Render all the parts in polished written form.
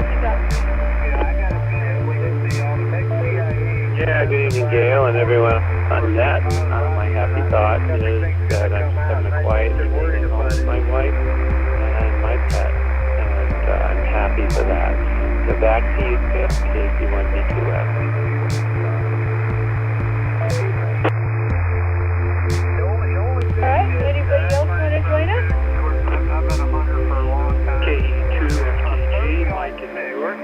happy thought? Yeah, good evening, Gail, and everyone on net. My happy thought is that I'm just having a quiet evening at home with my wife and my pet, and I'm happy for that. So back to you, KC1B2F. Alright, anybody else want to join us? KE2FTG, Mike in New York.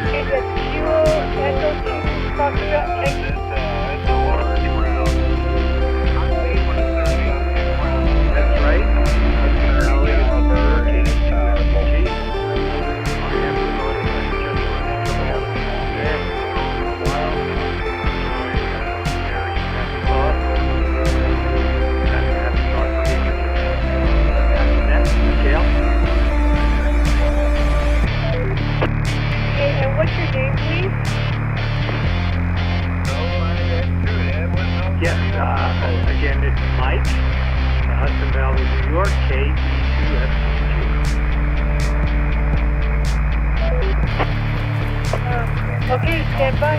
Okay, that's Kilo Echo 2 Foxtrot Texas. That's right. Rally is KE2FTG. Okay, and what's your name, please? Yes, again, it's Mike, Hudson Valley, New York, KE2FTG. Okay, stand by.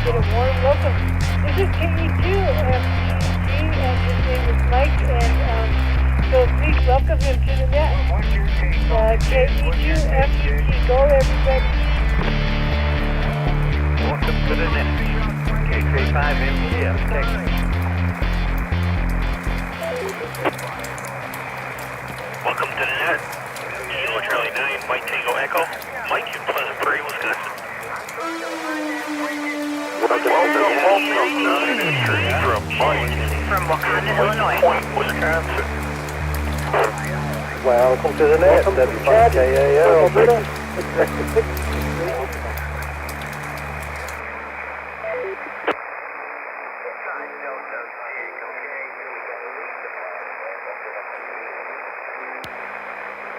Get a warm welcome. This is KE2FTG, and his name is Mike, and so please welcome him to the net. KE2FTG, go everybody. Welcome to the net. K35MTF, Texas. Welcome to the net. Kilo Charlie 9, White Tango Echo. Mike in Pleasant Prairie, Wisconsin. From Wakanda, Illinois. Wisconsin. Welcome to the net. WKAL.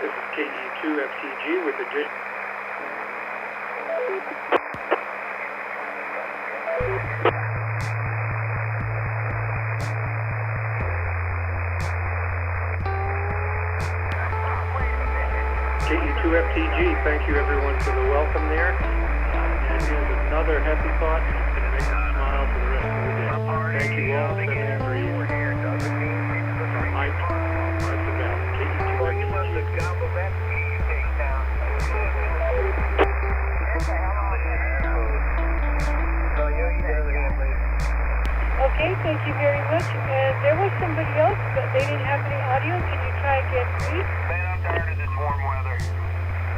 This is KE2FTG with the J. KE2FTG, thank you everyone for the welcome there. And here's another happy thought. It's going to make you smile for the rest of the day. Thank you all. Sending it for you. Mike, Hudson Valley, KE2FTG. Okay, thank you very much. And there was somebody else, but they didn't have any audio. Can you try again, please? Man, I'm tired of this warm weather.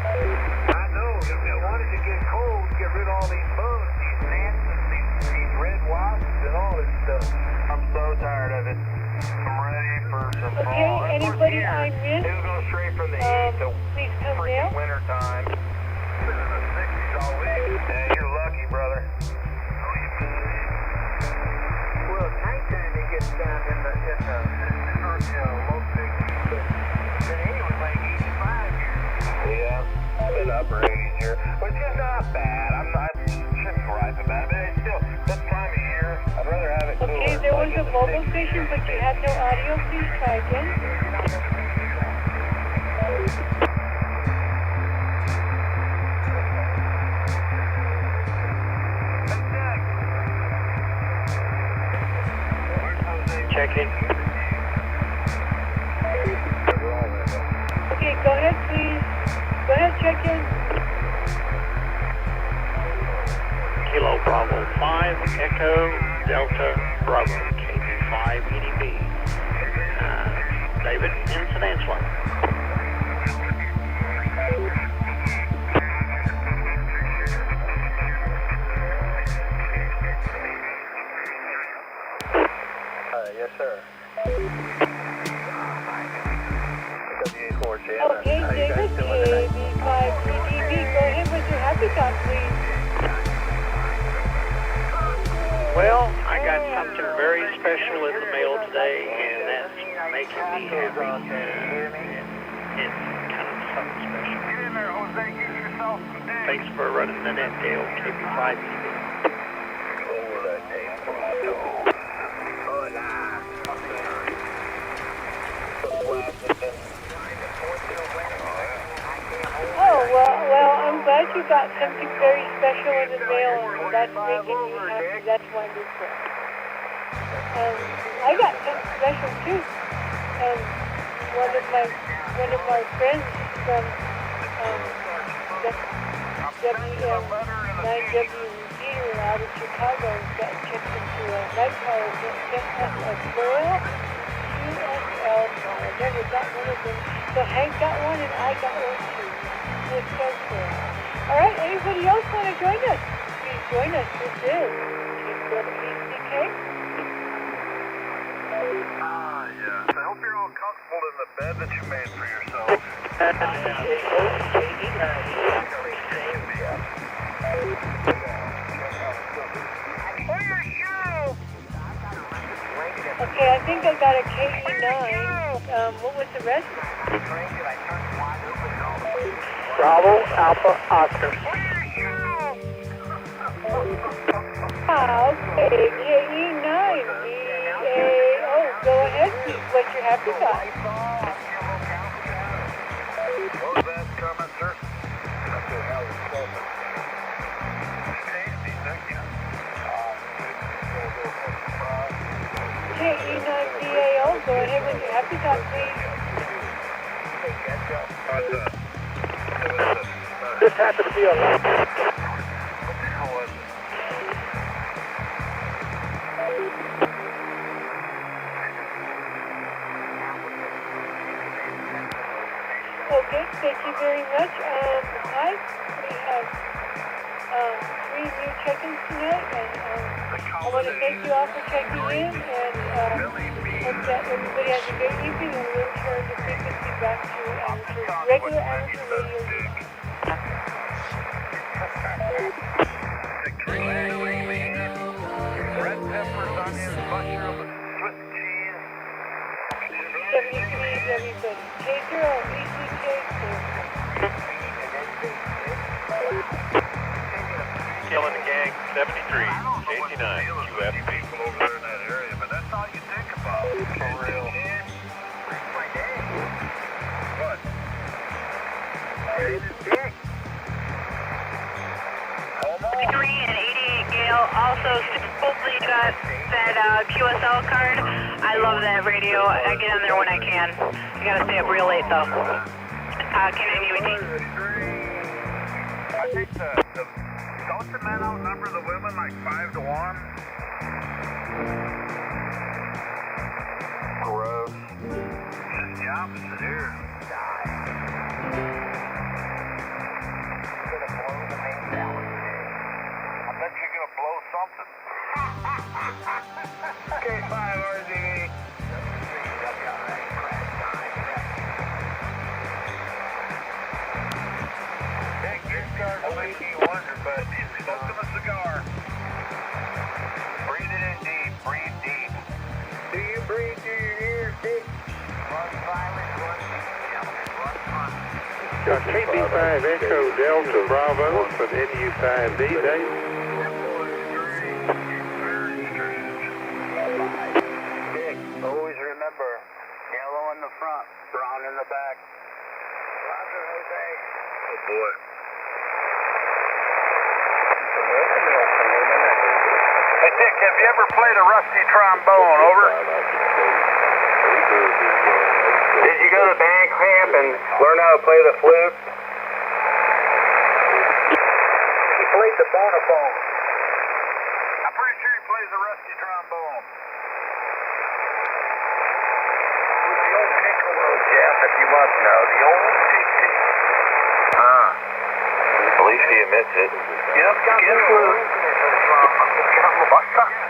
I know. If they wanted to get cold, get rid of all these bugs, these gnats, these red wasps, and all this stuff. I'm so tired of it. I'm ready for some fall. Okay, anybody I missed? It'll go straight from the heat to please come freaking now. winter time. Been in the 60s all week. Yeah, you're lucky, brother. Well, nighttime it gets down in the low 60s. Today was like 85 here. Yeah, it's been upper 80s here, which is not bad. I shouldn't gripe about it, but it's still this time of year. I'd rather have it cooler. Okay, there was a mobile station, but you had no audio. Please try again. Checking. Okay, go ahead, please. Go ahead, check in. Kilo Bravo 5, Echo Delta Bravo, KB5 EDB. David in St. Anselm. Yes, sir. Okay, David, KB5EDB. Go ahead with your happy thought, please. Well, I got something very special in the mail today, and that's making me happy. It's kind of something special. Get in there, Jose. Get yourself some day. Thanks for running the net, Dale. KB5 EDB. you got something very special in the mail, and that's making you happy. That's wonderful. I got something special too. One of my friends from WM9W Repeater out of Chicago got checked into a night caller that sent us a Braille QSL call. I never got one of them. So Hank got one and I got one too. It's so cool. All right, anybody else want to join us? Please join us. This is PCK. Yes. I hope you're all comfortable in the bed that you made for yourself. Okay, I think I got a KE9. What was the rest? Bravo, Alpha, Oscar. Okay, KE9. Go ahead, please. What's your happy thought? What was that comment, sir? KE9DAO, go ahead with your happy thought, please. This happened to be a lot. What the hell was it? Okay, thank you very much. Hi, we have 3 new check-ins tonight, and I want to thank you all for checking in, and hope that everybody has a great evening, and we'll turn the frequency back to regular amateur radio. Red peppers, onions, mushrooms, Swiss cheese. 73 is everybody. K0, ECK, Killing the gang, 73, 89, QFB. People over there in that area, but that's all you think about. For real. What? And 88 Gale also supposedly got that QSL card. I love that radio. I get on there when I can. I gotta stay up real late though. K9UET. I think don't the men outnumber the women like 5 to 1? Gross. Just the opposite here. I bet you're gonna blow something. K5 RDE. That gift card will make you wonder, but smoke them a cigar. Breathe it in deep. Breathe deep. Do you breathe through your ears, Dick? Run silent, run deep, gentlemen. Run front. Got KB5 Echo Delta Bravo for the NU5D, Dave. Dick, always remember, yellow in the front, brown in the back. Roger, Jose. Oh, boy. Hey, Dick, have you ever played a rusty trombone? Over. Did you go to band camp and learn how to play the flute? He played the bonophone. I'm pretty sure he plays a rusty trombone. The old piccolo, Jeff, if you must know. The old piccolo. At least he admits it. Yep, get flute.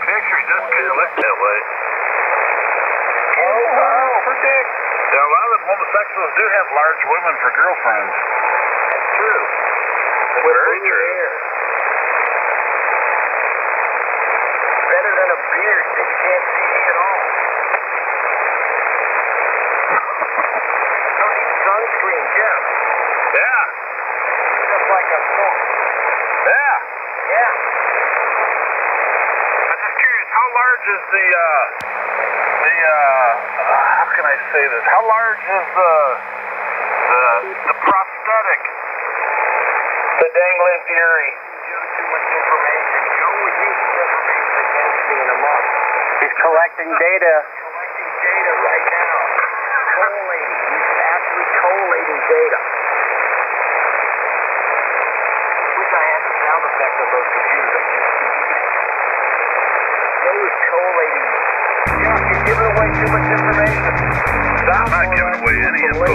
Pictures just couldn't look that way. Oh, predict. Yeah, a lot of them homosexuals do have large women for girlfriends. That's true. That's very true. Better than a beard, so you can't see me at all. Honey, sunscreen, Jeff. Yeah. Just like a fork. Yeah. Yeah. I'm just curious, how large is how can I say this? How large is the prosthetic? The dangling fury. Too much information. Joe was using information against me in a month. He's collecting data. Collecting data right now. Collating. He's actually collating data. Wish I had the sound effect of those computers. Joe is collating. Josh, you're giving away too much information. I'm not giving away any info.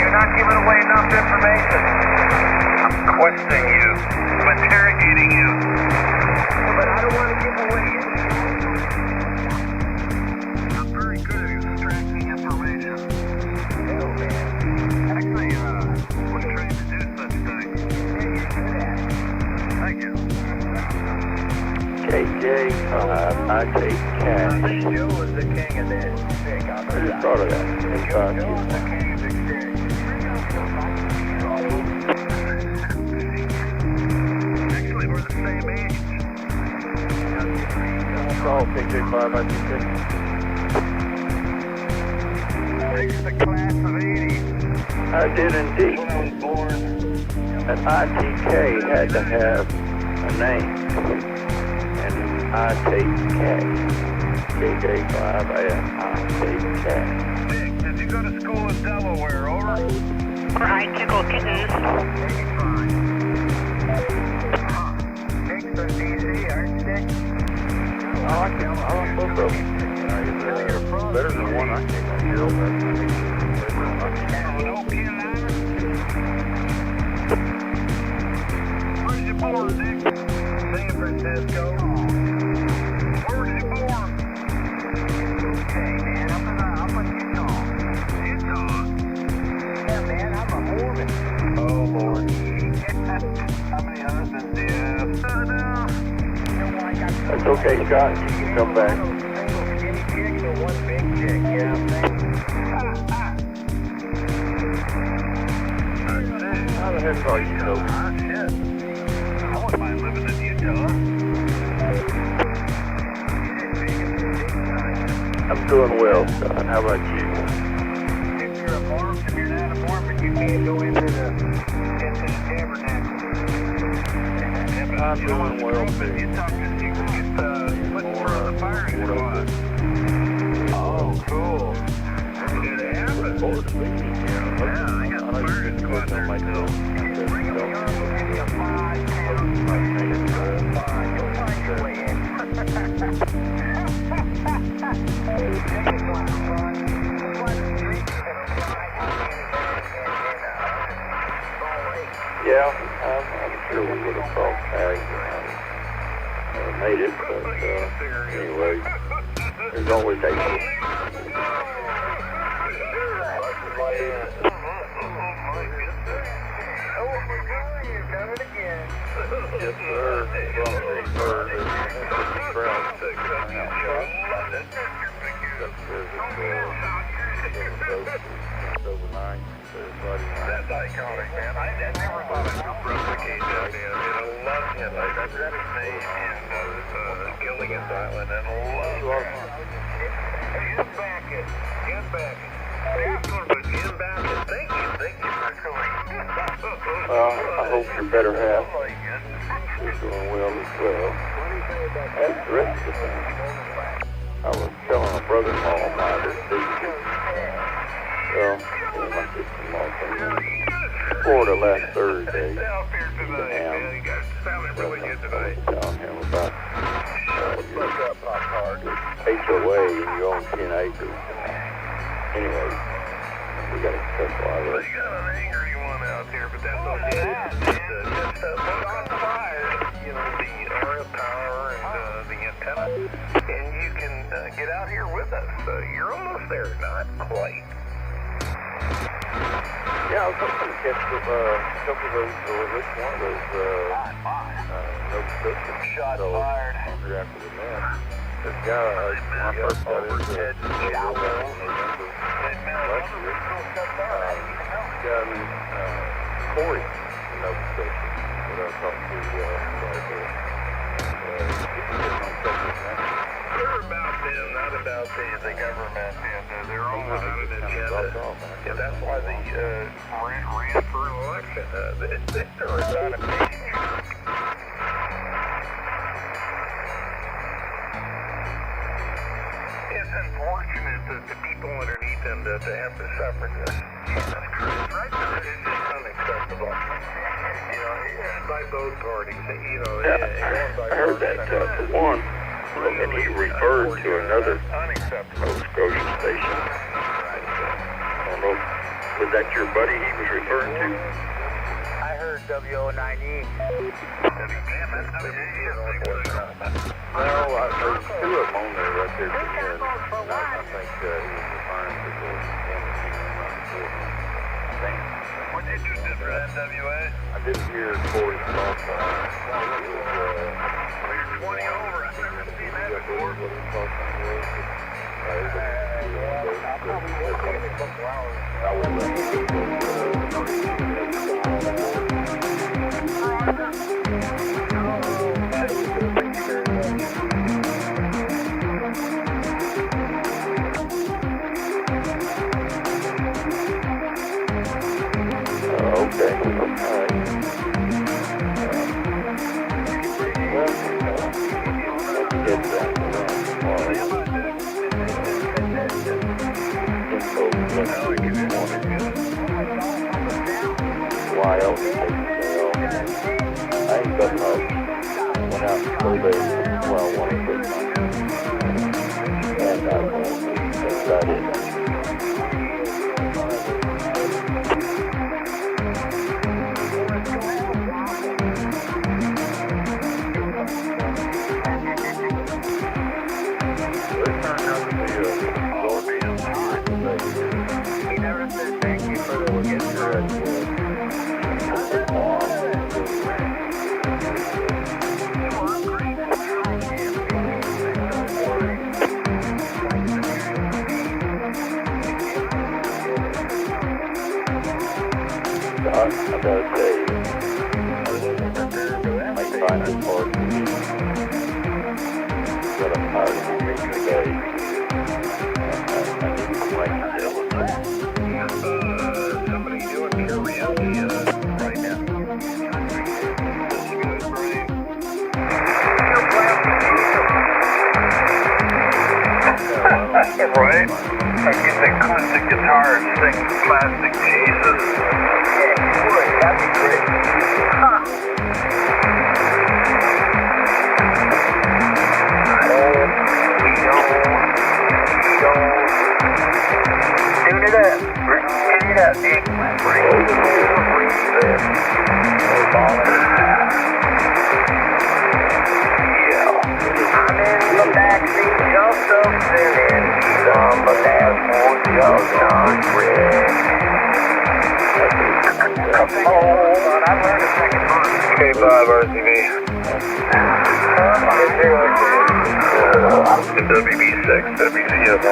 You're not giving away enough information. I'm questioning you. I'm interrogating you. But I don't want to give away any. I'm very good at extracting information. Hell, man. Actually, was trained to do such things. Thank you. KJ5, I take cash. Joe was the king of this. I just thought of that. Actually, we're the same age. Call KJ5, I take It's the class of 80. I did indeed. When I was born. An ITK had to have a name. And I take cash. KJ5, I take cash. Dick, did you go to school in Delaware? Over. I tickle kittens. Thanks for DC, aren't you? I like both of them. Better than one I can't hear. Where's you born, Dick? San Francisco. Where was you born? Hey, man, I'm a Utah. Utah. Yeah, man, I'm a Mormon. Oh, Lord. How many husbands do you have? No. You know, I got That's okay, Scott. You can come back. skinny chicks or one big chick, you know what I'm saying? How the heck are you, Toby? Ah, shit. I wouldn't mind living in Utah. I'm doing well, Scott. How about you? If you're a Mormon, if you're not a Mormon, you can't go into the tabernacle. I'm doing well, too. You talk to you can get put in front of the firing squad. Oh, cool. It happened. Yeah, I got the firing squad there still. Bring them young, we'll give you a 5, 10, you'll find your way in. Yeah, I'm sure we would have crossed tags and made it, but anyway, there's always April. Yes, sir. That's iconic, man. I never thought I could replicate that, man. And I love him. I read his name in Gilligan's Island, and I love him. Jim Backett. Jim Backett. Jim Backett. Thank you for coming. I hope your better half is doing well as well. That's the rest of the thing. I was telling a brother-in-law of mine this week. Well, my sister-in-law came in Florida last Thursday. And telling him about your HOA and you own 10 acres. Anyway, we got a couple of Well, you got an angry one out there, but that's okay. Just put on fire, you know, the RF power and the antenna, and you can get out here with us. You're almost there, not quite. Yeah, I was hoping to catch a couple of those, or at least one of those, notifications. Shots fired. After the net. This guy, when I first got into it, November last year, got me, Corey, notification that I talked to, They're about them, not about the government, and they're all about an agenda. And that's why they ran for an election. They're not a peace. It's unfortunate that the people underneath them to have to suffer this. Jesus Christ, right? It's just unacceptable. You know, by both parties. You know, I heard that for one. And he referred to another Nova Scotia station. I don't know, was that your buddy he was referring to? I heard WO9E. Well, there's two of them on there right there. And I think he was referring to the thing. What did you do for NWA? I didn't hear Corey's talk. We're 20 over. I've never seen that before. Okay. All right. Let's get that. Why else I ain't got much. Went out and surveyed, well, one of the and that's about it. I gotta say, I find it hard to be, but I'm tired of being today. I need to like Somebody doing karaoke right now. Right? I get the acoustic guitar and sing Plastic Jesus. That'd be great. Huh. Tune it up. Tune it up, Nick. I'm in the backseat, jumped up and in some of that more John Red. Come on, I learned a second verse. K5 RCV. WB6, WCF.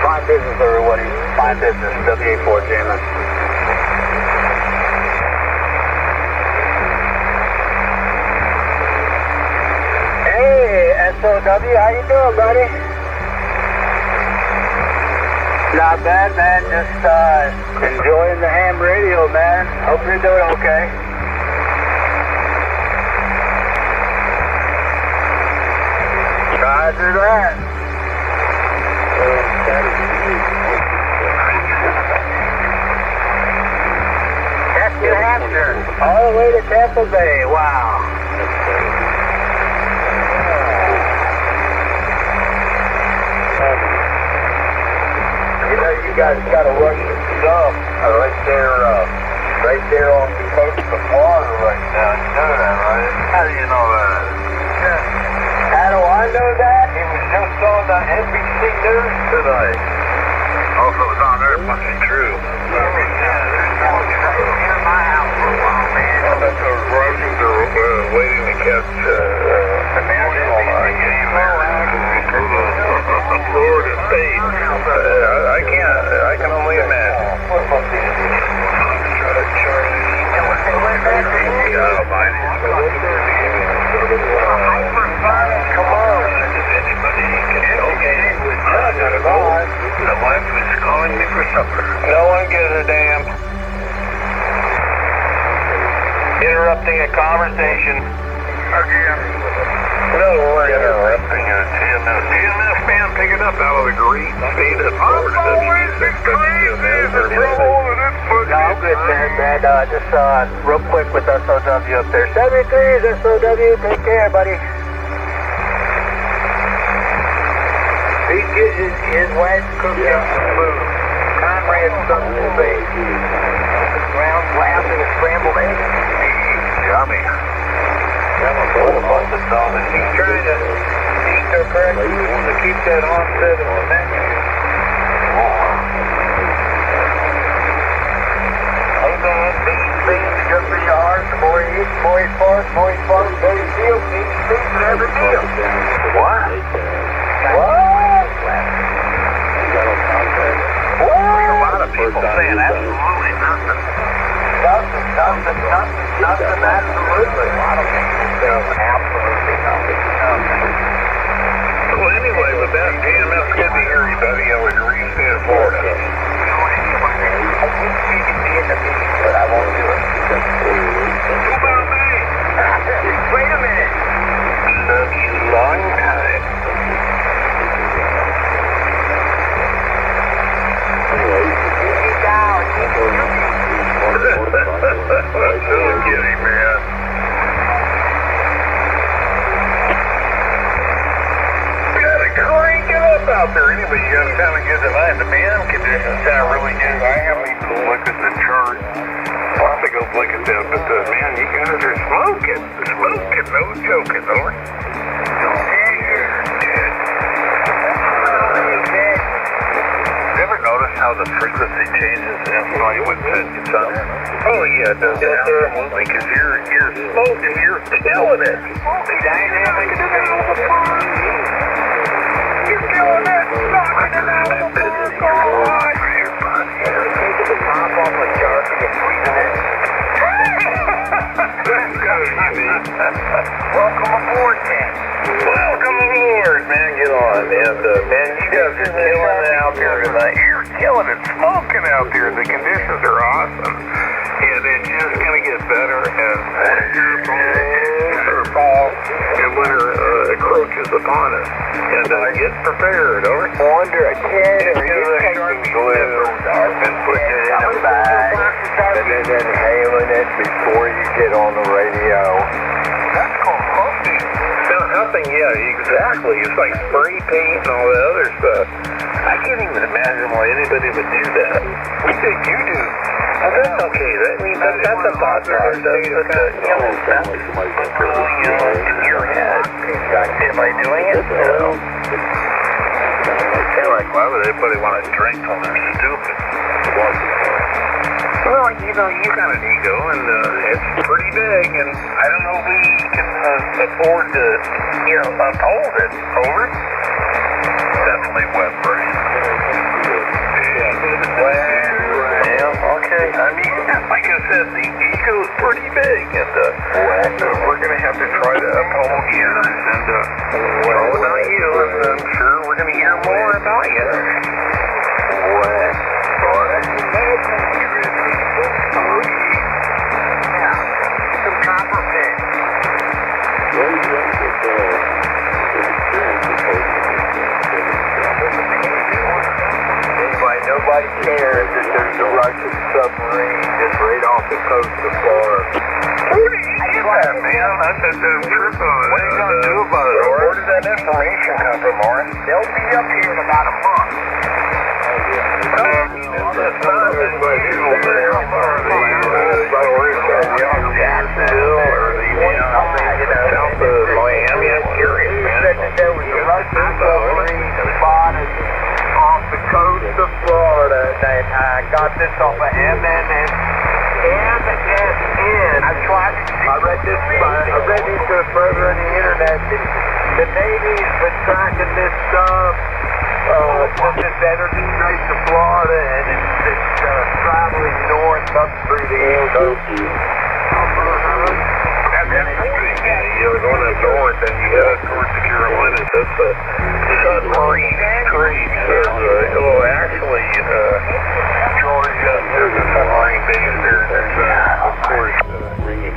Fine business, everybody. Fine business. W84 Jammers. Hey, SOW, how you doing, buddy? Not bad, man. Just enjoying the ham radio, man. Hope you're doing okay. Roger that. That's New Hampshire. All the way to Tampa Bay. Wow. You know, you guys got a Russian sub right there on the coast of Florida right now. You know that, right? How do you know that? How do I know that? It was just on the NBC News tonight. Also, it's on there, it must be true. I bet those Russians are waiting to catch the national game there. Florida State. I can only imagine. Come on. Anybody can associate with the wife was calling me for supper. No one gives a damn. Interrupting a conversation. Again. No, we're interrupting a TMS. TMS man picking up out of the great state of Florida. No, good, man. Just real quick with SOW up there. 73 is SOW. Take care, buddy. He's getting his wife cooking some food. Conrad's something to say. Ground glass and a scrambled egg. Yummy. He's trying to eat their correct food to keep that onset of the menu. Hold on, beans, good for your heart. The more you eat, the more you fart, the more you fart, the better you feel. Eat beans at every meal. What? What? A lot of people saying absolutely nothing. Nothing, absolutely. A lot of people say absolutely nothing. Well, anyway, with that, TMS, good to hear you, buddy. I would agree with you in Florida. I wish we could be in the meeting, but I won't do it. Who about me? Wait a minute. Love you long time. Don't get him, man. We gotta crank it up out there. Anyway, you gotta kind of get tonight. The band conditions sound really good. I haven't even looked at the chart. I'll have to go look at that. But, man, you guys are smoking. Smoking, no joking, though. Ever notice how the frequency changes instantly when it gets on? Oh yeah, it does. Absolutely, because you're smoking, you're killing it. Dynamic. You're killing it, knocking it out of the park. Taking the top off my Sharpie and freezing it. That's kind of unique. Welcome aboard, man. Welcome aboard, man. Get on, man. Man, you guys are killing it out there tonight. You're killing it, smoking out there. The conditions are awesome. And it's just going to get better as fall and winter approaches upon us. And get prepared, over. Wonder a kid or you Sharpie glue. I've been putting it in a bag and then inhaling it before you get on the radio. That's called smoking. No, nothing, yeah, exactly. It's like spray paint and all that other stuff. I can't even imagine why anybody would do that. We think you do. Oh, that's okay. That's a thought process. That's in your head. Am I doing it? No. Like, why would anybody want to drink when they're stupid? Well, you know, you got an ego, and it's pretty big, and I don't know if we can afford to, uphold it. Over? Definitely web brain. Yeah, okay. I mean, like I said, the ego's pretty big, and we're going to have to try to uphold you, and all about you, and I'm sure we're going to hear more about you. Some copper pins. Anyway, nobody cares that there's a Russian submarine just right off the coast of Florida. Who did you get that, man? That's a trip on it. What are you going to do about it, Oris? Where did that information come from, Oris? They'll be up here in about a month. That's not as unusual there. Jacksonville or the south of Miami. I'm curious, man. There was a Russian submarine spotted off the coast of Florida. I got this off of MNN. MSN. I read into it further on the internet. The Navy's been tracking this stuff since it's entered the Straits of Florida, and it's traveling north up through the Atlantic. That's interesting. You're going up north and you head towards the Carolinas. That's a submarine trade. Actually, Georgia, there's a submarine base there. There's, of course,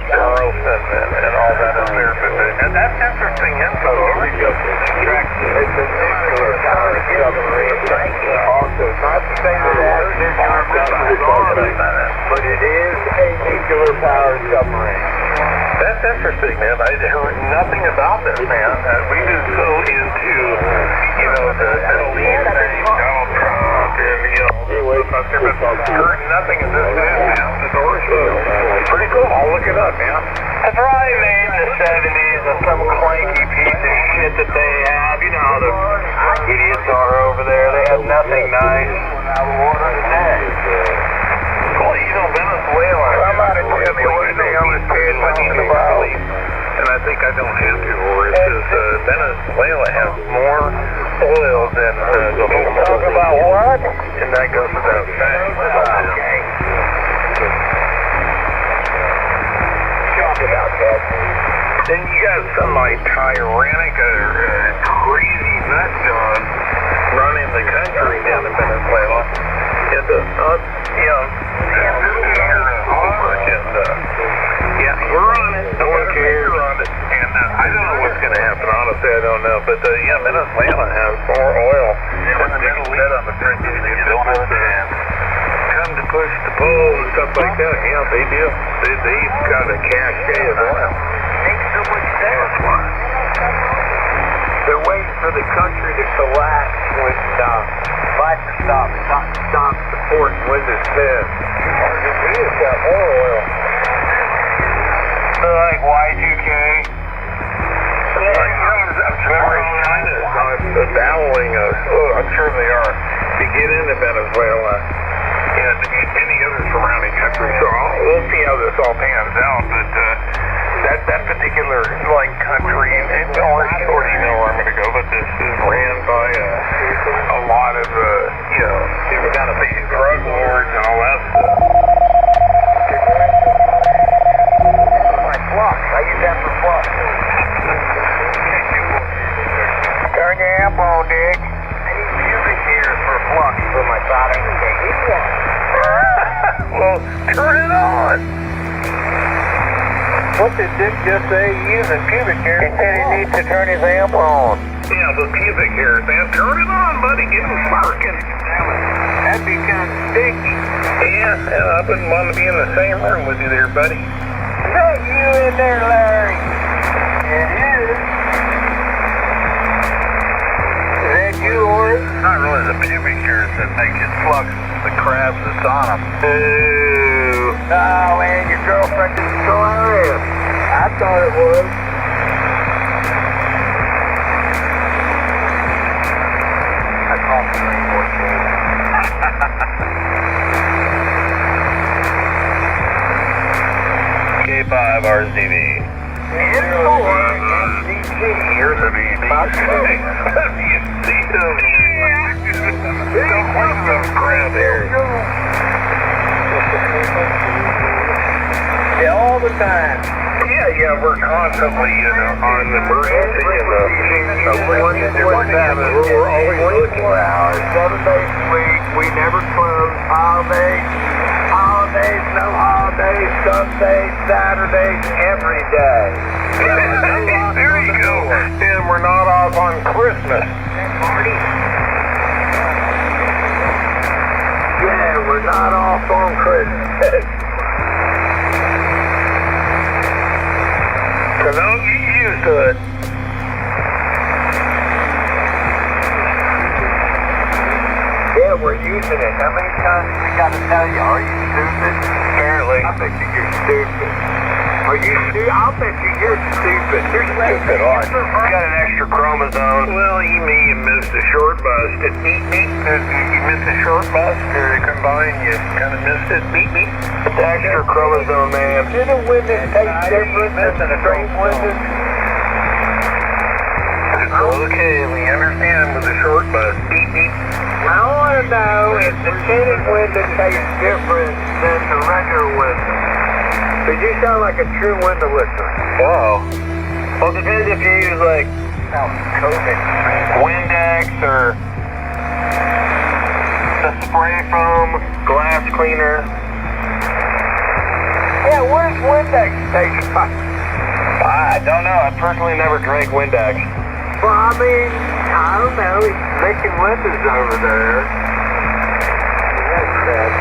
Charleston and all that up there. And that's interesting info. It's a nuclear powered submarine. Also, not to say that it has nuclear missiles on it, but it is a nuclear powered submarine. That's interesting, man. I heard nothing about this, man. We've been so into, the Middle East thing, Donald Trump, and, heard nothing of this news, man. It's pretty cool. I'll look it up, man. That's right, man. In the 70s, and some clanky piece of shit that they have. You know how the idiots are over there. They have nothing nice. Venezuela. I'm out of jail. The only thing I was paying money in the valley, and I think I don't have to, or it says Venezuela has more oil than the whole. Talk about what? And that goes without saying. Okay. Talk about that. Then you got some like tyrannic, crazy nut job running the country down in Venezuela. And we're on it. No one cares. And I don't know what's going to happen. Honestly, I don't know. But Venezuela has more oil than the Middle East. On the French, come to push the pole and stuff like that. Yeah, they do. They've got a cache of oil. Makes so much sense. They're waiting for the country to collapse when Microsoft stops supporting Windows 10. Argentina's got more oil. Like Y2K. China is battling us. I'm sure they are, to get into Venezuela and any other surrounding countries. So we'll see how this all pans out. But that particular country, and already know where I'm going to go. But this is ran by a lot of they've got a big drug lords and all that stuff. Flux. I use that for flux. Turn your amp on, Dick. I need pubic hairs for flux for my soldering machine. Well, turn it on. What did Dick just say? Using pubic hairs. He said he needs to turn his amp on. Yeah, the pubic hairs, man. Turn it on, buddy. Get him sparking. That'd be kind of sticky. Yeah, I wouldn't want to be in the same room with you there, buddy. Is that you in there, Larry? It is. Is that you, Ori? Not really the pubic hairs that make it flux. The crabs that's on them. Ooh. Oh, man, your girlfriend didn't throw her in. I thought it was. I call it 314. K5 RCV. Here's a BBC. Don't play some crap here. Yeah, all the time. Yeah, we're constantly, on the emergency and the 24/7. We're always looking. 24 hours, 7 days a week. We never close. Holidays, no holidays, Sundays, Saturdays, every day. There you go. And we're not off on Christmas. Marty. Yeah, we're not off on Christmas. So don't get used to it. Yeah, we're using it. How many times we got to tell you? Are you stupid? Apparently. Really? I bet you're stupid. Are you stupid? I'll bet you're stupid. You're stupid, aren't you? You got an extra chromosome. Well, you may have missed a short bus. Beep, beep. You missed a short bus to combine. You kind of missed it. Beep, beep. It's the extra chromosome, man. Didn't windows taste different than the straight windows? Okay, we understand with the short bus. Beep, beep. I want to know if the tinted window tastes different than the regular window. Because you sound like a true window listener. Wow. Well, it depends if you use, like, Windex or the spray foam, glass cleaner. Yeah, what does Windex taste like? I don't know. I personally never drank Windex. Well, I mean, I don't know. He's making windows over there. That's sad.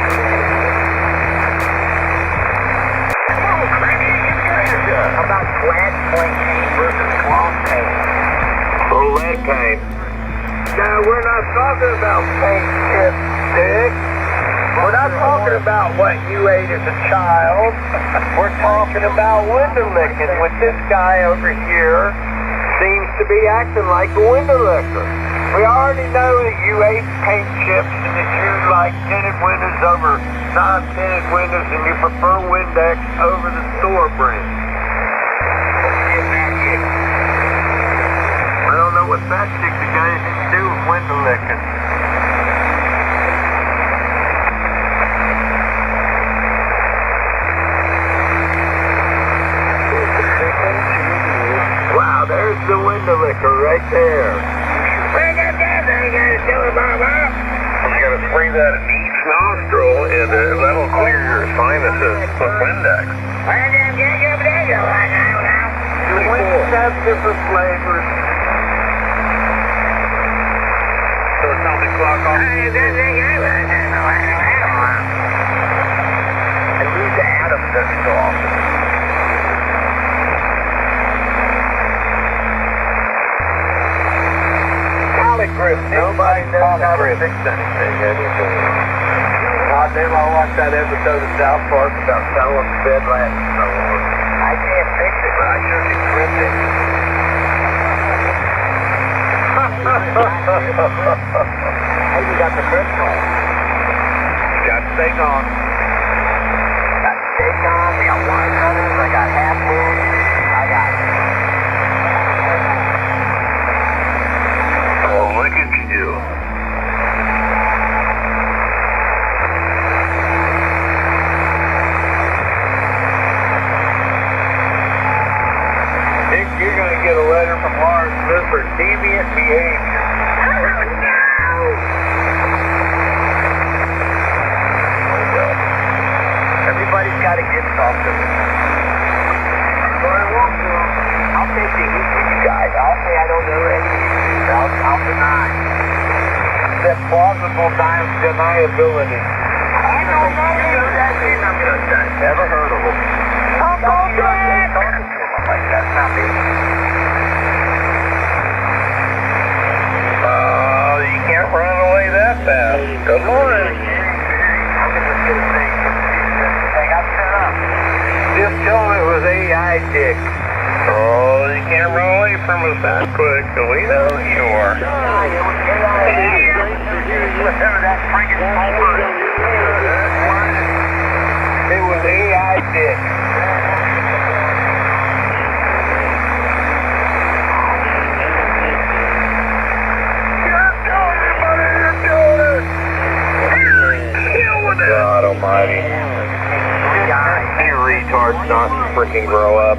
About flat point paint versus cloth paint. Oh, lead paint. No, we're not talking about paint chips, Dick. We're not talking about what you ate as a child. We're talking about window licking, with this guy over here seems to be acting like a window licker. We already know that you ate paint chips and that you like tinted windows over non-tinted windows and you prefer Windex over the store brand. I don't know what that chick got anything to do with window licking. Wow, there's the window licker right there. You gotta spray that in each nostril and that'll clear your sinuses with Windex. Windex has different flavors. So it's not the clock off. And lose the atoms every so often. Grip. Nobody knows how to fix anything anymore. Goddamn, I watched that episode of South Park about selling bed lamps and so on. I can't fix it, but I sure can grip it. Hey, you got the grip on. Got to stay gone. Got to stay gone. We got one cutters. I got half moon. I got it. Oh, look at you. Dick, you're going to get a letter from Lawrence Smith for deviant behavior. Oh, no! Everybody's got to get something. Everybody wants to. I'll take the heat for you guys. I'll say I don't know anything. I'll deny. That plausible deniability. I don't know that means I'm going to say. Never heard of them. I'm talking to them like that's not me. You can't run away that fast. Good morning. I'm just going to say, I got set up. Just tell them it was AI Dick. Oh, you can't run away from us that quick, so we know who you are. It was AI Dick. You're doing it, buddy, you're doing it. You're killing it. God almighty. You retards not freaking grow up.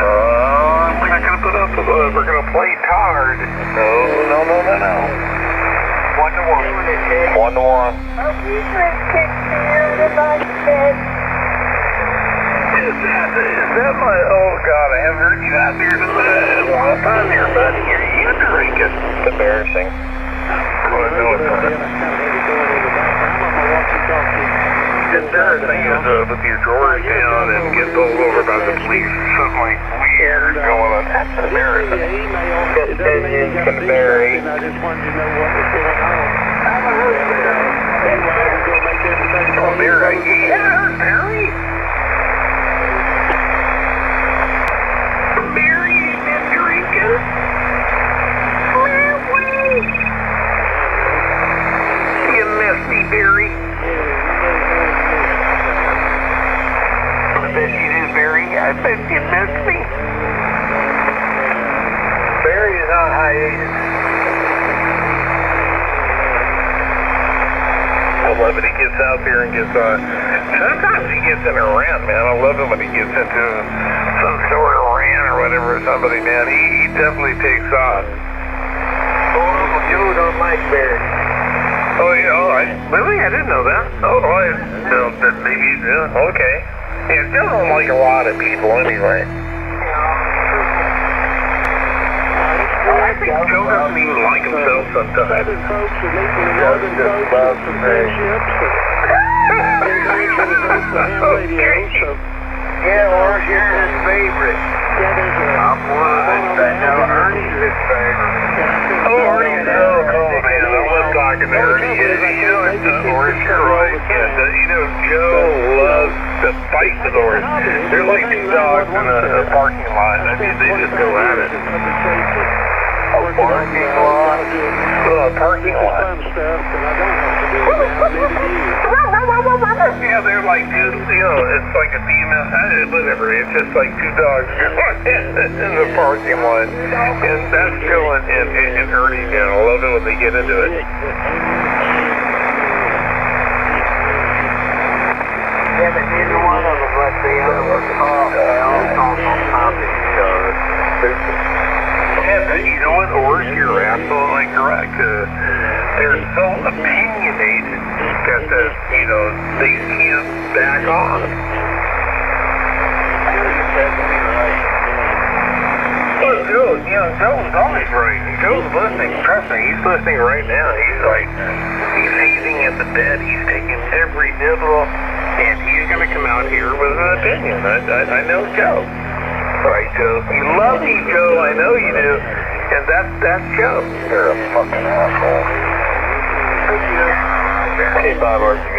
We're not going to put up with it. We're going to play hard. No. 1 to 1. 1 to 1. Is that my... Oh, God, I haven't heard you out there in a long time here, buddy. Are you drinking? It's embarrassing. Oh, I know it's not. It's embarrassing with your drawers down and get pulled over by the police or something like weird going on. That's embarrassing. Opinions can vary. I just wanted to know what was going on. Oh, Barry. Yeah, Barry. I bet you missed me. Barry is on hiatus. I love it. He gets out there and gets on. Sometimes he gets in a rant, man. I love it when he gets into some sort of rant or whatever with somebody, man. He definitely takes off. Oh, you don't like Barry. Oh, yeah, all right. Really? I didn't know that. Oh, I know that maybe, yeah, okay. Yeah, Joe don't like a lot of people anyway. I think Joe doesn't even like himself sometimes. Joe just loves yeah, or you're his favorite. I'm one of them. I know Ernie's his favorite. Oh, Ernie's so cool, man. I love talking to Ernie. You know, it's Orange, you're right. And, you know, Joe loves to fight with Orange. They're like two dogs in a parking lot. I mean, they just go at it. A parking lot? Oh, a parking lot. Yeah, they're like two, you know, it's like a female, whatever, it's just like two dogs in the parking lot. And that's Joe and Ernie, man. I love it when they get into it. Yeah, but neither one of them let the other one talk. On top of each other. Yeah, but you know what? Or you're absolutely correct. They're so opinionated that, you know, they can't back off. Well, Joe, you know, Joe's always right. Joe's listening. Trust me, he's listening right now. He's like, he's seizing at the bed. He's taking every nibble, and he's going to come out here with an opinion. I know Joe. Right, Joe. You love me, Joe. I know you do. And that's Joe. You're a fucking asshole. Hey, Bob RCV.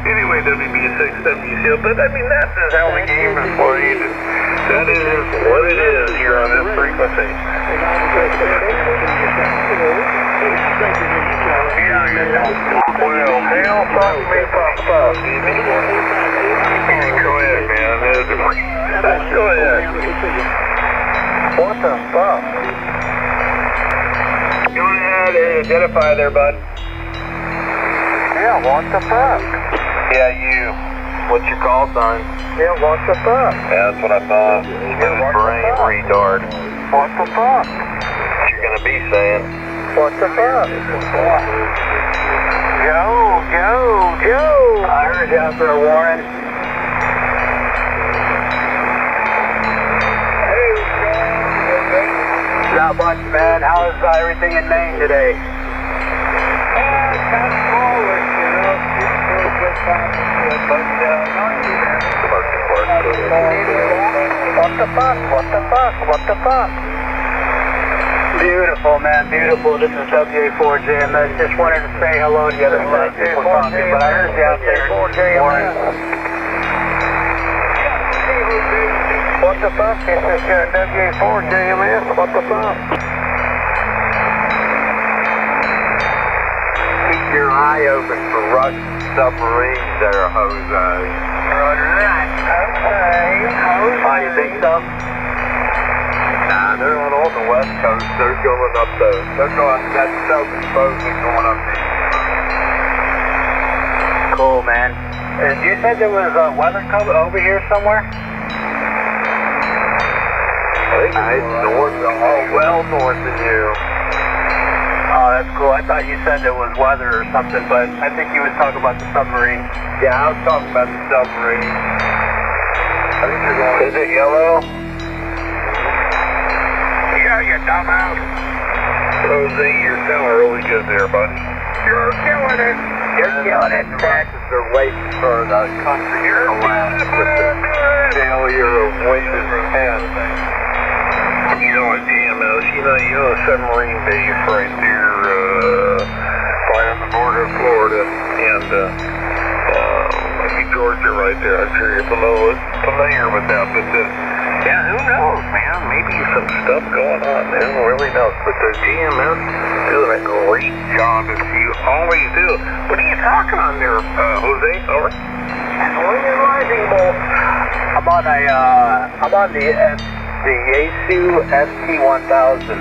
Anyway, WB6WC. But I mean, that's just how the game is played. That is what it is here on this frequency. Well, hell, fuck me, fuck. Go ahead, man. Go ahead. What the fuck? Go ahead and identify there, bud. Yeah, what the fuck? Yeah, you. What's your call sign? Yeah, what the fuck? Yeah, that's what I thought. Smooth brain retard. What the fuck? What you're gonna be saying? What the fuck? Joe! I heard you out there, Warren. Not much, man. How is everything in Maine today? Kind of smallish, you know. Good time, but What the fuck? Beautiful, man. Beautiful. This is WA4JMS. Just wanted to say hello to the other side. But I heard you out there. Warren. What the fuck? This is WA4JMS. What the fuck? Keep your eye open for Russian submarines there, Jose. Roger that. Okay, Jose. Oh, you think so? Nah, they're not on the west coast. They're going up that's self-exposing going up there. Cool, man. You said there was weather coming over here somewhere? It's north, well north of you. Oh, that's cool. I thought you said there was weather or something, but I think you was talking about the submarine. Yeah, I was talking about the submarine. I think you're going. Is it yellow? Yeah, you dumbass. Jose, you're sounding really good there, buddy. You're killing it. You're killing it, Dad. They're waiting for the country to collapse with the failure of Wade's pen. You know what GMS, you know a submarine base right there, right on the border of Florida, and, Georgia right there. I'm sure you're familiar with that, but, yeah, who knows, man? Maybe some stuff going on there. Who really knows? But the GMS doing a great job, as you always do. What are you talking on there, Jose? Over? I'm on the Yaesu ST-1000.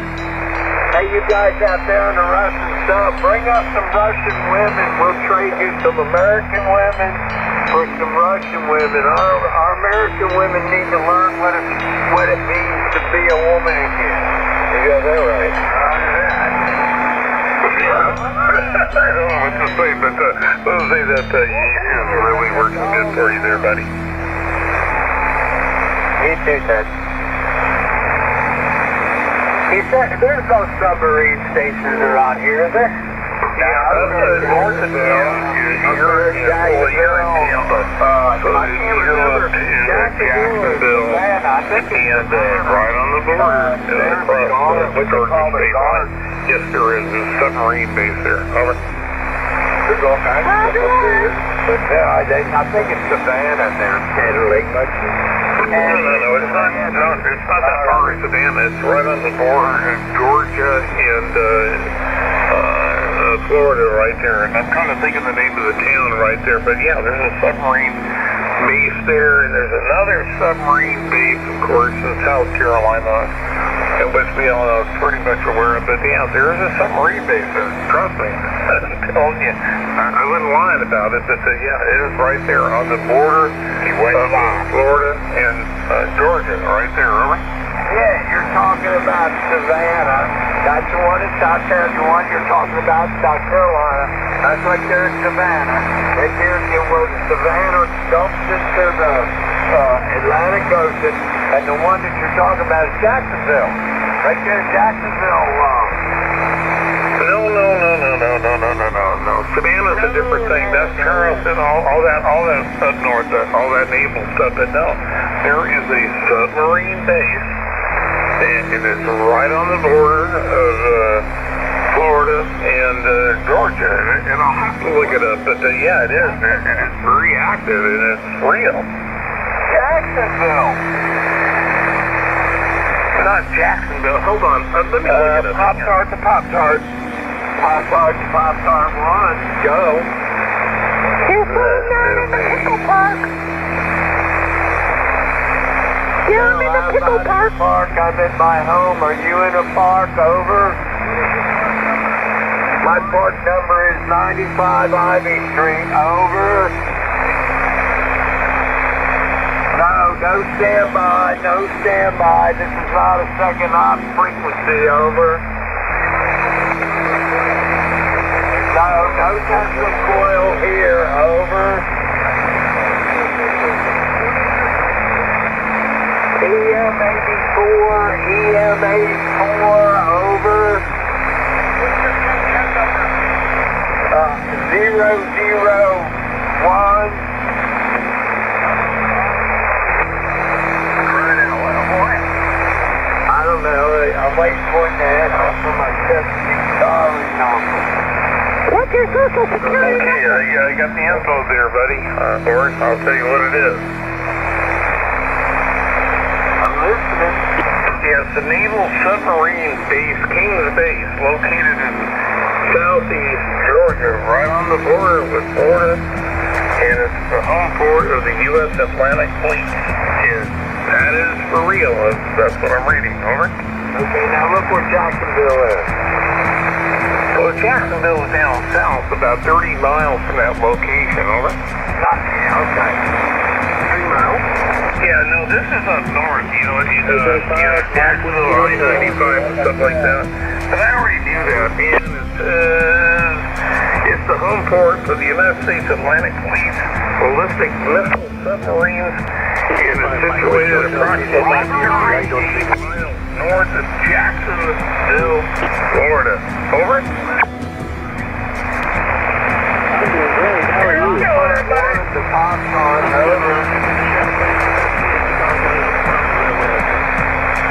Hey, you guys out there in the Russian stuff, bring up some Russian women. We'll trade you some American women for some Russian women. Our American women need to learn what it means to be a woman again. You got that right. I don't know what to say, but let's say that Yaesu is really working good for you there, buddy. Me too, Ted. There's no submarine stations around here, is there? Yeah, that's north of town. You're in Tampa. So you're up in Jacksonville, and right on the border, across the Georgia state line. Yes, there is a submarine base there. Over. There's all kinds of stuff up there. But I think it's Savannah there. Can't Lake much. No, it's not that far in Savannah. It's right on the border of Georgia and Florida right there. And I'm kind of thinking the name of the town right there. But yeah, there's a submarine base there, and there's another submarine base, of course, in South Carolina, and which we all are pretty much aware of. But yeah, there is a submarine base there. Trust me. I'm telling you, I wasn't lying about it, but yeah, it is right there on the border of Florida and Georgia, right there, really? Yeah, you're talking about Savannah. That's the one in South Carolina. The one you're talking about in South Carolina. That's right there in Savannah. Right there where Savannah dumps into the Atlantic Ocean. And the one that you're talking about is Jacksonville. Right there in Jacksonville. No. Savannah's a different thing. That's Charleston, all that up north, all that naval stuff. But no, there is a submarine base, and it's right on the border of Florida and Georgia. And I'll have to look it up. But yeah, it is. And it's very active, and it's real. Jacksonville. Not Jacksonville. Hold on. Let me look it up. Pop-Tart to Pop-Tart. Pop-Tart to Pop-Tart 1. Go. Here's one down in the pickle park. Yeah, I'm in the pickle park. I'm in my home. Are you in a park? Over. My park number is 95 Ivy Street. Over. No standby. No standby. This is not a second op frequency. Over. No Tesla coil here. Over. EM84. Over. 001. I don't know. I'm waiting for it to answer for my test. Sorry, What's your social security number? Okay, I got the info there, buddy. Or I'll tell you what it is. I'm listening. Yeah, it's the Naval Submarine Base, Kings Base, located in southeast Georgia, right on the border with Florida, and it's the home port of the U.S. Atlantic Fleet. And that is for real. That's what I'm reading. Over. Okay, now look where Jacksonville is. Well, Jacksonville is down south, about 30 miles from that location. Over. Okay. 3 miles? Yeah, no, this is up north, Jacksonville, I-95 and stuff like that. And I already knew that, man. It's the home port for the United States Atlantic Fleet ballistic missile submarines, and it's situated approximately 30 miles north of Jacksonville, Florida. Over? How are you? The Pop-Tart, over.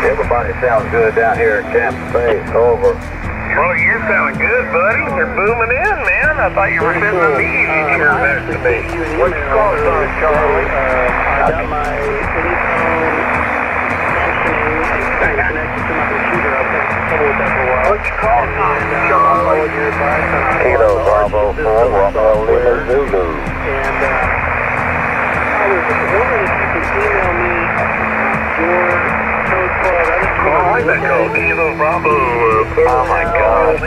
Everybody sounds good down here at Camp Space. Over. Well, you're sounding good, buddy. You're booming in, man. I thought you were sitting on the easy chair next to me. What's your call sign, Charlie? I got my anytime functioning and connected to my computer. I've been trouble with that for a while. What's your call sign, Charlie? Your advice on Kilo Bravo 4, Romeo Lima Zulu. And was wondering if you could email me your code called. I like that code. Kilo Bravo. Oh my God.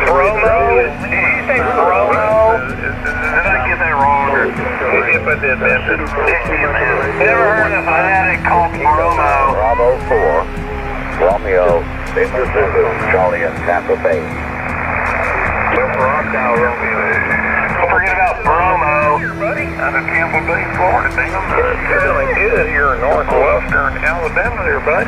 Promo? Did you say promo? Did I get that wrong? If I did, man, just pick me, man. Never heard of poetic called promo. Bravo 4, Romeo, Victor Zulu, Charlie and Tampa Bay. Forget about promo. Buddy, out of Tampa Bay, Florida. It's really good here in northwestern Alabama there, bud.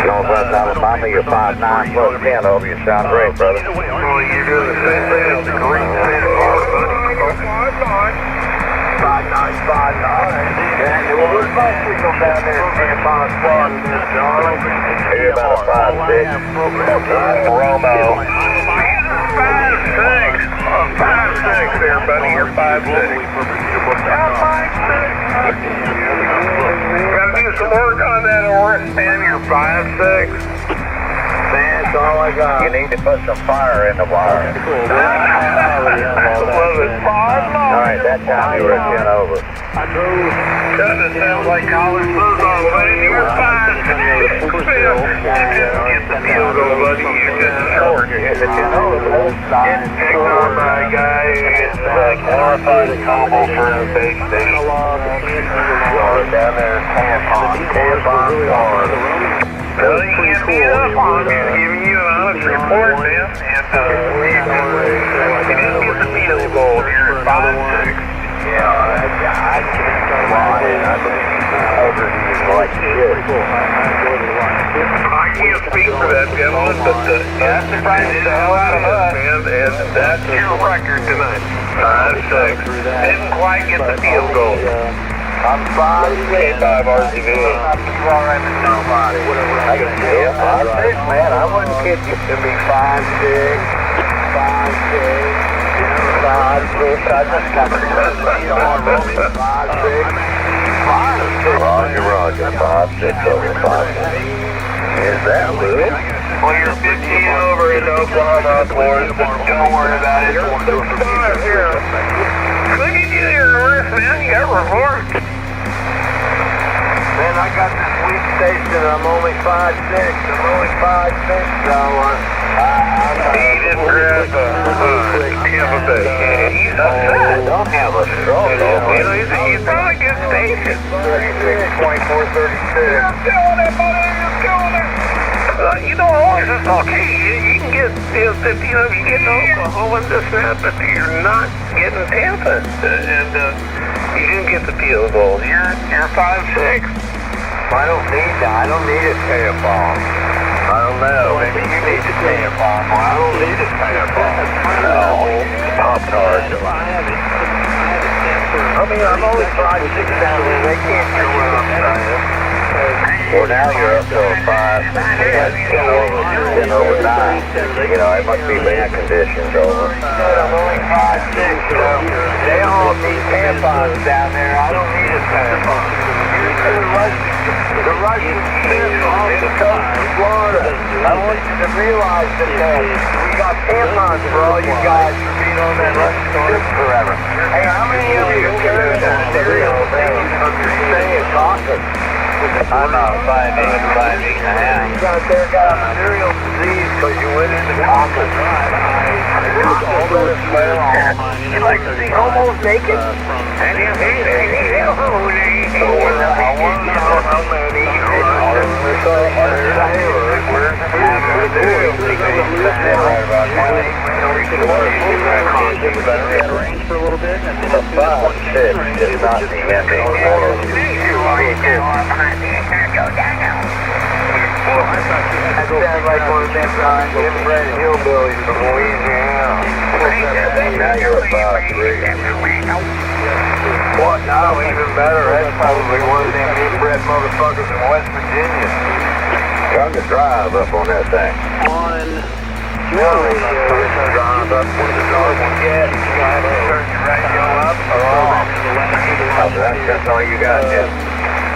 Northwest Alabama, you're 5'9", plus 10 over. You sound great, brother. Well, you're doing the same thing as the Green State Park, buddy. 5'9". 5'9". Yeah, well, there's my signal down there in Tampa Squad, John. You're about 5'6". Romo. 5'6". 5'6" there, buddy. You're 5'6". I'm 5'6". Gotta do some work on that, Oris, man. You're 5'6". That's all I got. You need to put some fire in the wire. Alright, that time you were a 10 over. Doesn't sound like college football, buddy. You were 5'6". You couldn't get the field goal, buddy. You're just short. You're hitting the 10 over. Getting picked on by a guy who's glorified a combo for the big state. Down there, Tampon, Florida. Well, you can't beat up on me. I'm giving you an honest report, man. And you didn't get the field goal. You're at 5'6". Yeah, I can't speak for that gentleman, but that surprised the hell out of us, man. And that's your record tonight. 5'6". Didn't quite get the field goal. I'm 5'6". 5 RCV. Alright with nobody. I can see it. 5'6", man. I wouldn't kid you to be 5'6". 5'6". 5'6". I just got to you know what, Romy? 5'6". 5'6". Roger. 5'6" over 5'6". Is that good? Well, you're 15 over in Oklahoma, Florida, but don't worry about it. You're 6'5" here. Look at you here, Norris, man. You got report. Man, I got this weak station. I'm only 5'6". I'm only 5'6", so He didn't grab Tampa Bay. He's upset. Don't have a stroke. He's on a good station. 36, 24, 36. I'm killing it, buddy. You're killing it. You know, always it's okay. You can get, you get to Oklahoma and this and that, but you're not getting Tampa. And you didn't get the field goal. You're 5'6". I don't need that. I don't need a tampon. I don't know. Maybe you need a tampon. Well, I don't need a tampon. No. Pop-Tart. I mean, I'm only 5'6" down there. They can't hear what I'm saying. Well, now you're up to a 5. 10 over 9. You know, it must be bad conditions over. I'm only 5'6", you know. They all need tampons down there. I don't need a tampon. The Russians live off the coast of Florida. I want you to realize that we got tampons for all you guys for being on that Russian ship forever. Hey, how many of you carry that cereal that you say is awesome? I'm not 5'8", 5'8 and a half. You got there got a cereal disease because you went into Congress. You like to see homos naked? And you hate for a little bit, and then it's not the ending. That sounds like one of them inbred hillbillies from Louisiana. Now you're about 3. What? No, even better. That's probably one of them inbred motherfuckers in West Virginia. Trying to drive up on that thing. on Drive up with the dog and gas. You got to turn your radio up or off. That's all you got, yeah.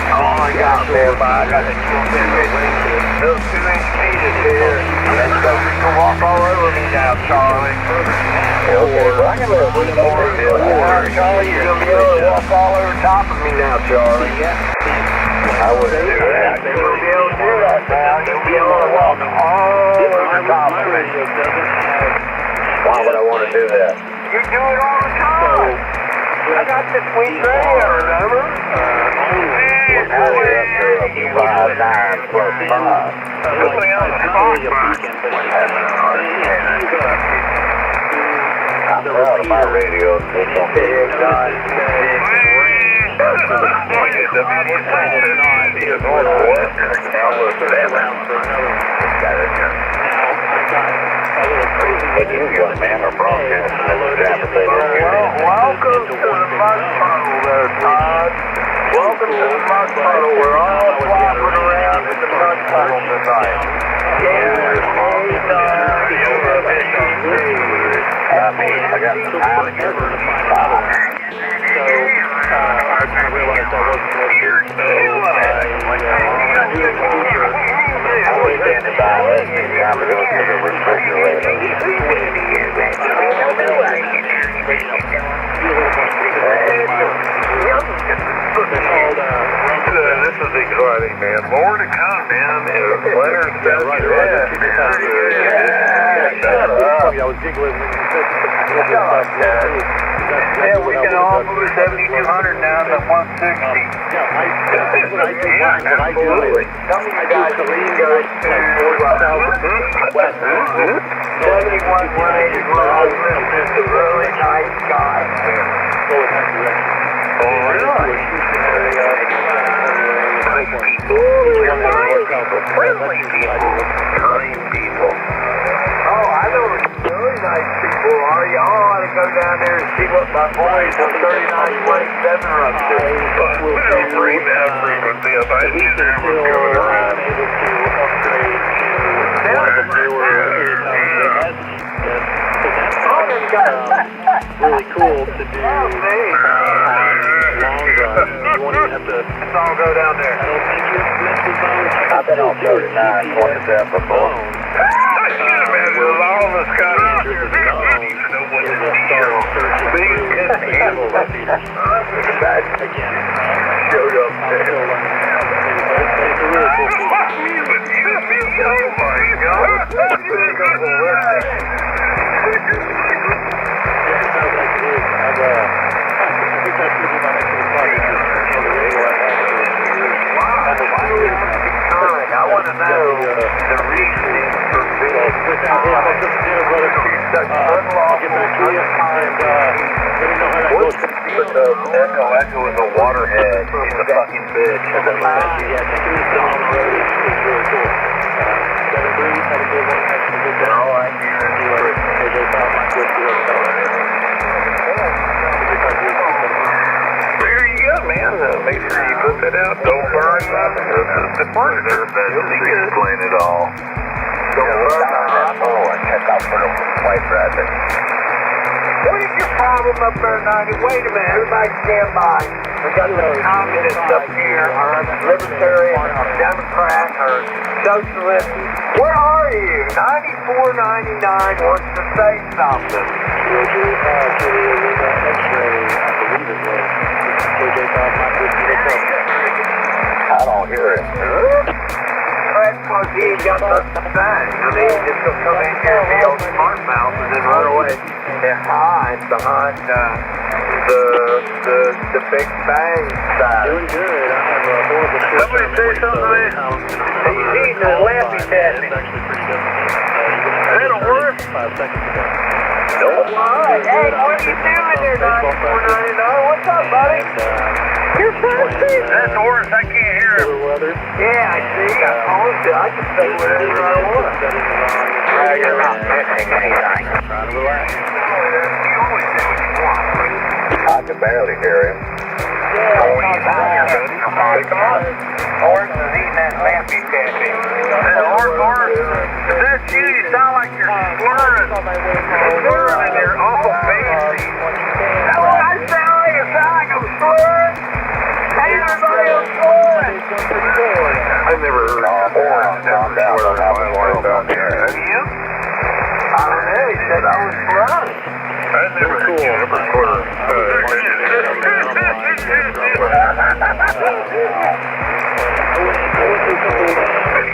All I got there, I got the 2-inch meters here. And so you can walk all over me now, Charlie. Okay, well, I'm gonna put more Charlie, you're gonna be able to walk all over top of me now, Charlie. I wouldn't do that. You're gonna be able to do that now. You'll be able to walk all over top of me. Why would I want to do that? You do it all the time. I got this sweet radio, remember? Now you're up to 5, 9 plus 5. Somebody else is talking. I'm proud of my radio system. But you, young man, are broadcasting as a Japanese. Welcome to the mud puddle there, Todd. Welcome to the mud puddle. We're all flopping around in the mud puddle tonight. I got some time to get rid of my bottle. So, I realized I wasn't working, so I was standing by listening. Time to go to the refrigerator. This is exciting, man. More to come, man. Leonard says I was giggling when you said yeah, we can all move 7,200 down to 160. What I do is, Some of you guys are leaving goes to 71, 181. It's a really nice guy. oh, really? Friendly people. Kind people. Oh, I know really nice people. Are you all ought to go down there and see what my boys on 3927 are up to? We don't bring that frequency up. I knew that was going around. really cool to do on long run. You won't even have to. Let's all go down there. I don't think you mess with those. I've been on 3927 before. I can't imagine with all of us got out here. We don't even know what to do. These can handle repeaters. Again, Showed up there. still learning how to play the bass, but it's a really cool piece. Oh my God. I want to know the reasoning for being such I'll get back to you and let me know how that goes. But the Echo is a waterhead. He's a fucking bitch. Yeah, taking this down on the road is really cool. 7:30, have a good one. Have a good day. All right, here. AJ South, my good to There you go, man. Make sure you put that out. Don't burn nothing. The furniture. You explain it all. Don't burn that hole and check out for the white rabbit. What is your problem up there, 90? Wait a minute, everybody stand by. We got the communists up here, or libertarian, or Democrat, or socialist. Where are you? 9499 wants to say something. I don't hear it. That's because he ain't got nothing to say. I mean, he's just gonna come in here and be all smart mouth and then run away and hide behind the Big Bang side. Doing good. I have a horrible short. Somebody say something to me. He's eating his lappy taffy. It's actually pretty good. That'll work. 5 seconds ago. Alright, hey, what are you doing there, 9499? What's up, buddy? You're fancy. That's worse. I can't hear him. Weather. Yeah, I see. I told you. I can say whatever I want. You're not missing anything. Trying to relax. I can barely hear him. Orange is eating that lappy taffy. Orange, is that you? You sound like you're slurring. Slurring and you're awful fancy. That's what I sound like. I sound like I'm slurring. Hey, everybody, I'm slurring. I never heard of orange. Never slurred in my life out here. Have you? I don't know. He said I was slurring.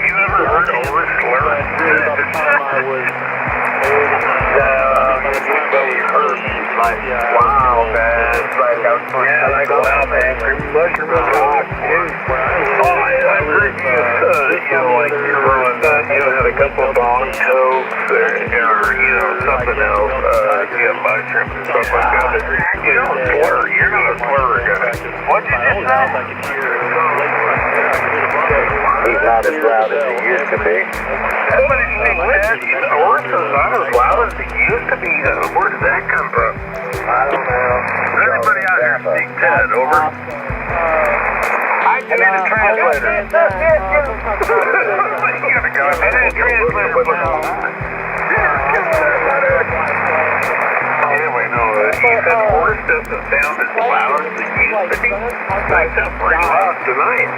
you ever heard Oris slur? By the time I was old Everybody heard me. Like, wow, man. It's like, yeah, like, wow, man. Creepy mushroom is rock, dude. Oh, I heard you, like, you ruined, had a couple of bong tokes or, something else, mushroom and stuff like that. You don't slur. You're not a slurrer, guy. What'd you just say? He's not as loud as he used to be. Somebody think that Oris is not as loud as he used to be. Where did that come from? I don't know. Does anybody out here speak Ted? Over. I need a translator. You gotta go. I need a translator. Anyway, no, he said Oris doesn't sound as loud as it used to be. I sound pretty loud tonight.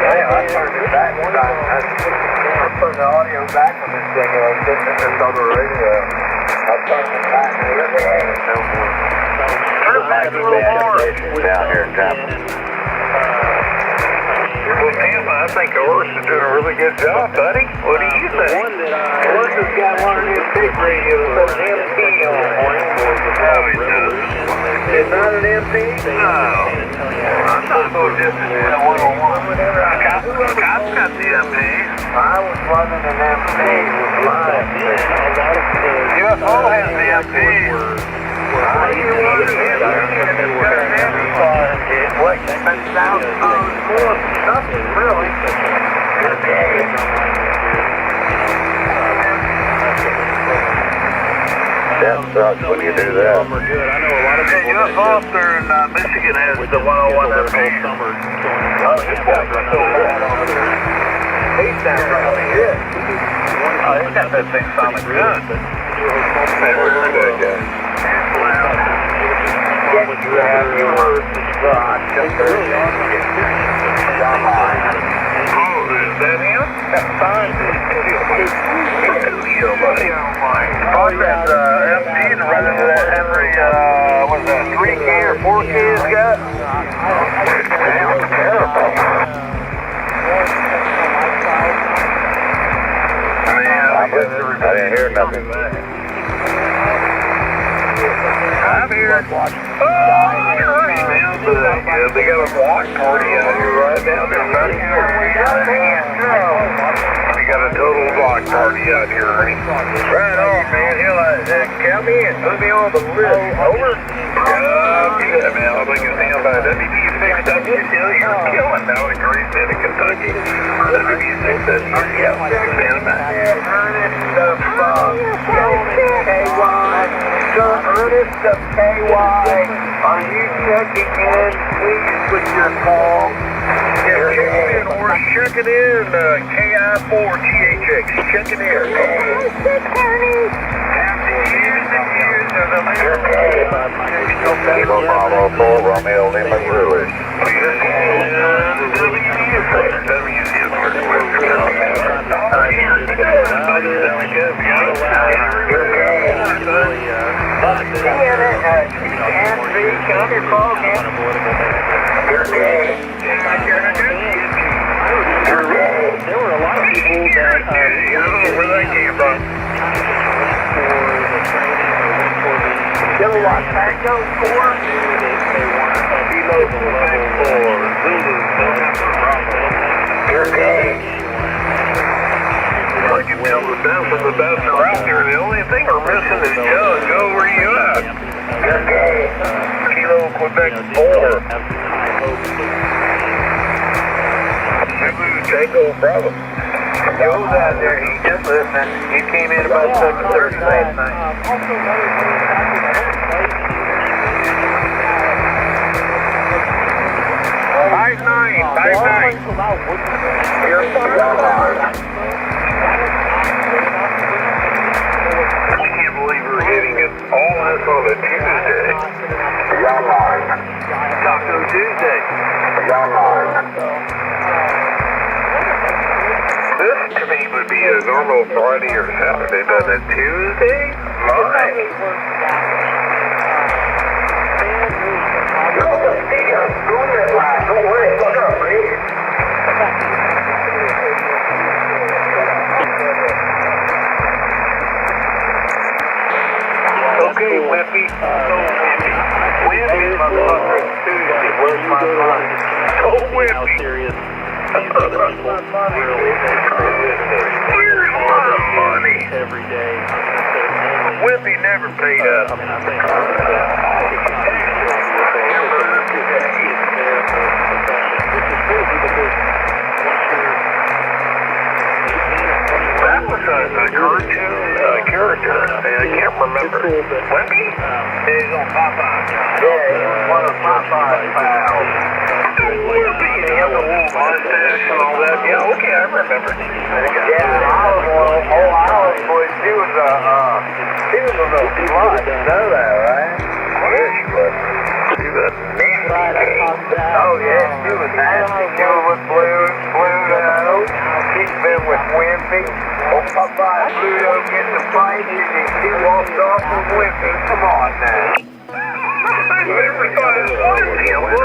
Yeah, I turned it back one time. I put the audio back on this thing and I was getting this on the radio. I turned it back and Turn it back a little more. down here in Tampa. Well, Tampa, I think Oris is doing a really good job, buddy. What do you think? Oris has got one of these big radios with an MP on it. Oh, he does. It's not an MP? No. I thought it was just a 101. Scott's got the MP. I was running an MP with live. UFO has the MP. What? 10,000 more something, really. That sucks when you do that. UFO up there in Michigan has the 101 MP. Oh, this guy's so bad over there. He sounds really good. Oh, he's got that thing sounding good. Never heard that guy. Yes, you have. You heard the rock. Just heard that. Oh, is that him? That's fine. On that MP and running to that Henry, was that 3K or 4K it's got? Damn, terrible. I didn't hear nothing. I'm here. Oh, you're right, man. They got a block party out here right down there, buddy. They got a total block party out here, Ernie. Right on, man. Hell, count me in. Put me on the list. Over. Yeah, man. I'll bring his hand by WB6W. You're killing now in Great City, Kentucky. WB6W. Yeah, man. Ernest of KY. Son Ernest of KY. Are you checking in? Please with your call. Yeah, check it in. We're checking in. KI4THX. Checking in. Kilo Bravo 4, Romeo Lima Zulu. There were a lot of people that where that came from. for the training or went for the Kilowatt Tango 4. they weren't below the level for Zulu I can tell the best of the best are out there. The only thing we're missing is Joe. Joe, where are you at? Kilo Quebec 4. Zulu Tango Bravo. Joe's out there. He just listening. He came in about 7:30 last night. Also, another thing Five nine. You're I can't believe we're hitting it all this on a Tuesday. Taco Tuesday. This to me would be a normal Friday or Saturday, but a Tuesday? My. Okay, Whippy. Wimpy, motherfucker. Tuesday. Where's my money? Oh, Whippy. Serious. Where's my money? Every day. Whippy never paid up. That was a cartoon character. I can't remember. Whippy? He's on Popeye. Yeah, he was one of Popeye's pals. Whippy, he had the little mustache and all that. Yeah, okay, I remember. Yeah, Olive boy, she was a little slut. You know that, right? Yeah, she was. She was nasty. Oh, yeah, she was nasty. She was with Pluto. She's been with Wimpy. Oh, Popeye and Pluto get to fight and she walks off with Wimpy. Come on now. I never thought it was him. I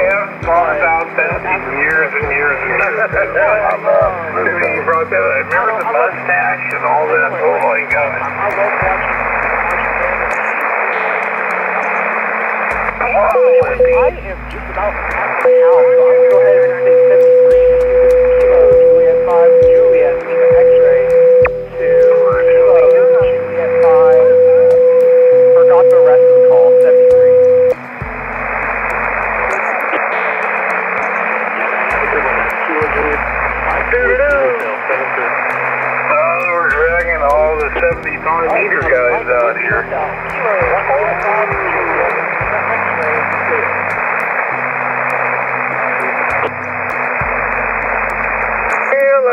haven't thought about that in years and years and years. He brought that. I remember the mustache and all that. Oh my God. I am just about halfway out, so I'm going to go ahead and say 73 Juliet 5 Juliet X-ray to Juliet 5. Forgot the rest of the call. 73. We're dragging all the 75-meter guys out here.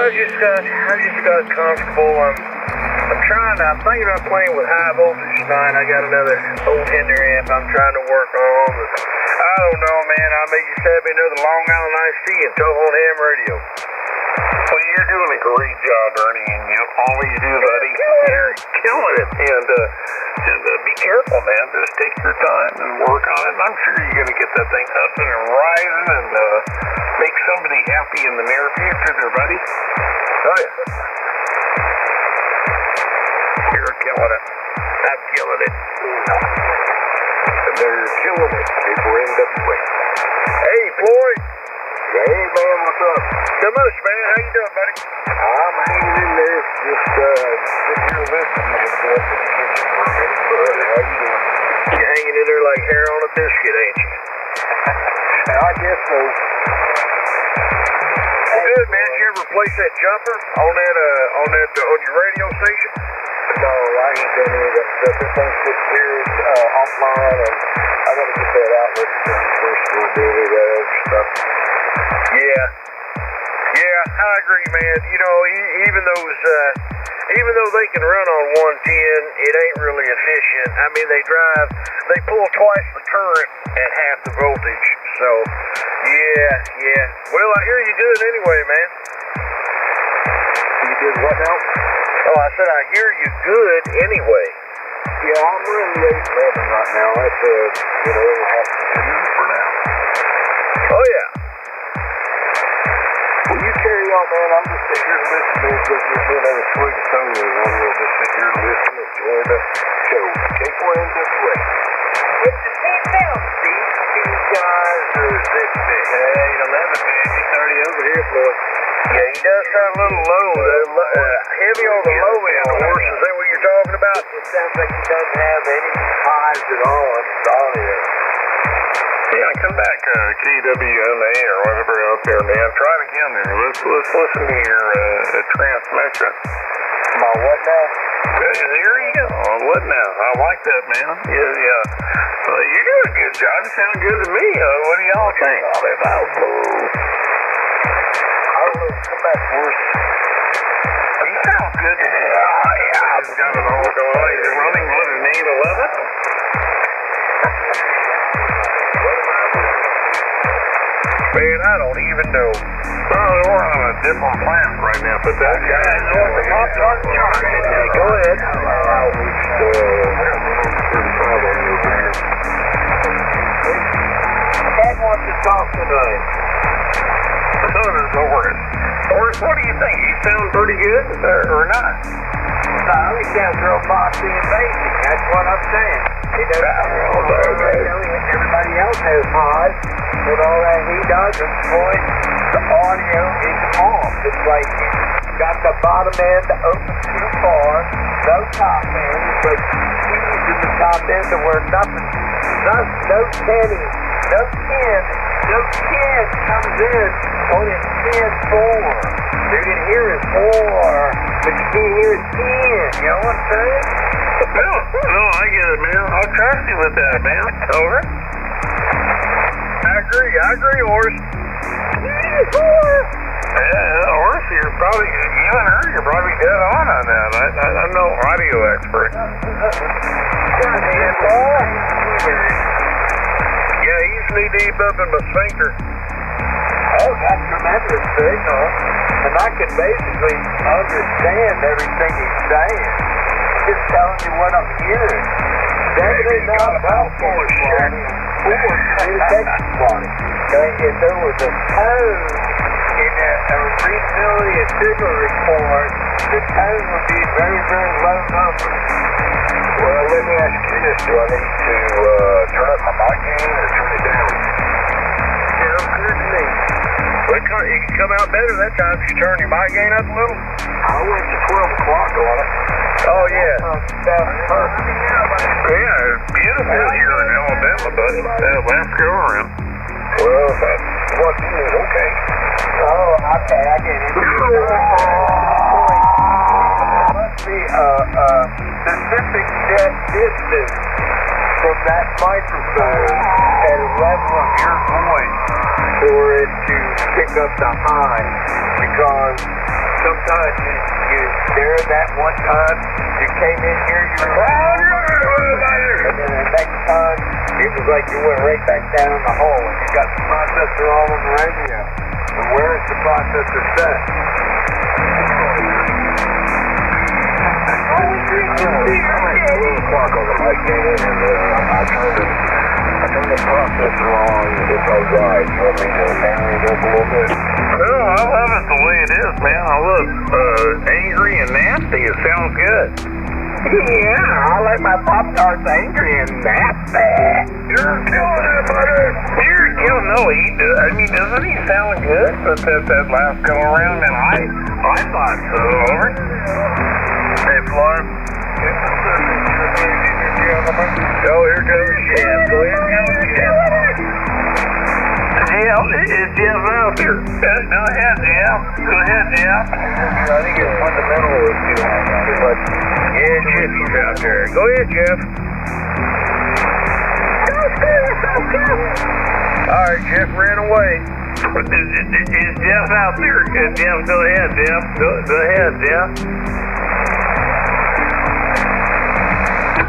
I just got comfortable. I'm thinking about playing with high voltage tonight. I got another old Hinder amp I'm trying to work on. But I don't know, man. I may just have another Long Island Iced Tea and Toe on Ham Radio. Well, you're doing a great job, Ernie, and you always do, buddy. You're killing it. And be careful, man. Just take your time and work on it. And I'm sure you're going to get that thing up and rising and make somebody happy in the near future there, buddy. Oh, yeah. You're killing it. I'm killing it. And they're killing it. People NWA. Hey, Floyd. Hey, man, what's up? Not much, man. How you doing, buddy? I'm hanging in there. Just sitting here listening to myself in the kitchen for a minute. How you doing? You're hanging in there like hair on a biscuit, ain't you? I guess so. Good, man. Did you ever replace that jumper on your radio station? No, I ain't done any of that stuff. This thing's just here offline, and I gotta get that outlet first to do any of that other stuff. Yeah, I agree, man. You know, even though they can run on 110, it ain't really efficient. I mean, they pull twice the current at half the voltage. So, yeah. Well, I hear you good anyway, man. You did what now? Oh, I said I hear you good anyway. Yeah, I'm running the 811 right now. That's it'll have to be for now. Oh, yeah. Well, you carry on, man. I'm just sitting here listening. Just give me another swig of soda, and I'm going to just sit here and listen and enjoy the show. K4NWA. What's the team down, Steve? These guys are this big. Hey, 11 big. He's 30 over here, Floyd. Yeah, he does sound a little low. Heavy on the low end, of course. Is that what you're talking about? It sounds like he doesn't have any highs at all on his audio. Yeah, come back, KWMA or whatever out there, man. Try it again there. Let's listen to your transmission. My what now? There you go. What now? I like that, man. Yeah. Well, you're doing a good job. You sound good to me. What do y'all think? Come back, Forrest. You sound good to me. Yeah, I've got it all going on. You're running what, an 811? Man, I don't even know. Well, we're on a different planet right now, but that guy knows the pop tart. Go ahead. Dad wants to talk tonight. So does Horace. Horace, what do you think? You sound pretty good or not? No, he sounds real bossy and basic. That's what I'm saying. with all that heat doesn't, boy, the audio is off. It's like you got the bottom end open too far, no top end, but keys in the top end to where nothing, no tinny, no tin comes in on his 10-4. You can hear his 4, but you can't hear his 10, you know what I'm saying? No, I get it, man. I'll trust you with that, man. Over. I agree, Horace. Yeah, Horace, you're probably, you and her, you're probably dead on that. I'm no audio expert. Yeah, he's knee deep up in my sphincter. Oh, that's tremendous signal. And I can basically understand everything he's saying. Just telling you what I'm hearing. Definitely not about full of shit. Communication quality. Okay, if there was a tone in a readability of signal report, the tone would be very, very low numbers. Well, let me ask you this. Do I need to turn up my mic gain or turn it down? Sounds good to me. Well, it can come out better that time if you turn your mic gain up a little. I went to 12 o'clock on it. Oh, yeah. Yeah, it's beautiful here in Alabama, buddy. Last go around. Well, that's what it is, okay. Oh, okay, I get it. There must be a specific distance from that microphone at a level of your voice for it to pick up the high, because sometimes you there that one time you came in here, you were and then the next time it was like you went right back down the hole, and you got the processor all on the radio. And where is the processor set? I'm at 12 o'clock on the mic gain, and I turned the processor on. It's alright. You want me to hang it up a little bit? No, I love it the way it is, man. I love angry and nasty. It sounds good. Yeah, I like my Pop-Tarts angry and nasty. You're killing it, buddy. You're killing. No, I mean, doesn't he sound good? But that last go around, man, I thought so. Over. Hey, Florence. Oh, here goes Jeff. Go ahead, Jeff. Is Jeff out there? Go ahead, Jeff. Go ahead, Jeff. I think it's fundamental too much. Yeah, Jeff's out there. Go ahead, Jeff. All right, Jeff ran away. Is Jeff out there? Jeff, go ahead, Jeff. Go ahead, Jeff.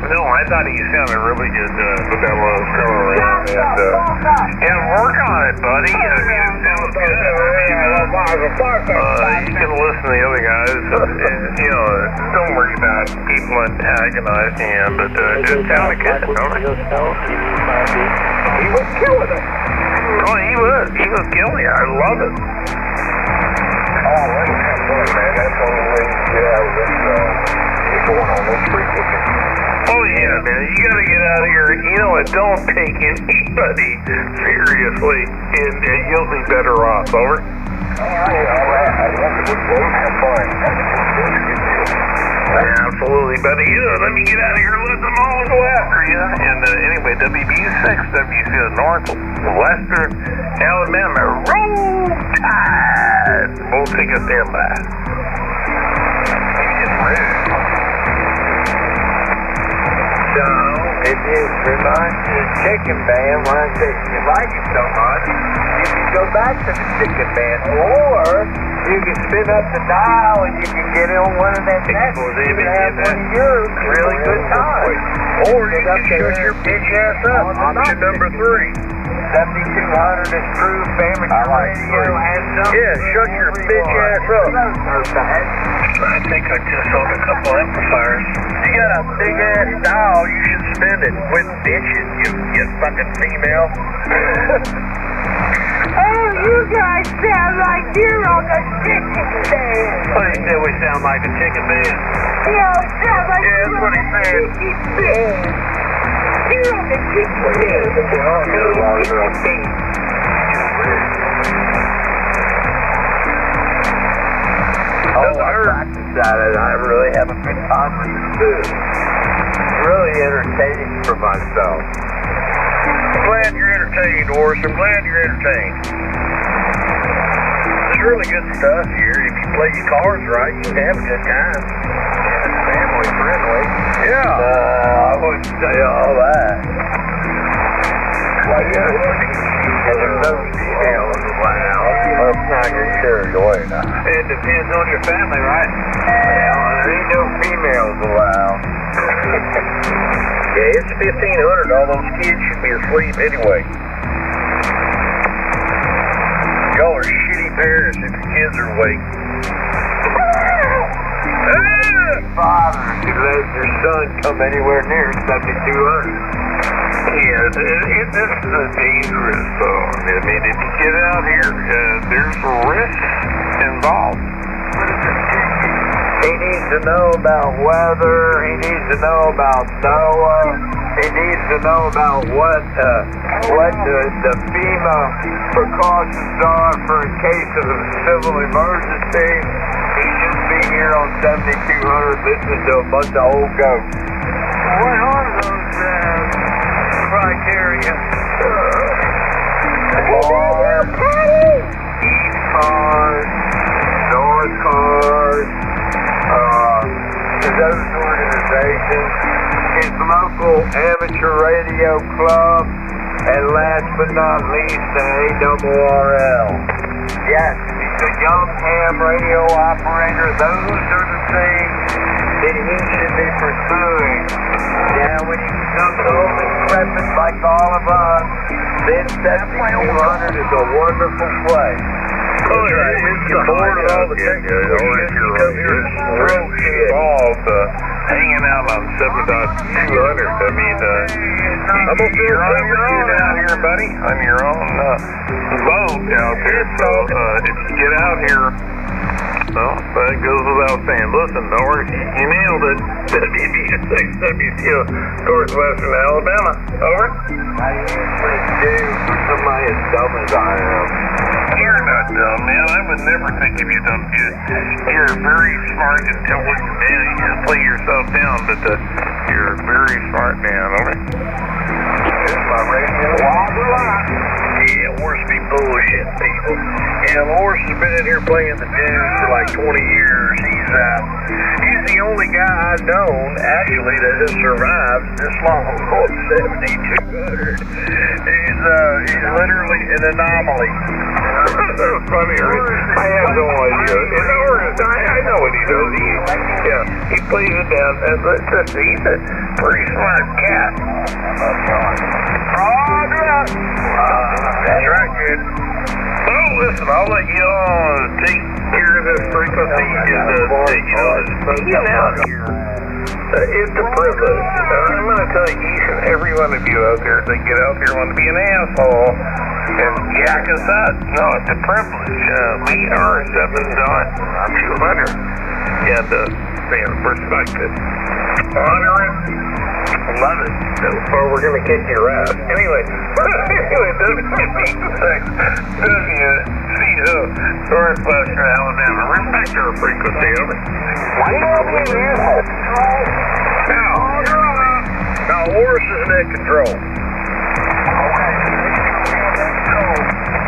No, I thought he sounded really good with that little go around. And work on it, buddy. I mean, it sounds good. You can listen to the other guys. Don't worry about people antagonizing him, but it sounded good. He was killing it. Oh, he was killing it. I love it. Oh, that's fun, man. That's the only way to get out of this. Going on this frequency. Oh yeah, man, you gotta get out of here, and don't take anybody seriously, and you'll be better off, over. Alright, I love it, have fun. Absolutely, buddy, let me get out of here, let them all go after you, and anyway, WB6, WC North, Western Alabama, roll tide! We'll take a standby. So, it just reminds me of Chicken Band when I say you like it so much, you can go back to the Chicken Band, or you can spin up the dial and you can get on one of them nets and you can have one of your really good times. Or you can shut your bitch ass up, option number 3. 7200 is true, amateur radio has something. Yeah, shut your bitch ass up. I think I just sold a couple amplifiers. You got a big ass dial, you should spin it. Quit bitching, you fucking female. Oh, you guys sound like you're on the chicken band. What he said, we sound like a chicken band. You sound like Yeah, that's what he said. chicken band. You're on the chicken band. Chicken band. Decided I really have a good time with it too. It's really entertaining for myself. I'm glad you're entertained, Horace. I'm glad you're entertained. There's really good stuff here. If you play your cards right, you can have a good time. And it's family friendly. Yeah. I wouldn't say all that. Well, yeah. And there's no females allowed. Let's not get carried away now. It depends on your family, right? Well, there ain't no females allowed. Yeah, it's 1500. All those kids should be asleep anyway. Y'all are shitty parents if the kids are awake. Father should let your son come anywhere near 7,200. Yeah, this is a dangerous zone. I mean, if you get out here, there's risks involved. He needs to know about weather. He needs to know about NOAA. He needs to know about what the FEMA precautions are for in case of a civil emergency. He shouldn't be here on 7,200 listening to a bunch of old goats. What are those criteria? East cars, North cars, those organizations, his local amateur radio club, and last but not least, the ARRL. Yes, he's a young ham radio operator. Those are the things that he should be pursuing. Now, when he becomes old and decrepit like all of us, then 7,200 is a wonderful place. Oh, yeah, you get bored of all the technical shit. You come here and throw shit involved, hanging out on 7,200. I mean, I'm gonna feel right with you down here, buddy. On your own boat out there. So, if you get out here, well, that goes without saying. Listen, Norris, you nailed it. WBSX Northwestern Alabama. Over. I usually do for somebody as dumb as I am. You're not dumb, man. I would never think of you dumb, dude. You're a very smart, intelligent man. You just play yourself down, but you're a very smart man, over. Here's my radio. Yeah, Horace be bullshit, people. Yeah, Horace has been in here playing the dude for like 20 years. He's the only guy I've known, actually, that has survived this long on 7,200. He's literally an anomaly. That's funny, right? I have no idea. I know what he does. He plays it down. He's a pretty smart cat. That's right, kid. So, listen, I'll let you take care of this frequency being out here. It's a privilege. I'm going to tell each and every one of you out there that get out here want to be an asshole and jack us up. No, it's a privilege. We are 7,200. And, respect it. Honor it. Love it. Or we're going to kick your ass. Anyway, WCO, Northwestern Alabama. Respect our frequency, over. Now, Horace is in control.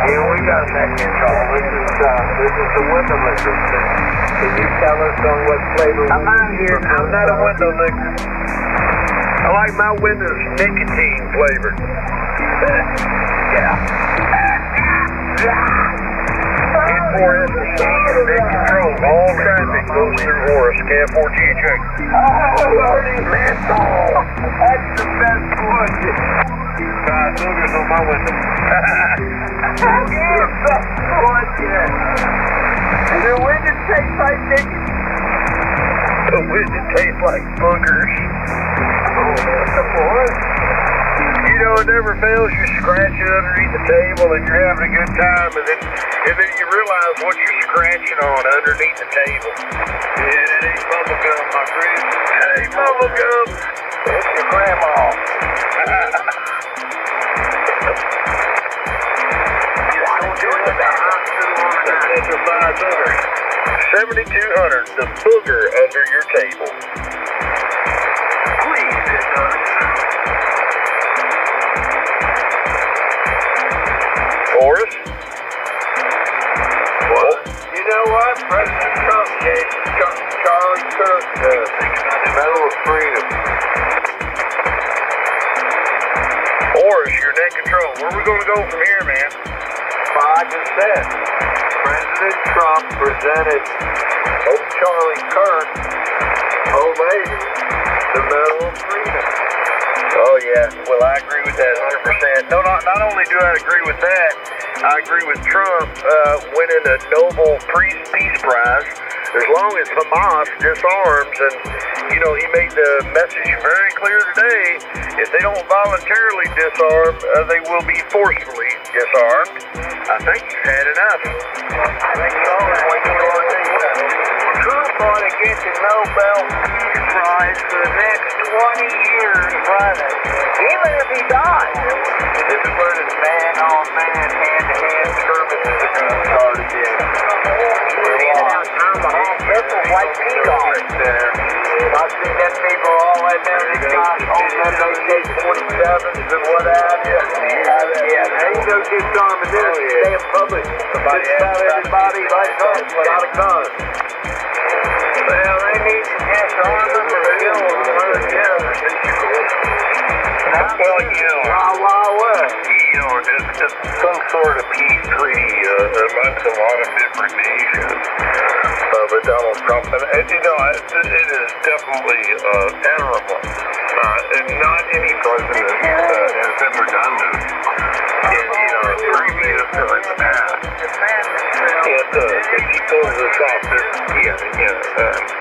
Yeah, we got neck control. This is the window liquor thing. Can you tell us on what flavor? I'm out here. I'm not a window liquor. I like my windows nicotine flavored. Yeah. N4S is in control. All traffic goes through Horace. K4GH. Oh, menthol. That's the best one. Boogers on my window. That's the best one yet. And the window tastes like nicotine. The window tastes like boogers. You know, it never fails. You scratch it underneath the table and you're having a good time, and then you realize what you're scratching on underneath the table. Yeah, it ain't bubble gum, my friend. It ain't bubble gum. It's your grandma. 7200, the booger under your table. Please sit down. Forrest? What? You know what? President Trump gave Charlie Kirk the Medal of Freedom. Forrest, you're net control. Where are we going to go from here, man? I just said. President Trump presented Charlie Kirk, old lady, the Medal of Freedom. Oh, yeah. Well, I agree with that 100%. No, not only do I agree with that, I agree with Trump winning a Nobel Peace Prize as long as Hamas disarms. And, you know, he made the message very clear today. If they don't voluntarily disarm, they will be forcefully disarmed. I think he's had enough. I think so. Trump ought to get the Nobel Peace Prize for the next 20 years running, even if he dies. This is where this man-on-man, hand-to-hand services are going to start again. This is like P-Guard there. I've seen them people all in there, these guys on them, those J-47s and what have you. Yeah, there ain't no disarming this. Stay in public. Somebody tell everybody like us without a gun. Well, they need to disarm them or kill them one or the other. Well, you know, you know, it's some sort of peace treaty amongst a lot of different nations. But Donald Trump, and you know, it is definitely admirable. And not any president has ever done this in, you know, previous or in the past. And if he pulls this off,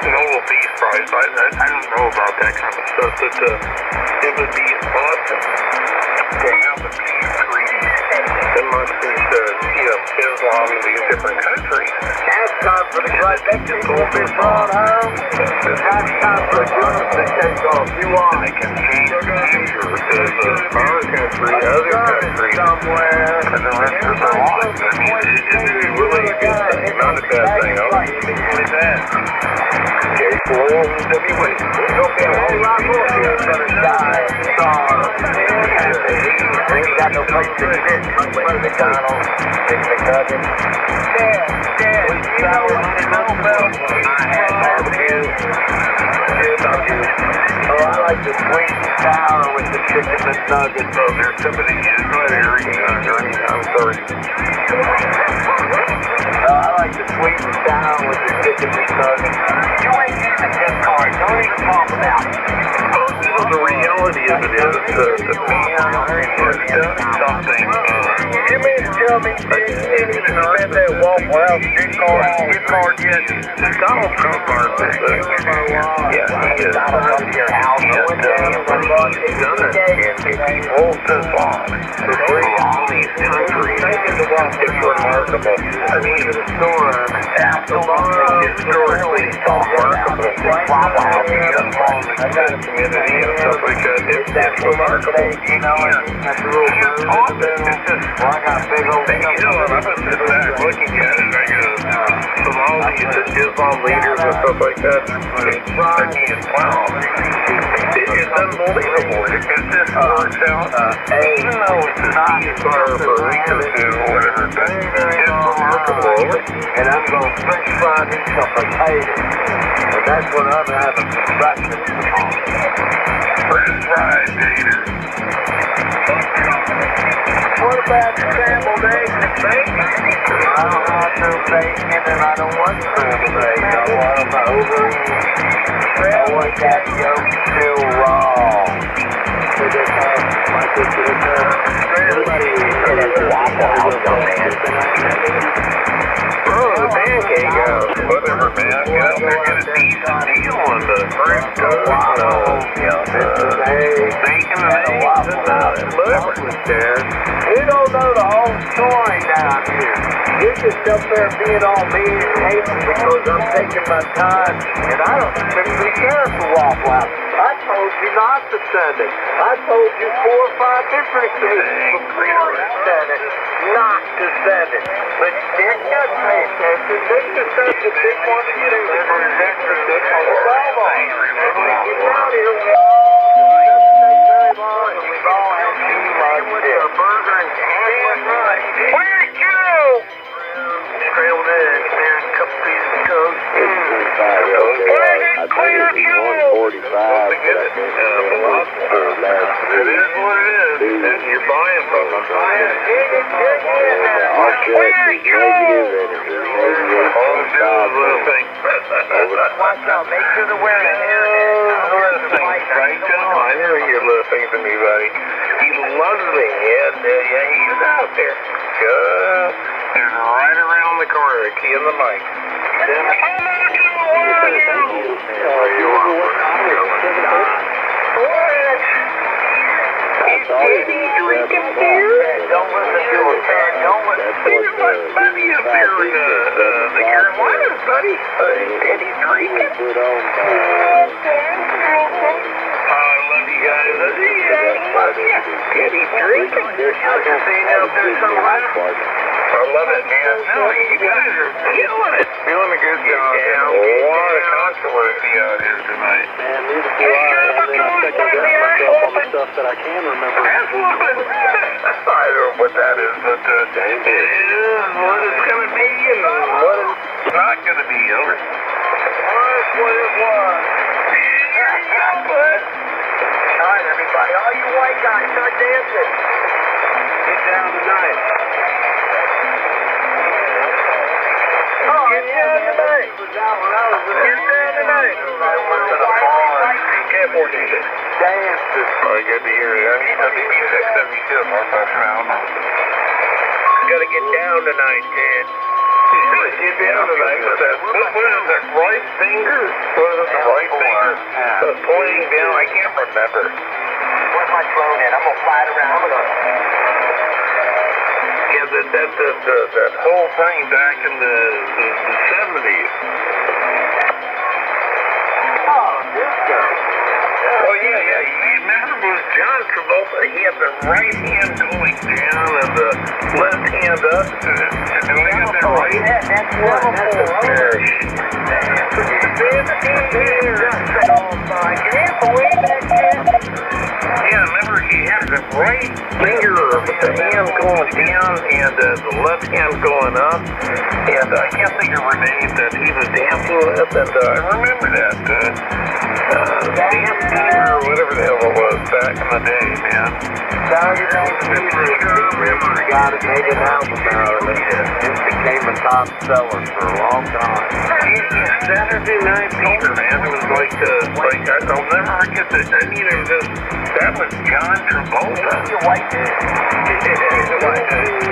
Nobel Peace Prize, I don't know about that kind of stuff, but it would be awesome to have a peace treaty amongst these, you know, Islam and these different countries. Now it's time for the great victim to pull this on home. Now it's time for the guns to take off. You want. And they can change the future of our country, other countries, and the rest of their lives. I mean, it's really a good thing, not a bad thing. I don't even with that. Okay, for all the heavyweights, there's going to be a whole lot more here that's going to die and starve. We ain't got no place to sit. McDonald's, McNuggets. Dad, you know what the Nobel barbecue. Oh, I like the sweet and sour with the chicken McNuggets. Oh, there's somebody in my area. I'm sorry. I like the sweet and sour with the chicken McNuggets. You ain't getting a gift card. Don't even talk about it. The reality of it is that man has done something. You mean to tell me you spent that Waffle House gift card yet? Donald Trump is yeah, he is. Your house he's done it, and he rolls this off for all these countries. It's remarkable. I mean, absolutely historically remarkable. Waffle House is a community and stuff like that. It's remarkable. You know, that's a little it's just, well, I got a big old thing. You know, I was sitting back looking at it, I go, from all these Islam leaders and stuff like that, I mean, wow. It's unbelievable. It just works out. Even though it's not for research or whatever, but it's remarkable. And I'm going to french fry these some potatoes. And that's what I'm having for breakfast. French fried taters. What about scrambled eggs and bacon? I don't have no bacon and I don't want scrambled eggs. I want them over. I want that yolk still raw. So they have my sister. Everybody at the Waffle House, man. Oh, the pancake house. Whatever, man. Get up there, get a decent deal on the French toast. Bacon and eggs. You don't know the whole story down here. You're just up there being all mean and hating because I'm taking my time, and I don't particularly care for Waffle House. I told you not to send it. I told you 4 or 5 different occasions before you sent it not to send it. But you didn't get pay attention. They just said the big one to do it for his extra dick on the Bravo. And when you get down here, we all doesn't take very long, and we've all had too much dick. A burger and where'd you go? Scrambled eggs, man, a couple pieces of toast. Where's it clear to? 145. It is what it is. And you're buying from them. Where's you? Watch out, make sure they're wearing a hairnet. Right, John? I know you're listening to me, buddy. He loves me, yeah, he's out there. Just right around the corner, key in the mic. Is Daddy drinking beer? Don't listen to him, man. Don't listen to him. There's my buddy up there in the Carolinas, buddy. Is Daddy drinking? I love you guys. I love you. Daddy drinking? I can see him out there somewhere. I love it, man. No, you guys are killing it. Feeling a good job. Yeah, a lot of controversy out here tonight. And neither do I. I mean, I second guess myself on the stuff that I can remember. That's a little bit. I don't know what that is, but it is what it's going to be and what it's not going to be. Over. That's what it was. All right, everybody. All you white guys, start dancing. Get down tonight. Oh, get down tonight. Get down tonight. Careful, Jesus. Dancing. Very good to hear it. WB 672, Northwest Round. Gotta get down tonight, kid. Get down tonight with that. What is that? Right finger? What is it? The right finger? Pointing down. I can't remember. Where's my phone in? I'm gonna fly it around. Yeah, that whole thing back in the 70s. Oh, disco. Oh, yeah. You remember it was John Travolta? He had the right hand going down and the left hand up. Do I get that right? Yeah, that's one. That's a pair. Yeah, remember he had the right finger with the hand going down and the left hand going up. And I can't think of her name that he was dancing with. And I remember that. Dance Fever or whatever the hell it was back in the day, man. Saturday Night Fever got it, made an album out of it. It became a top seller for a long time. Yeah, Saturday Night Fever, man. It was like I'll never forget that. I mean, it was just, that was John Travolta. He's a white dude. He's a white dude.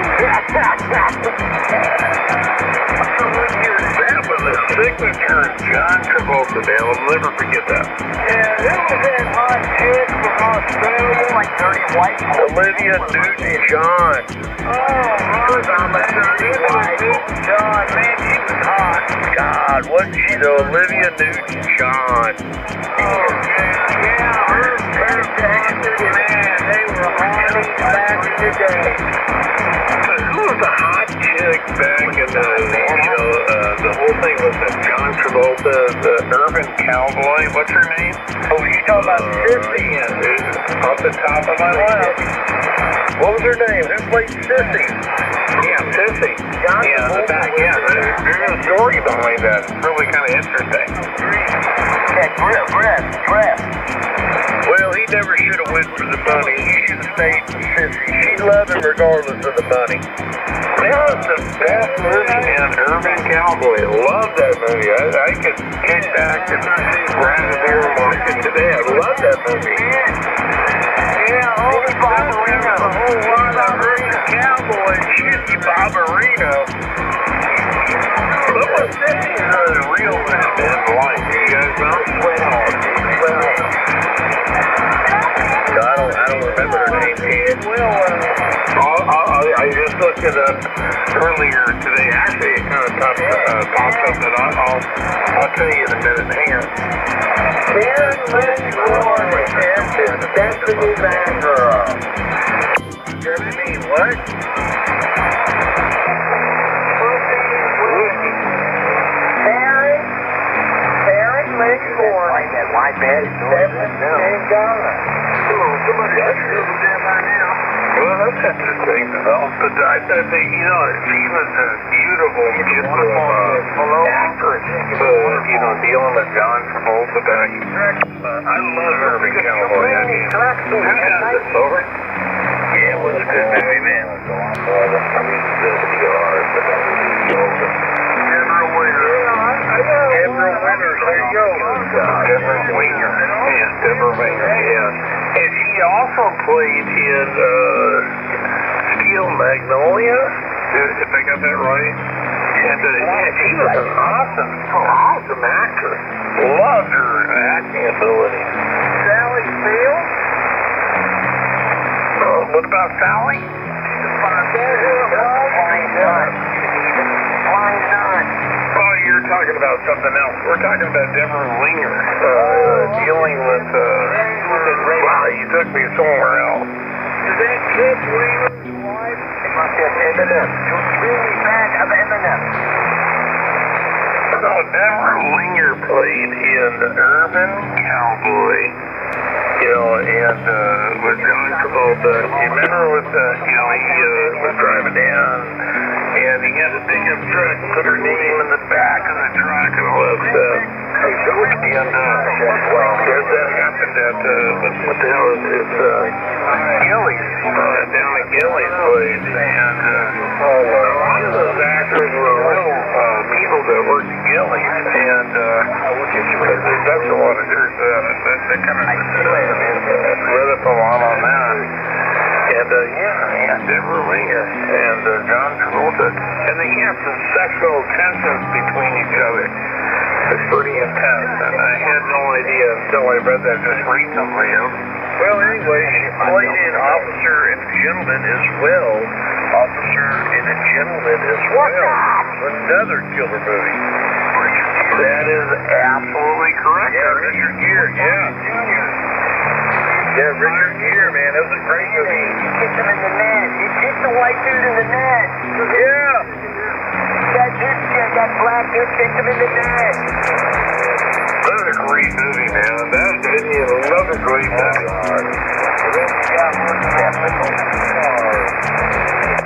That was a signature John Travolta, man. I'll never forget that. Yeah, it was that hot chick from Australia, like dirty white. Olivia Newton-John. Oh, I'm a dirty white John. Man, she was hot. God, wasn't she the Olivia Newton-John? Oh, yeah, her dancers, man, they were hotties back in the day. Who was the hot chick back in the whole thing was that John Travolta, the urban cowboy, what's her name? Oh, you talking about Sissy? Yeah, off the top of my list. What was her name? Who played Sissy? Yeah, Sissy. Yeah, the back, yeah. There's a story behind that. It's really kind of interesting. Yeah, Griff. Well, he never should have went for the money. He should have stayed with Sissy. She loved him regardless of the money. That was the best movie, man. Urban Cowboy. Love that movie. I could kick back and grab a beer and watch it today. I love that movie. Yeah, only Barbarino. A whole lot of Urban Cowboy. Shitty Barbarino. What was Sissy's real name in life? You guys know? Well, I don't remember her name. I just looked it up earlier today. Actually, it kind of popped up, but I'll tell you in a minute. Hang on. Karen Lynn Gorman with Hampton, Stephanie Vanderbilt. Stephanie, what? Karen Lynn Gorman. That white bed is Stephanie Vanderbilt. Somebody else knows the damn by now. Well, that's interesting. But I said that, you know, she was a beautiful actress. You know, dealing with Jon Valt back. I love Urban Cowboy. I mean, who has this over? Yeah, it was a good movie, man. Deborah Winters, there you go. Deborah Winger. Yeah, Deborah Winger, yeah. And she also played in Steel Magnolia, if I got that right. And yeah, she was an awesome actress. Loved her acting ability. Sally Field. What about Sally? Why not? Oh, you're talking about something else. We're talking about Deborah Winger, dealing with, wow, you took me somewhere else. Is that Kid Winger's wife? Eminem. Really fan of Eminem. So Deborah Winger played in Urban Cowboy, you know, and with John Travolta. You remember with, you know, he was driving down, and he had a big truck, put her name in the back of the truck and all that stuff. And that happened at, what the hell is it, Gillies, down at Gillies' place. And a lot of those actors were real people that worked at Gillies. And that's a lot of dirt. That kind of read up a lot on that. And, yeah, Deborah Winger and John Travolta. And they have some sexual tensions between each other. It's pretty intense, and I had no idea until I read that just recently. Well, anyway, she played in Officer and Gentleman as well. Officer and a Gentleman as well. Another killer movie. That is absolutely correct. Yeah, Richard Gere, yeah. Yeah, Richard Gere, man, that was a great movie. He kicked him in the net. He kicked the white dude in the net. Yeah. That black dude kicked him in the net. That was a great movie, man. That is another great movie.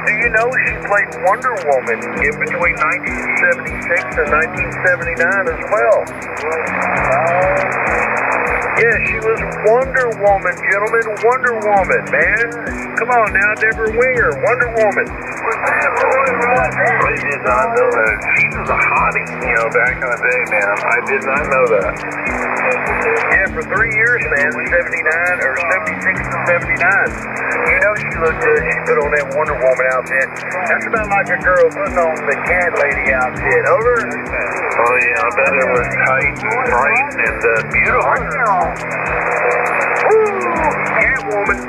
Do you know she played Wonder Woman in between 1976 and 1979 as well? Yeah, she was Wonder Woman, gentlemen. Wonder Woman, man. Come on now, Deborah Winger, Wonder Woman. I did not know that. She was a hottie, you know, back in the day, man. I did not know that. Yeah, for 3 years, man, 79 or 76 to 79. You know she looked good. She put on that Wonder Woman outfit. That's about like a girl putting on the cat lady outfit. Over? Oh, yeah, I bet it was tight and bright and beautiful. Woo! Catwoman.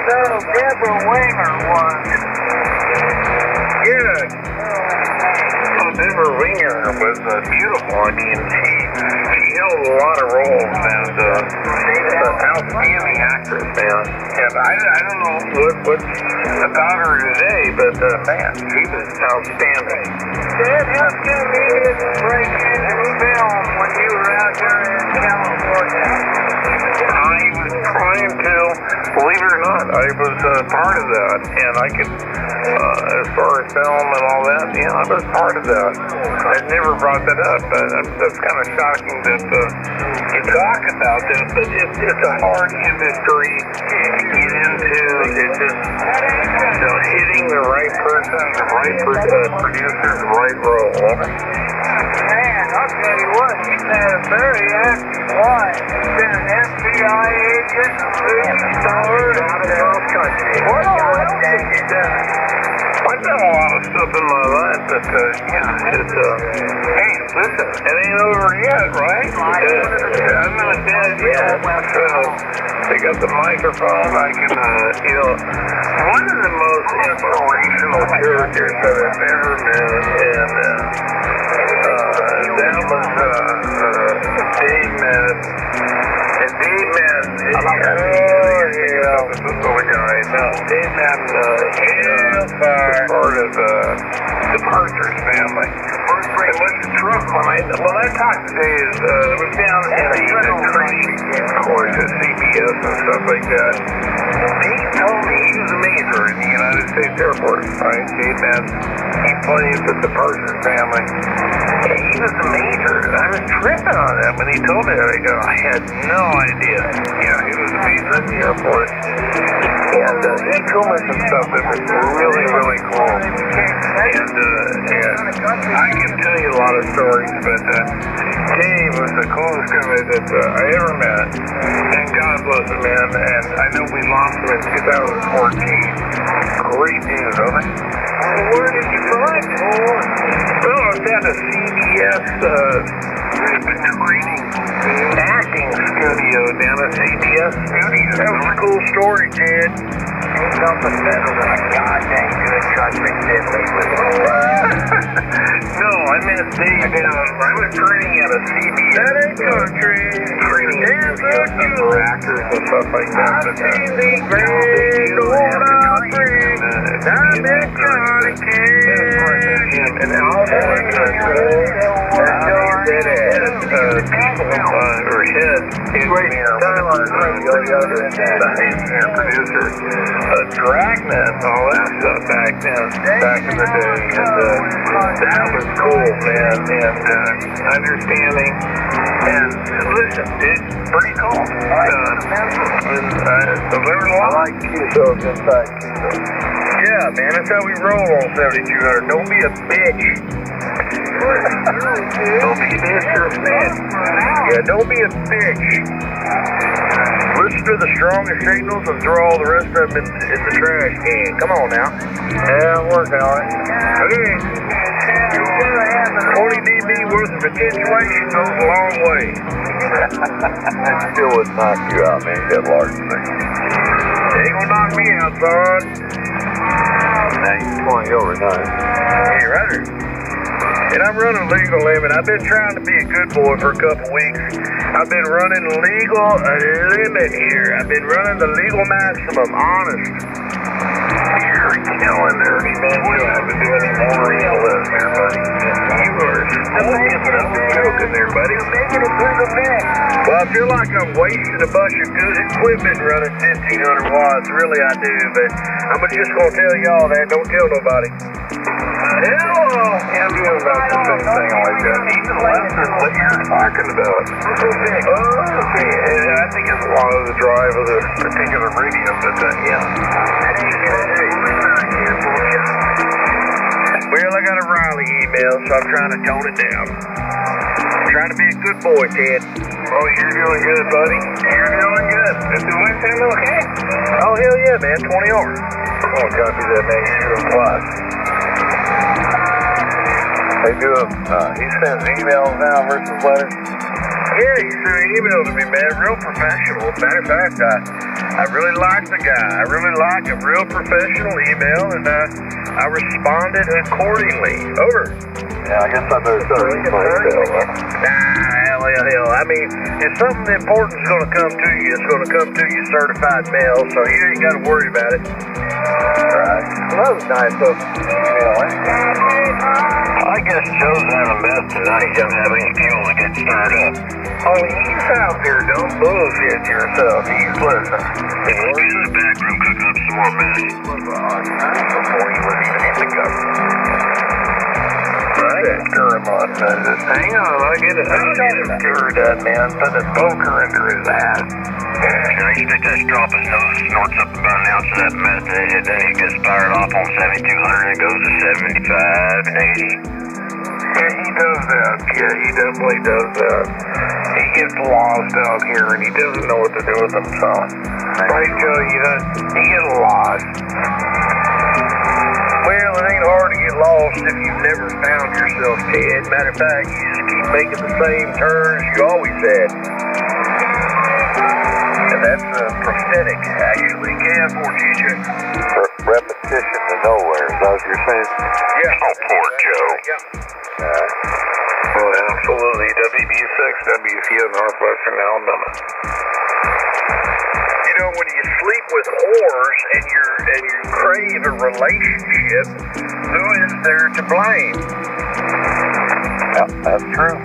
So Deborah Winger was. Yeah. Oh, Deborah Winger was beautiful. I mean, she held a lot of roles, and she's an outstanding actress, man. And I don't know what's about her today, but man, she was outstanding. Dad, how come you didn't break into film when you were out there in California? I was trying to, believe it or not, I was part of that, and I could, as far as film and all that, yeah, I was part of that. I never brought that up, but that's kind of shocking that you talk about that, but it's a hard industry to get into. It's just, you know, hitting the right person, the right producer, the right role. Man, I'll tell you what, you've had a very active life. You've been an FBI agent, movie star, What all else have you done? I've done a lot of stuff in my life, that, hey, listen, it ain't over yet, right? I'm not dead yet. So, they got the microphone. I can, one of the most inspirational characters that I've ever met, and that was Dave Madden. And Dave Madden, this little guy. No, Dave Madden, was part of the Partridge Family. And what's the truth? When I talked to Dave, it was down in the training course at CBS and stuff like that. Dave told me he was a major in the United States Air Force, right? Dave Madden, he played with the Partridge Family. And he was a major. I was tripping on that when he told me that. I had no idea. Yeah, he was a major in the Air Force. And he told me some stuff that was really, really cool. And I can tell you a lot of stories, but Dave was the coolest guy that I ever met. And God bless him, man. And I know we lost him in 2014. Great dude, really. Where did you find him? Oh, I was at a CBS training acting studio down at CBS studio. That was a cool story, Ted. Ain't nothing better than a goddamn good judgment deadly with No, I meant Dave down. I was training at a CBS. That ain't country. Training studio for actors and stuff like that. I've seen the grand old opry. I'm in Johnny King. And also in country. Or head engineer, producer, Dragnet, all that stuff back in the day, and that was cool, man, and understanding, and listen, it's pretty cool. And I learned a lot. I like Q-Shows inside Q-Shows. Yeah, man, that's how we roll on 7200. Don't be a bitch. Don't be a bitch or a bitch. Yeah, don't be a bitch. Listen to the strongest signals and throw all the rest of them in the trash can. Come on now. Yeah, I'm working on it. Okay. 20 dB worth of attenuation goes a long way. That still would knock you out, man. You got large things. Ain't gonna knock me out, son. Now you're 20 over 9. Hey, Roger. And I'm running legal limit. I've been trying to be a good boy for a couple weeks. I've been running legal limit here. I've been running the legal maximum, honest. You're killing there, man. You don't have to do any more real lift there, buddy. You are joking there, buddy. Well, I feel like I'm wasting a bunch of good equipment running 1,500 watts. Really, I do. But I'm just going to tell y'all that. Don't tell nobody. Hello! I'm doing about the same thing like that. Even less than what you're talking about. I think it's a lot of the drive of this particular radio, but yeah. Well, I got a Riley email, so I'm trying to tone it down. I'm trying to be a good boy, Ted. Oh, you're doing good, buddy. You're doing good. Is the wind sound okay? Oh, hell yeah, man. 20 over. Oh, copy that, man. You're doing plus. They do he sends emails now versus letters? Yeah, he sent an email to me, man. Real professional. Matter of fact, I really like the guy. I really like a real professional email, and I responded accordingly. Over. Yeah, I guess I better start reading myself. Hell. I mean, if something important is going to come to you, it's going to come to you certified mail, so you ain't got to worry about it. Right. Well, that was nice of email, I guess Joe's having best tonight. He doesn't have any fuel to get started up. Oh, he's out there. Don't bullshit yourself. He's listening. He's in the back room cooking up some more mess. Before he was even in the government. Right? Hang on, I'll get it. Sure does, man. Put a poker under his ass. Now you stick that straw up his nose, snorts up about an ounce of that meth, then he gets fired off on 7,200 and goes to 75 and 80. Yeah, he does that. Yeah, he definitely does that. He gets lost out here and he doesn't know what to do with himself. Right, Joe? He gets lost. Well, it ain't hard to get lost if you've never found yourself, Ted. Matter of fact, you just keep making the same turns you always had. And that's prophetic, actually. KF4 TJ. Repetition to nowhere, is that what you're saying? Yeah. Oh, poor Joe. Yeah. Oh, absolutely. WB6, WFU, Northwestern Alabama. You know, when you sleep with whores and you crave a relationship, who is there to blame? Yeah, that's true.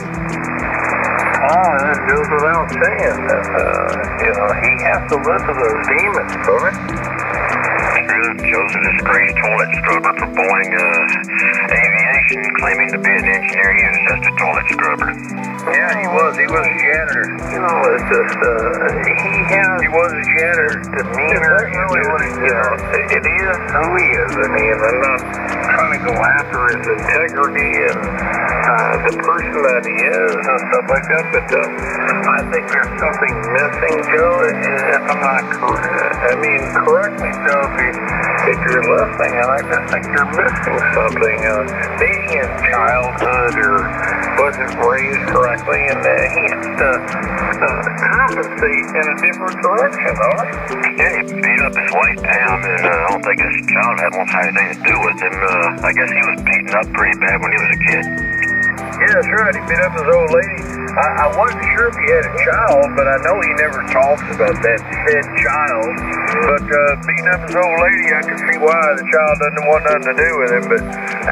Oh, and it goes without saying that, you know, he has to live with those demons, don't he? Joe's a disgraced toilet scrubber for Boeing Aviation, claiming to be an engineer. He was just a toilet scrubber. Yeah, he was. He was a janitor. You know, it's just, he was a janitor demeanor. Really what he, you know, it is who he is. I mean, I'm not trying to go after his integrity and the person that he is and stuff like that, but I think there's something missing, Joe, if I'm not correct. I mean, correct me, Joe, if you're listening, and I just think you're missing something. Maybe in childhood or wasn't raised correctly, and he has to compensate in a different direction, all right? Yeah, he beat up his wife, Pam, and I don't think his child had much anything to do with him. I guess he was beaten up pretty bad when he was a kid. Yeah, that's right. He beat up his old lady. I wasn't sure if he had a child, but I know he never talks about that said child. But beating up his old lady, I can see why the child doesn't want nothing to do with him. But,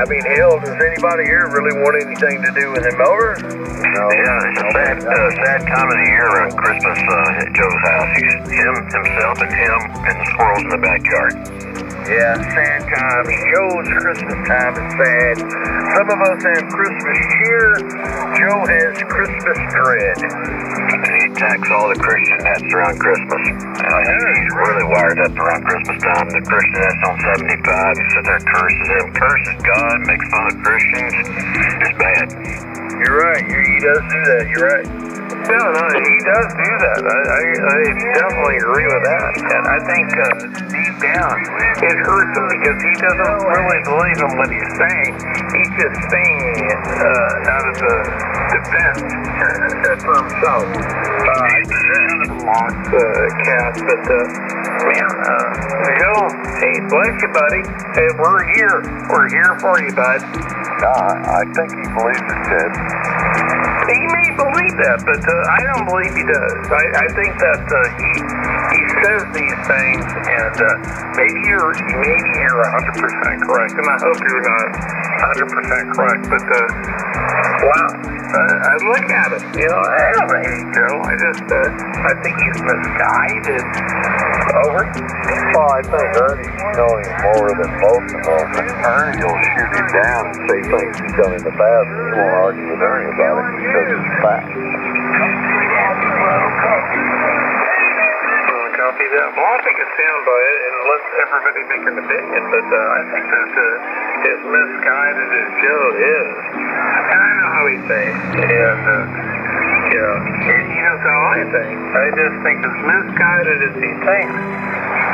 I mean, hell, does anybody here really want anything to do with him? Over? No. Yeah, it's a sad time of the year around Christmas at Joe's house. Himself and him and the squirrels in the backyard. Yeah, sad times. Joe's Christmas time is sad. Some of us have Christmas cheer. Joe has Christmas dread. And he attacks all the Christianettes around Christmas. He's really wired up around Christmas time. The Christianettes on 75, he sits there curses them, curses God, makes fun of Christians. It's bad. You're right. He does do that. You're right. No, he does do that. I definitely agree with that. And I think deep down, it hurts him because he doesn't really believe in what he's saying. He's just saying it out of the defense for himself. Lost cat, but man, Joe, hey, bless you, buddy. Hey, we're here. We're here for you, bud. I think he believes it, Ted. He may believe that, but I don't believe he does. I think that he says these things, and maybe you're 100% correct, and I hope you're not 100% correct. But wow, I look at it. You know, I don't hate Joe. I think he's misguided. Over. Well, I think Ernie's knowing more than most of us. Ernie will shoot him down and say things he's done in the past, and he won't argue with Ernie about it because it's fact. Copy that. Well, I'll take a stand by it and let everybody make an opinion, but I think that as misguided as Joe is, and I know how he thinks, and he knows how I think. I just think as misguided as he thinks,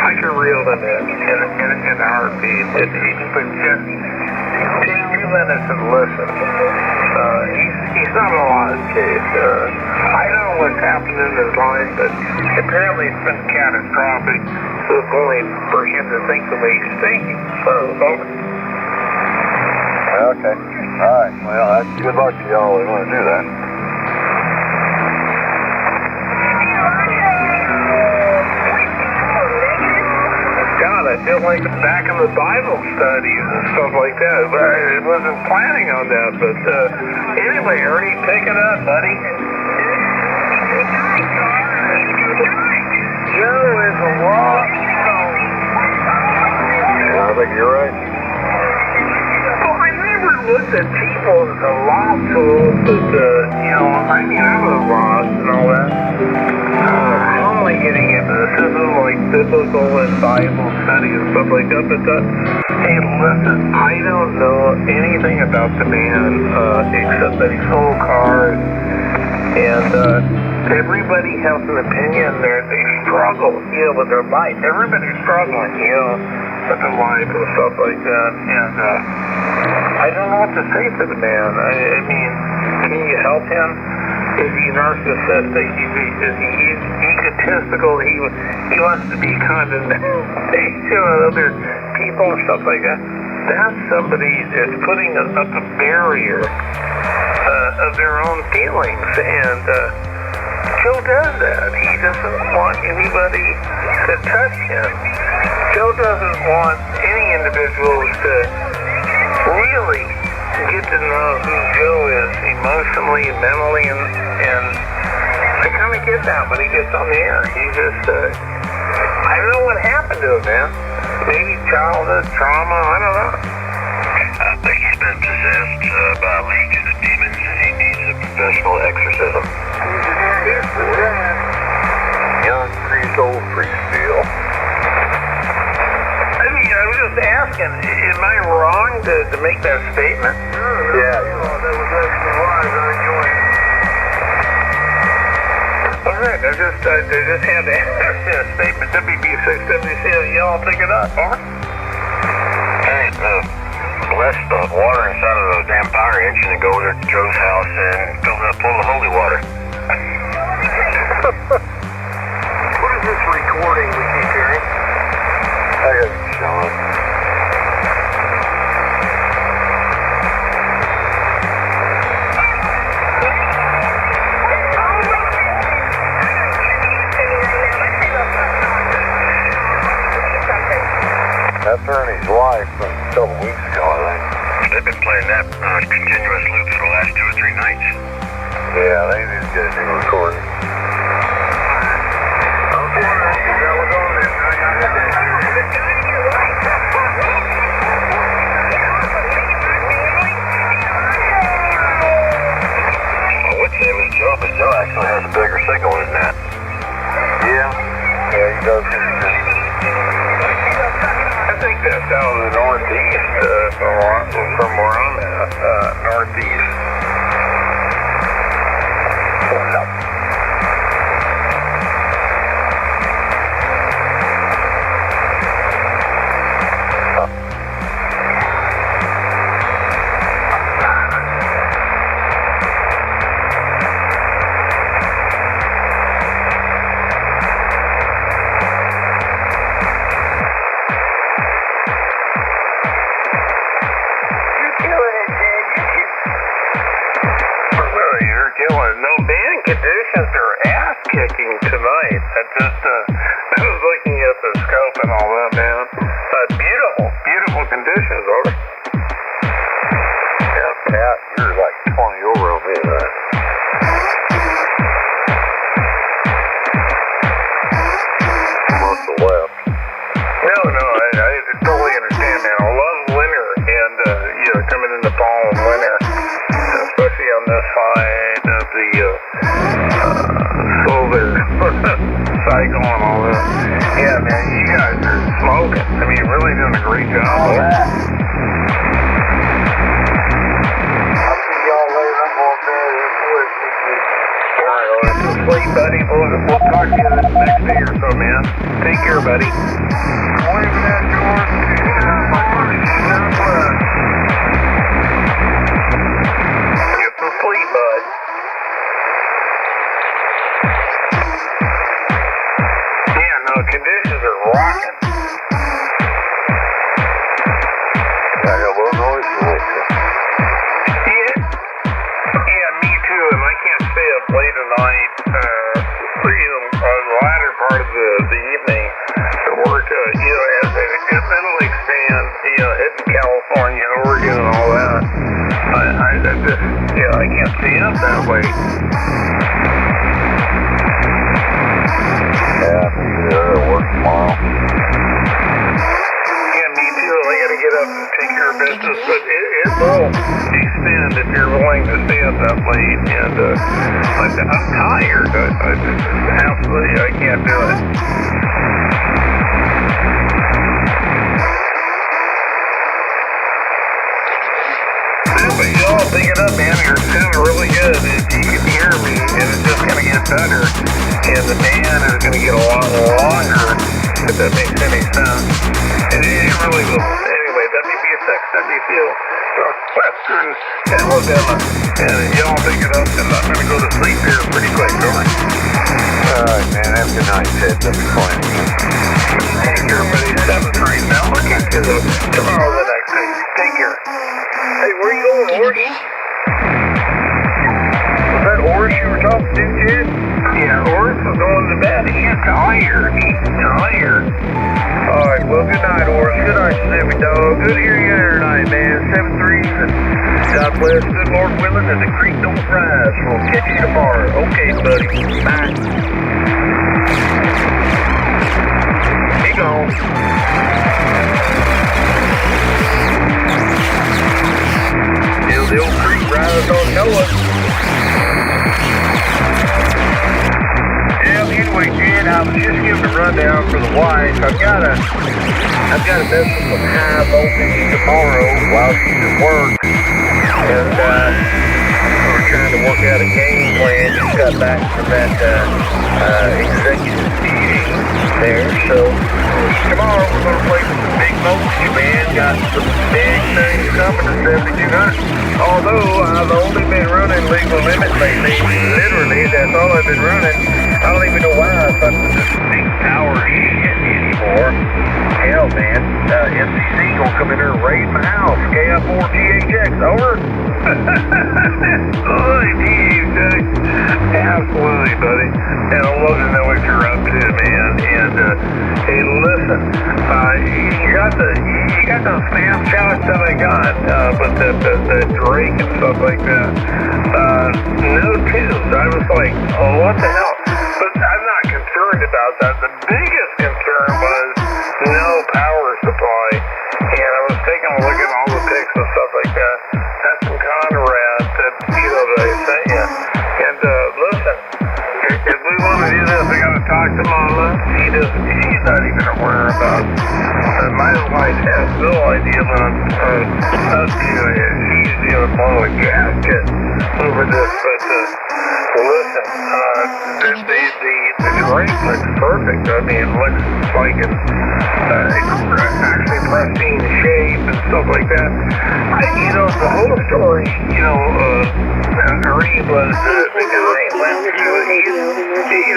I can reel them in a heartbeat. But just take 2 minutes and listen. He's not a lost case. I don't know what's happened in his life, but apparently it's been catastrophic. So it's only for him to think the way he's thinking. So, over. Okay. All right. Well, that's good luck to y'all who want to do that. God, I feel like I'm back in the Bible studies and stuff like that. But I wasn't planning on that. But anyway, Ernie, pick it up, buddy. Joe is a lost soul. Yeah, I think you're right. Well, I never looked at people as a lost soul, but, I mean, I was lost and all that. I'm only getting into this is like biblical and Bible study and stuff like that, but hey, listen, I don't know anything about the man, except that he sold cars, and, everybody has an opinion there. They struggle, with their life. Everybody's struggling, with the wife and stuff like that. And I don't know what to say to the man. I mean, can you help him? Is he narcissistic? Is he egotistical? He wants to be condemnation on other people and stuff like that. That's somebody that's putting up a barrier of their own feelings. And Joe does that. He doesn't want anybody to touch him. Joe doesn't want any individuals to really get to know who Joe is emotionally, mentally, and I kind of get that when he gets on the air. He just, I don't know what happened to him, man. Maybe childhood trauma, I don't know. I think he's been possessed by a legion of demons and he needs a professional exorcism. Young priest, old priest deal. I mean, I was just asking, am I wrong to make that statement? Yeah. That was actually wise. I enjoyed it. All right, I just had to ask a statement. WB 670, y'all pick it up, huh? Hey, bless the water inside of the damn fire engine and go over to Joe's house and fill it up full of holy water. What is this recording we keep hearing? I got it, Sean. That's Ernie's wife from a couple weeks ago, I think. They've been playing that continuous loop for the last 2 or 3 nights. Yeah, they need to get a new recording. Okay, that was on there. I would say it was Joe, but Joe actually has a bigger signal than that. Yeah, he does. I think that's out of the northeast, from where I'm at, northeast. Hold up. No band conditions are ass kicking tonight. I was looking at the scope and all that, man. Beautiful conditions, over. Yeah, Pat, you're like 20 over on me, man. Must have left. No, I totally understand, man. I love winter and, coming into fall and winter, especially on this side of the solar cycle and all that. Yeah, man, you guys are smoking. I mean, you're really doing a great job. I'll see y'all later. I'm going to bed. All right, let's just sleep, buddy. We'll talk to you the next day or so, man. Take care, buddy. I'm leaving that, George. Get some sleep, bud. Yeah, no, conditions are rocking. I got a little noise to listen. Yeah, me too, and I can't stay up late tonight, the latter part of the evening to work, as it'll expand, hitting California, Oregon, and all that. I can't stay up that late. Yeah, me either. I'll work tomorrow. Yeah, me too. I gotta get up and take care of business, but it will extend if you're willing to stay up that late, and I'm tired. Absolutely, I can't do it. But y'all pick it up, man. You're sounding really good. You can hear me, and it's just going to get better. And the band is going to get a lot longer, if that makes any sense. And it Alabama. And y'all pick it up, and I'm gonna go to sleep here pretty quick, don't I? Alright, man, have a good night, Ted. That's plenty. Take care, buddy. 7-3. Now look into tomorrow the next day. Take care. Hey, where you going, Orsh? Was that Orsh you were talking to, kid? Yeah, Orsh was going to bed. He's tired. Alright, well, good night, Orsh. Good night, Snippy Dog. Good to hear you there tonight, man. 7-3. And God bless, good Lord willing, and the creek don't rise. We'll catch you tomorrow. Okay, buddy. Bye. Be gone. Still the old creek rise on Noah. Yeah, anyway, Jed, I was just giving a rundown for the wife. I've got to mess with some high voltage tomorrow while she's at work. And we're trying to work out a game plan. Just got back from that executive meeting there. So tomorrow we're going to play with some big voltage, man. Got some big things coming to 7200. Although I've only been running legal limit lately. Literally, that's all I've been running. I don't even know why I fuck with this big power shit anymore. Hell, man. MCC gonna come in here and raid my house. KF4GHX, over. Oh, THX. Absolutely, buddy. And I'd love to know what you're up to, man. And, hey, listen, you got those spam challenge that I got, but the Drake and stuff like that. No tunes. I was like, oh, what the hell? But I'm not concerned about that. The biggest concern was no power supply. And I was taking a look at all the pics and stuff like that. That's some Conrad that, that I sent you. And, listen, if we want to do this, we got to talk to Mama. She's not even aware about it. My wife has no idea what I'm up to. She's blowing a gasket over this. But, listen, the drink looks perfect. I mean, it looks like it's actually pristine shape and stuff like that. The whole story, Reed was, because Reed went through it, he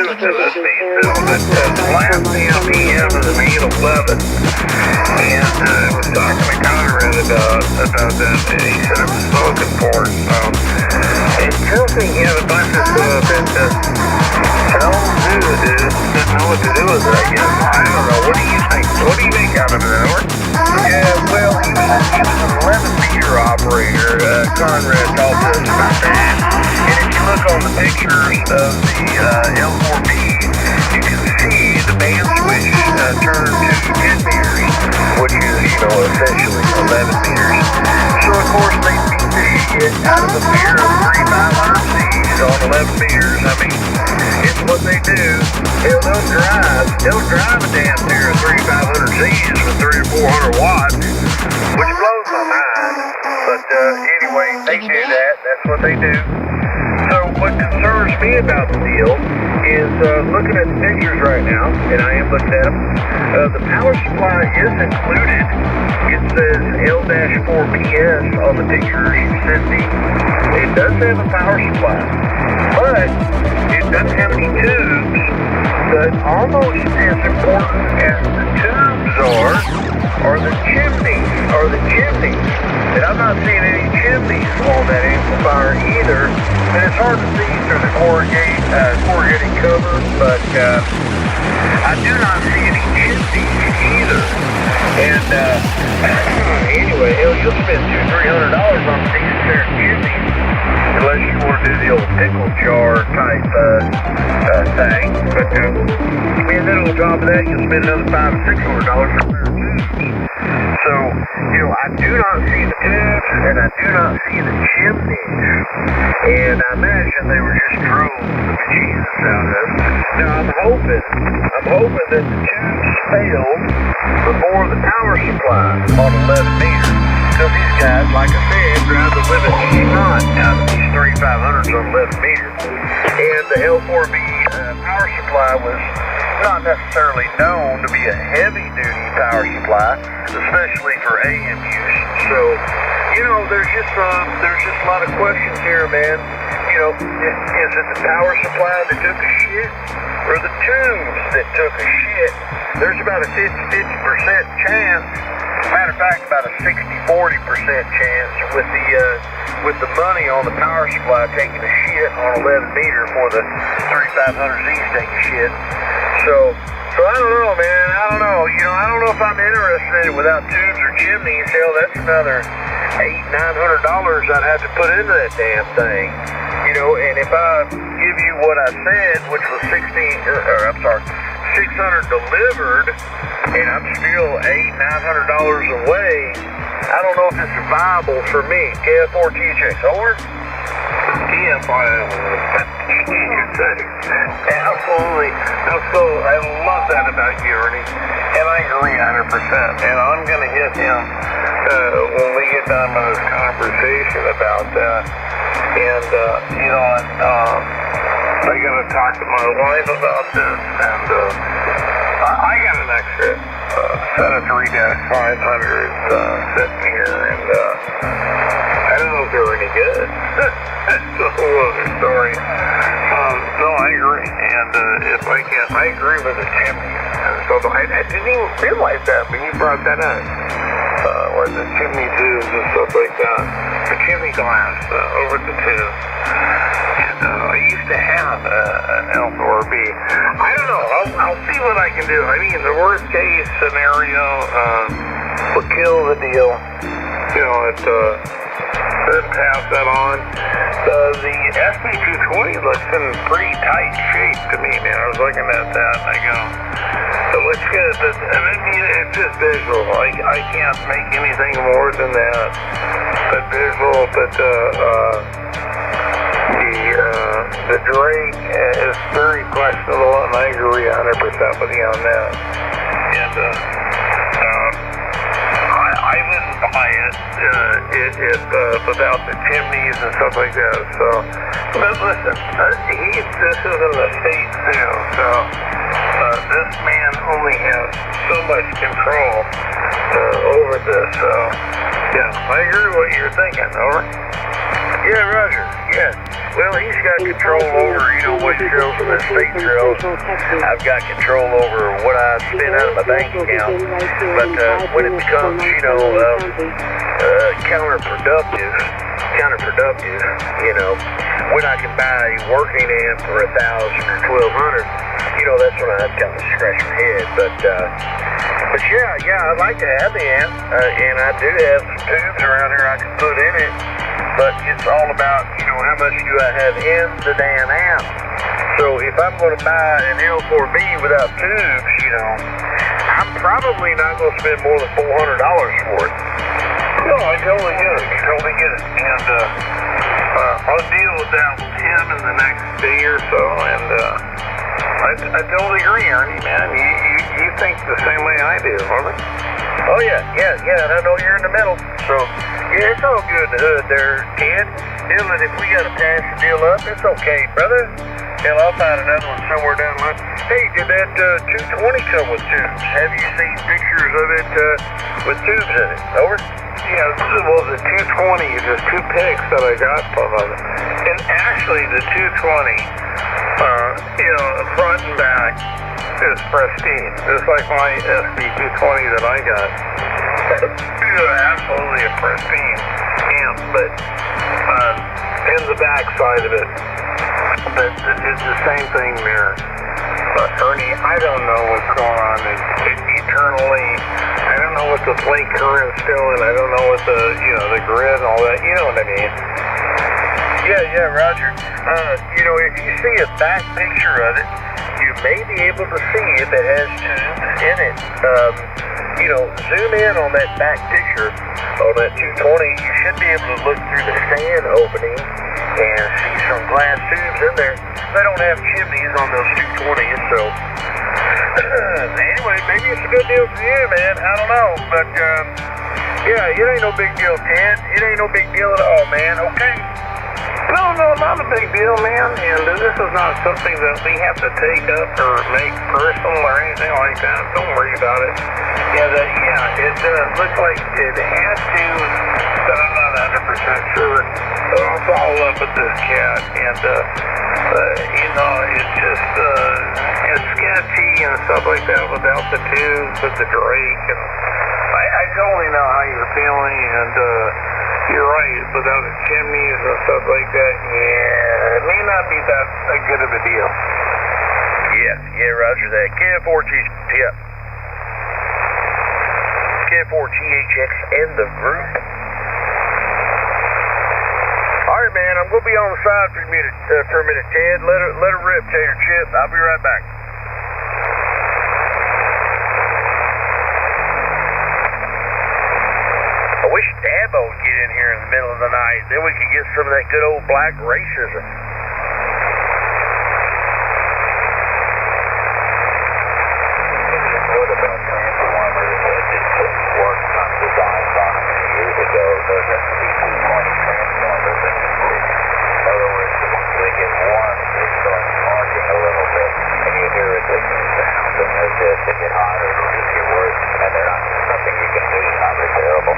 was to the speed bill, but the last PM is May 11th, and I was talking to Conrad about that, and he said it was spoken for, so it tells me he had a bunch of stuff that didn't know what to do with it, I guess. I don't know. What do you think? What do you think out of it, Edward? Yeah, well, he was an 11-meter operator. Conrad talked to us about that. And if you look on the pictures of the L4B, you can see the band switch turn to 10 meters, which is, essentially 11 meters. So, of course, they beat the shit out of the fear of 3500Cs on 11 meters. I mean, it's what they do. Hell, they'll drive a damn pair of 3500Cs with 300 or 400 watts, which blows my mind. But anyway, they do that. That's what they do. So what concerns me about the deal is looking at the pictures right now, and I am looking at them. The power supply is included. It says L-4PS on the pictures you sent me. It does have a power supply, but it doesn't have any tubes. But almost as important as the tubes are the chimneys. And I'm not seeing any chimneys on that amplifier either. And it's hard to see through the corrugated cover, but I do not see any chimneys either. And anyway, hell, you'll spend $200-300 on a decent pair of chimneys, unless you want to do the old pickle jar type thing. But and then on top of that, you'll spend another $500-600 for a pair of tubes. So, I do not see the tubes, and I do not see the chimneys. And I imagine they were just drones the bejesus out of us. Now, I'm hoping that the tubes failed before the power supply on 11 meters. Because these guys, like I said, drive the limit shot out of these 3500s on 11 meters. And the L4B power supply was not necessarily known to be a heavy-duty power supply, especially for AM use. So, you know, there's just a lot of questions here, man. You know, is it the power supply that took a shit, or the tubes that took a shit? There's about a 50% chance. Matter of fact, about a 60-40% chance with the money on the power supply taking a shit on 11 meter for the 3500Z's take a shit. So I don't know, man. I don't know. You know, I don't know if I'm interested in it without tubes or chimneys. Hell, that's another $800-900 I'd have to put into that damn thing. You know, and if I give you what I said, which was 600 delivered, and I'm still $800-900 away, I don't know if this is viable for me. KF4TJ, over? Absolutely. I love that about you, Ernie. And I agree 100%. And I'm going to hit him when we get done with this conversation about that. And, you know, I got to talk to my wife about this. And I got an extra set of 3-500s sitting here. And I don't know if they're any good. That's a whole other story. No, I agree. And if I can, I agree with the chimney. And so I didn't even realize that when you brought that up. Or the chimney tubes and stuff like that. The chimney glass over the tubes. And I used to have an L4B. I don't know. I'll see what I can do. I mean, the worst case scenario would kill the deal. You know, then pass that on. The SB220 looks in pretty tight shape to me, man. I was looking at that and I go, it looks good, but I mean, it's just visual. I can't make anything more than that. But visual, but the Drake is very questionable, and I agree 100% with you on that. And I wouldn't buy it without the chimneys and stuff like that. So, but listen, this isn't a state zoo, so this man only has so much control over this. So, yeah, I agree with what you're thinking. Over. Yeah, Roger. Yeah. Well, he's got control over, you know, what shows in the state shows. I've got control over what I spend out of my bank account. But when it becomes, you know, counterproductive, you know, when I can buy a working amp for $1,000 or $1,200, you know, that's when I kind of scratch my head. But yeah, I'd like to have the amp, and I do have some tubes around here I can put in it. But it's all about, you know, how much do I have in the damn amp. So if I'm going to buy an L4B without tubes, you know, I'm probably not going to spend more than $400 for it. No, I totally get it. And I'll deal with that with him in the next day or so. And I totally agree, Ernie, man. You think the same way I do, Harley? Oh, yeah, and I know you're in the middle. So, yeah, it's all good in the hood there, kid. Dylan, if we got to pass the deal up, it's okay, brother. Hell, I'll find another one somewhere down the line. Hey, did that 220 come with tubes? Have you seen pictures of it with tubes in it? Over? Yeah, well, the 220 is just two pics that I got from them. And actually, the 220, you know, front and back is pristine. It's like my SB220 that I got. Absolutely a pristine amp, but and the back side of it. But it's the same thing there. Ernie, I don't know what's going on eternally. I don't know what the plate current's doing. I don't know what the grid and all that. You know what I mean? Yeah, Roger. You know, if you see a back picture of it, you may be able to see if it has tubes in it. You know, zoom in on that back picture on that 220. You should be able to look through the stand opening and see some glass tubes in there. They don't have chimneys on those 220s, so anyway, maybe it's a good deal for you, man. I don't know, but yeah, it ain't no big deal, Ted. It ain't no big deal at all, man. Okay. No, not a big deal, man. And this is not something that we have to take up or make personal or anything like that. Don't worry about it. It does look like it had to, but I'm not 100% sure. So I'll follow up with this cat, and it's just it's sketchy and stuff like that without the tubes, with the Drake, and I totally know how you're feeling, and you're right, without the chimneys and stuff like that, it may not be that good of a deal. Yeah, roger that. KF4G, yep. KF4GHX and the group. Alright, man, I'm going to be on the side for a minute, Ted. Let her rip, Tater Chip. I'll be right back. I wish Dabo would get in here in the middle of the night. Then we could get some of that good old black racism. What about transformers that just worked on designs on them years ago? Those SP220 transformers. In other words, they get warm, they start sparking a little bit, and you hear a different sound. And as they get hotter, it'll just get worse. And they're not something you can do. It's not repairable.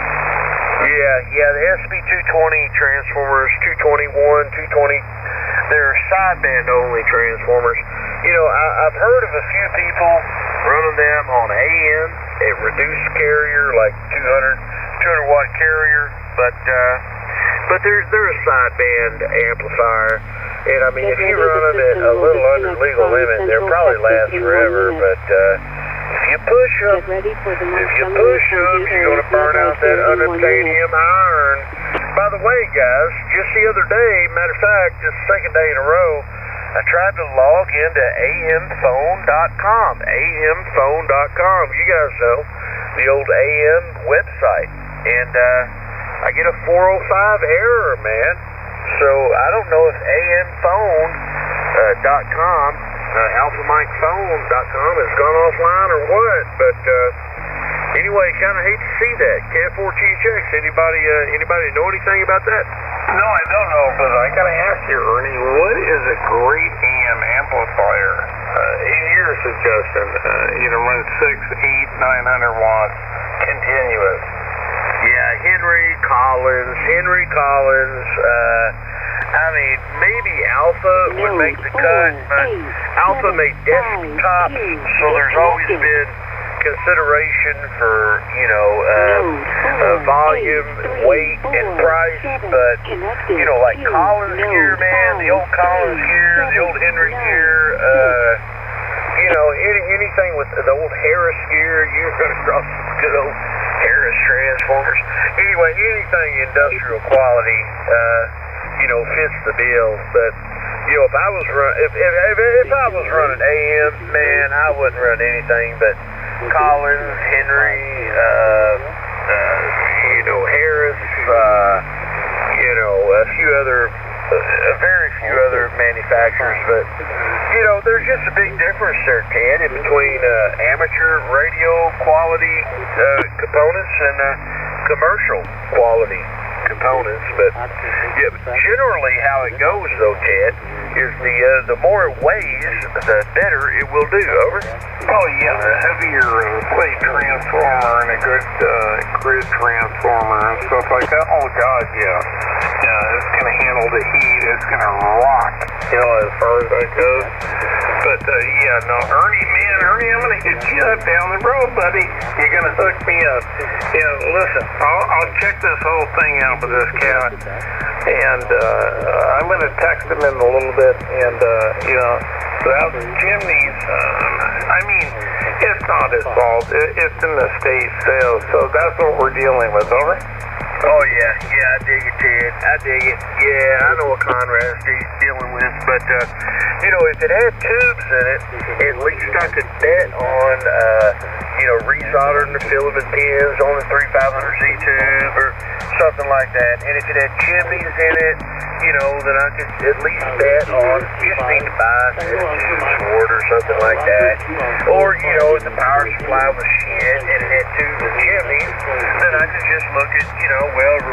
Yeah, the SP220 transformers, 221, 220, they're sideband only transformers. You know, I've heard of a few people running them on AM, a reduced carrier, like 200 watt carrier, but they're a sideband amplifier. And I mean, if you run them at a little under legal limit, they'll probably last forever, but if you push them, you're going to burn out that unobtainium iron. By the way, guys, just the other day, matter of fact, just the second day in a row, I tried to log into amphone.com. amphone.com. You guys know the old AM website. And I get a 405 error, man. So I don't know if amphone.com, alphamikephone.com has gone offline or what, but anyway, kind of hate to see that. KF4GHX, anybody know anything about that? No, I don't know, but I gotta ask you, Ernie, what is a great AM amplifier? Your suggestion, run 6, 8, 900 watts, continuous. Yeah, Henry Collins, I mean, maybe Alpha would make the cut, but Alpha made desktops, so there's always been consideration for, volume, weight, and price, but, like Collins gear, man, the old Collins gear, the old Henry gear, anything with the old Harris gear, you're going to cross some good old Harris transformers. Anyway, anything industrial quality, fits the bill, but, if I was running AM, man, I wouldn't run anything but Collins, Henry, Harris, very few other manufacturers, but, there's just a big difference there, Ted, in between amateur radio quality components and commercial quality components, but generally how it goes, though, Ted, is the more it weighs, the better it will do. Over. Oh yeah, the heavier plate transformer and a good grid transformer and stuff like that. Oh God, yeah, it's gonna handle the heat. It's gonna rock, as far as that goes. But Ernie, I'm gonna hit you up down the road, buddy. You're gonna hook me up. Listen, I'll check this whole thing out with this cat, and I'm gonna text him in a little bit, and without chimneys, it's not his fault. It's in the state sales, so that's what we're dealing with. Over. Oh yeah, I dig it, Ted. I dig it. Yeah, I know what Conrad's dealing with, but if it had tubes in it, at least I could bet on resoldered the filament pins on the 3500Z tube or something like that. And if it had chimneys in it, then I could at least bet on, just need to buy a tube short or something like that. Or, if the power supply was shit and it had tubes and chimneys, then I could just look at,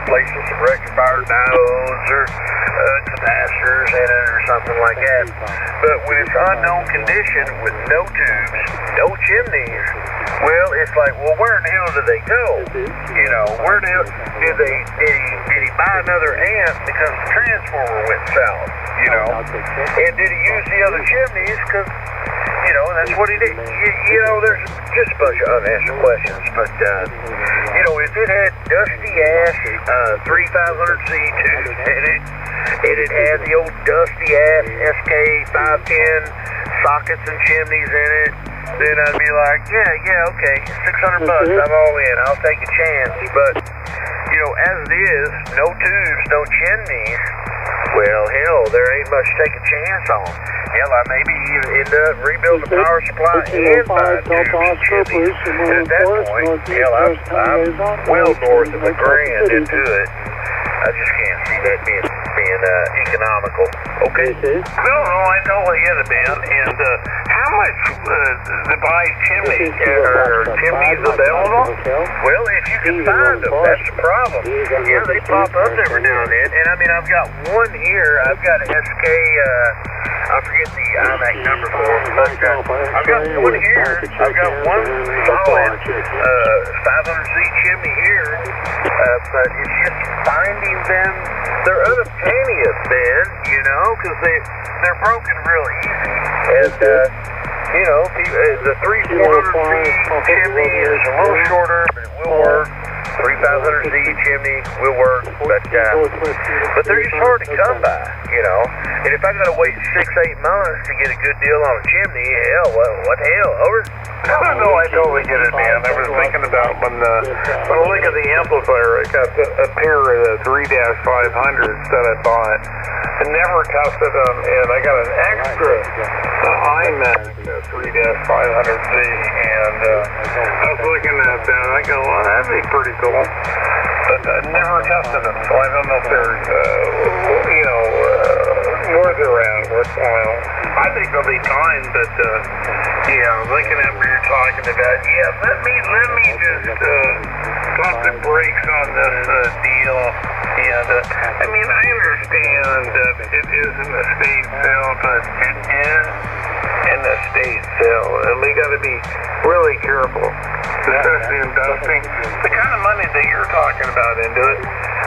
replacing some rectifier diodes or capacitors in it or something like that. But when it's unknown condition with no tubes, no chimneys, well, it's like, where in the hell did they go? Where the hell did he buy another amp because the transformer went south? And did he use the other chimneys? Because that's what he did. There's just a bunch of unanswered questions. But if it had dusty ass 3500Z tubes in it, and it had the old dusty ass SK 510 sockets and chimneys in it, then I'd be like, yeah, okay, $600, I'm all in, I'll take a chance. But, as it is, no tubes, no chimneys, well, hell, there ain't much to take a chance on. Hell, I maybe even end up rebuilding the power supply and buying tubes and chimneys. And at that point, hell, I'm well north of $1,000 into it. I just can't see that being economical. Okay? No, I totally get it, man. And how much to buy chimneys? Are chimneys available? Well, if you can find them, that's the problem. Yeah, they pop up every now and then. And I mean, I've got one here. I've got an SK, I forget the IMAC number for them, but I've got one here. I've got one solid 500Z chimney here. But it's just finding them. There are other plenty of men, because they're broken real easy. And, the 3400Z chimney is a little shorter, but it will work. 3500Z chimney will work, but they're just hard to come by, And if I got to wait 6-8 months to get a good deal on a chimney, hell, what the hell, over? No, I totally get it, man. I was thinking about when I look at the amplifier, I got a pair of 3-500s that I bought. I never tested them, and I got an extra IMAC 3-500Z, and I was looking at that, and I go, well, that'd be pretty cool. But I never tested them, so I don't know if they're, worth around, worthwhile. I think they'll be fine, but, looking at what you're talking about, let me just pump the brakes on this deal. And, I understand that it is an estate sale, but it is an estate sale, and we got to be really careful, especially investing the kind of money that you're talking about into it.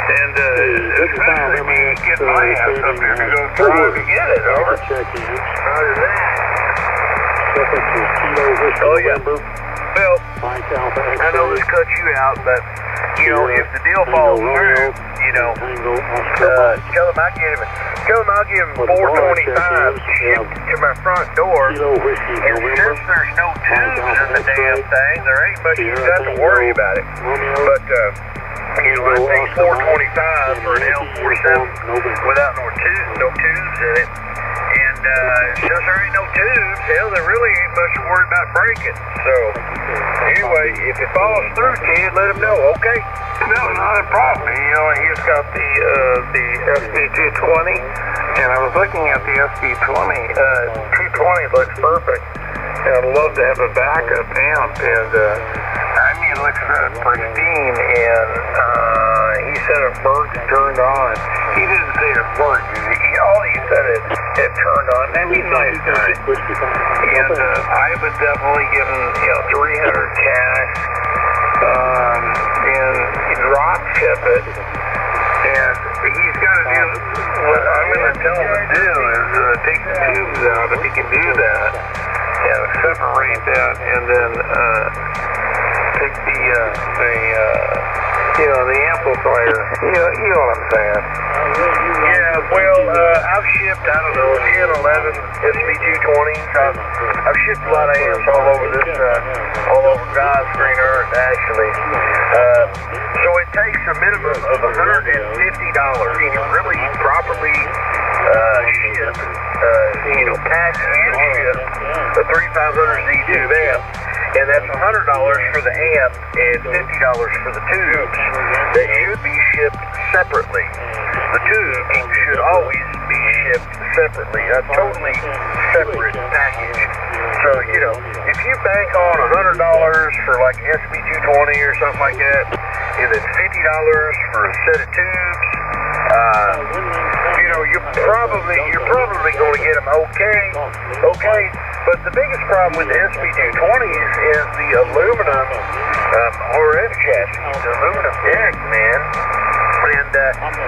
And especially when you get my ass up here to go try to get it, over. How's that? Oh, yeah. Well, I know this cuts you out, but, if the deal falls through, tell them I'll give him $425 shipped to my front door. And since there's no tubes in the damn thing, there ain't much you got to worry about it. But, I think $425 for an L47 without no tubes in it. And since there ain't no tubes, hell, there really ain't much to worry about breaking. So, anyway, if it falls through, kid, let him know, okay? No, not a problem. He's got the SB220, and I was looking at the SB20. 220 looks perfect, and I'd love to have a backup amp, and it looks pristine, and he said it worked, turned on. He didn't say it worked. All he said it turned on. That'd be nice, guy. And I would definitely give him, $300 cash, and drop ship it. And he's got to do what I'm going to tell him to do is take the tubes out if he can do that, and separate that, and then take the amplifier. You know what I'm saying? Yeah, well, I've shipped, 10, 11 SB220s. I've shipped a lot of amps all over God's green earth, actually. So it takes a minimum of $150 to really properly ship, pack and ship the 3500Z tube amp. and that's $100 for the amp and $50 for the tubes. They should be shipped separately. The tubes should always be shipped separately, a totally separate package. So, you know, if you bank on $100 for like SB220 or something like that, and then $50 for a set of tubes, you know, you're probably going to get them okay. But the biggest problem with the SB220s is the aluminum RF chassis, the aluminum deck, man. And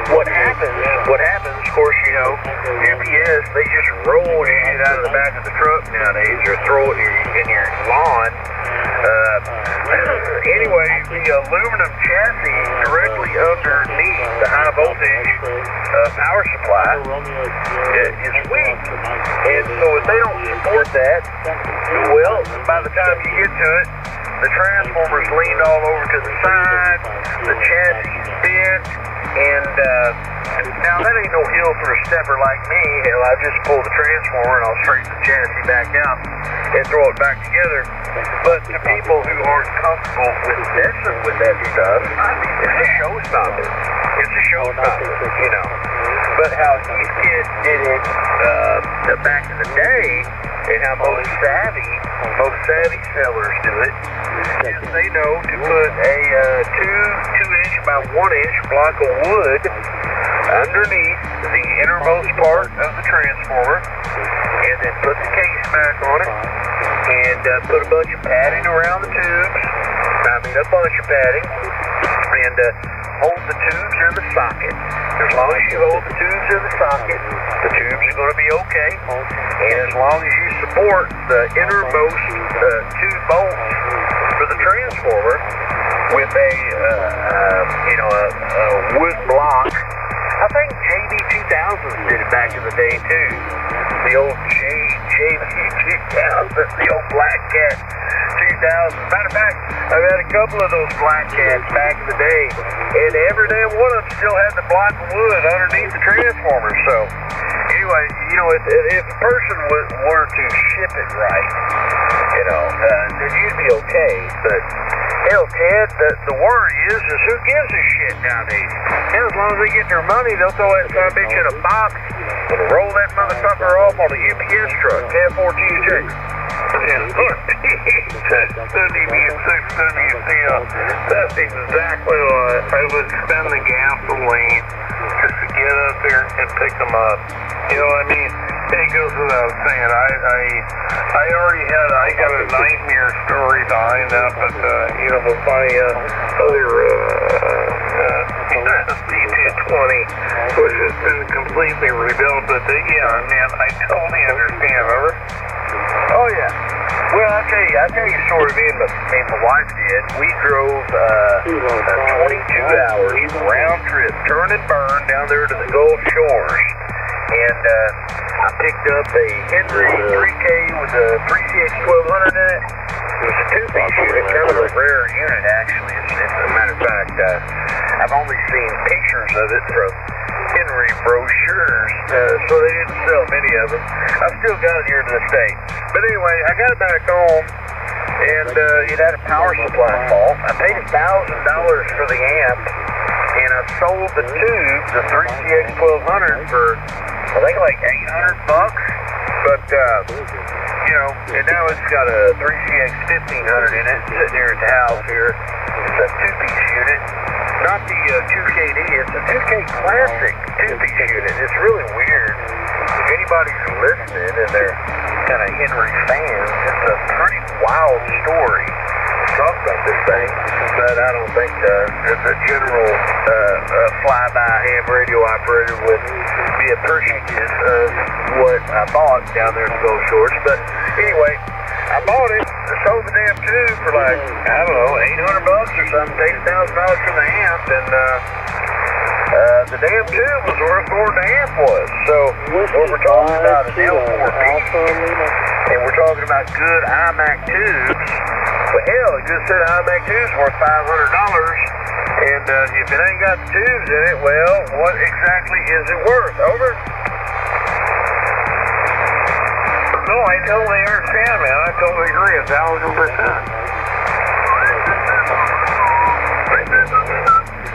what happens, of course, you know, UPS, they just roll shit out of the back of the truck nowadays or throw it in your lawn. Anyway, the aluminum chassis directly underneath the high voltage power supply is weak. And so if they don't support that, well, by the time you get to it, the transformer's leaned all over to the side, the chassis is bent, and now that ain't no hill for a stepper like me. Hell, I just pull the transformer and I'll straighten the chassis back out and throw it back together. But to people who aren't comfortable with messing with that stuff, it's a showstopper. It's a showstopper, you know. But how Heathkit did it back in the day, and how most savvy sellers do it, is they know to put a 2-inch by 1-inch block of wood underneath the innermost part of the transformer, and then put the case back on it, and put a bunch of padding around the tubes, a bunch of padding, and hold the tubes in the socket. As long as you hold the tubes in the socket, the tubes are going to be okay. And as long as you support the innermost 2 bolts for the transformer with a wood block. I think JV2000s did it back in the day too. The old JV2000, the old Black Cat 2000. Matter of fact, I've had a couple of those Black Cats back in the day, and every damn one of them still had the block of wood underneath the transformer. So, anyway, you know, if a person were to ship it right, you know, then you'd be okay. But hell, Ted, the worry is who gives a shit nowadays? Hell, as long as they get their money, they'll throw that son of a bitch in a box and roll that motherfucker off on a UPS truck, 10-14 That's exactly what I would spend the gasoline just to get up there and pick them up. You know what I mean? It goes without saying. I got a nightmare story behind that, but with my other C220, which has been completely rebuilt. But yeah, man, I totally understand. Remember? Oh yeah. Well, I'll tell you sort of, me and my wife did. We drove 22 hours round trip, turn and burn down there to the Gulf Shores. And I picked up a Henry 3K with a 3CX1200 in it. It was a 2-piece unit, kind of a rare unit actually. As a matter of fact, I've only seen pictures of it from Henry brochures, so they didn't sell many of them. I've still got it here to this day. But anyway, I got it back home, and it had a power supply fault. I paid $1,000 for the amp, and I sold the tube, the 3CX1200, for I think like $800. But and now it's got a 3CX1500 in it, sitting here at the house here. It's a 2-piece unit. Not the 2KD, it's a 2K Classic 2-piece unit. It's really weird. If anybody's listening and they're kind of Henry fans, it's a pretty wild story to talk about this thing. But I don't think the general fly-by ham radio operator would be appreciative of what I bought down there in the Gulf Shores. But anyway, I bought it, sold the damn tube for like, I don't know, $800 or something, paid $1,000 for the amp, and the damn tube was worth more than the amp was. So what we're talking about is L4B, and we're talking about good iMac tubes. But hell, a good set of iMac tubes worth $500, and if it ain't got the tubes in it, well, what exactly is it worth? Over? No, I totally understand, man. I totally agree, 1,000%.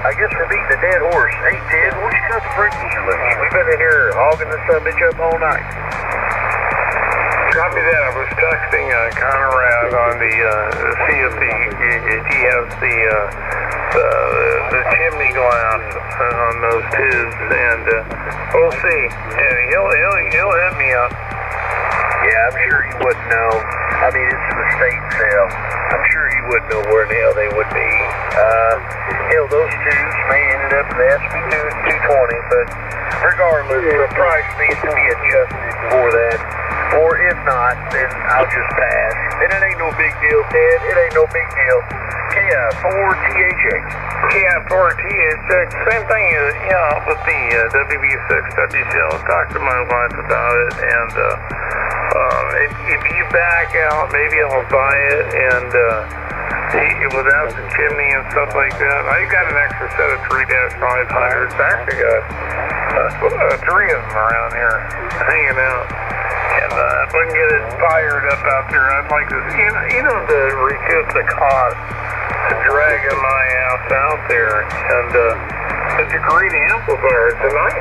I guess we're beating a dead horse. Hey, Ted, why don't you cut the freaking loose? We've been in here hogging this bitch up all night. Copy that. I was texting Conrad on the see if he has the chimney glass on those tubes, and we'll see. And he'll hit me up. Yeah, I'm sure he wouldn't know. I mean, it's an estate sale. I'm sure he wouldn't know where the hell they would be. Hell, those tubes may ended up in the SB2 220, but regardless, the price needs to be adjusted for that. Or if not, then I'll just pass. And it ain't no big deal, Ted. It ain't no big deal. KI4THX. KI4THX. Same thing, with the WB6 WCL. Talked to my wife about it, and if you back out, maybe I'll buy it, and without the chimney and stuff like that. I got an extra set of 3-500s. Actually got 3 of them around here hanging out. And if I can get it fired up out there, I'd like to, to recoup the cost of dragging my ass out there. And it's a great amplifier. It's a nice,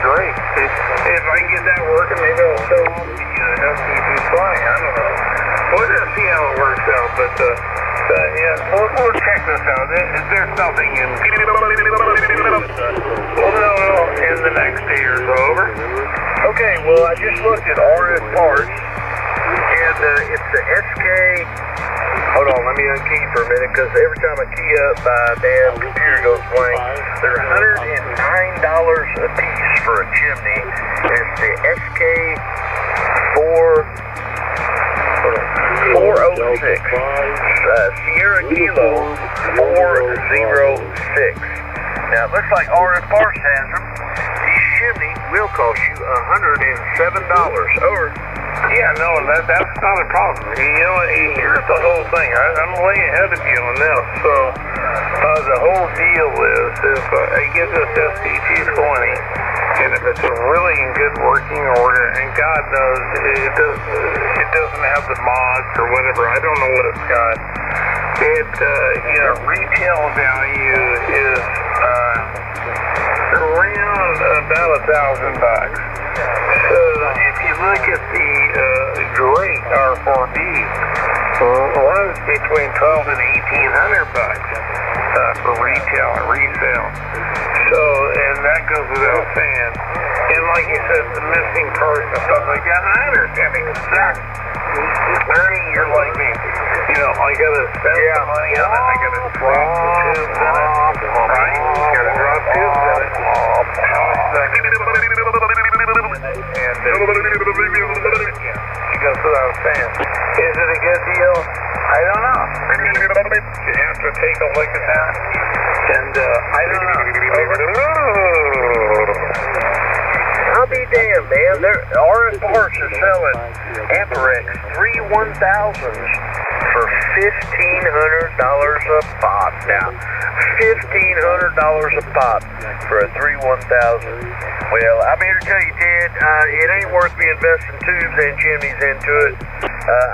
great. If I can get that working, maybe I'll sell off the SB2 I don't know. We'll just see how it works out. But we'll check this out. There's nothing in. We'll know in the next day or so. Over. Okay, well, I just looked at RF parts, and it's the SK. Hold on, let me unkey for a minute, because every time I key up, my damn computer goes blank. They're $109 a piece for a chimney. It's the SK 406. Sierra Kilo 406. Now, it looks like RF Parts has them. These chimney will cost you $107. Over. Yeah, no, that's not a problem. Here's the whole thing. I'm way ahead of you on this. So, the whole deal is if I get this SC220, and if it's really in good working order, and God knows it doesn't have the mods or whatever, I don't know what it's got. Retail value is around about $1,000. So if you look at the Drake R4B, runs between $1,200 and $1,800 for retail and resale. So, and that goes without saying. And like you said, the missing parts and stuff like that, I understand exactly. Ernie, you're like me. I gotta spend some money on it. I gotta drop the tubes in it. Right? Gotta drop tubes in it. And she goes without saying. Is it a good deal? I don't know. You have to take a look at that. And I don't know. I'll be damned, man. RF Parts is selling Amperex 3-1000s for $1,500 a pop. Now, $1,500 a pop for a 3-1000. Well, I'm here to tell you, Ted, it ain't worth me investing tubes and chimneys into it.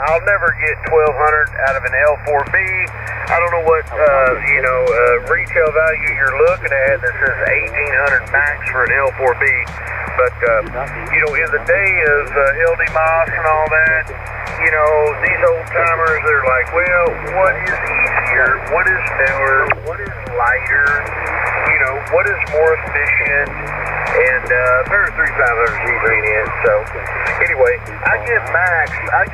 I'll never get $1,200 out of an L4B. I don't know what, retail value you're looking at that says $1,800 max for an L4B. But, in the day of LD Moss and all that, these old timers, they're like, well, what is easier? What is newer? What is lighter? What is more efficient? And Better 3500 Z3 in. So, anyway, I give Max $1,000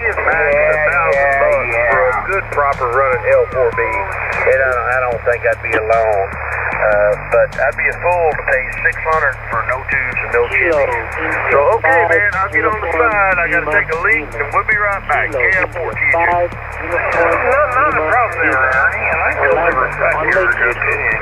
for a good, proper running L4B. And I don't think I'd be alone. But I'd be a fool to pay $600 for no tubes and no chimney. So, okay, man, I'll get on the side. I gotta take a leak, and we'll be right back. KI4 TJ. Not a problem there, Ernie, and I totally respect your opinion.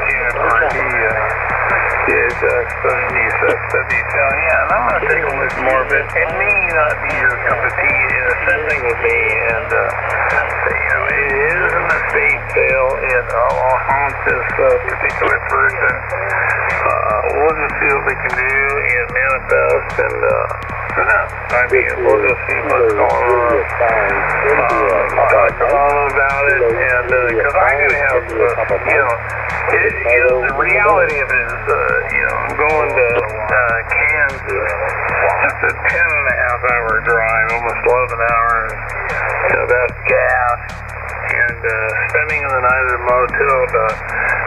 Is WCL. Yeah, and I'm gonna take a look more of it. It may not be your cup of tea. The same thing with me, and it is an estate sale, it will haunt this particular person. We'll just see what we can do and manifest, and we'll just see what's going on. Talk to all about it, and because I'm going to have, the reality of it is, I'm going to Kansas. It's a 10.5-hour drive, almost 11 hours. That's gas. And spending the night at a motel,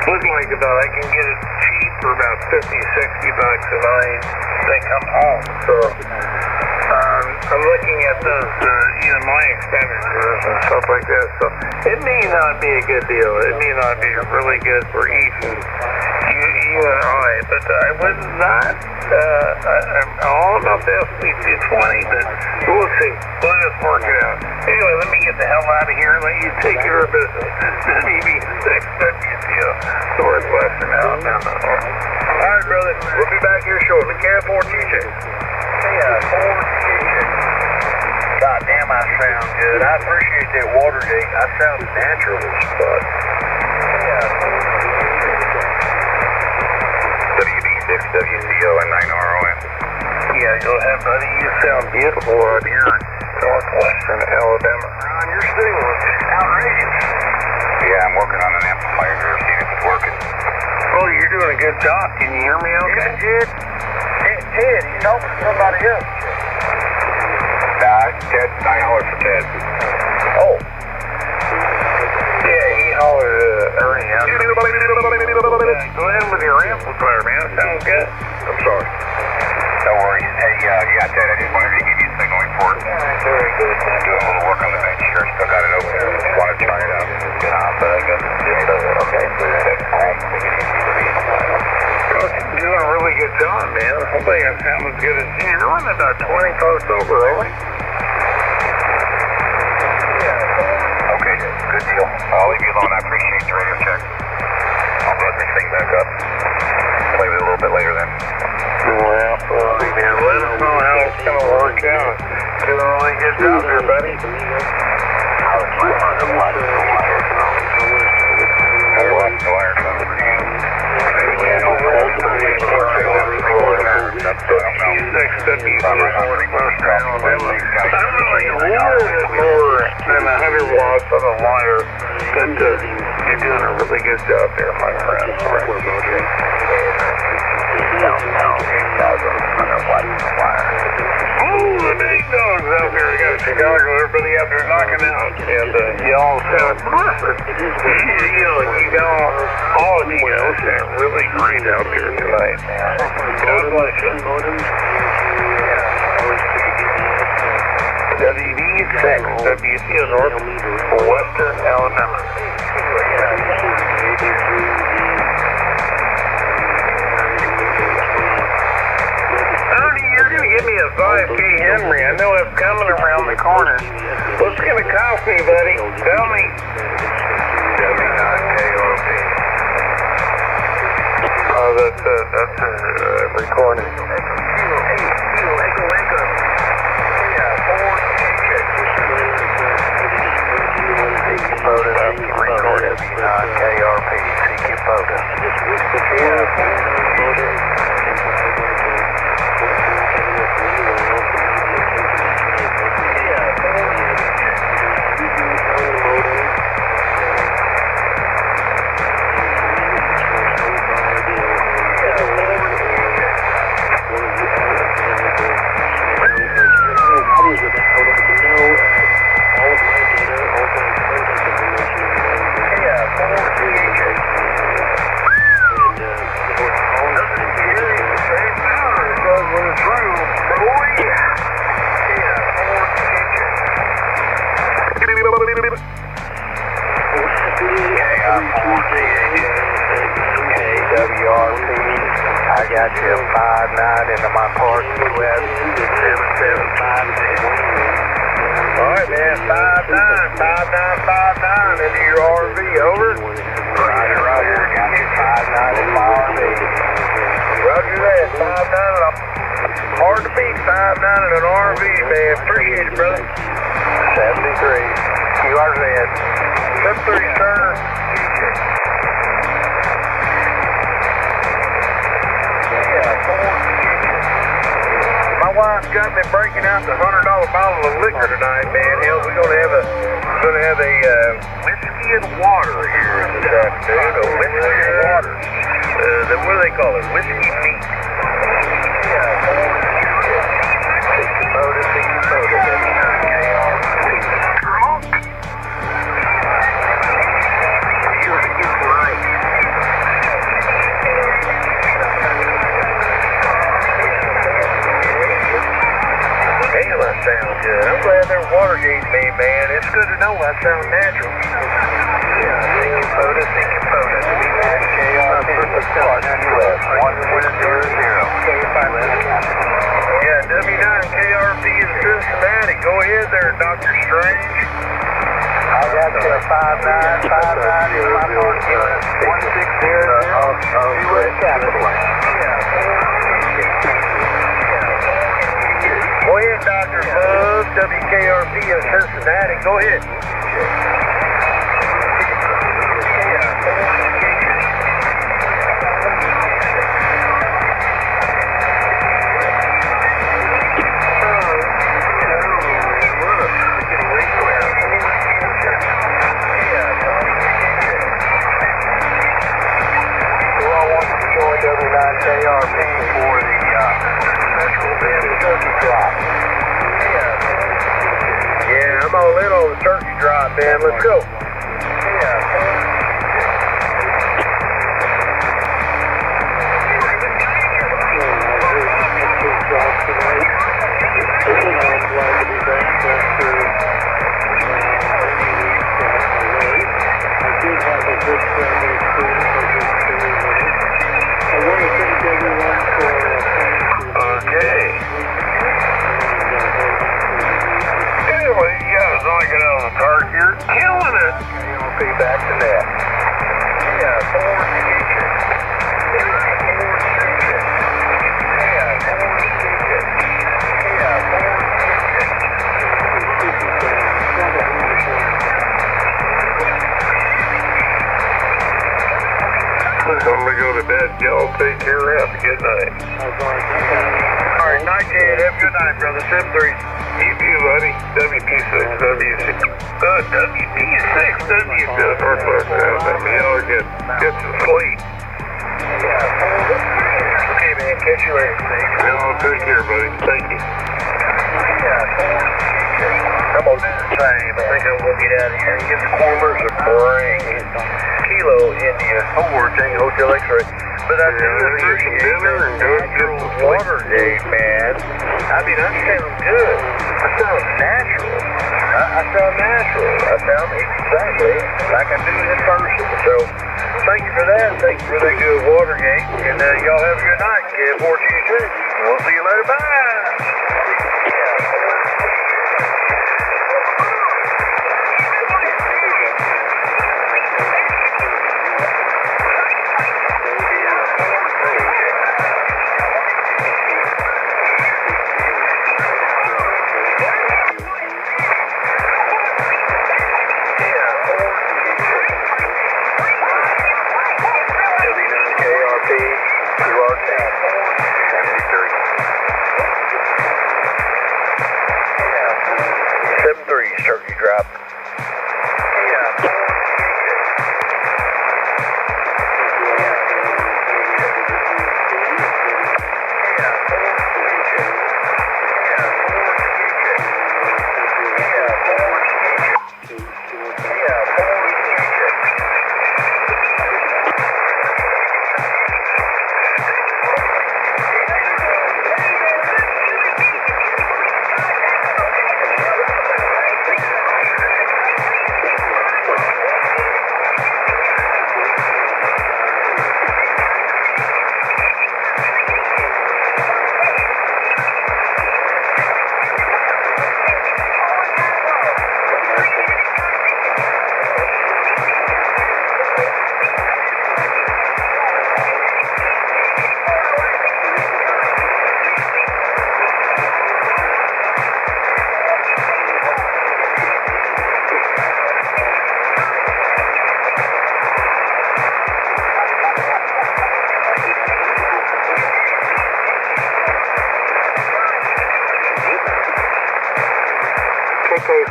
looking like I can get it cheap for about $50, $60 a night. They come home. So I'm looking at those, my expenditures and stuff like that. So it may not be a good deal. It may not be really good for Ethan, you and I. But I would not. I'm all about the SB220, but we'll see. We'll just work it out. Anyway, let me get the hell out of here and let you take care of business. This is EB6 WCO, Northwestern Alabama. All right, brother. We'll be back here shortly. Careful, TJ. Yeah, 4 TJ. God damn, I sound good. I appreciate that Watergate. I sound natural as fuck. WB6 WCO and 9RON. Yeah, go ahead, buddy. You sound beautiful out here in Northwestern Alabama. Ron, you're still outrageous. Yeah, I'm working on an amplifier here, seeing if it's working. Oh, you're doing a good job. Can you hear me okay? Ted, he's helping somebody else. Ted, I hollered for Ted. Oh. Yeah, he hollered Ernie out. Go ahead with your amplifier, man. It sounds good. I'm sorry. No worries. Hey, yeah, Ted, I just wanted to give you a signal report. Very good. Doing a little work on the bench here. Still got it open. Just want to try it out. But I got it. Okay. You're doing a really good job, man. Hopefully I sound as good as you. You're running about 20 posts over, really? Okay, good deal. I'll leave you alone. I appreciate the radio check. I'll plug this thing back up. Play with it a little bit later then. Well, man, let us know how it's going to work out. Doing a really good job there, buddy. I'll try on the wire. The wire. I'm running a little bit more than 100 watts on the wire, but you're doing a really good job there, my friend. Oh, the big dogs out there. We got Chicago, everybody out there knocking out, and y'all sound perfect. You all of you guys sound really great out there tonight. God bless you. WB6 WCO North Western Alabama. Ernie, you're going to give me a 5K Henry. I know it's coming around the corner. What's going to cost me, buddy? Tell me. W9KOP. Oh, that's a recording. Loaded up the recording. W9KRP. CQ photo. I got you 5-9 into my park, US 7756. Alright, man, 5-9 into your RV, over. Roger, got you 5-9 in my RV. Roger that, 5-9. Hard to beat 5-9 in an RV, man. Appreciate it, brother. 73. QRZ. 73, sir. Bob's got me breaking out the $100 bottle of liquor tonight, man. Hell, we're gonna have a whiskey and water here this afternoon. A whiskey and water. What do they call it? Whiskey neat. Sound good. I'm glad they're Watergate me, man. It's good to know I sound natural. Yeah, thank you, POTUS. Thank you, POTUS. Yeah, W9KRP in Cincinnati. Go ahead there, Dr. Strange. I got you a 5959 is my phone unit. 160 U.S. Capitol. Go ahead, Dr. Buzz, WKRP in Cincinnati. Go ahead. W9KRP for the Central Bend Turkey Drop. Yeah, I'm all in on the turkey drop, man. Let's go. You're killing it. KLP back to net. Yeah, forward station. Forward station. Yeah, forward station. Yeah, forward station. I'm gonna go to bed. Y'all take care. Have a good night. All right, night, Ted. Have a good night, brother. 7-3. You too, buddy. WP6, W6. WP6, W6. Y'all get some sleep. Okay, man. Catch you later. Y'all take care, buddy. Thank you. I'm gonna do the same. I think I'm gonna get out of here and get the corners of Brain. Kilo India 4, Tango Hotel X-ray. But I do appreciate dinner and go get some Watergate, man. I mean, I sound good. I sound natural. I sound natural. I sound exactly like I do in person. So, thank you for that. Thank you for that good Watergate. And y'all have a good night. Kid 426. We'll see you later. Bye.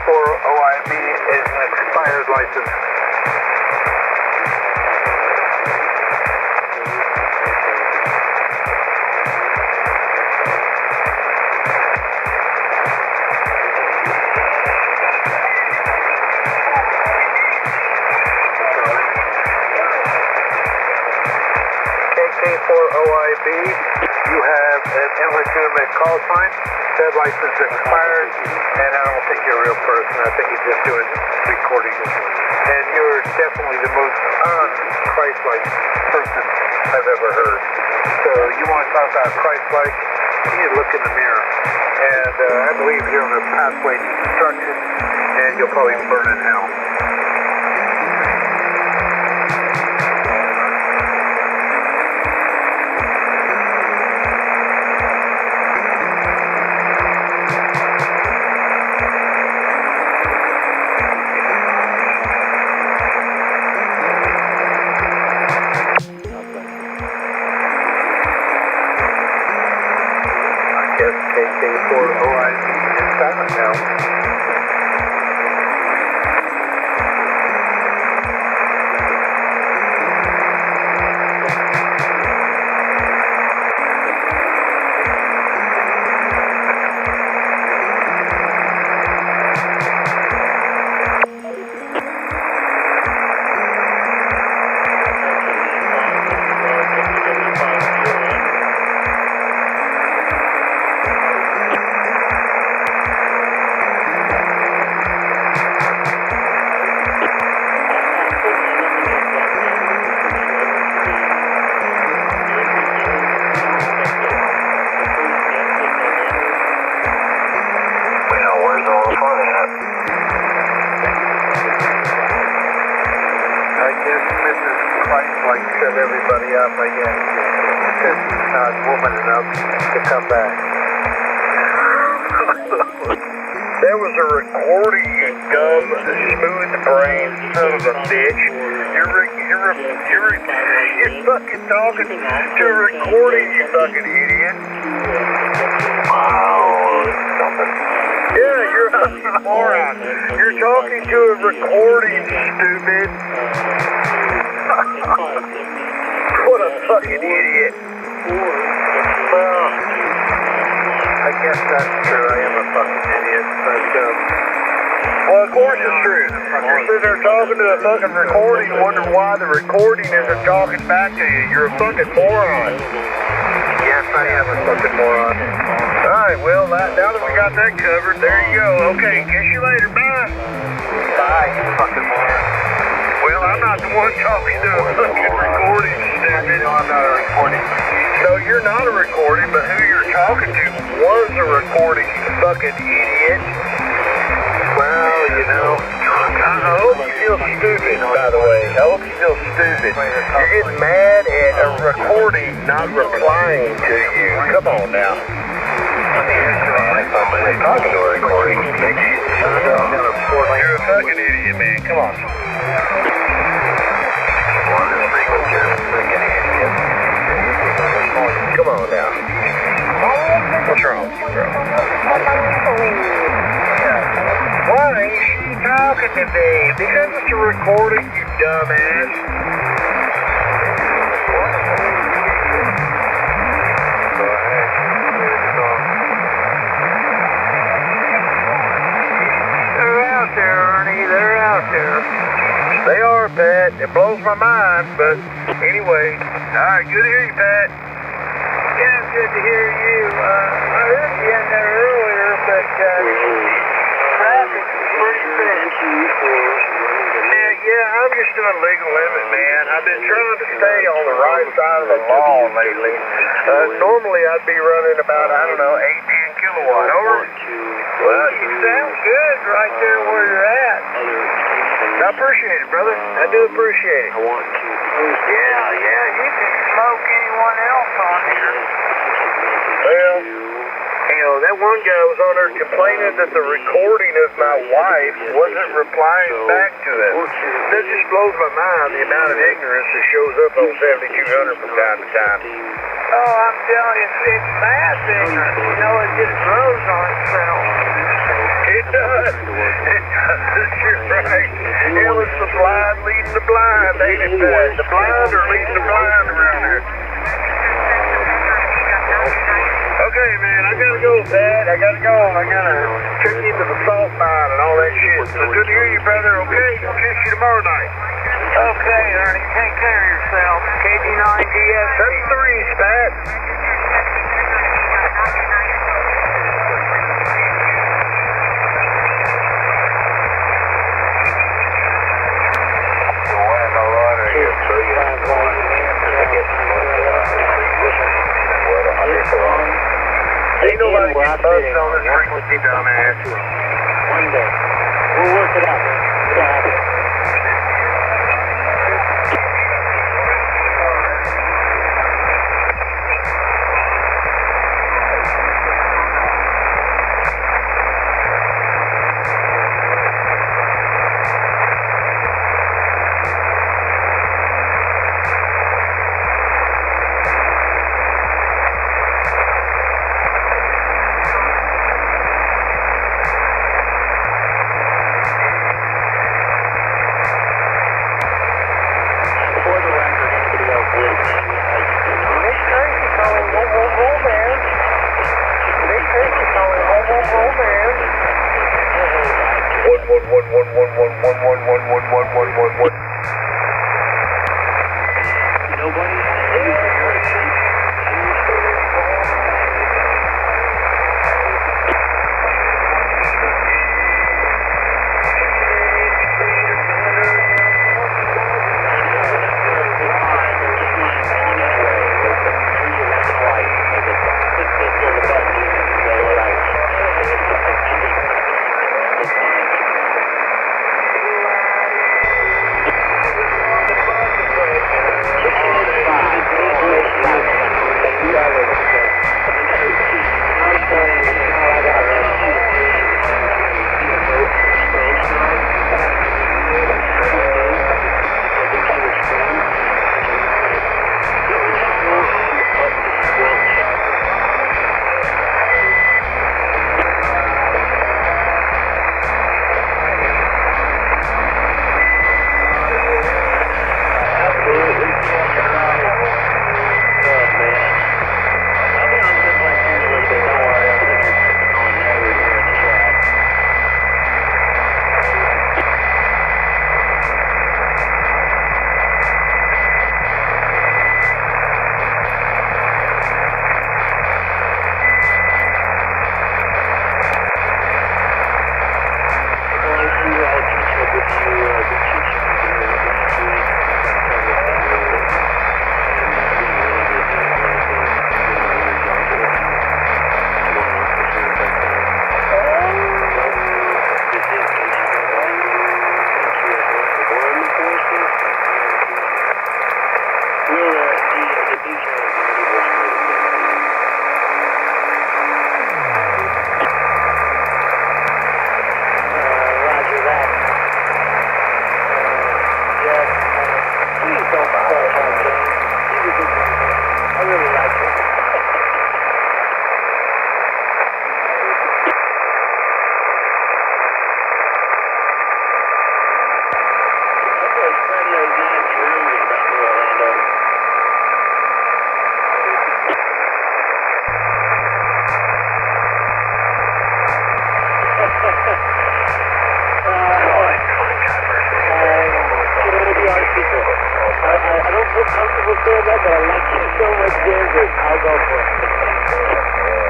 OIB is an expired license. KK4OIB, you have an illegitimate call sign. That license expired, and I don't think you're a real person. I think you're just doing recording. And you're definitely the most un-Christ-like person I've ever heard. So you want to talk about Christ-like, you need to look in the mirror. And I believe you're on the pathway to destruction, and you'll probably burn in hell. KK4OIB is silent now. Shut everybody up, I guess, because he's not woman enough to come back. There was a recording, you dumb, smooth brain son of a bitch. You're fucking talking to a recording, you fucking idiot. Wow, something. Yeah, you're a fucking moron. You're talking to a recording, stupid. What a fucking idiot. Well, I guess that's true. I am a fucking idiot. But, well, of course it's true. You're sitting there talking to a fucking recording, wondering why the recording isn't talking back to you. You're a fucking moron. Yes, I am a fucking moron. Alright, well, now that we got that covered, there you go. Okay, catch you later. Bye. Bye, you fucking moron. Well, I'm not the one talking to a fucking recording, stupid. No, I'm not a recording. No, you're not a recording, but who you're talking to was a recording, you fucking idiot. Well, you know, I hope you feel stupid, by the way. I hope you feel stupid. You're getting mad at a recording not replying to you. Come on now. I'm talking to a recording. You're a fucking idiot, man. Come on. Come on now. What's wrong, bro? Why ain't she talking to me? Because it's a recording, you dumbass. They're out there, Ernie. They're out there. They are, Pat. It blows my mind, but anyway. Alright, good to hear you, Pat. Yeah, it's good to hear you. I heard you in there earlier, but traffic is pretty bad. Yeah, I'm just doing legal limit, man. I've been trying to stay on the right side of the law lately. Normally I'd be running about, 8-10 kilowatt. Over. Well, you sound good right there where you're at. I appreciate it, brother. I do appreciate it. Yeah, you can smoke anyone else on here. Well, that one guy was on there complaining that the recording of my wife wasn't replying back to him. That just blows my mind, the amount of ignorance that shows up on 7200 from time to time. Oh, I'm telling you, it's mass ignorance. It just grows on itself. It does. You're right. Hell, it's the blind leading the blind, ain't it? The blind are leading the blind around here. Okay, man, I gotta go, Pat. I gotta go. I gotta check into the salt mine and all that shit. So good to hear you, brother. Okay, I'll kiss you tomorrow night. Okay, Ernie, take care of yourself. KG9GS. 33s, Pat. Ain't nobody gets buzzed on this frequency, dumbass. One day. We'll work it out. It'll happen.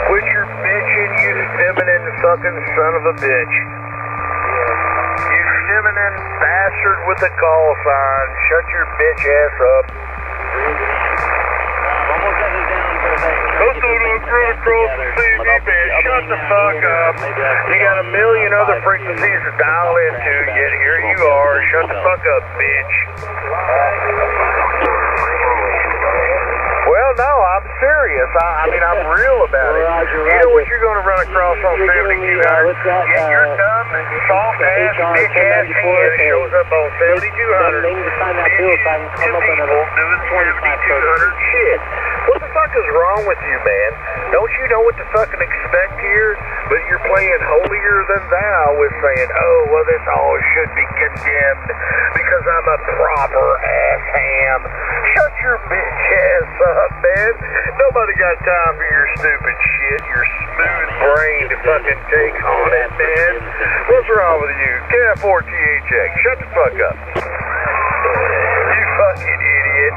Quit your bitching, you feminine fucking son of a bitch. You feminine bastard with the call sign. Shut your bitch ass up. Go through to a cruise across the CV, bitch. Shut the fuck up. You got a million other frequencies to dial into, yet here you are. Shut the fuck up, bitch. Well, no, I'm serious. I mean, I'm real about it. You know what you're going to run across on 7200? Get your dumb, soft-ass, bitch-ass hand shows up on 7200. These two people doing 7200 shit. What the fuck is wrong with you, man? Don't you know what to fucking expect here? But you're playing holier than thou with saying, oh, well, this all should be condemned because I'm a proper ass ham. Shut your bitch ass up, man. Nobody got time for your stupid shit, your smooth brain to fucking take on it, man. What's wrong with you? KF4THX, shut the fuck up. You fucking idiot.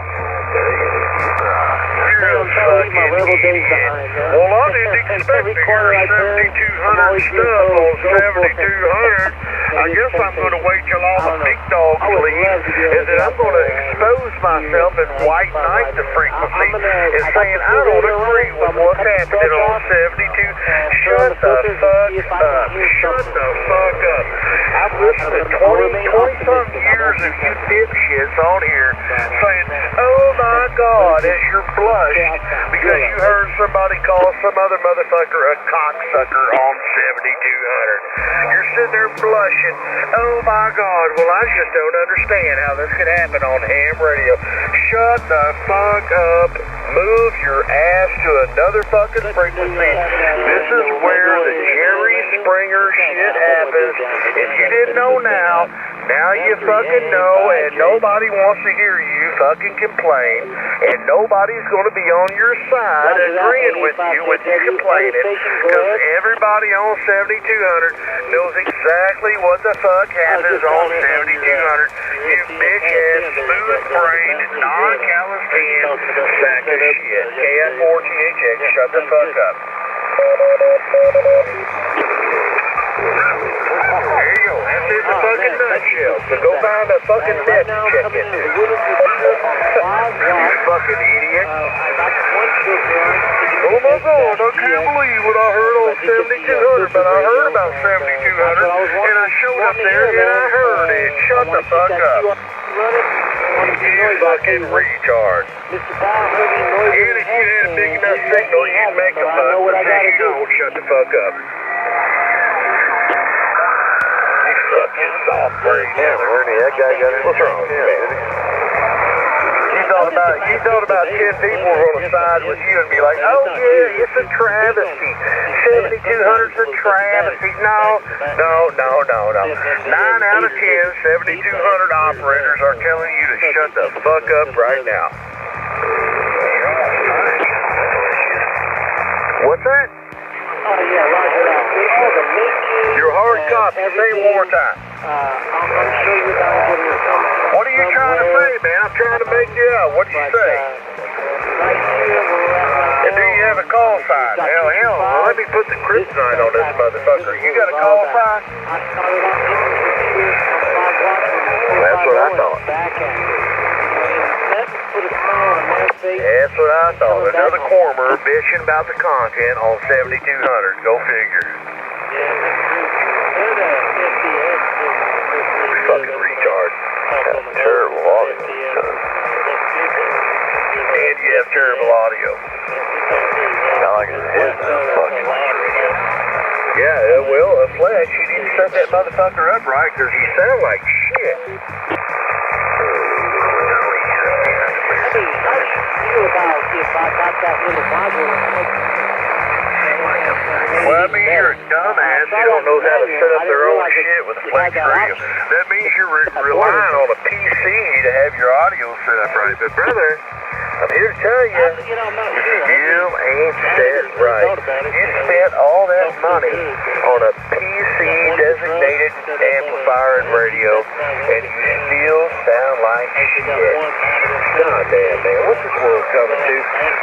You're a fucking idiot. Well, I didn't expect to hear 7,200 stuff on 7,200. I guess I'm going to wait till all the big dogs leave, and then I'm going to expose myself and white knight the frequency and saying I don't agree with what's happening on 72. Shut the fuck up. Shut the fuck up. I've listened to 20-something years of you dipshits on here saying, oh my God, as you're blushed because you heard somebody call some other motherfucker a cocksucker on 7,200. You're sitting there blushing. Oh my God, well I just don't understand how this could happen on ham radio. Shut the fuck up. Move your ass to another fucking frequency. This is where the Jerry Springer shit happens. If you didn't know now you fucking know, and nobody wants to hear you fucking complain, and nobody's going to be on your side agreeing with you complaining, because everybody on 7,200 knows exactly what the fuck happens on 7,200. You bitch-ass, smooth-brained, non-Calisthenian sack of shit. KF4THX, shut the fuck up. There you go. That's in the fucking nutshell. So go find a fucking net to check into. You fucking idiot. Oh my God, I can't believe what I heard on 7,200, but I heard about 7,200, and I showed up there and I heard it. Shut the fuck up. You fucking retard. And if you had a big enough signal, you'd make a fuss, but there you don't. Shut the fuck up. Fucking soft brain. Yeah, Ernie, that guy got it. What's wrong with you, man? You thought about 10 people were going to side with you and be like, oh yeah, it's a travesty. 7,200's a travesty. No. 9 out of 10 7,200 operators are telling you to shut the fuck up right now. What's that? Oh, yeah, roger that. Your hard copy, say one more time. I'm sure you're down to your comment. What are you trying to say, man? I'm trying to make you out. What'd you say? Right here, we're at And do you have a call sign? Hell, let me put the kryptonite on this motherfucker. You got a call sign? I started off in the computer on 5 watts. That's what I thought. Put a smile on my face. That's what I thought. Another cormer bitching about the content on 7,200. Go figure. Fucking retard. That's terrible audio. And you have terrible audio. Not like it is. Fucking. Yeah, well, a Flesh, you need to set that motherfucker up right, because you sound like shit. About if I got that little module. Well, that means you're a dumbass. You don't know how to set up their own shit with a flex radio. That means you're relying on a PC to have your audio set up right. But brother, I'm here to tell you, you still ain't set right. You spent all that money on a PC designated amplifier and radio, and you still sound like shit. Goddamn, man, what's this world coming to?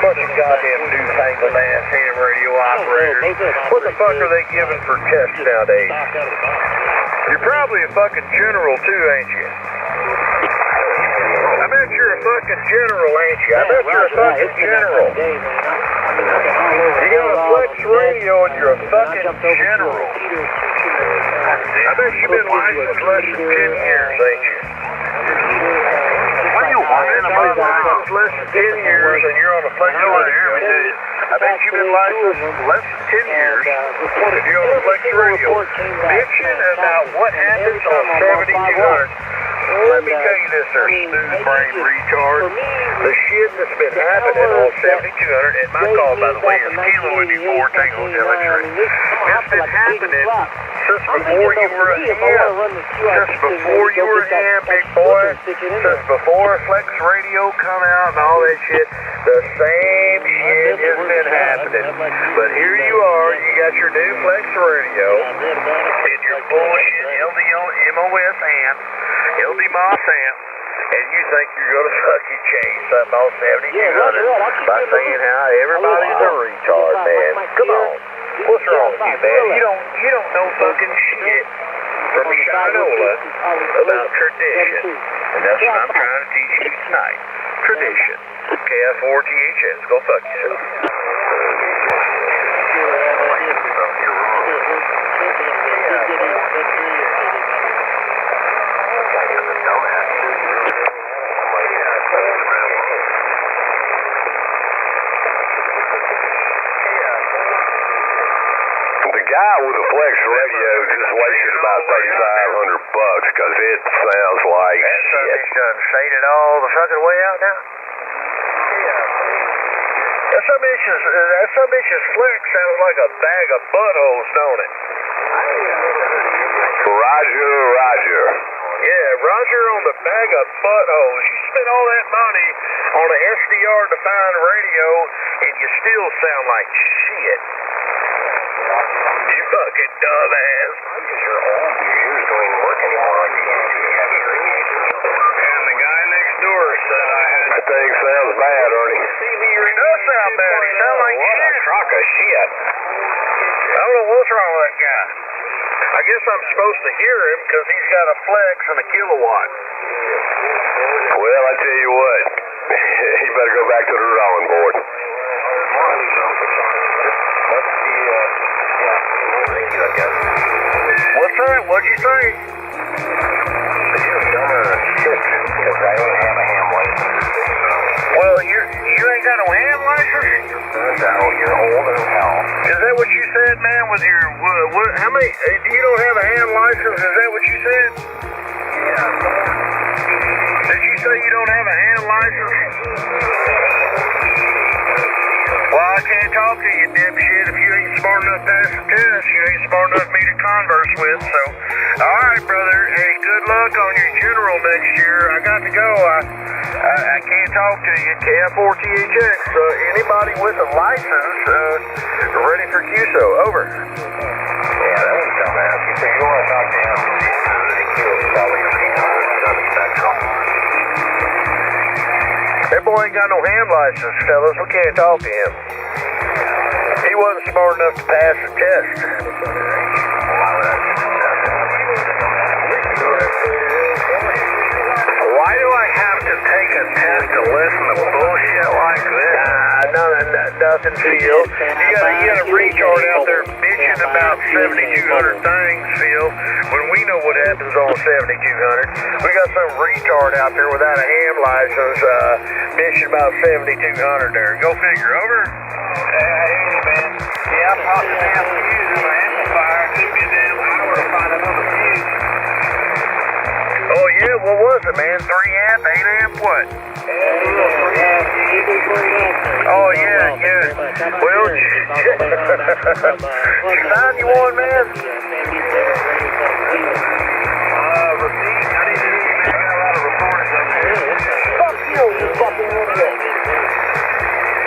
Bunch of goddamn newfangled ass ham radio operators. What the fuck are they giving for tests nowadays? You're probably a fucking general too, ain't you? I bet you're a fucking general, ain't you? I bet you're a fucking general. You got a flex radio and you're a fucking general. I bet you've been licensed less than 10 years, ain't you? What are you watching? I've been licensed less than 10 years and you're on a flex radio. I bet you've been licensed less than 10 years and you're on a flex radio. Bitching about what happens on 7,200. Let me tell you this, sir, smooth brain retard. The shit that's been happening on 7200, and my call, by the way, is Kilo Indy 4, Tango Hotel X-ray. It's been happening since before you were a ham. Since before you were a ham, big boy. Since before Flex Radio come out and all that shit. The same shit has been happening. But here you are, you got your new Flex Radio, and your bullshit LDO MOS amp, LD Moss amp, and you think you're going to fucking change something on 7200 by saying how everybody's a retard, man. Come on. What's wrong with you, man? You don't know fucking shit from Shinola about tradition. And that's what I'm trying to teach you tonight. Tradition. KF4THS. Go fuck yourself. The guy with the Flex Radio just wasted about $3,500 because it sounds like that bitch done faded all the fucking way out now. That bitch's Flex sounds like a bag of buttholes, don't it? Roger. Yeah, Roger on the bag of buttholes. You spent all that money on an SDR-defined radio, and you still sound like shit. You fucking dumbass. You're old. Your ears don't even work anymore like they used to. You have hearing aids. And the guy next door said I had... That thing sounds bad, Ernie. It does sound bad. He sounds like what shit. a crock of shit. I don't know what's wrong with that guy. I guess I'm supposed to hear him because he's got a Flex and a kilowatt. Well, I tell you what, you better go back to the drawing board. What's that? What'd you say? You're dumber than shit because I don't have a ham license. Well, you ain't got no ham license? No, you're old as hell. Is that what you said, man, with your... how many... you don't have a ham license? Is that what you said? Yeah. Did you say you don't have a ham license? Well, I can't talk to you, dipshit. If you ain't smart enough to pass the test, you ain't smart enough for me to converse with, so... Alright, brother. Hey, good luck on your general next year. I got to go. I can't talk to you. KF4THX. Anybody with a license, ready for QSO. Over. Yeah, that was dumbass. You say you want to talk to him. Probably your spectrum. That boy ain't got no ham license, fellas. We can't talk to him. He wasn't smart enough to pass the test. Why do I have to take a test to listen to bullshit like this? Nothing, Phil. You got a retard out there bitching about 7,200 things, Phil, when we know what happens on 7,200. We got some retard out there without a ham license bitching about 7,200 there. Go figure. Over. Hey, man. Yeah, I'm talking down to you. My amplifier took me a damn hour to find another fuse. Oh, yeah? What was it, man? 3 amp, 8 amp, what? Oh, yeah. Well, you found you one, man? Repeat. I need to do, man. I got a lot of recordings up here. Fuck you fucking idiot.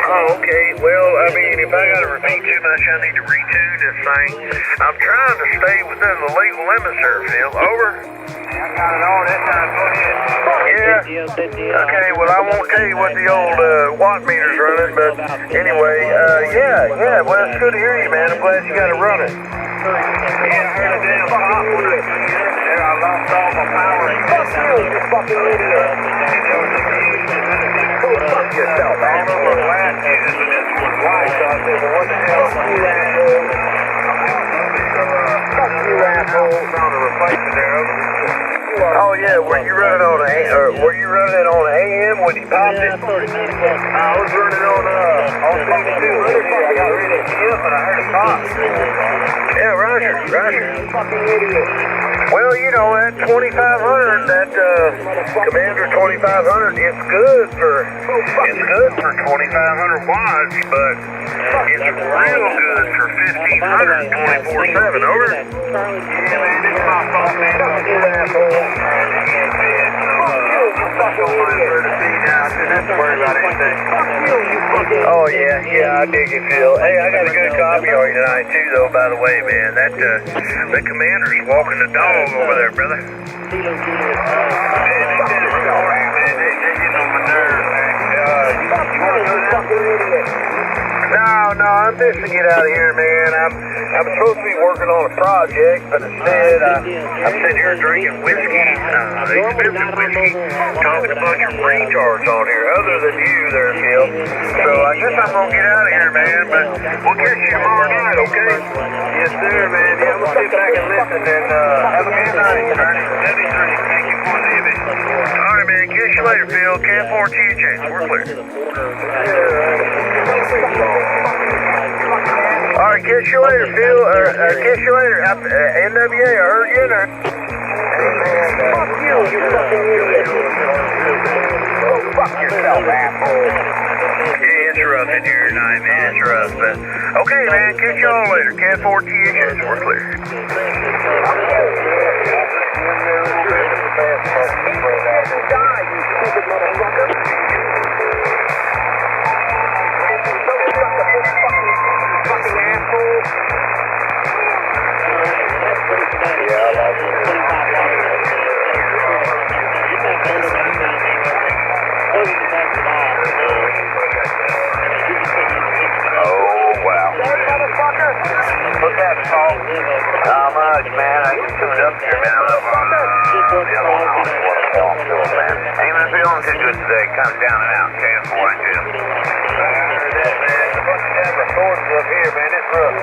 Oh, okay. Well, I mean, if I got to repeat too much, I need to retune this thing. I'm trying to stay within the legal limits here, Phil. Over. I got it all that time put in. Yeah. Okay, well, I won't tell you what the old watt meter's running, but anyway, yeah. Well, it's good to hear you, man. I'm glad you got it running. Yeah, I heard a damn pop when I put in there. I lost all my power. Fuck you fucking idiot. Go fuck yourself, man. All over last year, and this was white. So I said, well, what the hell? Fuck you, asshole. Fuck you, asshole. Found a replacement there. Oh yeah, were you running it on an AM a.m. when you popped it. I was running on 200 here. I got rid of Chip and I heard it pop. Yeah, Roger. Fucking idiot. Well, you know, that 2500, that Commander 2500, it's good for 2500 watts, but it's real good for 1500 24/7. Over. Yeah, man, it's my fault, man. Fuck you, asshole. Oh yeah, I dig it, Phil. Hey, I got a good copy on you tonight too, though. By the way, man, that the Commander's walking the dog over there, brother. No, I'm just to get out of here, man. I'm supposed to be working on a project, but instead I'm sitting here drinking whiskey, expensive whiskey, talking about your brain charts on here, other than you there, Phil. So I guess I'm gonna get out of here, man, but we'll catch you tomorrow night, okay? Yes, sir, man. Yeah, I'm gonna sit back and listen, and have a good night, sir. 73, thank you for the event. All right, man. Catch you later, Phil. Camp 4 THX. We're clear. All right, catch you later, Phil. Catch you later. NWA, I heard you there. Fuck you, you fucking idiot. Fuck yourself, asshole. Yeah, it's rough in here tonight, man. It's rough, but okay, man. Catch y'all later. Cat 4 THX, we're clear. Look at it, Paul. How much, man? I just tuned up here, man. Ain't been feeling too good today. Kind of down and out. Can't afford it, Jim. A bunch of damn swords up here, man. It's rough.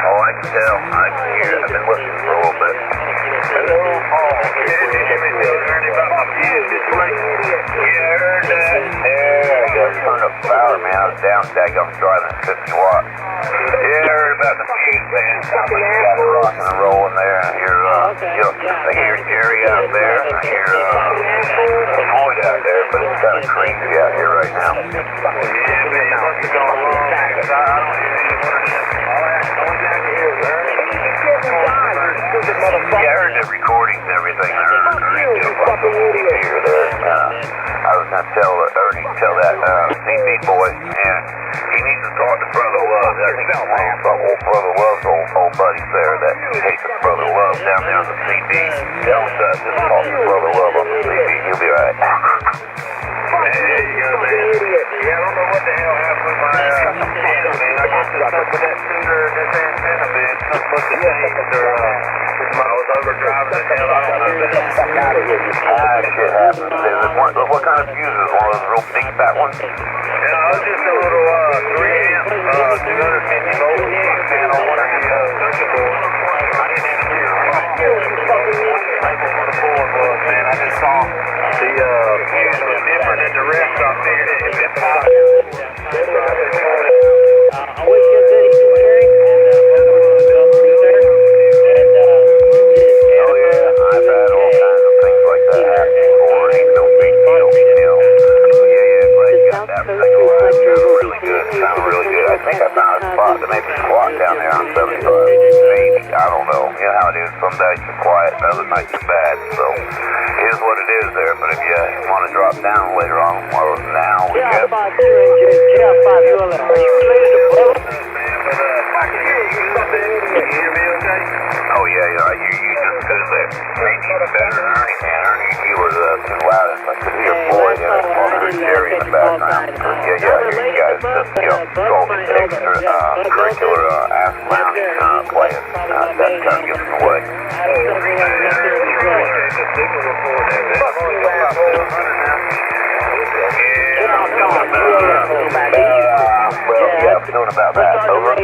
Oh, I can tell. I can hear it. I've been listening for a little bit. Hello, Paul. Did you hear anything about my fuse situation? Yeah, I heard that. Yeah, I got turned up power, man. I was down today. I was driving at 50 watts. Yeah, I heard about the fuse, man. Somebody got a rock and roll in there. I hear, I hear Jerry out there. I hear, Floyd out there, but it's kind of crazy out here right now. Yeah, man, what's going on? Because I don't hear anything. All I can hear is yeah, I heard the recordings and everything. I heard here there. I was going to tell Ernie, tell that CB boy, and he needs to talk to Brother Love. I think old Brother Love's old buddies there that takes Brother Love down there on the CB. Tell him that. Just talk to Brother Love on the CB. He'll be right. There you go, man. Yeah, I don't know what the hell happened with my antenna, man. I guess it's up with that tuner and this antenna, man. Something must have changed, or I was overdriving the hell out of it. Fuck out of here. Shit happens. What kind of fuses? One of those real big fat ones? Yeah, it was just a little 3 amp, 250 volt fan on one of the circuit boards. I didn't have to do for the board was, man. I just saw the different in the rest up there that had been popping. I'll wait till Diddy to Mary, and oh yeah, I've had all kinds of things like that happen before. It ain't no big deal, Yeah, glad you got that thing all right. Sounded really good. I think I found a spot to maybe squat down there on 75. Maybe, I don't know. You know how it is. Some days you're quiet, and other nights you're bad. So it is what it is there. But if you want to drop down later on, or now, we yeah, get. about you and J5 ULM. Are you related to Bubba? I can hear you. Can you hear me okay? Oh yeah, I hear you just because that made you better than Ernie, man. Ernie, he was too loud. I could hear Floyd and Jerry in the background. Yeah, you guys just, go extracurricular ass lounge playing. That kind of gets in the way. I'm doing about that. Over.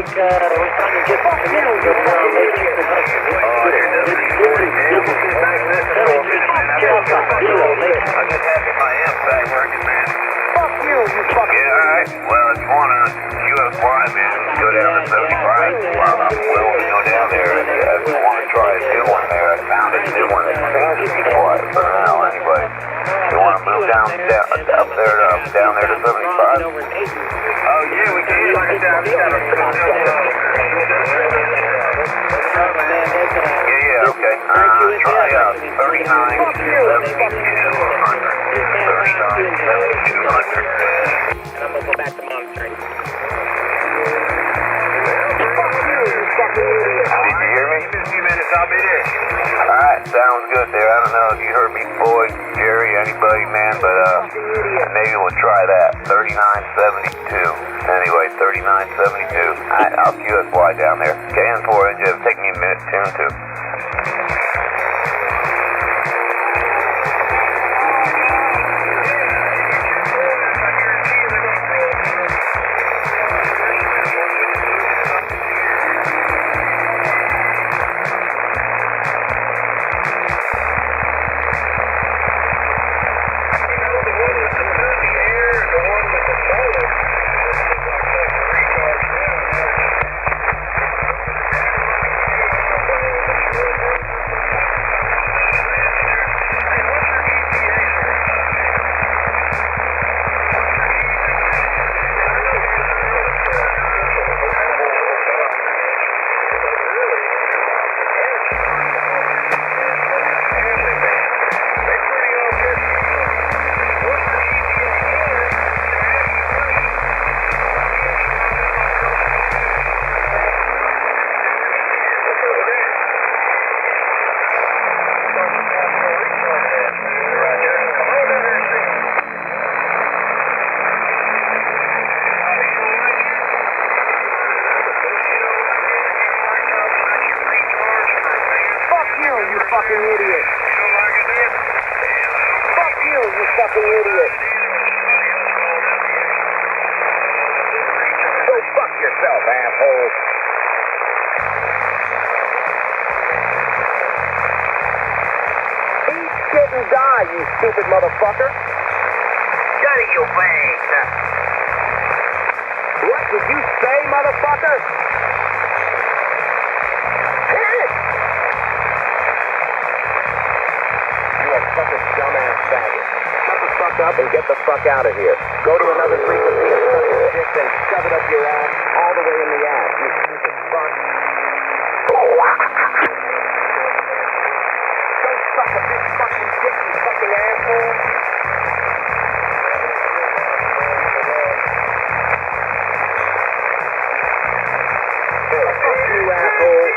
I just had my amp back working, man. Fuck you fucking... Yeah, alright. Well, if you want to QFY, man, go down to 75. Well, I'm willing to go down there. And if you want to try a new one there, I found a new one that changes the quiet for now, anyway. You want to move down there to 75? Oh, yeah, we can. Yeah, okay. Try out 39, 72, 100. 39, 72, 100. And I'm gonna go back to monitoring. Did you hear me? In a few minutes, I'll be there. Alright, sounds good there. I don't know if you heard me, Boyd, Jerry, anybody, man, but maybe we'll try that. 3972. Anyway, 3972. Alright, I'll QSY down there. KN4 engine, it'll take me a minute to tune to. Fucking idiot. Fuck you fucking idiot. Go fuck yourself, asshole. Eat shit and die, you stupid motherfucker. Shut it, you bangs. What did you say, motherfucker? Such a dumbass faggot. Shut the fuck up and get the fuck out of here. Go to another frequency and suck your dick and shove it up your ass all the way in the ass, you stupid fuck. Don't suck a big fucking dick, you fucking asshole. Fuck you, asshole.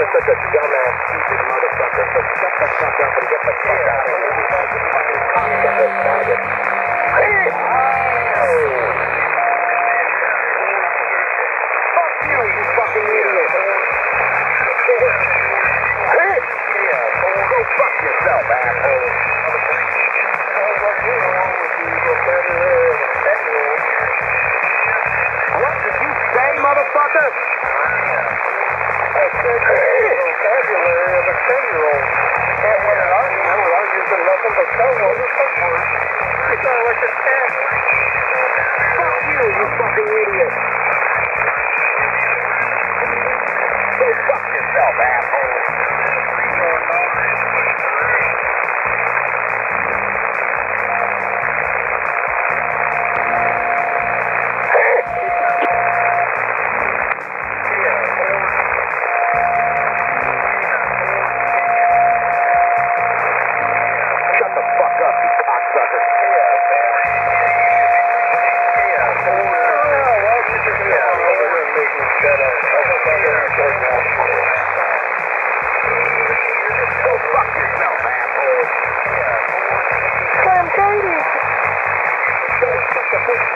Such a dumbass, stupid motherfucker. So shut the fuck up and get the fuck out of here. You fucking cocksucker faggot. Fuck you, you fucking idiot. Go fuck yourself, asshole. What did you say, motherfucker? Vocabulary of a 10-year-old. Can't win an argument with argues in nothing but code words. You sound like a cat. Fuck you, you fucking idiot. Go fuck yourself.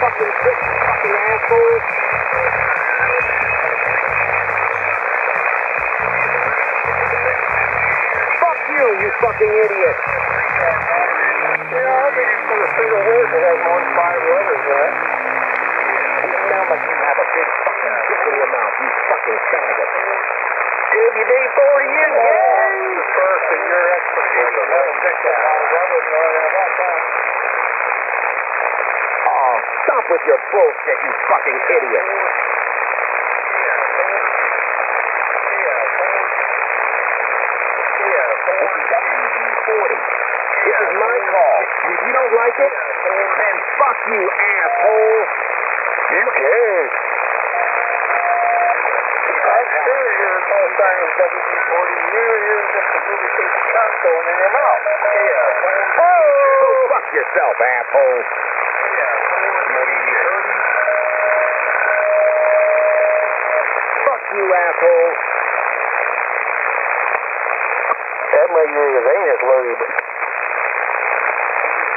fucking dick, you fucking asshole. Fuck you, you fucking idiot. Yeah, I'll be for a single word that has more than 5 letters in it. You sound like you have a big fucking dick in your mouth, you fucking faggot. WD-40 is gay! The first in your expertise. That'll fix that. That was about that. Oh, stop with your bullshit, you fucking idiot. This is WD-40. This is my call. And if you don't like it, then fuck you, asshole. You can. I'm sure you're call sign is WD-40. You're just a movie piece of shot going in your mouth. Yeah. Oh! Go fuck yourself, asshole. Fuck you, asshole. That might be his anus lube.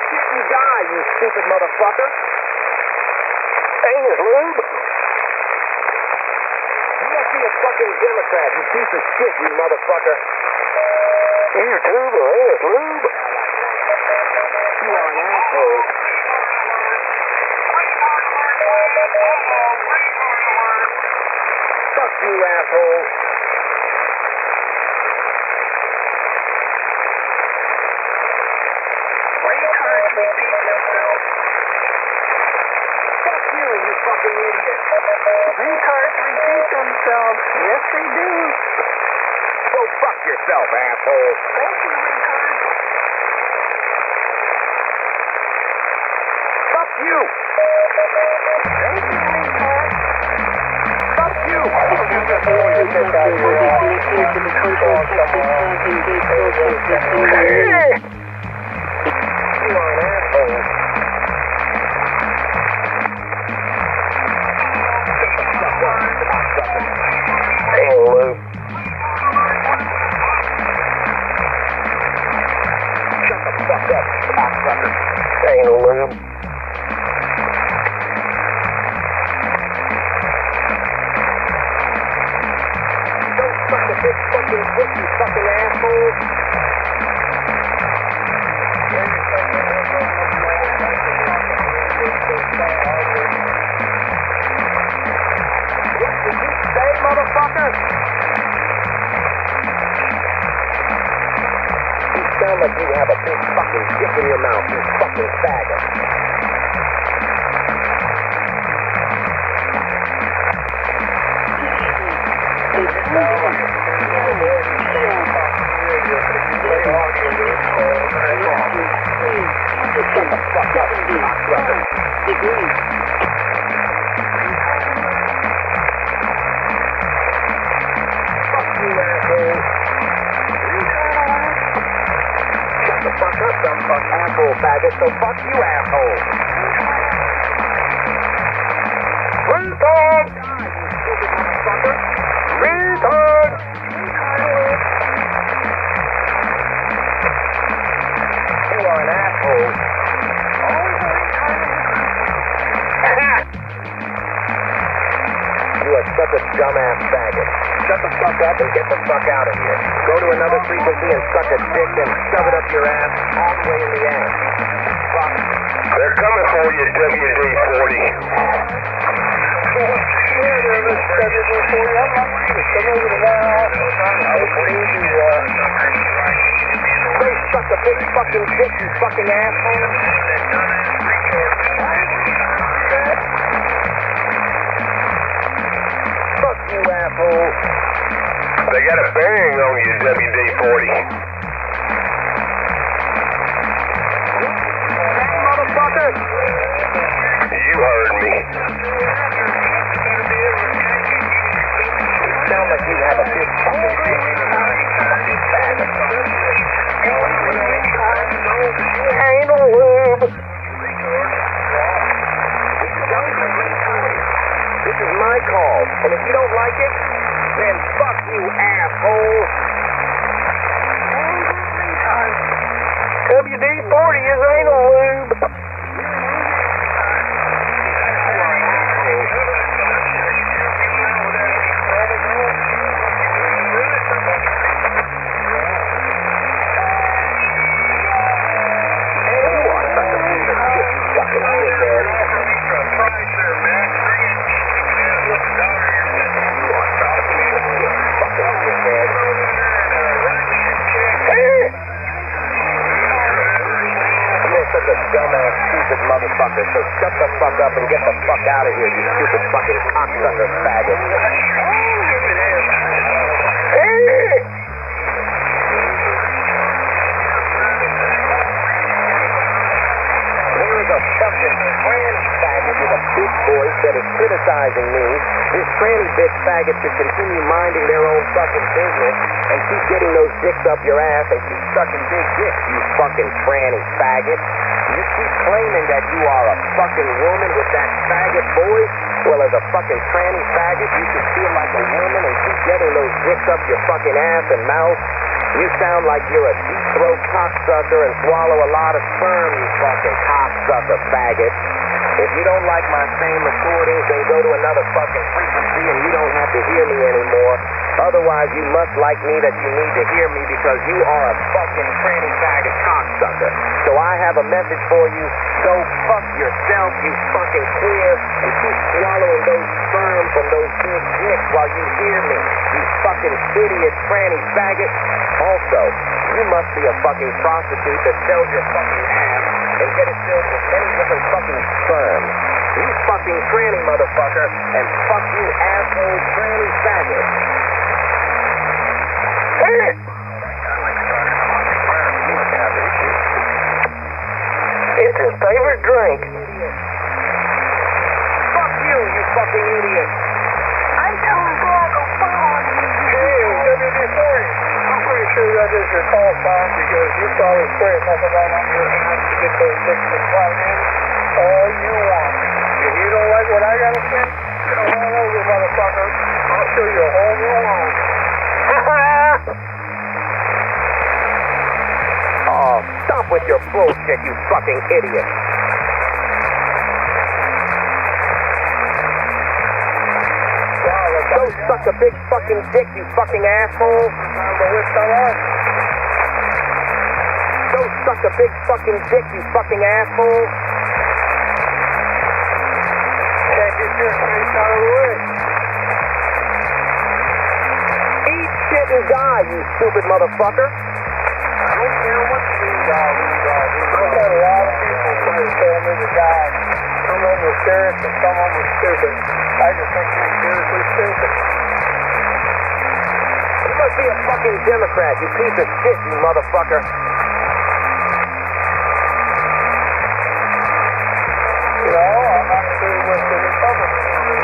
Shit, you die, you stupid motherfucker. Anus lube? You must be a fucking Democrat, you piece of shit, you motherfucker. You tube or anus lube? You are an asshole. Fuck you, asshole. Retards repeat themselves. Fuck you, you fucking idiot. Retards repeat themselves. Yes, they do. Go fuck yourself, asshole. Thank you, retard. Fuck you. Thank you, retard. Fuck you. You are an asshole. Anal lube. Shut the fuck up, cocksucker. Anal lube. Don't suck a big fucking dick, you fucking asshole. What did you say, motherfucker? You sound like you have a big fucking dick in your mouth, you fucking faggot. Shut the fuck up, cocksucker. Fuck you, asshole. Shut the fuck up, dumb fuck asshole faggot, so fuck you, asshole. Retard! Die, you stupid motherfucker. Retard! You are an asshole. You are such a dumbass faggot. Shut the fuck up and get the fuck out of here. Go to another frequency and suck a dick and shove it up your ass all the way in the ass. Fuck. They're coming for you, WD-40. Go suck a big fucking dick, you fucking asshole. Fuck you, asshole. They got a bearing on you, WD-40. Motherfucker. You heard me. You sound like you have a big fucking dick in your mouth, you fucking faggot. Anal lube. This is my call, and if you don't like it, then fuck you, asshole. WD-40 is anal lube. motherfucker. So shut the fuck up and get the fuck out of here, you stupid fucking cocksucker faggot. There's a fucking tranny faggot with a big voice that is criticizing me. This tranny bitch faggot should continue minding their own fucking business and keep getting those dicks up your ass and keep sucking big dicks, you fucking tranny faggot. You keep claiming that you are a fucking woman with that faggot voice. Well, as a fucking tranny faggot, you should feel like a woman and keep getting those dicks up your fucking ass and mouth. You sound like you're a deep-throat cocksucker and swallow a lot of sperm, you fucking cocksucker faggot. If you don't like my same recordings, then go to another fucking frequency and you don't have to hear me anymore. Otherwise, you must like me that you need to hear me because you are a fucking tranny faggot cocksucker. So I have a message for you. Go fuck yourself, you fucking queer, and keep swallowing those sperm from those big dicks while you hear me, you fucking idiot tranny faggot. Also, you must be a fucking prostitute that sells your fucking ass and get it filled with many different fucking sperm. You fucking tranny motherfucker, and fuck you asshole tranny faggot. It's his favorite drink. Fuck you, you fucking idiot. I'm telling Greg to follow you. Hey, WD-40. I'm pretty sure that is your call sign because you probably spray enough of that on your hands to get those dicks to slide in all you want. If you don't like what I gotta say, come on over, motherfucker. I'll show you a whole new world. Oh, stop with your bullshit, you fucking idiot. Go suck a big fucking dick, you fucking asshole. Go suck a big fucking dick, you fucking asshole. Can't get your face out of the way. Eat shit and die, you stupid motherfucker. I don't care what you do, I've had a lot of people try to tell me to die. Some of them were serious and some of them were stupid. I just think you're seriously stupid. You must be a fucking Democrat, you piece of shit, you motherfucker. You know, I'm not sure what the Republicans do.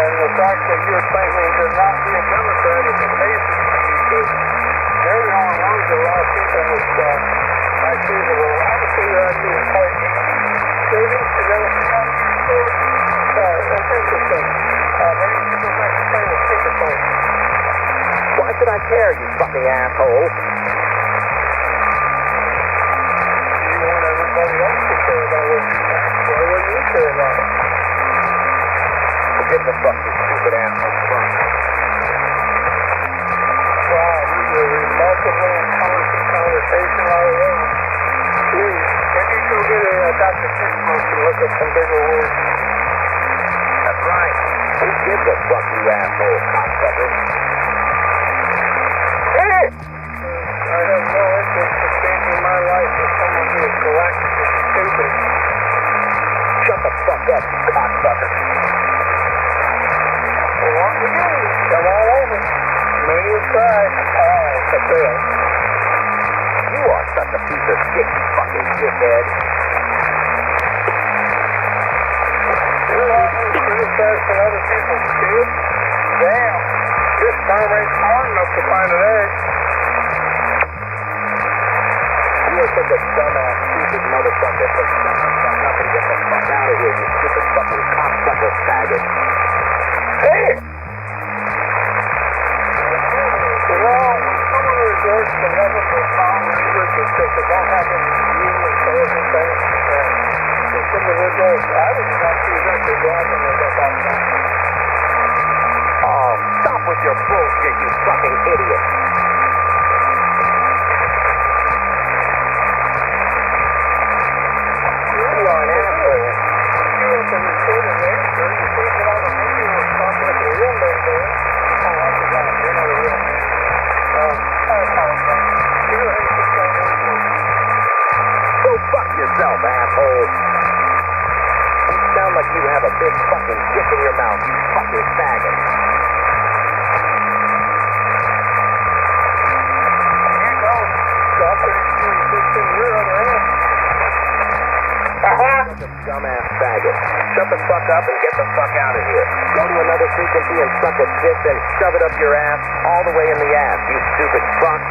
And the fact that you're thinking to not be a Democrat is amazing to me because they're the only ones that a lot of people would choose a little. I would say you're actually quite shady. Is that what you're talking about? That's interesting. Maybe people think the same as ticket points. Why should I care, you fucking asshole? You want everybody else to care about what you think. Why would you care about it? Forget the fuck, you stupid asshole first. Wow, you were remarkably intelligent conversation all the way. Please, maybe you go get a Dr. Seuss book and look up some bigger words. That's right. Who gives a fuck, you asshole cocksucker? I have no interest in changing my life for someone who is galactic and stupid. Shut the fuck up, you cocksucker. Well, once again, come on over. Many have tried. I failed. You are such a piece of shit, you fucking shithead. You're always criticizing other people's kids? Damn. Your sperm ain't smart enough to find an egg. You are such a dumbass, stupid motherfucker. So shut the fuck up and get the fuck out of here, you stupid fucking cocksucker faggot. Hey! You know, when someone resorts to lovable foul language because they don't have any real intelligent things to say, this individual, I didn't want to eventually go out and live up on that. Oh, stop with your bullshit, you fucking idiot. You are an asshole. You have to record an answer. You think that all the media was talking at the real man there. Oh, I forgot. You're not a real man. I apologize. You're an interesting. Go fuck yourself, asshole. a big fucking dick in your mouth, you fucking faggot. Here goes. Stop it. You're on your own. Dumbass faggot. Shut the fuck up and get the fuck out of here. Go to another frequency and suck a dick, then shove it up your ass, all the way in the ass, you stupid fuck.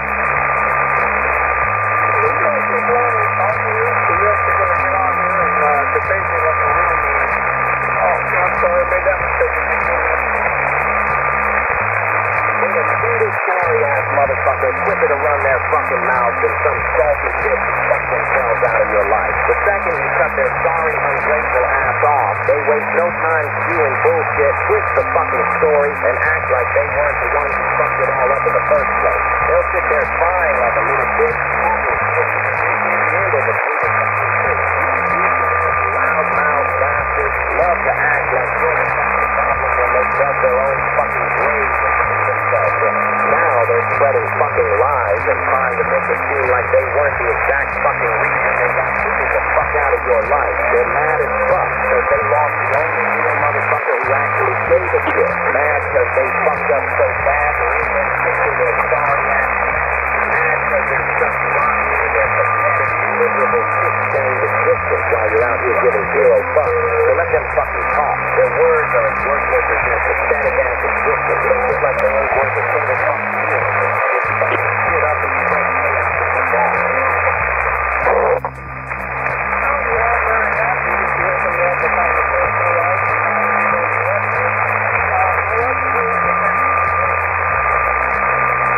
Sorry-ass motherfuckers quicker to run their fucking mouths than some salty bitch who fuck themselves out of your life. The second you cut their sorry, ungrateful ass off, they waste no time spewing bullshit, twist the fucking story, and act like they weren't the ones who fucked it all up in the first place. They'll sit there crying like a little bitch, talking shit. They can't handle the truth of fucking shit. Loud-mouthed bastards love to act like you're the fucking problem when they dug their own fucking graves into themselves in. Now they're spreading fucking lies and trying to make it seem like they weren't the exact fucking reason they got people the fuck out of your life. They're mad as fuck because they lost the only real motherfucker who actually gave a shit. Mad because they fucked up so bad they're their sorry ass. Mad because they're stuck rotten in their pathetic, miserable, shit-stained existence while you're out here giving zero fucks. So let them fucking talk. Their words are as worthless as their pathetic ass existence. Just like they ain't worth a single fucking shit. Just fucking shit up and spread chaos in the ball.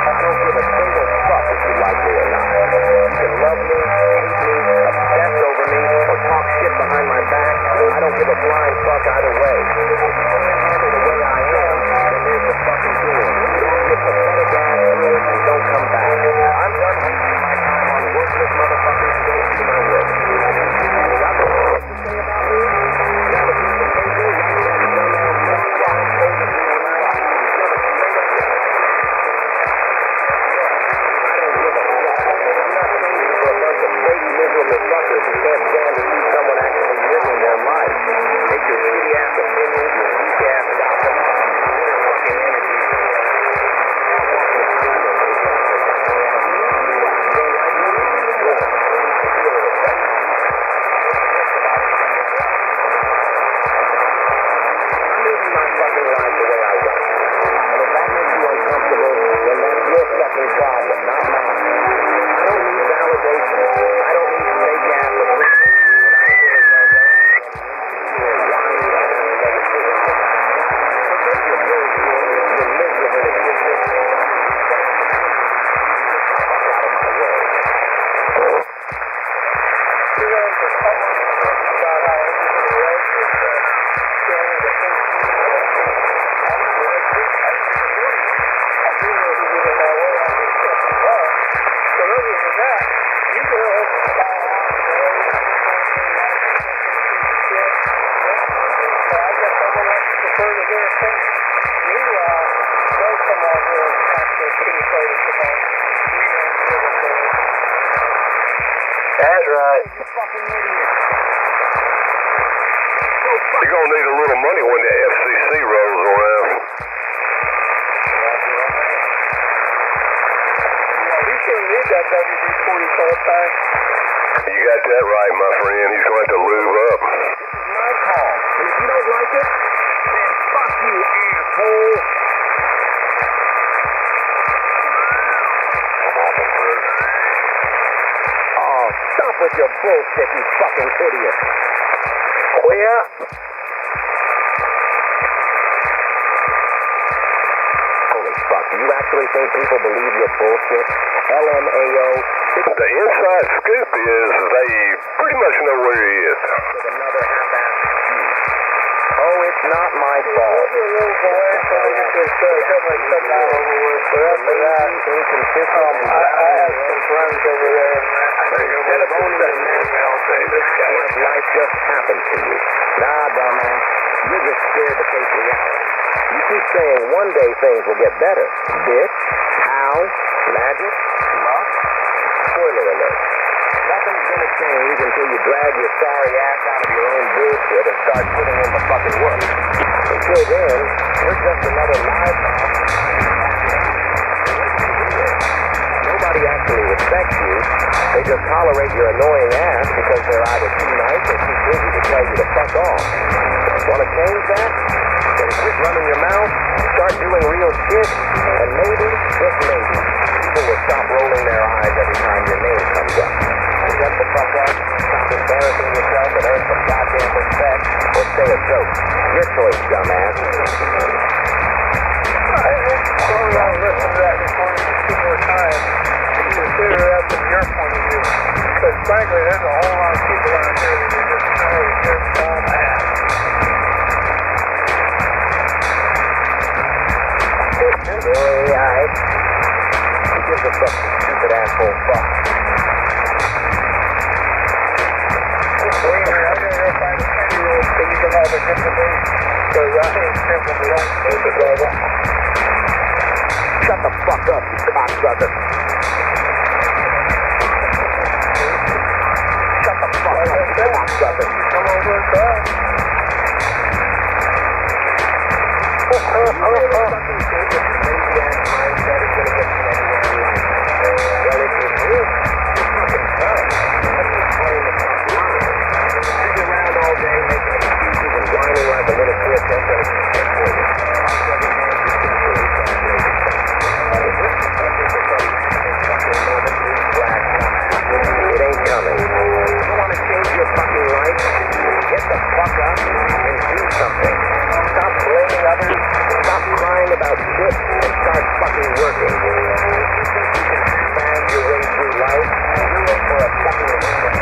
I don't give a single fuck if you like me or not. You can love me, hate me, obsess over me, or talk shit behind my back. I don't give a flying fuck either way. If you can't handle the way I am, then there's the fucking deal. Get your pathetic ass through it and don't come back. I'm done wasting my time on worthless motherfuckers who don't do my work. You got the words to say about me? You have a piece of paper, write that dumbass fuck down, hold it in your mouth, and shove it straight up your ass. I don't give a fuck. I'm not changing for a bunch of fake, miserable fuckers who can't stand to see someone actually living their life. Take your shitty ass opinions, your weak ass gossip, your fucking energy. I'm living my fucking life the way I want. And if that makes you uncomfortable, then that's your fucking problem, not mine. I don't need validation. I don't need fake ass approval. And I really don't want any insecure, whiny ass negativity. Forget your bullshit, your miserable existence. Fuck out of my way. You know, for someone about how everything was standing the things That's right. You fucking idiot. You're gonna need a little money when the FCC rolls around. we shouldn't need that WD-40 full time. You got that right, my friend. He's going to lube up. This is my call. And if you don't like it, then fuck you, asshole. Oh, stop with your bullshit, you fucking idiot. Queer? Holy fuck, do you actually think people believe your bullshit? LMAO. The inside scoop is they pretty much know where he is. With another half-assed excuse. Oh, it's not my fault. Inconsistent and instead of owning the like life just happened to you. Nah, dumbass. You're just scared to face reality. You keep saying one day things will get better. Bitch, how, magic, luck. Spoiler alert. Nothing's gonna change until you drag your sorry ass out of your own bullshit and start putting in the fucking work. Until then, you're just another livestock. Nobody actually respects you. They just tolerate your annoying ass because they're either too nice or too busy to tell you to fuck off. Want to change that? Then quit running your mouth, start doing real shit, and maybe, just maybe, people will stop rolling their eyes every time your name comes up. Shut the fuck up, stop embarrassing yourself, and earn some goddamn respect, or say a joke. Your choice, dumbass. I think slowly I'll listen to that recording 2 more times and consider that from your point of view. Because frankly, there's a whole lot of people out here that are just totally just dumb ass. Alright. Who gives a fuck, you stupid asshole fuck? Wait a minute, I'm gonna go find a 10-year-old so you can have a different age. Because I ain't simple, but don't take it, brother. Shut the fuck up, you cocksucker. Shut the fuck up, you cocksucker. Come over and try. You really fucking think that your lazy ass mindset is gonna get you anywhere in life? Well, if you do, you're fucking done. Let me explain the fuck line. Sitting around all day making excuses and whining like a little bitch ain't gonna do shit for you. It ain't coming. You want to change your fucking life? Get the fuck up and do something. Stop blaming others. Stop crying about shit and start fucking working. If you think you can expand your way through life, do it for a fucking reason.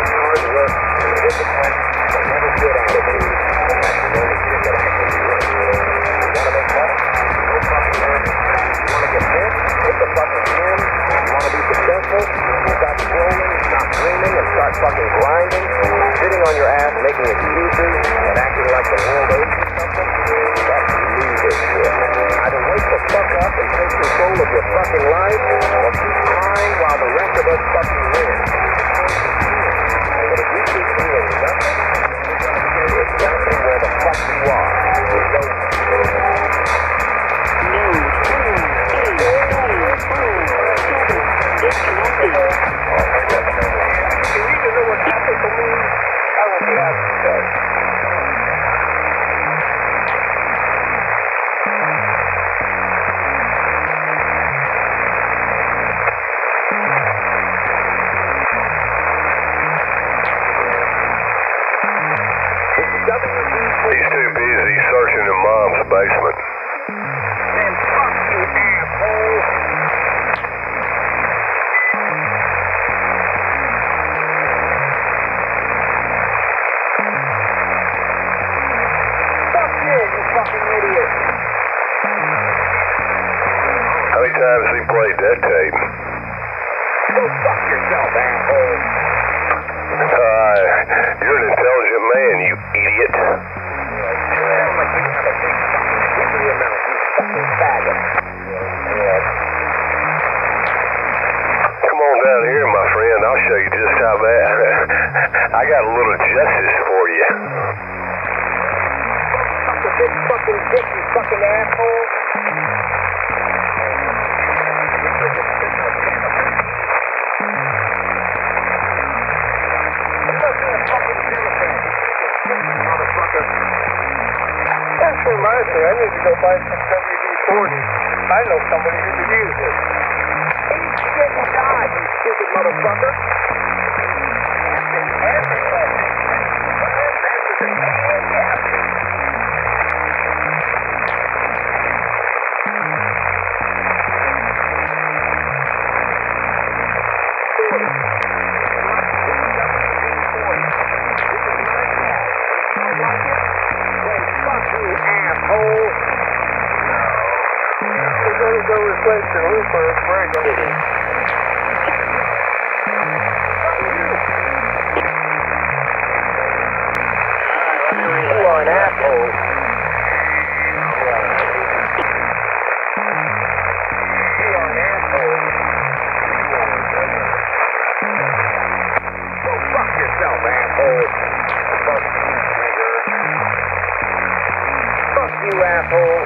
Hard work, discipline, and never good attitude. That's the only shit that actually works. You want to make money? No fucking work. You want to get fit? Hit the fucking gym. You want to be successful? Stop scrolling, stop dreaming, and start fucking grinding. Sitting on your ass making excuses and acting like the world owes you something? That's loser shit. Either wake the fuck up and take control of your fucking life, or keep crying while the rest of us fucking win. But if you keep doing nothing, you're gonna stay exactly where the fuck you are. If you need to know what ethical means, I will be happy to tell you. He's too busy searching in Mom's basement. Then fuck you, asshole. Fuck you, you fucking idiot. How many times has he played that tape? Go fuck yourself, asshole. You're an intelligent man, you idiot. Sound like you have a big fucking dick in your mouth, you fucking faggot. Come on down here, my friend. I'll show you just how bad. I got a little justice for you. Suck a big fucking dick, you fucking asshole. That reminds me, I need to go buy some WD-40. I know somebody who could use it. Eat shit and die, you stupid motherfucker. We're going to go replace the roof or it's breaking. Fuck you, asshole.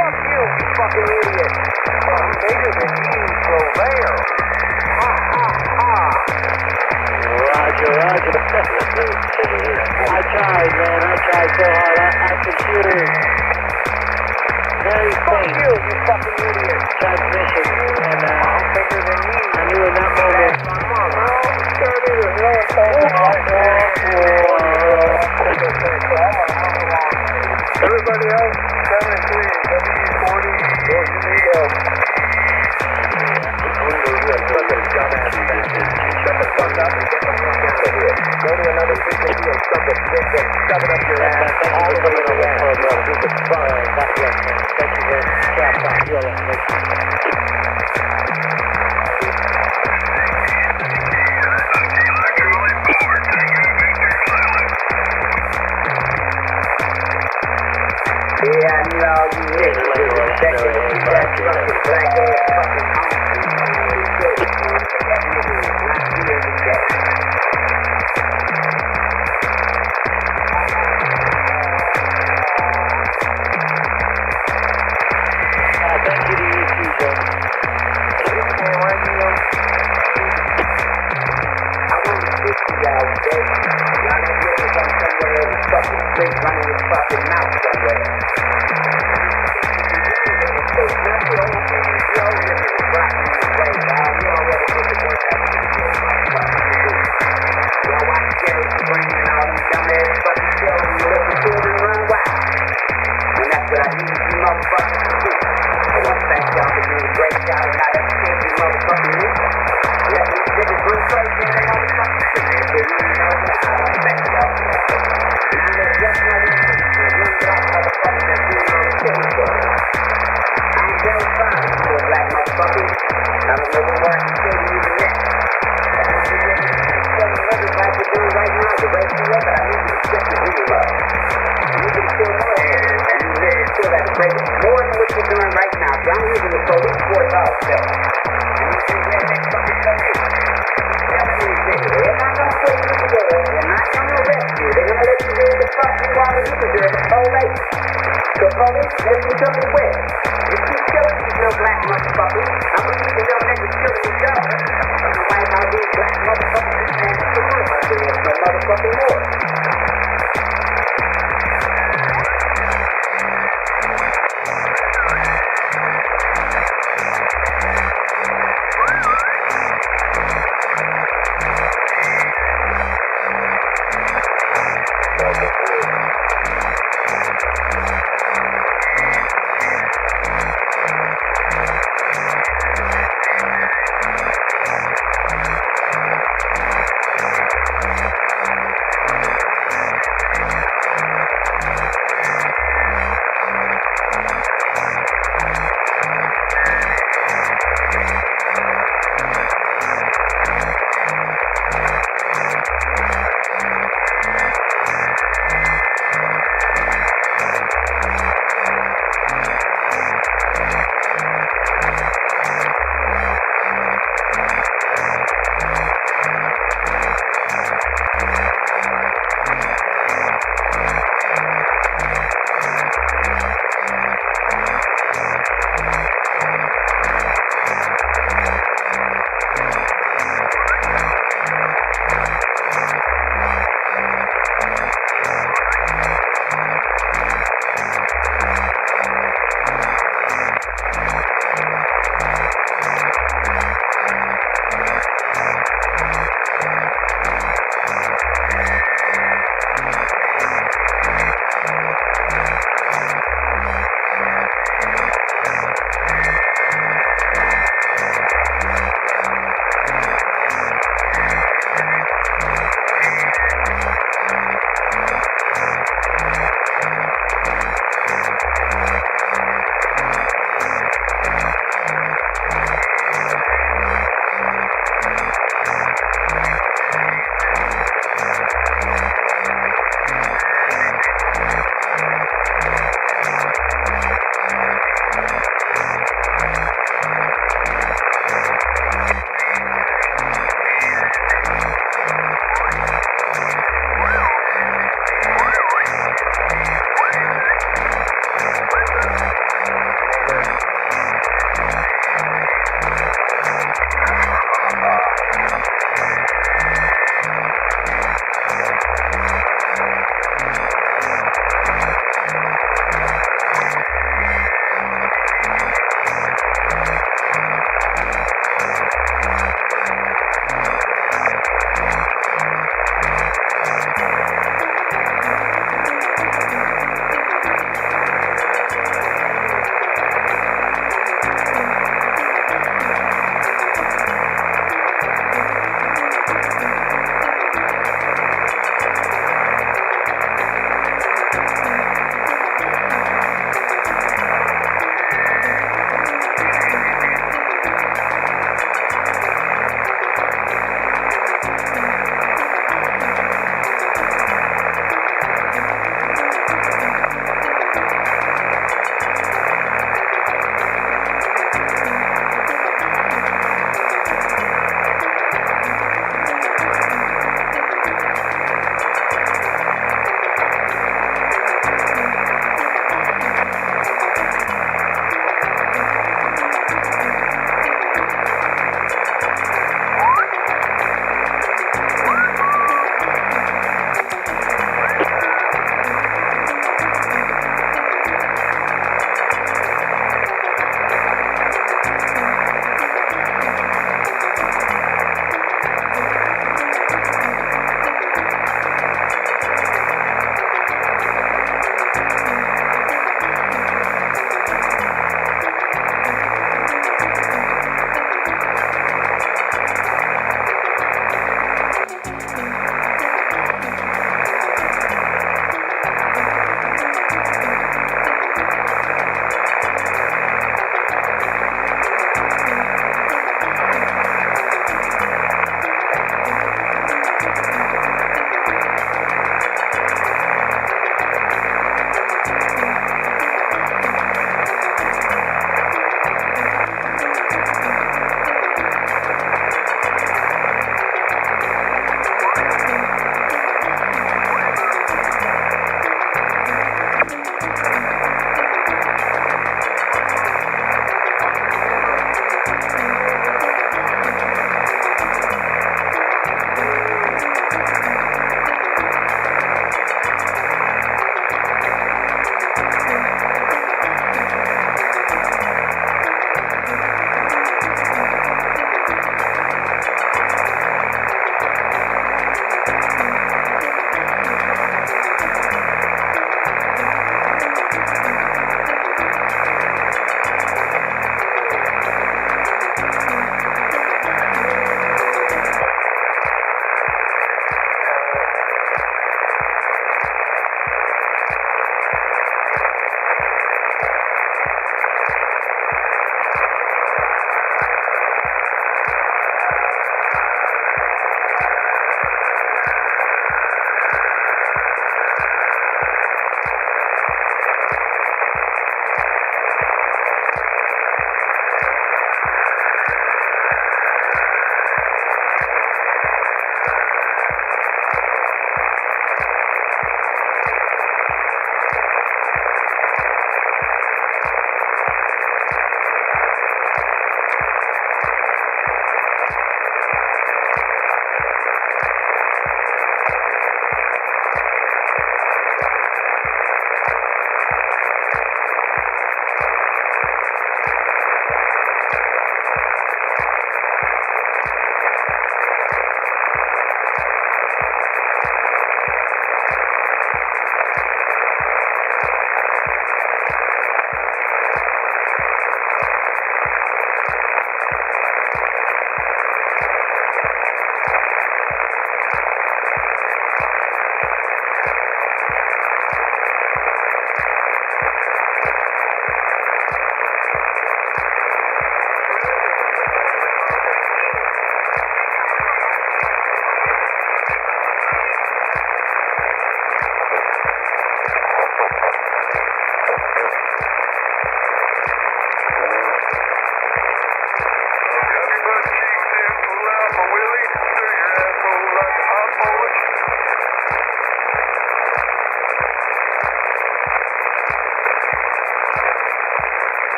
Fuck you, fucking idiot. I'm bigger than you, so there. Ha, ha, ha. Roger. I tried, man. I tried so hard. I could hear very Fuck faint you, you fucking idiot. transmission, and I'm bigger than you. I knew in that moment. Come on, bro. There's no intelligence right there. Everybody else, 73, W40, well, you need help. Shut the fuck up and get the fuck out of here. Go to another frequency and suck a dick and shove it up your ass all the way to the end. Thank you very much. Yeah, I knew all you niggas was expecting to see that fucking black ass fucking honky. That nigga is not here today. Thank you to you too, Joe. I want to speak to y'all today. Y'all ain't looking from somewhere in the fucking street running his fucking mouth somewhere. More than what you're doing right now. So I'm using the police force also. And you can get that fucking police. They're not going to put you in jail. They're not going to arrest you. They're going to let you do the fuck you want to do. They're the police. So police, let's do something with. You keep killing these little black motherfuckers. I'm going to keep the little niggas killing each other. I'm going to wipe out these black motherfuckers and the world out there. There's no motherfucking more.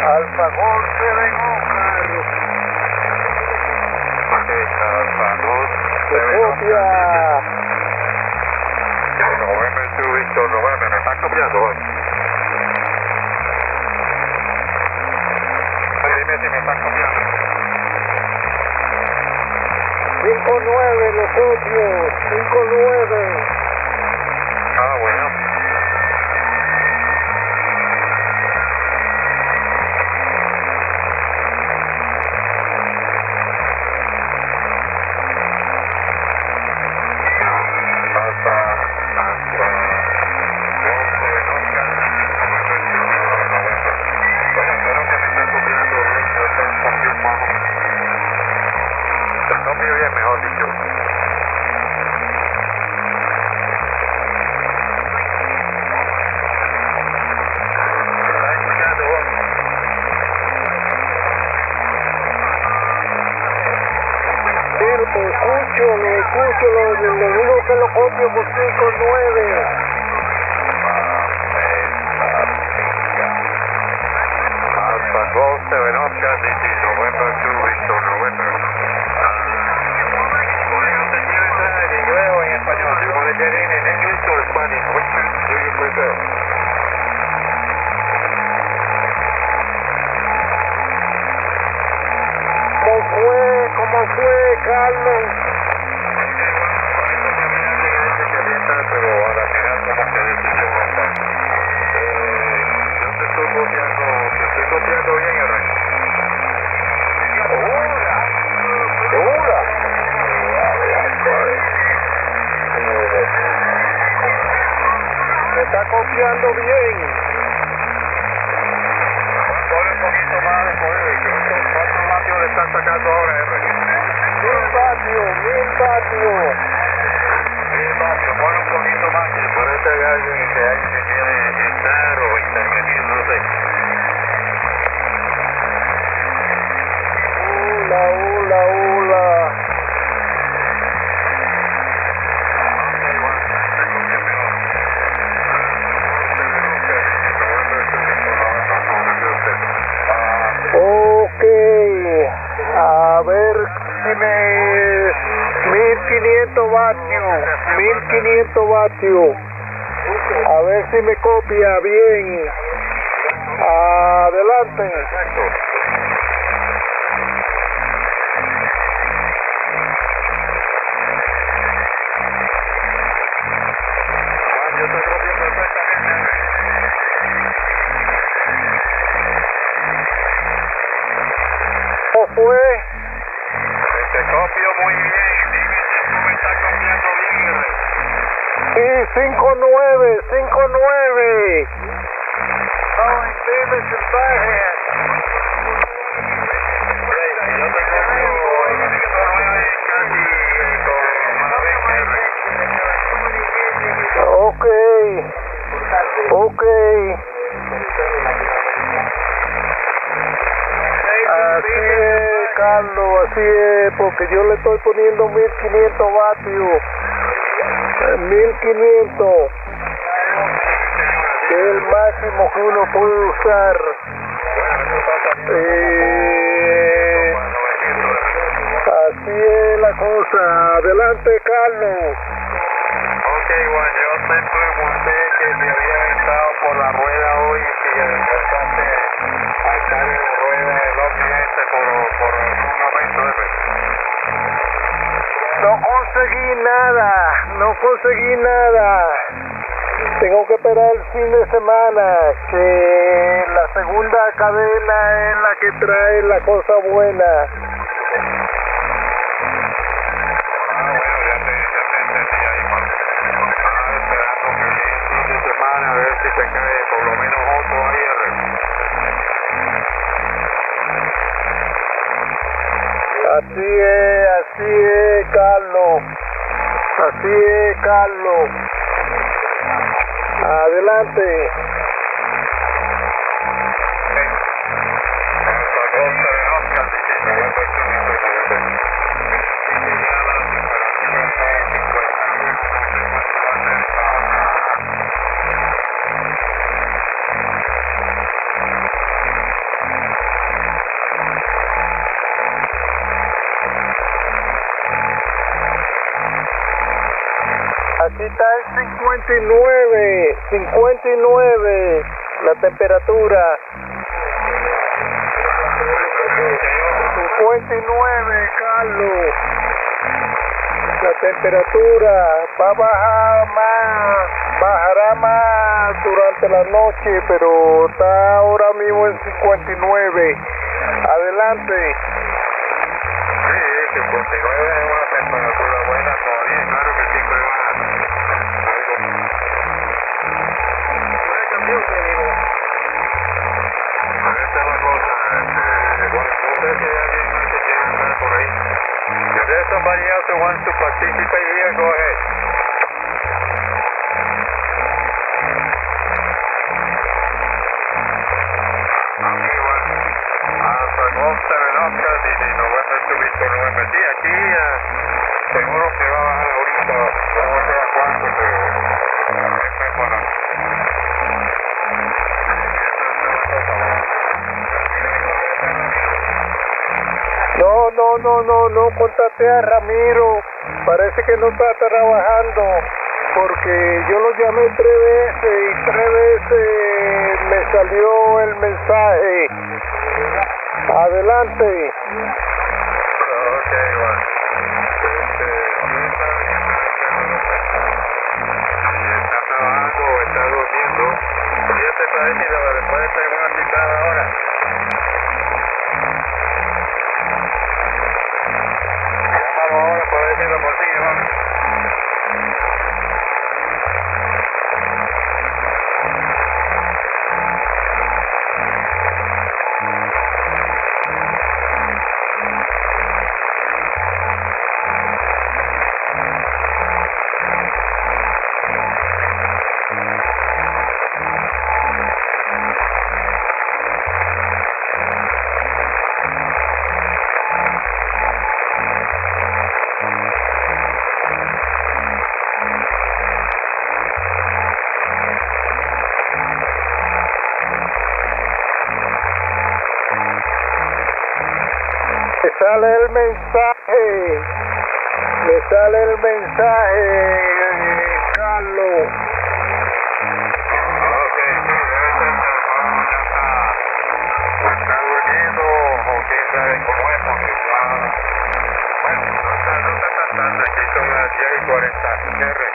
Alfa Golf 7 Carlos. Alfa Golf 7 Copia. November 2 Victor November, me está copiando hoy. Dime si me están copiando. 5-9, lo copio. 5-9. Ah, bueno. Lo digo que lo copio por 5-9. Alpha Golf 7 Oscar, this is November 2, Victor November. En inglés o en español? Do you want to get in English or Spanish? Which do you prefer? ¿Cómo fue, Carlos? Pero ahora mirar cómo se decidió montar. Yo te estoy copiando bien el rey. ¿Segura? Me está copiando bien. Pon un poquito más de poder. ¿Cuántos vatios le están sacando ahora, R? 1000 vatios. Pon un poquito más, que parece que alguien que quiere entrar o intervenir, no sé. Hola. Ok, a ver si me... 1500 vatios. A ver si me copia bien. Adelante. Yo te copio perfectamente. ¿Cómo fue? Te copio muy bien. Dime si tú me estás copiando bien, R. Sí, 5-9. No, Davis and Backhand. Yo te copio 5-9 casi con R. Ok. Así es, Carlos, así es, porque yo le estoy poniendo 1500 vatios. 1500. Que es el máximo que uno puede usar. Así es la cosa. Adelante, Carlos. Ok, bueno, yo siempre monté que me había estado por la rueda hoy y que empezaste a estar en la rueda del ovni este por algún momento. No conseguí nada. Tengo que esperar el fin de semana, que la segunda cadena es la que trae la cosa buena. A ver si te cae por lo menos otro ahí. Así es, Carlos. Adelante. Aquí está el 59 la temperatura. 59, Carlos. La temperatura va a bajar más, bajará más durante la noche, pero está ahora mismo en 59. Adelante. Sí, 59 es una temperatura buena todavía, claro que siempre va algo. Esta es la cosa, bueno, no sé si hay alguien más que quiera entrar por ahí. If there's somebody else who wants anticipate here, go ahead. Alpha Golf 7 Oscar, de November to Victor November. Sí, aquí seguro que va a bajar ahorita, vamos a ver a cuánto, pero este es para... No contate a Ramiro, parece que no está trabajando, porque yo lo llamé 3 veces y 3 veces me salió el mensaje. Adelante. Ok, bueno. Está trabajando o está durmiendo. Fíjate para ver si le puede pegar una citada ahora. Llámalo ahora para ver si lo consigue, vamos. Me sale el mensaje, Carlos. Ok, sí, está durmiendo o quién sabe cómo es, porque ya... Bueno, no está tan tarde, aquí son las 10:40. Cierre.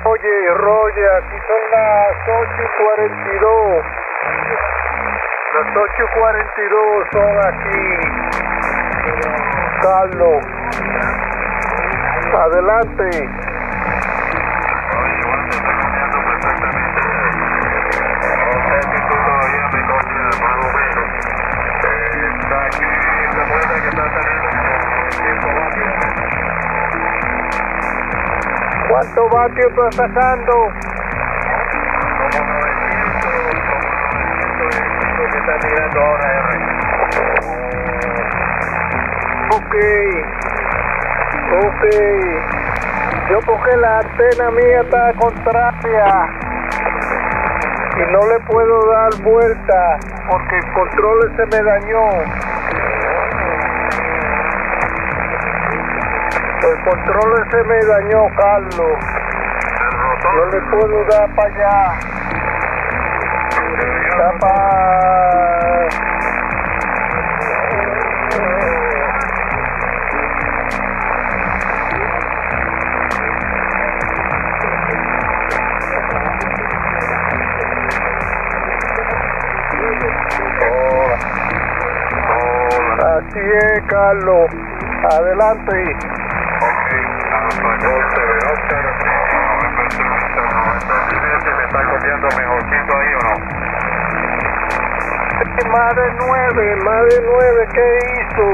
Oye, aquí son las 8:42. Las 8:42 son aquí, Carlos. Adelante. Oye, igual te estoy cambiando perfectamente. No sé si tú todavía me copias más o menos. Está aquí, se muestra que está saliendo como 5 vatios. ¿Cuántos vatios estás sacando? Como 900 que está tirando ahora, R. Ok. Yo porque la antena mía está contraria y no le puedo dar vuelta porque el control se me dañó. El control se me dañó, Carlos. No le puedo dar para allá. Así es, Carlos. Adelante. Dime si me está copiando mejorcito ahí o no. Más de 9, ¿qué hizo?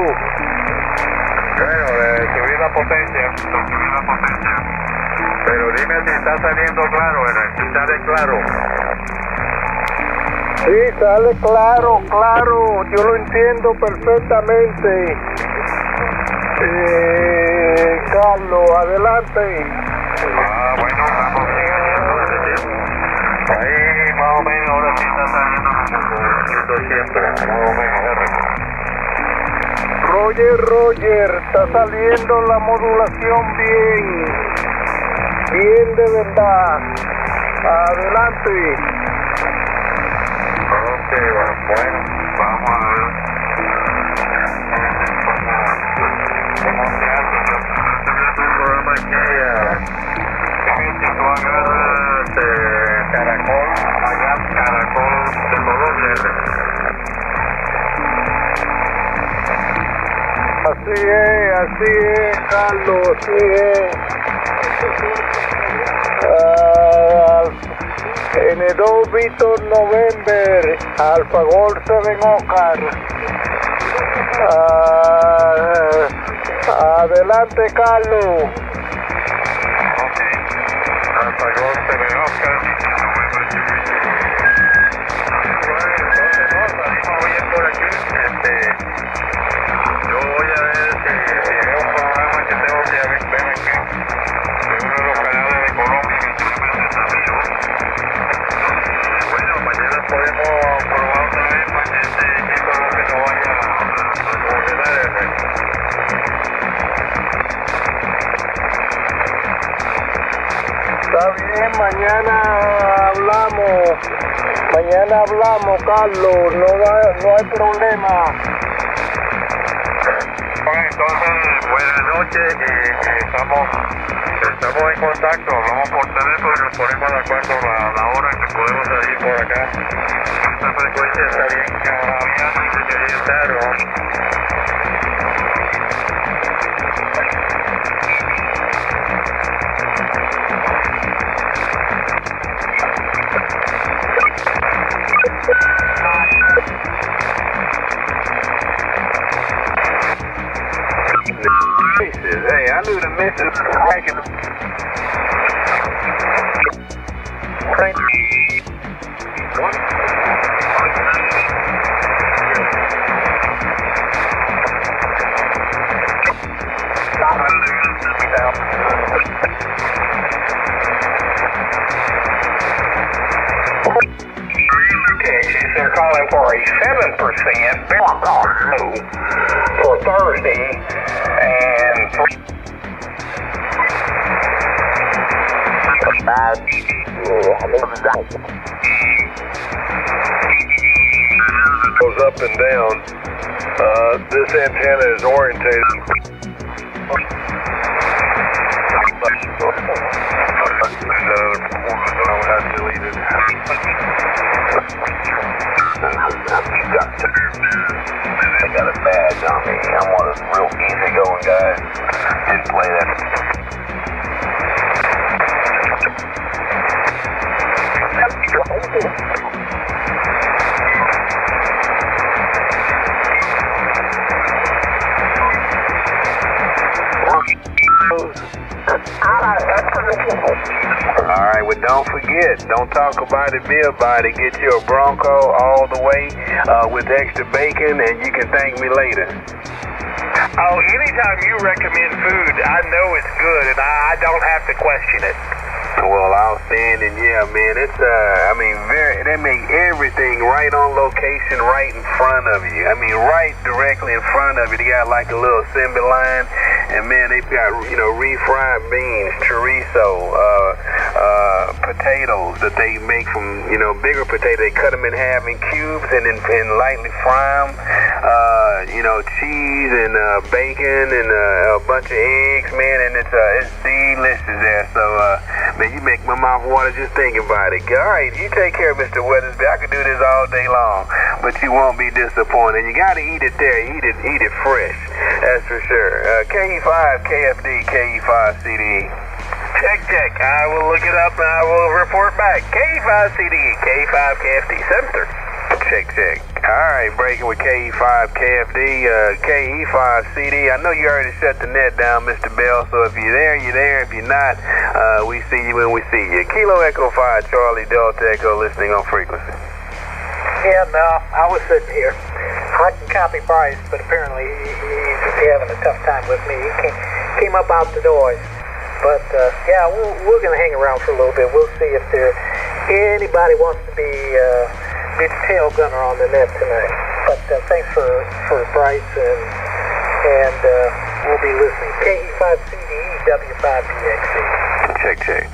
Bueno, subí la potencia. Pero dime si está saliendo claro, si sale claro. Sí, sale claro, yo lo entiendo perfectamente. Carlos, adelante. Bueno, estamos bien. Ahí más o menos, ahora sí está saliendo como siempre, más o menos, Roger, está saliendo la modulación bien de verdad. Adelante. Ok, bueno, vamos a ver. ¿Cómo se hace? Yo estoy viendo el programa aquí. Dime si tú agarras caracol de Colombia. Así es, Carlos, así es. N2 Victor November, Alpha Golf 7 Oscar. Adelante, Carlos. Hasta Golpe de Oscar. Bueno, entonces no, salimos bien por aquí. Yo voy a ver si veo un programa que tengo que ver aquí, de uno de los canales de Colombia que siempre se desafío. Bueno, mañana podemos probar otra vez para que este equipo que no vaya a ordenar el resto. Está bien, mañana hablamos, Carlos, no hay problema. Bueno, entonces, buenas noches, estamos en contacto, hablamos por teléfono y nos ponemos de acuerdo la hora que podemos salir por acá. Esta frecuencia está bien abierta y se quería estar, ¿no? Hey, I knew the missus was cracking. They're calling for a 7% for Thursday, and Goes up and down. This antenna is orientated. I got a badge on me. I'm one of those real easygoing guys. Didn't play that. Alright, well don't forget, don't talk about it, be about it. Get you a Bronco all the way with extra bacon and you can thank me later. Oh, anytime you recommend food, I know it's good and I don't have to question it. Well, outstanding, yeah, man. It's they make everything right on location, right in front of you. I mean, right directly in front of you. They got like a little assembly line, and man, they've got refried beans, chorizo, potatoes that they make from bigger potatoes. They cut them in half in cubes and then lightly fry them. Cheese and bacon and a bunch of eggs, man, and it's delicious there. So, man, you make my mouth water just thinking about it. All right, you take care, Mr. Weathersby. I could do this all day long, but you won't be disappointed. You got to eat it there. Eat it fresh. That's for sure. KE5 KFD, KE5 CDE. Check. I will look it up and I will report back. KE5 CDE, KE5 KFD, 730. Check. Alright, breaking with KE5 KFD, KE5 CD. I know you already shut the net down, Mr. Bell, so if you're there, you're there. If you're not, we see you when we see you. Kilo Echo 5, Charlie Delta Echo, listening on frequency. Yeah, no, I was sitting here. I can copy Bryce, but apparently he's having a tough time with me. He came up out the doors. But, yeah, we're going to hang around for a little bit. We'll see if anybody wants to be the tail gunner on the net tonight. But thanks for Bryce, and we'll be listening. KE5CDE, W5BXC. Check.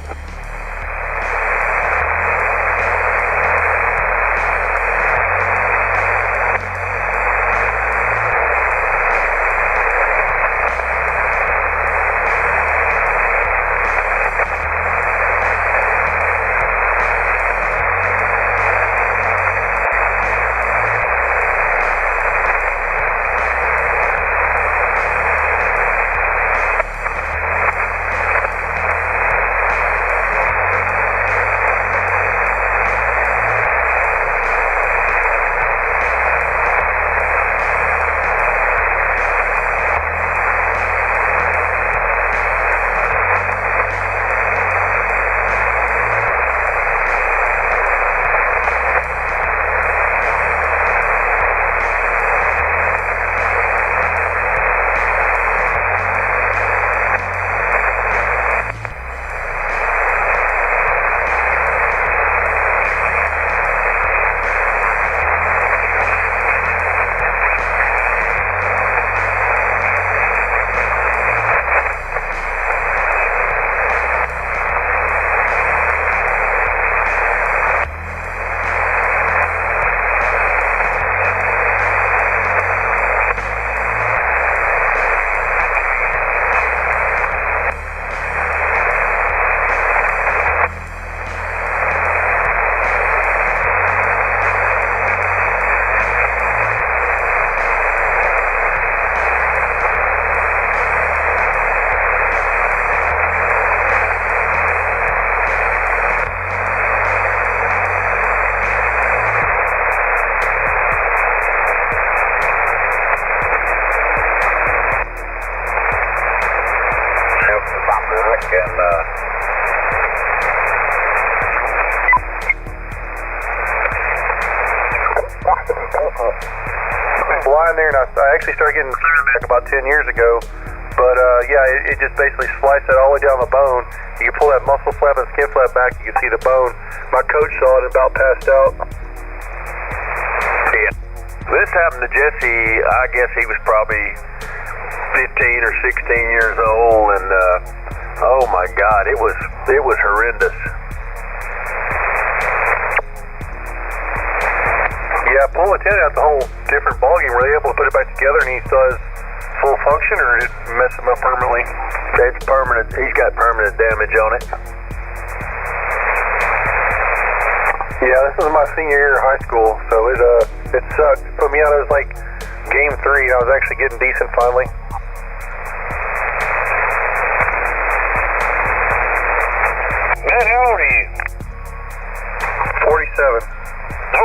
actually started getting back about 10 years ago. But yeah, it just basically spliced that all the way down the bone. You can pull that muscle flap and skin flap back, you can see the bone. My coach saw it and about passed out. Yeah. This happened to Jesse, I guess he was probably 15 or 16 years old, and oh my God, it was horrendous. Yeah, pulling the tendon out's a whole different ballgame. Were they able to put it back together and he still has full function, or did it mess him up permanently? It's permanent. He's got permanent damage on it. Yeah, this was my senior year of high school, so it sucked. Put me out. It was like game 3. I was actually getting decent finally. Man, how old are you? 47.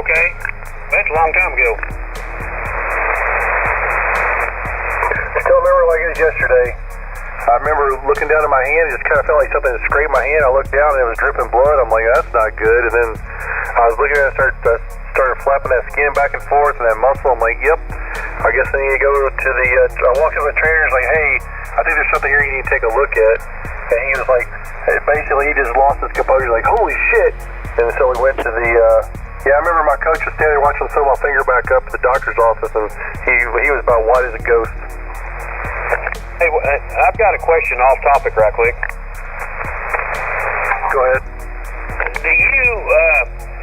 Okay. That's a long time ago. Still remember like it was yesterday. I remember looking down at my hand, it just kind of felt like something had scraped my hand. I looked down and it was dripping blood. I'm like, that's not good. And then I was looking at it, started flapping that skin back and forth and that muscle. I'm like, yep, I guess I need to go to the, I walked up to the trainer and was like, hey, I think there's something here you need to take a look at. And he was like, basically he just lost his composure, like, holy shit. And so we went to the, yeah, I remember my coach was standing there watching him sew my finger back up at the doctor's office, and he was about white as a ghost. Hey, I've got a question off topic right quick. Go ahead.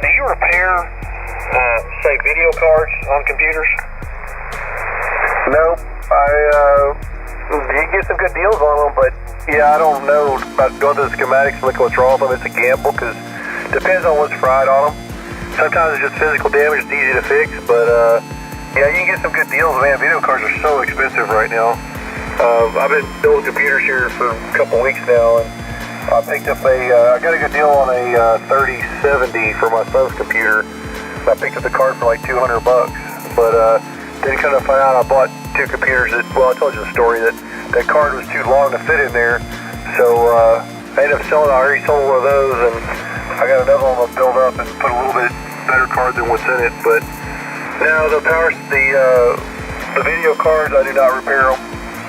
Do you repair, say, video cards on computers? No, you get some good deals on them, but yeah, I don't know about going to the schematics and looking what's wrong with them. It's a gamble because it depends on what's fried on them. Sometimes it's just physical damage, it's easy to fix, but yeah, you can get some good deals, man. Video cards are so expensive right now. I've been building computers here for a couple weeks now, and I picked up I got a good deal on a 3070 for my son's computer. I picked up the card for like $200, but then kind of find out I bought 2 computers that, well, I told you the story that card was too long to fit in there, so I ended up selling. I already sold one of those, and I got another one to build up and put a little bit better card than what's in it. But now the video cards, I do not repair them.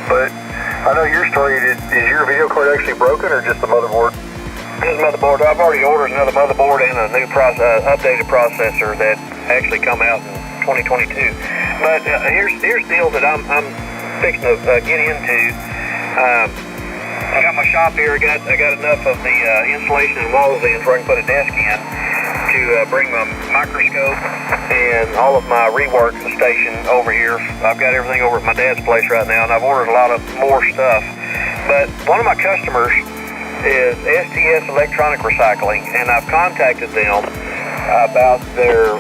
But I know your story. Is your video card actually broken or just the motherboard? Just motherboard. I've already ordered another motherboard and a new updated processor that actually come out in 2022. But here's the deal that I'm fixing to get into. I got my shop here. I got enough of the insulation and walls in where I can put a desk in to bring my microscope and all of my rework station over here. I've got everything over at my dad's place right now, and I've ordered a lot of more stuff. But one of my customers is STS Electronic Recycling, and I've contacted them about their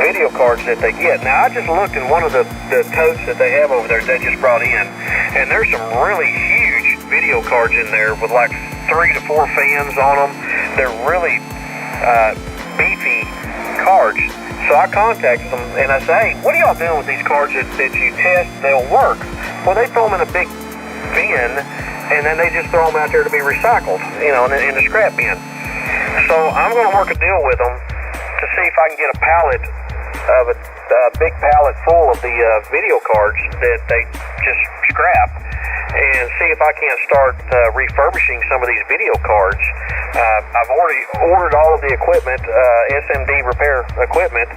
video cards that they get. Now, I just looked in one of the totes that they have over there that they just brought in, and there's some really huge video cards in there with like 3 to 4 fans on them. They're really beefy cards. So I contacted them and I say, hey, what are y'all doing with these cards that you test they'll work? Well, they throw them in a big bin and then they just throw them out there to be recycled, you know, in the scrap bin. So I'm going to work a deal with them to see if I can get a pallet of a big pallet full of the video cards that they just scrap, and see if I can't start refurbishing some of these video cards. I've already ordered all of the equipment, SMD repair equipment.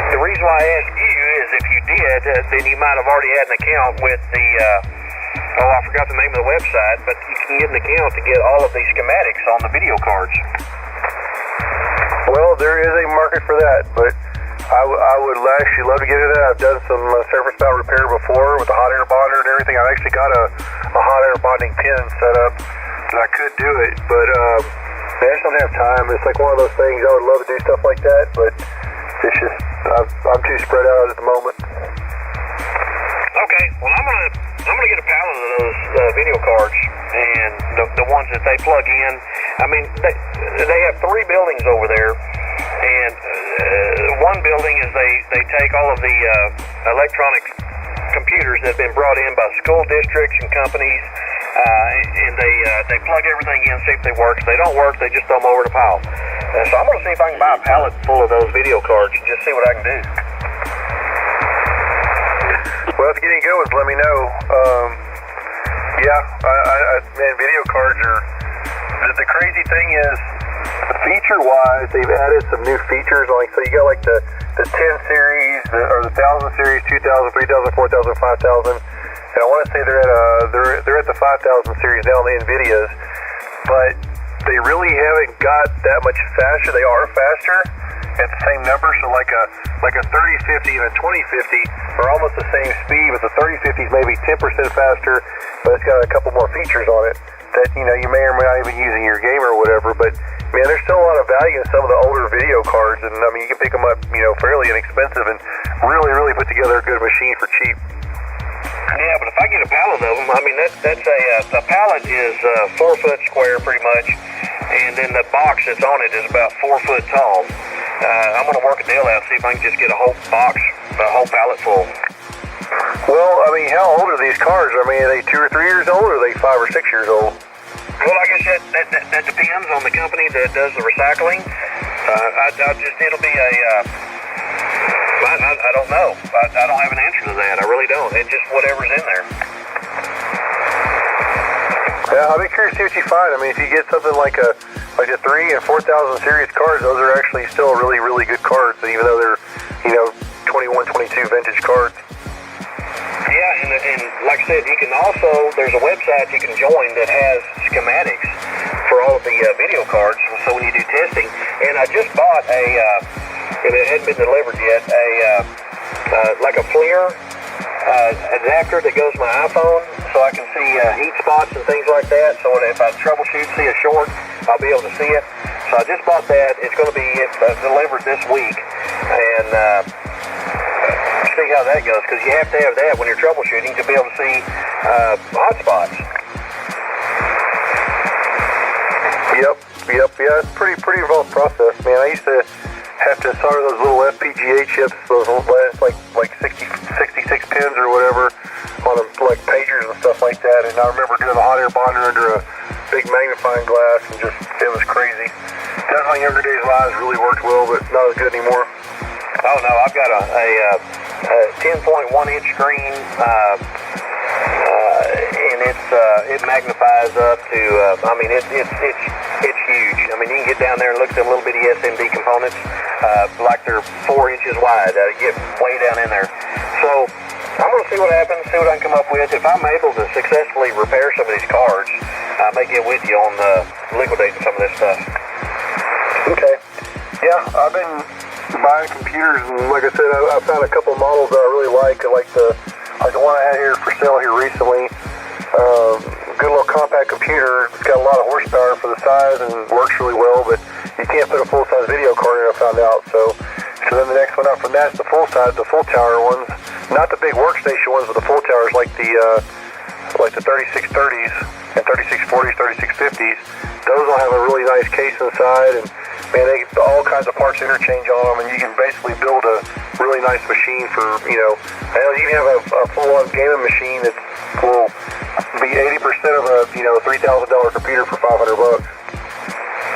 The reason why I asked you is if you did, then you might have already had an account with the, I forgot the name of the website, but you can get an account to get all of these schematics on the video cards. Well, there is a market for that, but I would actually love to get into that. I've done some surface mount repair before with a hot air bonder and everything. I've actually got a hot air bonding pin set up, and I could do it, but I just don't have time. It's like one of those things. I would love to do stuff like that, but it's just I'm too spread out at the moment. Okay, well I'm gonna get a pallet of those video cards and the ones that they plug in. I mean, they have 3 buildings over there, and one building is they take all of the electronic computers that have been brought in by school districts and companies, and they plug everything in, see if they work. If they don't work, they just throw them over the pile. So I'm gonna see if I can buy a pallet full of those video cards and just see what I can do. Well, if you get any good ones, let me know. Man, video cards are... The crazy thing is, feature-wise, they've added some new features. Like, so you got like the 10 series, or the 1000 series, 2000, 3000, 4000, 5000. And I want to say they're at the 5000 series now, the NVIDIAs. But they really haven't got that much faster. They are faster at the same number. So like a 3050 and a 2050 are almost the same speed, but the 3050 is maybe 10% faster, but it's got a couple more features on it that, you know, you may or may not even use in your game or whatever. But man, there's still a lot of value in some of the older video cards, and I mean, you can pick them up, you know, fairly inexpensive and really put together a good machine for cheap. Yeah, but if I get a pallet of them, I mean, that's a pallet is 4 foot square pretty much, and then the box that's on it is about 4 foot tall. I'm going to work a deal out, see if I can just get a whole box, a whole pallet full. Well, I mean, how old are these cars? I mean, are they 2 or 3 years old, or are they 5 or 6 years old? Well, I guess that depends on the company that does the recycling. It'll be a... I don't know. I don't have an answer to that. I really don't. It's just whatever's in there. Yeah, I'll be curious to see what you find. I mean, if you get something like a 3,000 and 4,000 series cards, those are actually still really good cards, even though they're, you know, 21, 22 vintage cards. Yeah, and like I said, you can also, there's a website you can join that has schematics for all of the video cards, so when you do testing, and I just bought and it hadn't been delivered yet, like a FLIR adapter that goes to my iPhone, so I can see heat spots and things like that, so if I troubleshoot, see a short, I'll be able to see it. So I just bought that. It's going to be delivered this week, and see how that goes, because you have to have that when you're troubleshooting to be able to see hot spots. Yep, yeah, it's pretty involved process, man. I used to have to solder those little FPGA chips, those like 66 pins or whatever, on them, like pagers and stuff like that. And I remember doing a hot air bonder under a big magnifying glass, and just, it was crazy. Definitely younger days' lives really worked well, but not as good anymore. Oh no, I've got a 10.1 inch screen, and it magnifies up to, I mean, it's huge. I mean, you can get down there and look at them little bitty SMD components, like they're 4 inches wide. Get way down in there. So I'm going to see what happens, see what I can come up with. If I'm able to successfully repair some of these cards, I may get with you on liquidating some of this stuff. Okay. Yeah, I've been buying computers, and like I said, I found a couple of models that I really like. I like the one I had here for sale here recently. Good little compact computer. It's got a lot of horsepower for the size and works really well, but you can't put a full-size video card in, I found out. So then the next one up from that's the full tower ones, not the big workstation ones, but the full towers like the 3630s and 3640s, 3650s. Those will have a really nice case inside, and man, they get all kinds of parts interchange on them, and you can basically build a really nice machine for, you know, you can have a full-on gaming machine that will be 80% of a, you know, $3,000 computer for $500.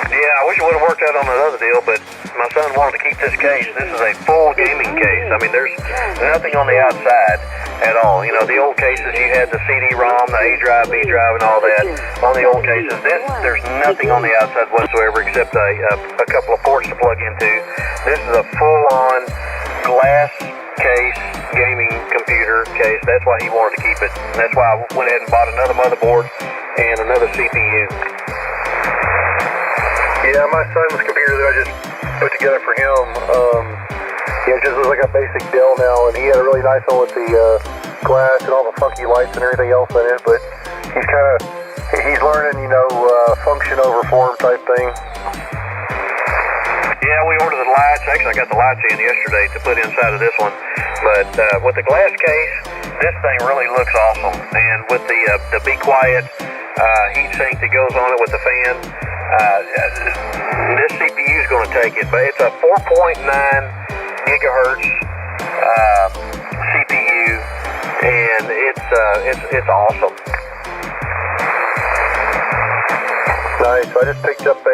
Yeah, I wish it would have worked out on another deal, but my son wanted to keep this case. This is a full gaming case. I mean, there's nothing on the outside at all. You know, the old cases, you had the CD-ROM, the A drive, B drive, and all that on the old cases. There's nothing on the outside whatsoever except a couple of ports to plug into. This is a full-on glass case, gaming computer case. That's why he wanted to keep it. That's why I went ahead and bought another motherboard and another CPU. Yeah, my son's computer that I just put together for him, it just looks like a basic Dell now, and he had a really nice one with the glass and all the funky lights and everything else in it, but he's learning, you know, function over form type thing. Yeah, we ordered the lights. Actually, I got the lights in yesterday to put inside of this one, but with the glass case, this thing really looks awesome, and with the Be Quiet heat sink that goes on it with the fan, this CPU is going to take it, but it's a 4.9 gigahertz CPU, and it's awesome. Nice. I just picked up a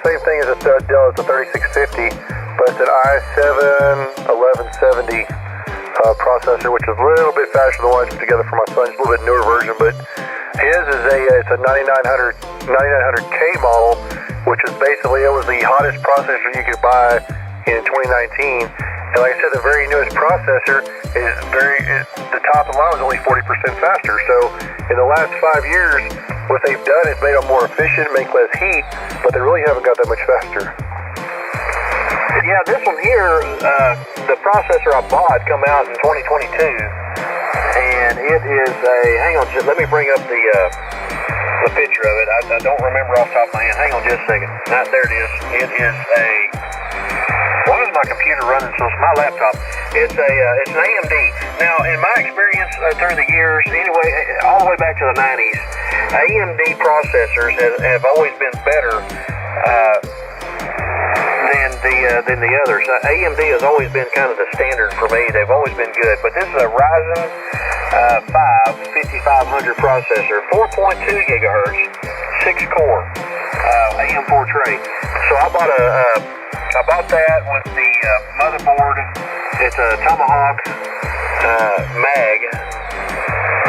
same thing as a Dell. It's a 3650, but it's an i7 1170 processor, which is a little bit faster than what I put together for my son. It's a little bit newer version, but his is it's a 9900K model, which is basically, it was the hottest processor you could buy in 2019. And like I said, the very newest processor is the top of the line was only 40% faster. So in the last 5 years, what they've done is made them more efficient, make less heat, but they really haven't got that much faster. Yeah, this one here, the processor I bought come out in 2022, and it is a, hang on, let me bring up the picture of it. I don't remember off the top of my head. Hang on just a second. There it is. It is a, why is my computer running so, my laptop? It's an AMD. Now, in my experience through the years, anyway, all the way back to the 90s, AMD processors have always been better than the others. AMD has always been kind of the standard for me. They've always been good. But this is a Ryzen 5 5500 processor, 4.2 gigahertz, 6-core, AM4 tray. So I bought that with the motherboard. It's a Tomahawk Mag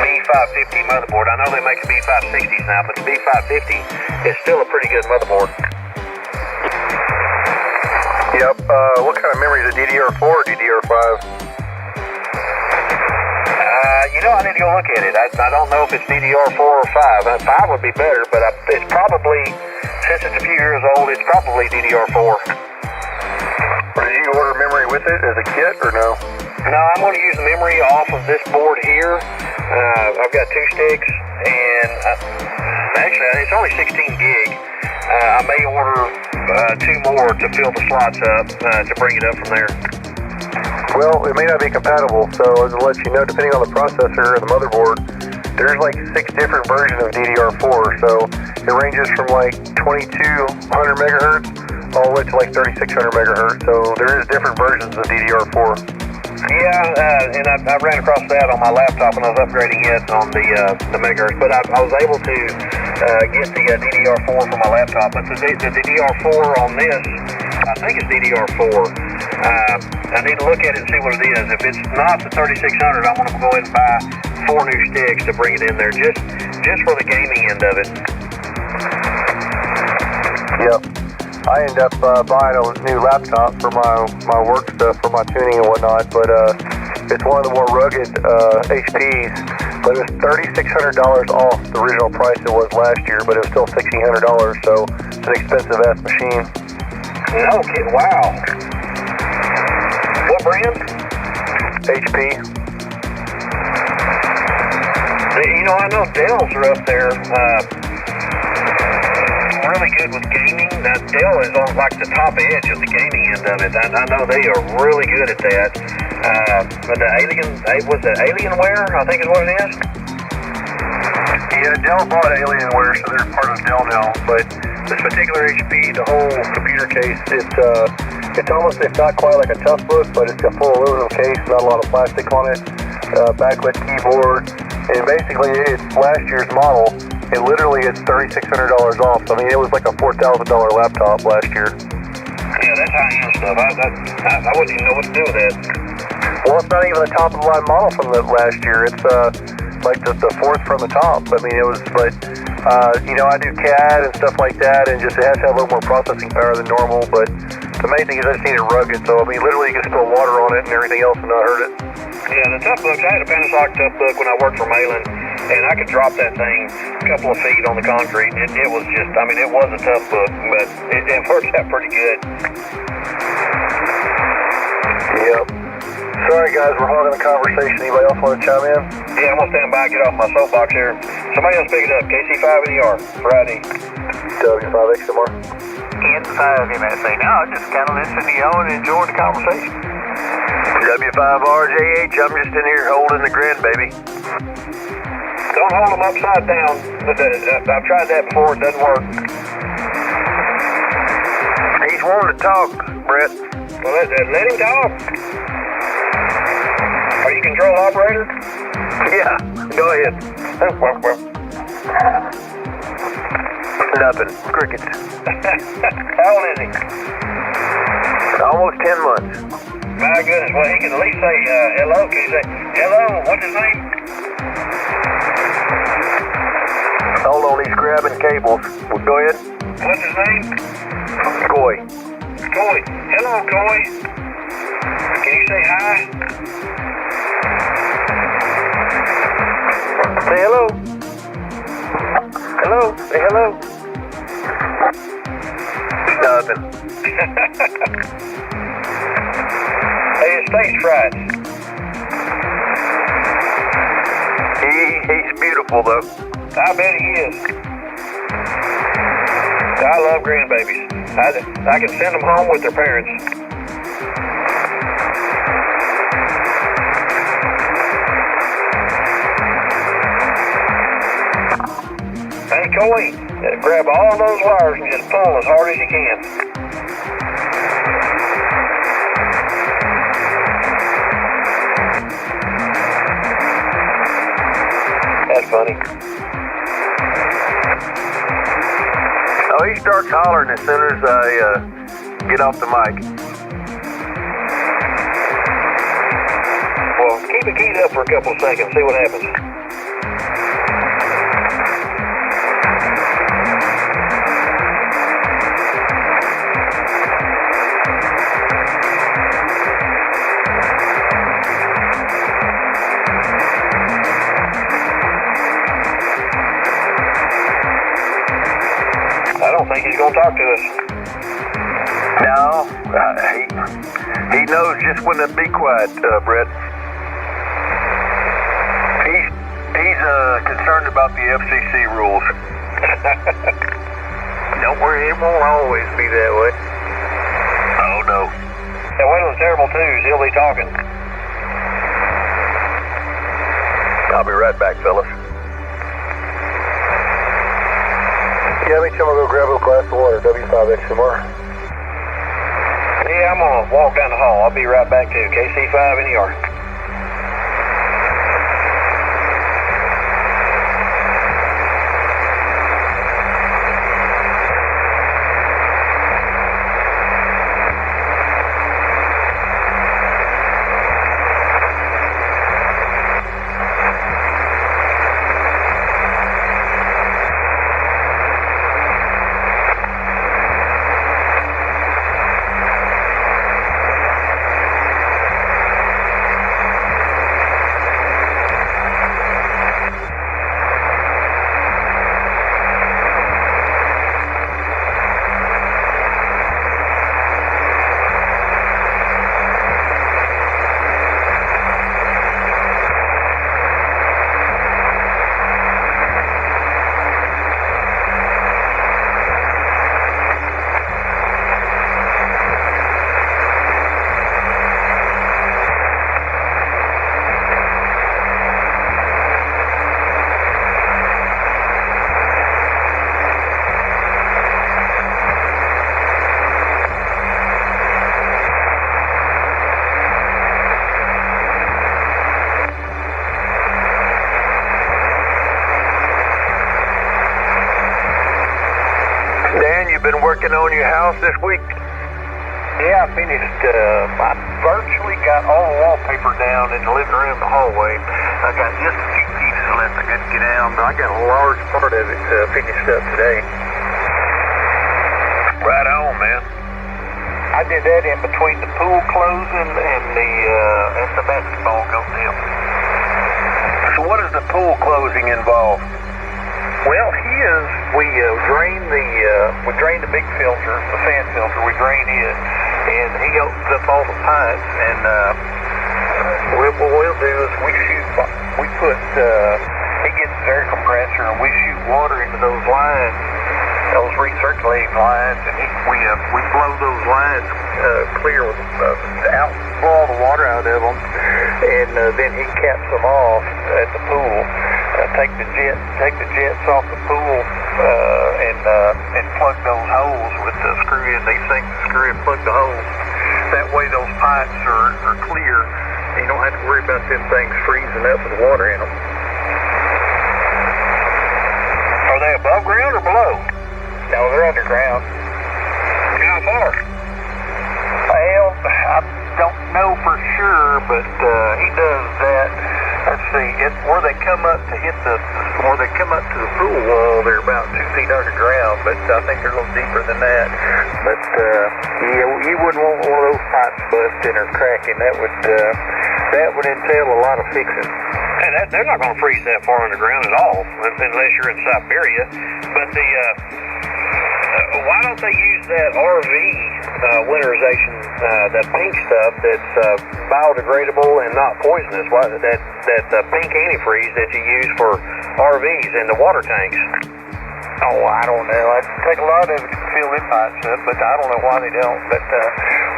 B550 motherboard. I know they make the B560s now, but the B550 is still a pretty good motherboard. Yep. What kind of memory is it, DDR4 or DDR5? I need to go look at it. I don't know if it's DDR4 or 5. 5 would be better, but it's probably, since it's a few years old, it's probably DDR4. Did you order memory with it as a kit or no? No, I'm going to use the memory off of this board here. I've got 2 sticks, and actually, it's only 16 gig. I may order 2 more to fill the slots up to bring it up from there. Well, it may not be compatible, so I'll just let you know, depending on the processor and the motherboard, there's like 6 different versions of DDR4, so it ranges from like 2200 megahertz all the way to like 3600 megahertz, so there is different versions of DDR4. Yeah, and I ran across that on my laptop when I was upgrading it on the megahertz, but I was able to get the DDR4 for my laptop, but the DDR4 on this, I think it's DDR4. I need to look at it and see what it is. If it's not the 3600, I want to go ahead and buy 4 new sticks to bring it in there, just for the gaming end of it. Yep. I end up buying a new laptop for my work stuff, for my tuning and whatnot, but it's one of the more rugged HPs, but it was $3,600 off the original price it was last year, but it was still $1,600, so it's an expensive-ass machine. No kid, wow. What brand? HP. I know Dells are up there really good with gaming. Now, Dell is on like the top edge of the gaming end of it. I know they are really good at that. But the Alienware, I think is what it is? Yeah, Dell bought Alienware, so they're part of Dell now, but this particular HP, the whole computer case, it's almost, it's not quite like a tough book, but it's a full aluminum case, not a lot of plastic on it, backlit keyboard, and basically it's last year's model, and literally it's $3,600 off. I mean, it was like a $4,000 laptop last year. Yeah, that's high-end stuff. I wouldn't even know what to do with that. Well, it's not even the top-of-the-line model from the last year. It's like the fourth from the top. I mean, it was, but I do CAD and stuff like that, and just it has to have a little more processing power than normal. But the main thing is I just need it rugged. So I mean, literally, you can spill water on it and everything else and not hurt it. Yeah, the tough books. I had a Panasonic tough book when I worked for Malin, and I could drop that thing a couple of feet on the concrete. It was just, I mean, it was a tough book, but it worked out pretty good. Yep. Sorry, guys, we're hogging the conversation. Anybody else want to chime in? Yeah, I'm going to stand by and get off my soapbox here. Somebody else pick it up. KC5NER, Friday. W5XMR. N5MSA. No, I just kind of listened to y'all and enjoyed the conversation. W5RJH, I'm just in here holding the grandbaby. Don't hold them upside down. I've tried that before. It doesn't work. He's wanting to talk, Brett. Well, let him talk. Are you control operator? Yeah, go ahead. Nothing. Crickets. How old is he? Almost 10 months. My goodness, well, he can at least say hello. Can you say, hello, what's his name? Hold on, he's grabbing cables. Well, go ahead. What's his name? Coy. Coy. Hello, Coy. Can you say hi? Say hello. Hello. Say hello. Nothing. Hey, his face fried. He's beautiful, though. I bet he is. I love grandbabies. I can send them home with their parents. Hey, Coy, grab all those wires and just pull as hard as you can. That's funny. Oh, he starts hollering as soon as I get off the mic. Well, keep it keyed up for a couple of seconds, see what happens. I don't think he's going to talk to us. No, he knows just when to be quiet, Brett. He's concerned about the FCC rules. Don't worry, it won't always be that way. Oh, no. Yeah, wait till the terrible twos, he'll be talking. I'll be right back, fellas. Yeah, me too. I'm gonna go grab a glass of water. W5 XMR. Yeah, I'm gonna walk down the hall. I'll be right back too. KC5 NER. Been working on your house this week? Yeah, I finished. I virtually got all the wallpaper down in the living room, the hallway. I got just a few pieces left I got to get down, but I got a large part of it finished up today. Right on, man. I did that in between the pool closing and the basketball going in. So what does the pool closing involve? Well, we drain the big filter, the fan filter, we drain it, and he opens up all the pipes, and what we'll do is he gets his air compressor, and we shoot water into those lines, those recirculating lines, and we blow those lines clear with blow all the water out of them, and then he caps them off at the pool. Take the jets off the pool and plug those holes with the screw in. These things screw and plug the holes. That way those pipes are clear. You don't have to worry about them things freezing up with water in them. Are they above ground or below? No, they're underground. How far? Well, I don't know for sure, but he does that. Let's see, where they come up to the pool wall, they're about 2 feet underground, but I think they're a little deeper than that. But yeah, you wouldn't want one of those pipes busting or cracking. That would entail a lot of fixing. And they're not going to freeze that far underground at all, unless you're in Siberia. But why don't they use that RV winterization, that pink stuff that's biodegradable and not poisonous? Why that pink antifreeze that you use for RVs in the water tanks? Oh, I don't know. I'd take a lot of it to fill them pipes up, but I don't know why they don't. But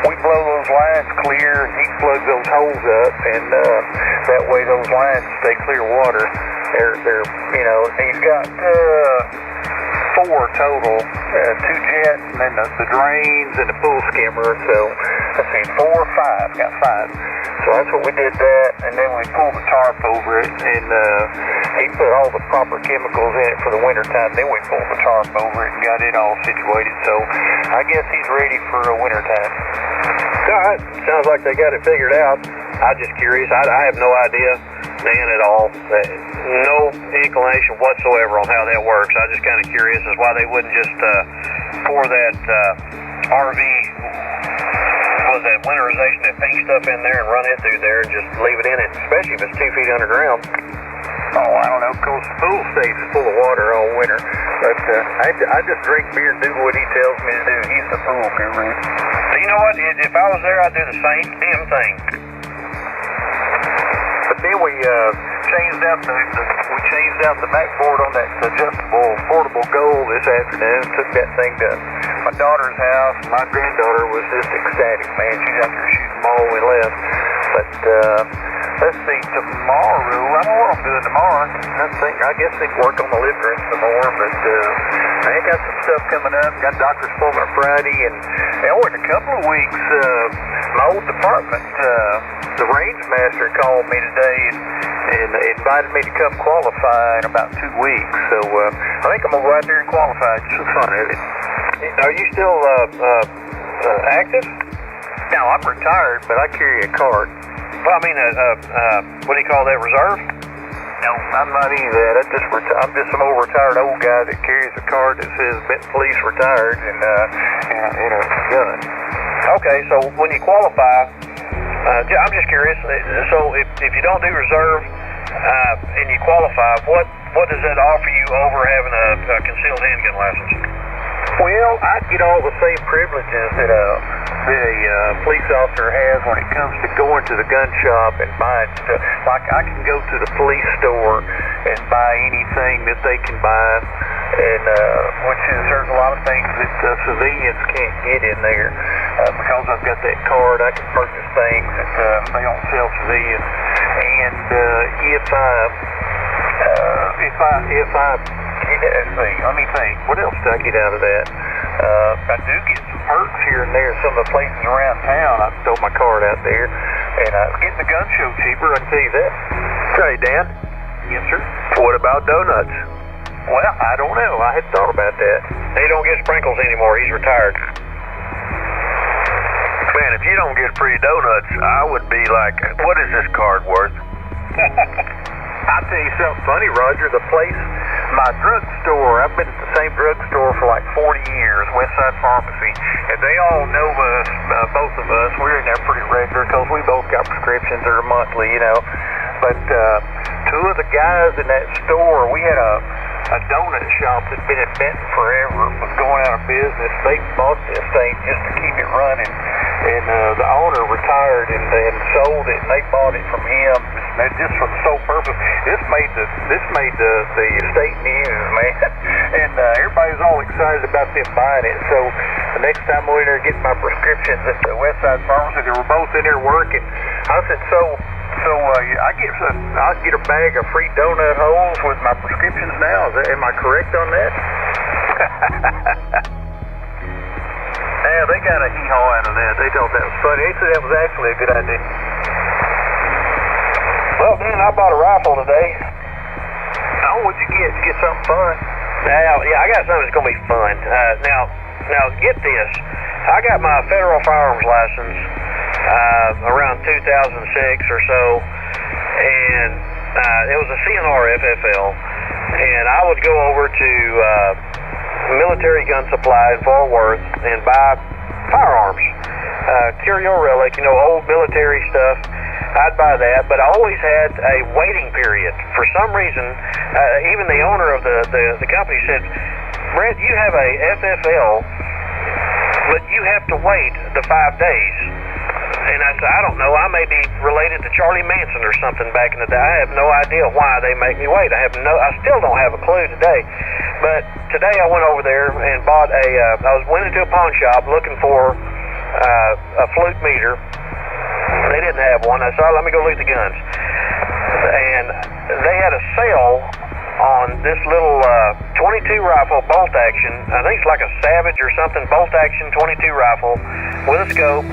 we blow those lines clear, and he plugs those holes up, and that way those lines stay clear water. They're he's got 4 total, 2 jets, and then the drains and the pool skimmer. So let's see, 4 or 5. Got 5. So that's what we did that, and then we pulled the tarp over it, and he put all the proper chemicals in it for the winter time. Then we pulled the tarp over it and got it all situated. So I guess he's ready for a winter time. All right, sounds like they got it figured out. I'm just curious. I have no idea, Dan, at all. No inclination whatsoever on how that works. I'm just kind of curious as why they wouldn't just pour that RV, was that winterization, that pink stuff in there and run it through there and just leave it in it, especially if it's 2 feet underground. Oh, I don't know, because the pool stays full of water all winter. But I just drink beer and do what he tells me to do. He's the pool guru. You know what? If I was there, I'd do the same damn thing. But then we changed out the backboard on that adjustable portable goal this afternoon. Took that thing to my daughter's house. My granddaughter was just ecstatic, man. She's out there shooting ball when we left. But let's see, tomorrow, I don't know what I'm doing tomorrow. I guess they can work on the lift rooms some more, but I ain't got some stuff coming up. Got doctor's appointment Friday, and in a couple of weeks, my old department, the range master called me today and invited me to come qualify in about 2 weeks. So I think I'm gonna go out there and qualify just for fun of it. Are you still active? No, I'm retired, but I carry a card. Well, I mean, what do you call that, reserve? No, I'm not any of that. I'm just some old retired old guy that carries a card that says police retired and a gun. Okay, so when you qualify, I'm just curious. So if you don't do reserve and you qualify, what does that offer you over having a concealed handgun license? Well, I get all the same privileges that a police officer has when it comes to going to the gun shop and buying stuff. Like I can go to the police store and buy anything that they can buy, and which is there's a lot of things that civilians can't get in there. Because I've got that card, I can purchase things that they don't sell civilians. And let's see, let me think. What else did I get out of that? I do get some perks here and there. Some of the places around town, I stole my card out there, and I was getting the gun show cheaper. I can tell you that. Okay, Dan. Yes, sir. What about donuts? Well, I don't know. I hadn't thought about that. He don't get sprinkles anymore. He's retired. Man, if you don't get free donuts, I would be like, what is this card worth? I'll tell you something funny, Roger. The place, my drugstore, I've been at the same drugstore for like 40 years, Westside Pharmacy, and they all know us, both of us. We're in there pretty regular because we both got prescriptions that are monthly, you know. But 2 of the guys in that store, we had a donut shop that's been in Benton forever, was going out of business. They bought this thing just to keep it running, and the owner retired and sold it, and they bought it from him just for the sole purpose. This made the state news, man, and everybody's all excited about them buying it. So the next time I went in there getting my prescriptions at the Westside Pharmacy, they were both in there working. I said, so I get a bag of free donut holes with my prescriptions now. Am I correct on that? Yeah, they got a hee-haw out of that. They thought that was funny. They said that was actually a good idea. Well, Dan, I bought a rifle today. Oh, what'd you get? Did you get something fun? Now, yeah, I got something that's going to be fun. Now, get this. I got my federal firearms license around 2006 or so, and it was a CNR FFL, and I would go over to Military Gun Supply in Fort Worth and buy firearms, curio relic, old military stuff. I'd buy that, but I always had a waiting period. For some reason, even the owner of the company said, Brent, you have a FFL, but you have to wait the 5 days. And I said, I don't know, I may be related to Charlie Manson or something back in the day. I have no idea why they make me wait. I still don't have a clue today. But today I went over there and bought went into a pawn shop looking for a flute meter. They didn't have one. I said, let me go look at the guns. And they had a sale on this little 22 rifle bolt action. I think it's like a Savage or something, bolt action 22 rifle with a scope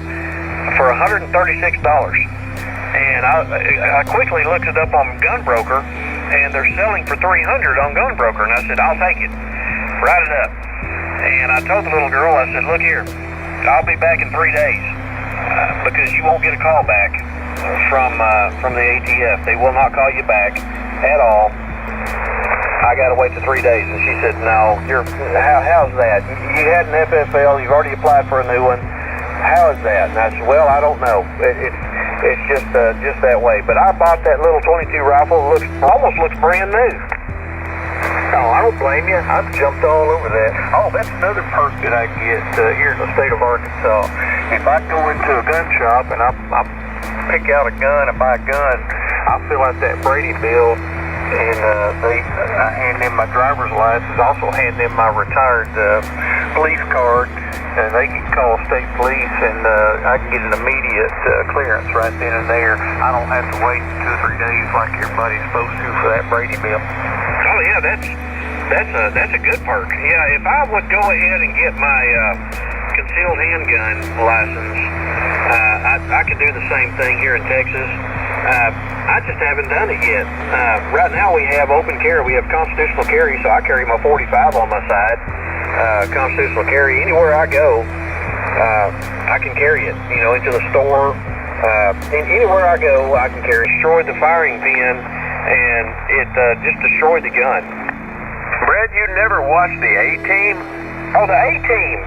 for $136. And I quickly looked it up on Gunbroker, and they're selling for $300 on Gunbroker. And I said, I'll take it. Write it up. And I told the little girl, I said, look here, I'll be back in 3 days. Because you won't get a call back from the ATF. They will not call you back at all. I got to wait for 3 days. And she said, no, how's that? You had an FFL, you've already applied for a new one. How is that? And I said, well, I don't know. It's just that way. But I bought that little 22 rifle. Almost looks brand new. Oh, I don't blame you. I've jumped all over that. Oh, that's another perk that I get here in the state of Arkansas. If I go into a gun shop and I pick out a gun and buy a gun, I fill out that Brady bill, and I hand them my driver's license. Also hand them my retired police card, and they can call state police, and I can get an immediate clearance right then and there. I don't have to wait 2 or 3 days like everybody's supposed to for that Brady bill. Oh yeah, that's a good perk. Yeah, if I would go ahead and get my concealed handgun license, I could do the same thing here in Texas. I just haven't done it yet. Right now we have open carry. We have constitutional carry, so I carry my 45 on my side. Constitutional carry. Anywhere I go, I can carry it. Into the store. Anywhere I go, I can carry. Destroyed the firing pin, and it just destroyed the gun. Brad, you never watched the A-Team? Oh, the A-Team.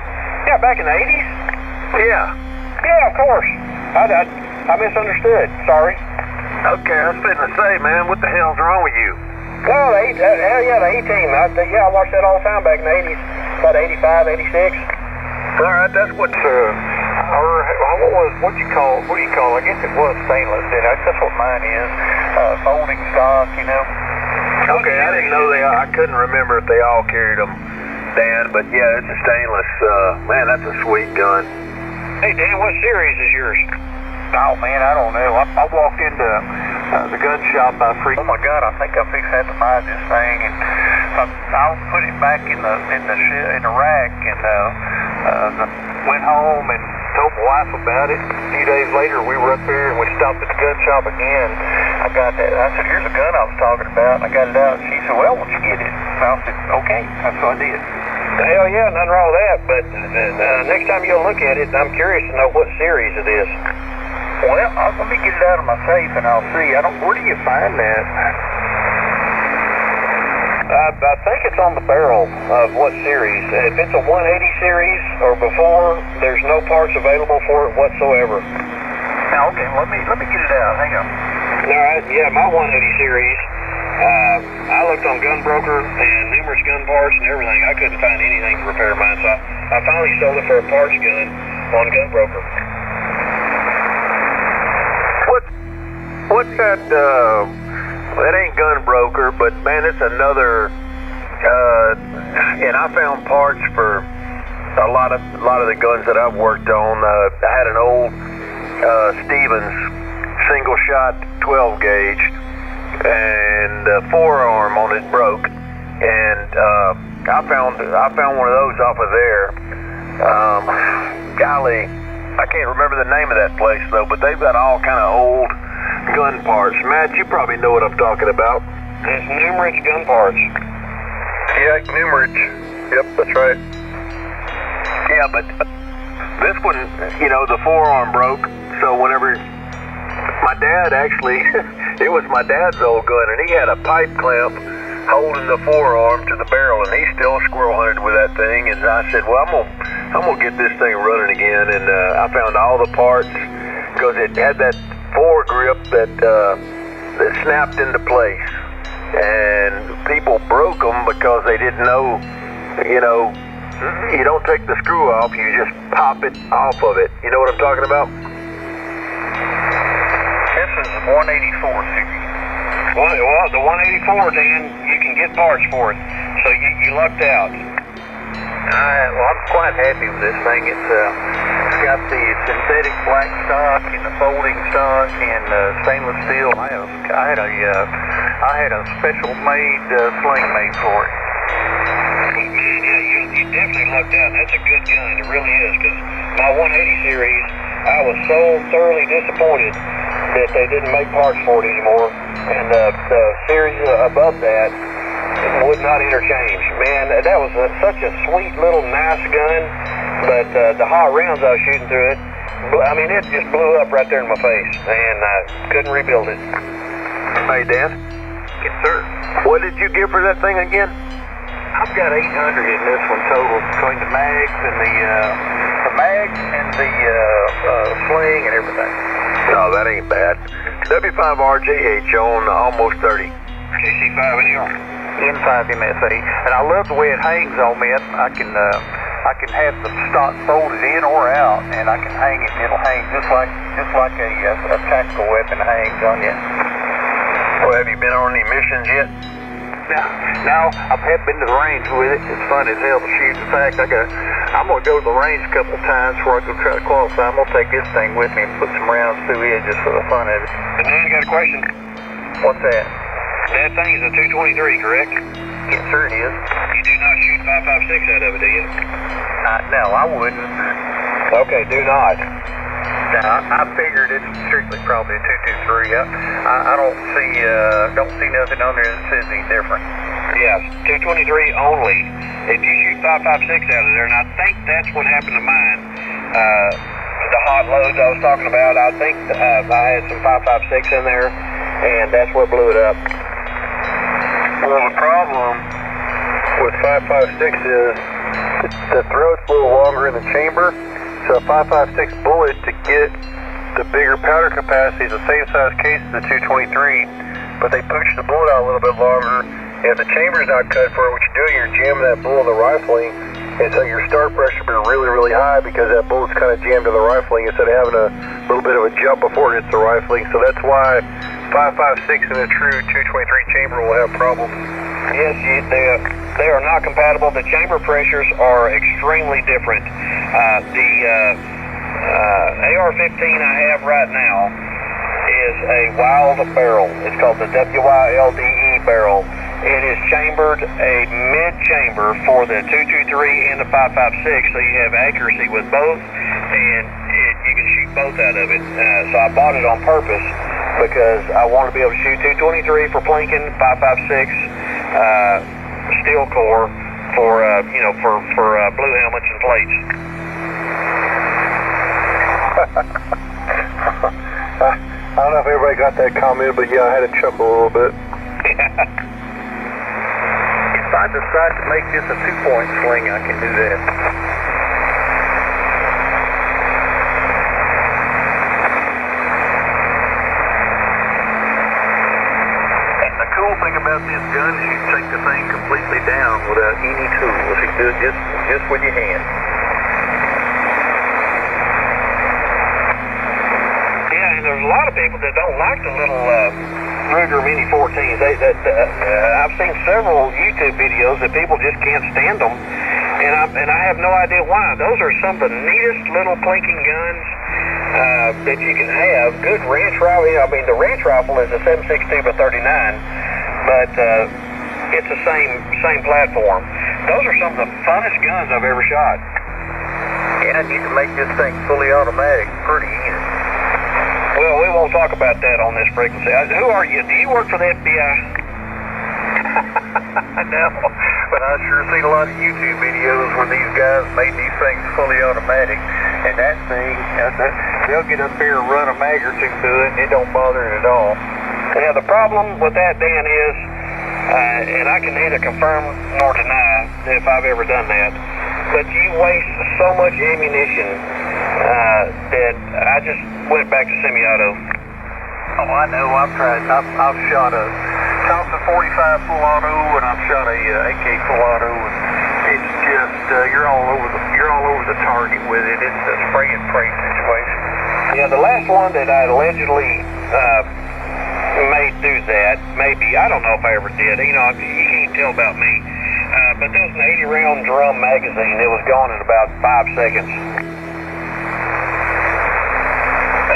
Yeah, back in the 80s? Yeah. Yeah, of course. I misunderstood. Sorry. Okay, I was fitting to say, man, what the hell's wrong with you? Well, the A-Team. I watched that all the time back in the 80s. About 85, 86. All right, that's what what do you call it? I guess it was stainless. That's what mine is. Folding stock, Okay, I didn't know I couldn't remember if they all carried them, Dan, but yeah, it's a stainless. Man, that's a sweet gun. Hey, Dan, what series is yours? Oh, man, I don't know. I walked into the gun shop. Oh my God, I think I had to buy this thing, and I'll put it back in the rack, and went home and told my wife about it. A few days later, we were up there and we stopped at the gun shop again. I got that. I said, here's a gun I was talking about. And I got it out. She said, well, won't you get it? And I said, okay. That's what I did. Hell yeah, nothing wrong with that. But next time you'll look at it, I'm curious to know what series it is. Well, let me get it out of my safe and I'll see. Where do you find that? I think it's on the barrel of what series. If it's a 180 series or before, there's no parts available for it whatsoever. Now, okay, let me get it out. Hang on. All right, yeah, my 180 series. I looked on Gunbroker and numerous gun parts and everything. I couldn't find anything to repair mine, so I finally sold it for a parts gun on Gunbroker. What's that? It ain't Gunbroker, but man, it's another. And I found parts for a lot of the guns that I've worked on. I had an old Stevens single shot 12 gauge, and the forearm on it broke, and I found one of those off of there. Golly, I can't remember the name of that place though, but they've got all kind of old gun parts. Matt, you probably know what I'm talking about. It's numerous gun parts. Yeah, numerous. Yep, that's right. Yeah, but This one, you know, the forearm broke, so whenever my dad actually, it was my dad's old gun, and he had a pipe clamp holding the forearm to the barrel, and he still squirrel hunted with that thing. And I said, well, I'm gonna get this thing running again. And I found all the parts because it had that foregrip that snapped into place. And people broke them because they didn't know, you know, you don't take the screw off, you just pop it off of it. You know what I'm talking about? This is 184 series. Well, the 184, Dan, you can get parts for it. So you lucked out. Well, I'm quite happy with this thing. It's got the synthetic black stock and the folding stock and stainless steel. I had a special made sling made for it. Yeah, you definitely lucked out. That's a good gun. It really is, because my 180 series, I was so thoroughly disappointed that they didn't make parts for it anymore. And the series above that would not interchange. Man, that was such a sweet little nice gun, but the hot rounds I was shooting through it, I mean, it just blew up right there in my face, and I couldn't rebuild it. Hey, Dan? Yes, sir. What did you give for that thing again? I've got 800 in this one total, between the mags and the sling and everything. No, that ain't bad. W5RJH on almost 30. JC5 NR. N5 MSA. And I love the way it hangs on me. I can have the stock folded in or out, and I can hang it, and it'll hang just like a tactical weapon hangs on you. Well, have you been on any missions yet? No, I've been to the range with it. It's fun as hell to shoot. In fact, I'm going to go to the range a couple times before I go try to qualify. I'm going to take this thing with me and put some rounds through it just for the fun of it. And then you got a question. What's that? That thing is a 223, correct? Yes, sir, it is. You do not shoot 5.56 out of it, do you? No, I wouldn't. Okay, do not. Now, I figured it's strictly probably a 223. I don't see nothing on there that says any different. Yes, 223 only. If you shoot 5.56 out of there, and I think that's what happened to mine. The hot loads I was talking about, I think I had some 5.56 in there, and that's what blew it up. Well, the problem with 5.56 is the throat's a little longer in the chamber. So a 5.56 bullet, to get the bigger powder capacity, is the same size case as the 223, but they push the bullet out a little bit longer. And if the chamber's not cut for it, what you're doing, you're jamming that bullet in the rifling, and so your start pressure will be really, really high because that bullet's kind of jammed in the rifling instead of having a little bit of a jump before it hits the rifling. So that's why 5.56 in a true 223 chamber will have problems. Yes, they are not compatible. The chamber pressures are extremely different. The AR-15 I have right now is a wild barrel. It's called the WYLDE barrel. It is chambered a mid-chamber for the 223 and the 5.56, so you have accuracy with both, and you can shoot both out of it. So I bought it on purpose because I want to be able to shoot 223 for plinking, 5.56 steel core for blue helmets and plates. I don't know if everybody got that comment, but yeah, I had to chuckle a little bit. If I decide to make this a 2-point sling, I can do that. And the cool thing about this gun is you can take the thing completely down without any tools. You do it just with your hand. And there's a lot of people that don't like the little Ruger Mini 14s. I've seen several YouTube videos that people just can't stand them, and I have no idea why. Those are some of the neatest little plinking guns that you can have. Good ranch rifle. I mean, the ranch rifle is a 7.62 by 39, but it's the same platform. Those are some of the funnest guns I've ever shot. And you can make this thing fully automatic pretty easy. Well, we won't talk about that on this frequency. Who are you? Do you work for the FBI? No, but I've sure seen a lot of YouTube videos where these guys made these things fully automatic, And that thing, they'll get up here and run a mag or two through it, and it don't bother it at all. Yeah, the problem with that, Dan, is, and I can neither confirm nor deny if I've ever done that, but you waste so much ammunition that I just went back to semi-auto. Oh, I know. I've tried. I've shot a Thompson 45 full auto, and I've shot a AK full auto, and it's just you're all over the target with it. It's a spray and pray situation. Yeah, the last one that I allegedly made do that, maybe, I don't know if I ever did. You know, you can't tell about me. But there was an 80-round drum magazine. It was gone in about 5 seconds.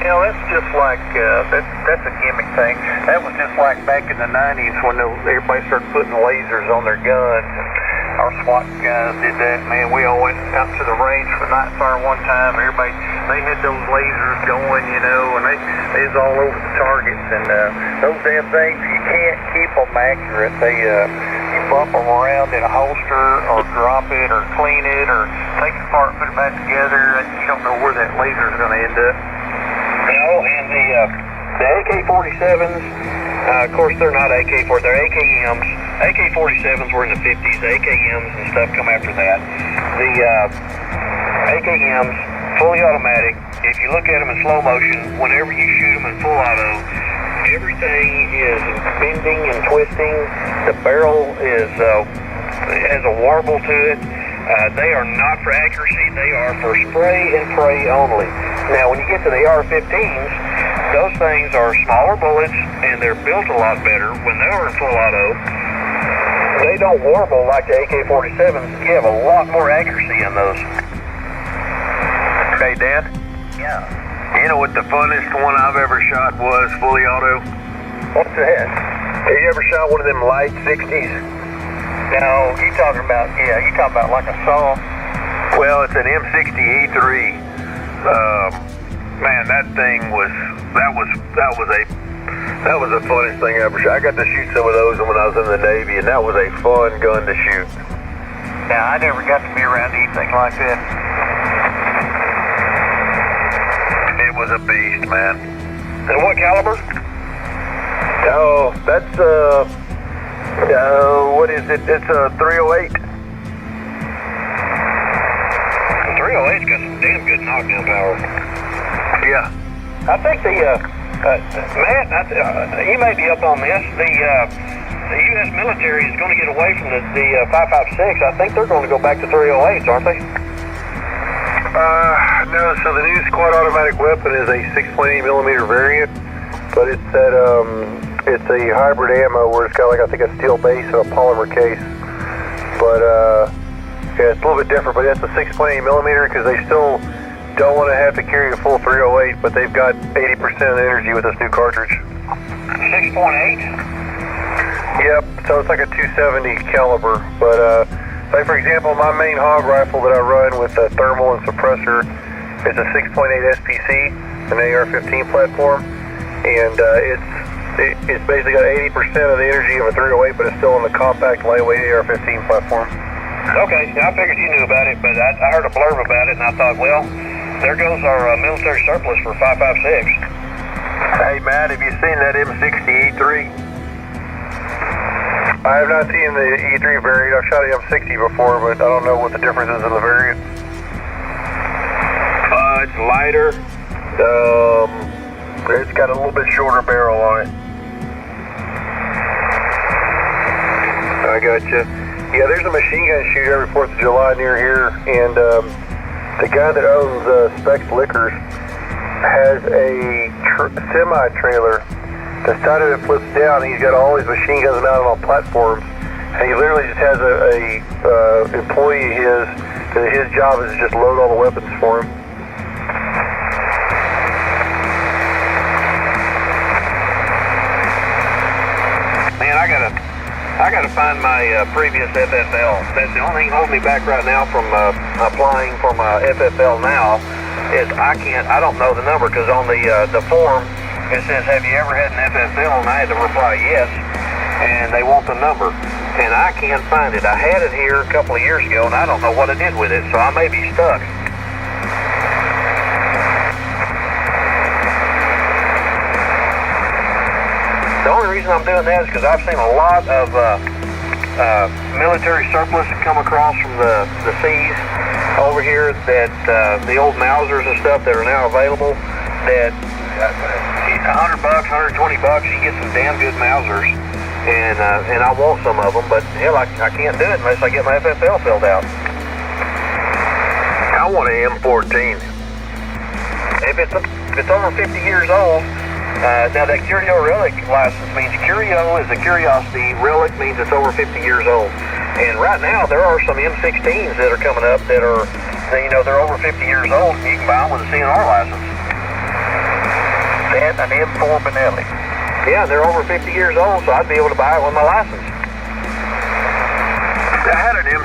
You know, that's just like, that's a gimmick thing. That was just like back in the 90s when everybody started putting lasers on their guns. Our SWAT guys did that, man. We all went out to the range for night fire one time. Everybody, they had those lasers going, you know, and they was all over the targets. And those damn things, you can't keep them accurate. You bump them around in a holster or drop it or clean it or take it apart, put it back together, and you don't know where that laser is going to end up. No, and the AK-47s, of course they're not AK-47, they're AKMs. AK-47s were in the 50s, the AKMs and stuff come after that. The AKMs, fully automatic, if you look at them in slow motion, whenever you shoot them in full auto, everything is bending and twisting. The barrel has a warble to it. They are not for accuracy, they are for spray and pray only. Now, when you get to the AR-15s, those things are smaller bullets, and they're built a lot better. When they're in full auto, they don't warble like the AK-47s. You have a lot more accuracy in those. Hey, Dan? Yeah. You know what the funnest one I've ever shot was, fully auto? What's that? Have you ever shot one of them light 60s? No, you talking about like a saw? Well, it's an M60 E3. Man, that thing was the funnest thing I ever shot. I got to shoot some of those when I was in the Navy, and that was a fun gun to shoot. Yeah, I never got to be around anything like that. It was a beast, man. And what caliber? Oh, that's what is it? It's a 308. 308's got some damn good knockdown power. Yeah. I think Matt, you may be up on this. The U.S. military is going to get away from the 5.56. I think they're going to go back to 308s, aren't they? No. So the new squad automatic weapon is a 6.8 millimeter variant, but it's a hybrid ammo where it's got like I think a steel base and a polymer case. But yeah, it's a little bit different. But it's a 6.8 millimeter because they still don't want to have to carry a full 308, but they've got 80% of the energy with this new cartridge. 6.8? Yep, so it's like a 270 caliber, but like for example, my main hog rifle that I run with a thermal and suppressor is a 6.8 SPC, an AR-15 platform, and it's basically got 80% of the energy of a 308, but it's still on the compact, lightweight AR-15 platform. Okay, I figured you knew about it, but I heard a blurb about it, and I thought, well, there goes our military surplus for 5.56. Hey, Matt, have you seen that M60 E3? I have not seen the E3 variant. I've shot an M60 before, but I don't know what the difference is in the variant. It's lighter. It's got a little bit shorter barrel on it. I gotcha. Yeah, there's a machine gun shoot every 4th of July near here, and the guy that owns Specs Liquors has a semi-trailer. The side of it flips down, and he's got all these machine guns mounted on platforms, and he literally just has a employee of his, that his job is to just load all the weapons for him. Man, I gotta find my previous FFL. That's the only thing holding me back right now from applying for my FFL now. Is I don't know the number, because on the form it says, have you ever had an FFL? And I had to reply yes, and they want the number, and I can't find it. I had it here a couple of years ago, and I don't know what I did with it, so I may be stuck. reason I'm doing that is because I've seen a lot of military surplus come across from the seas over here, that the old Mausers and stuff that are now available, that $100, $120, you get some damn good Mausers, and I want some of them, but hell, I can't do it unless I get my FFL filled out. I want an M14. If it's over 50 years old, now that Curio Relic license means Curio is a curiosity, Relic means it's over 50 years old. And right now there are some M16s that are coming up that are, they're over 50 years old, and you can buy them with a CNR license. And an M4 Benelli. Yeah, they're over 50 years old, so I'd be able to buy it with my license. I had an an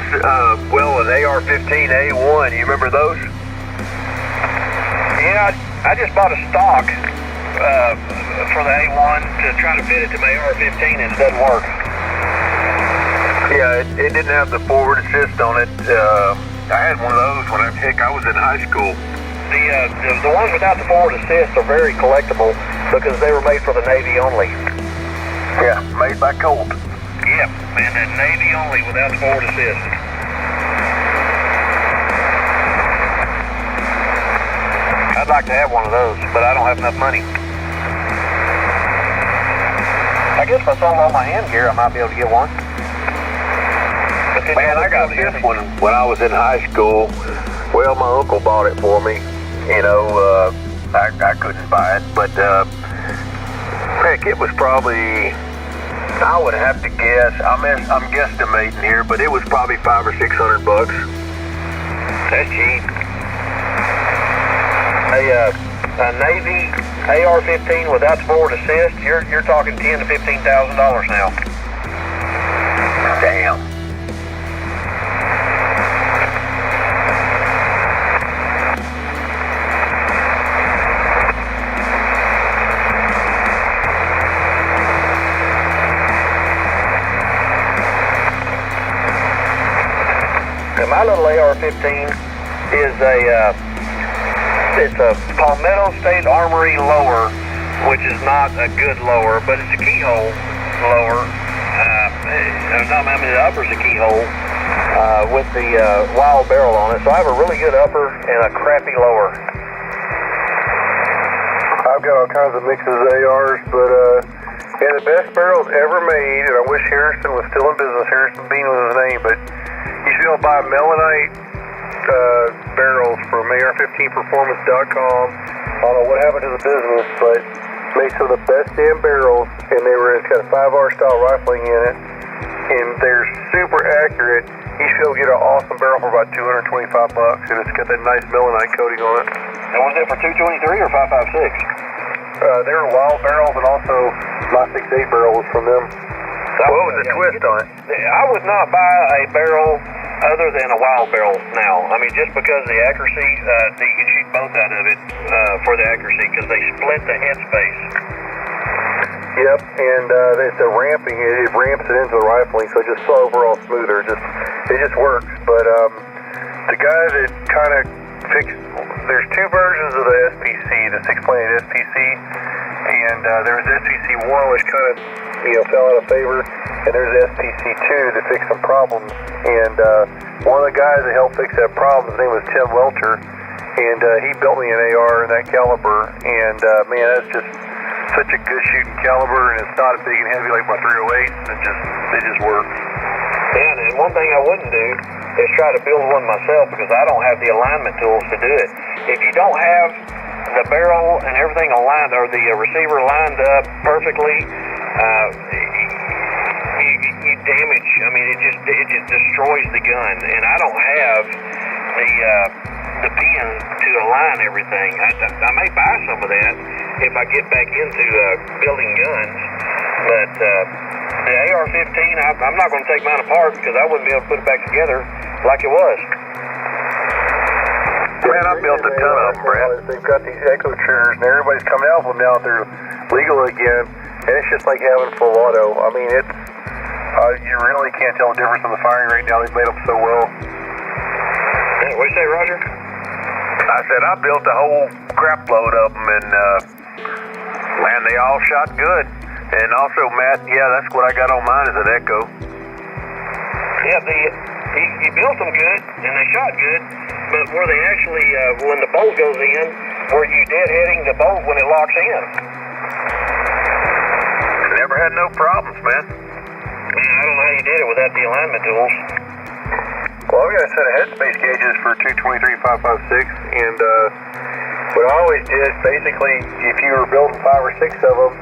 AR-15A1. You remember those? Yeah, I just bought a stock for the A1 to try to fit it to my AR-15, and it doesn't work. Yeah, it didn't have the forward assist on it. I had one of those when I was in high school. The ones without the forward assist are very collectible because they were made for the Navy only. Yeah, made by Colt. Yep, man, that Navy only without the forward assist. I'd like to have one of those, but I don't have enough money. I guess if I sold all my hand gear, I might be able to get one. Man, I got this one when I was in high school. Well, my uncle bought it for me. I couldn't buy it, but heck, it was probably, I would have to guess, I'm guesstimating here, but it was probably $500 or $600. That's cheap. A Navy AR-15 without the forward assist, you're talking $10,000 to $15,000 now. Damn. And my little AR-15 is it's a Palmetto State Armory lower, which is not a good lower, but it's a keyhole lower. The upper's a keyhole with the wild barrel on it. So I have a really good upper and a crappy lower. I've got all kinds of mixes of ARs, but the best barrels ever made, and I wish Harrison was still in business. Harrison Bean was his name, but you should be able to buy Melanite barrels from AR15performance.com. I don't know what happened to the business, but made some of the best damn barrels, and it's got a 5R style rifling in it, and they're super accurate. You should be able to get an awesome barrel for about $225, and it's got that nice melanite coating on it. And was it for 223 or 5.56? They were wild barrels, and also my 6.8 barrel was from them. What was the twist on it? I would not buy a barrel other than a wild barrel now. I mean, just because of the accuracy, you can shoot both out of it for the accuracy because they split the headspace. Yep, and it's a ramping. It ramps it into the rifling, so it's just so overall smoother. It just works. But the guy that kind of fixed, there's two versions of the SPC, the 6.8 SPC, and there was SPC 1, which kind of fell out of favor, and there's SPC 2 that fixed some problems. And one of the guys that helped fix that problem, his name was Tim Welcher, and he built me an AR in that caliber. And man, that's just such a good shooting caliber, and it's not as big and heavy like my 308. It just works. And one thing I wouldn't do is try to build one myself because I don't have the alignment tools to do it. If you don't have the barrel and everything aligned, or the receiver lined up perfectly, you damage. I mean, it just destroys the gun. And I don't have the pin to align everything. I may buy some of that if I get back into building guns, but the AR-15, I'm not going to take mine apart because I wouldn't be able to put it back together like it was. Man, I built a ton of them, Brad. They've got these echo triggers, and everybody's coming out with them now. They're legal again, and it's just like having full auto. I mean, it's you really can't tell the difference in the firing rate now. They've made them so well. Hey, what do you say, Roger? I said I built a whole crap load of them, and man, they all shot good. And also, Matt, yeah, that's what I got on mine is an echo. Yeah, he built them good, and they shot good, but where they actually, when the bolt goes in, were you deadheading the bolt when it locks in? Never had no problems, man. Yeah, I don't know how you did it without the alignment tools. Well, I've got a set of headspace gauges for 223.556, and what I always did, basically, if you were building 5 or 6 of them,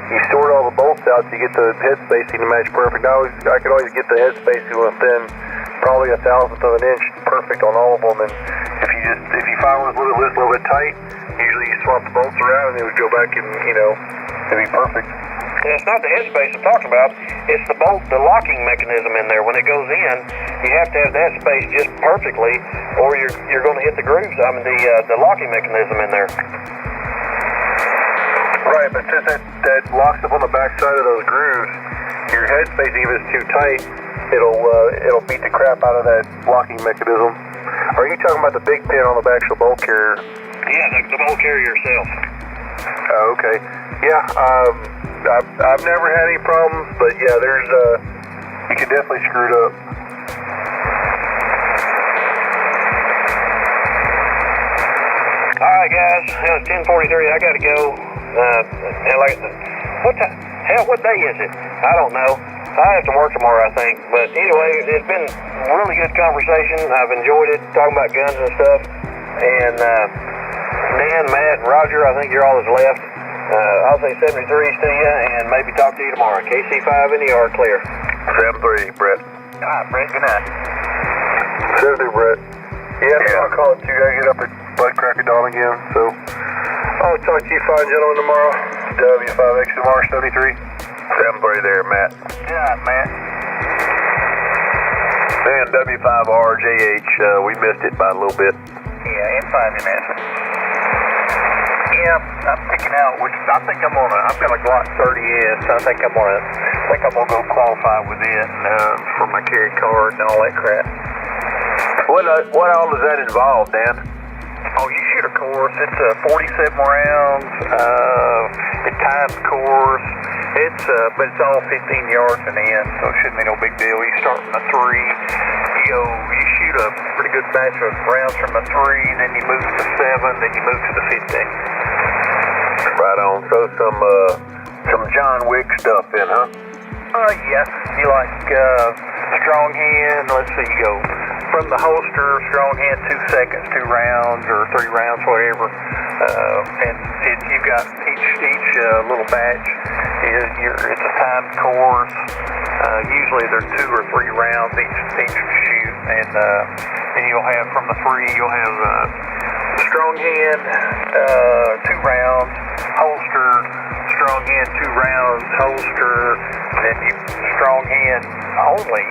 you stored all the bolts out to get the head spacing to match perfect. I could always get the head spacing within probably 1/1000th of an inch perfect on all of them. And if you find one a little loose, a little bit tight, usually you swap the bolts around and they would go back and, it'd be perfect. Yeah, it's not the headspace I'm talking about. It's the bolt, the locking mechanism in there. When it goes in, you have to have that space just perfectly, or you're going to hit the grooves. I mean, the locking mechanism in there. Right, but since that locks up on the back side of those grooves, your head spacing, if it's too tight, it'll beat the crap out of that locking mechanism. Are you talking about the big pin on the back of the bolt carrier? Yeah, the bolt carrier itself. Oh, okay. Yeah, I've never had any problems, but yeah, you can definitely screw it up. All right, guys. It's 10:43. I gotta go. What day is it? I don't know. I have to work tomorrow, I think. But anyway, it's been a really good conversation. I've enjoyed it, talking about guns and stuff. And Dan, Matt, and Roger, I think you're all that's left. I'll say 73s to you, and maybe talk to you tomorrow. KC5 in the yard, clear. 7-3, Brett. All right, Brett, good night. 7-3, Brett. Yeah, I'll call it too. I get up at Bud Crack of Dawn again, so I'll talk to you fine gentlemen tomorrow. W5X tomorrow, 73. 7-3 there, Matt. Yeah, Matt. And W5RJH, we missed it by a little bit. Yeah, and 5 in that. Yeah, I'm picking out which I've got a Glock 30S. I think I'm gonna go qualify with it for my carry card and all that crap. What all does that involve, Dan? Oh, you shoot a course. It's 47 rounds. It times course. But it's all 15 yards and in, so it shouldn't be no big deal. You start from a 3. You shoot a pretty good batch of rounds from a 3, then you move to the 7, then you move to the 15. Right on. So some John Wick stuff then, huh? Yeah. You like strong hand. Let's see. You go from the holster, strong hand, 2 seconds, 2 rounds, or 3 rounds, whatever. And you've got each little batch. It's a timed course. Usually there's 2 or 3 rounds each shoot, and then you'll have from the 3 you'll have strong hand, 2 rounds, holster, strong hand, 2 rounds, holster, then you strong hand only,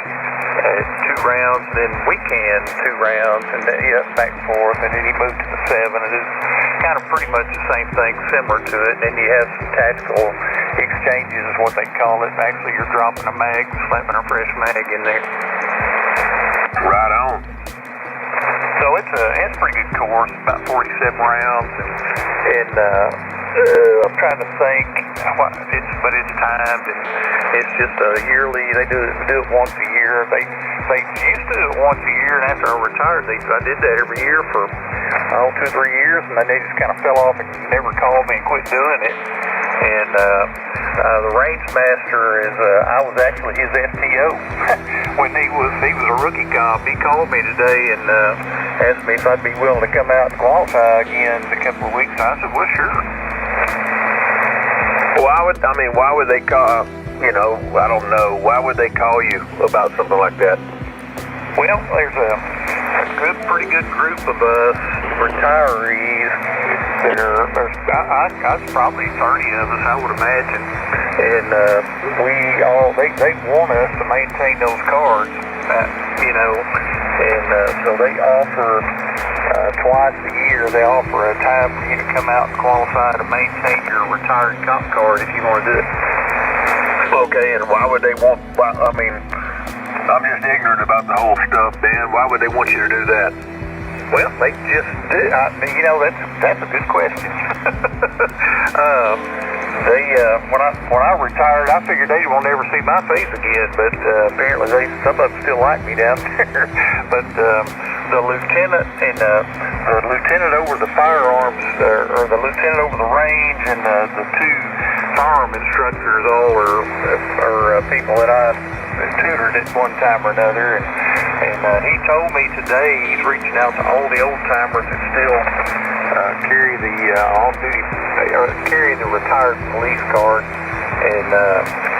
2 rounds, then weekend 2 rounds, and then back and forth, and then you move to the 7, and it's kind of pretty much the same thing, similar to it. And then you have some tactical exchanges is what they call it. Actually, you're dropping a mag, slapping a fresh mag in there. Right on. So it's a pretty good course, about 47 rounds, and I'm trying to think, but it's timed, and it's just a yearly. They do it once a year. They used to do it once a year, and after I retired, I did that every year for 2 or 3 years, and then they just kind of fell off and never called me and quit doing it. And the range master I was actually his FTO when he was a rookie comp. He called me today and asked me if I'd be willing to come out and qualify again in a couple of weeks. I said, well, sure. Why would they call? I don't know. Why would they call you about something like that? Well, there's a pretty good group of us retirees. There's probably 30 of us, I would imagine, and they want us to maintain those cards, and so they offer twice a year. They offer a time for you to come out and qualify to maintain your retired comp card if you want to do it. Okay, and why would they want? I'm just ignorant about the whole stuff, Dan. Why would they want you to do that? Well, they just do. That's a good question. They when I retired, I figured they won't ever see my face again. But apparently, some of them still like me down there. But the lieutenant and the lieutenant over the firearms, or the lieutenant over the range, and the two firearm instructors all are people that I tutored at one time or another. And he told me today he's reaching out to all the old timers that still carry the off-duty, or carry the retired police card. And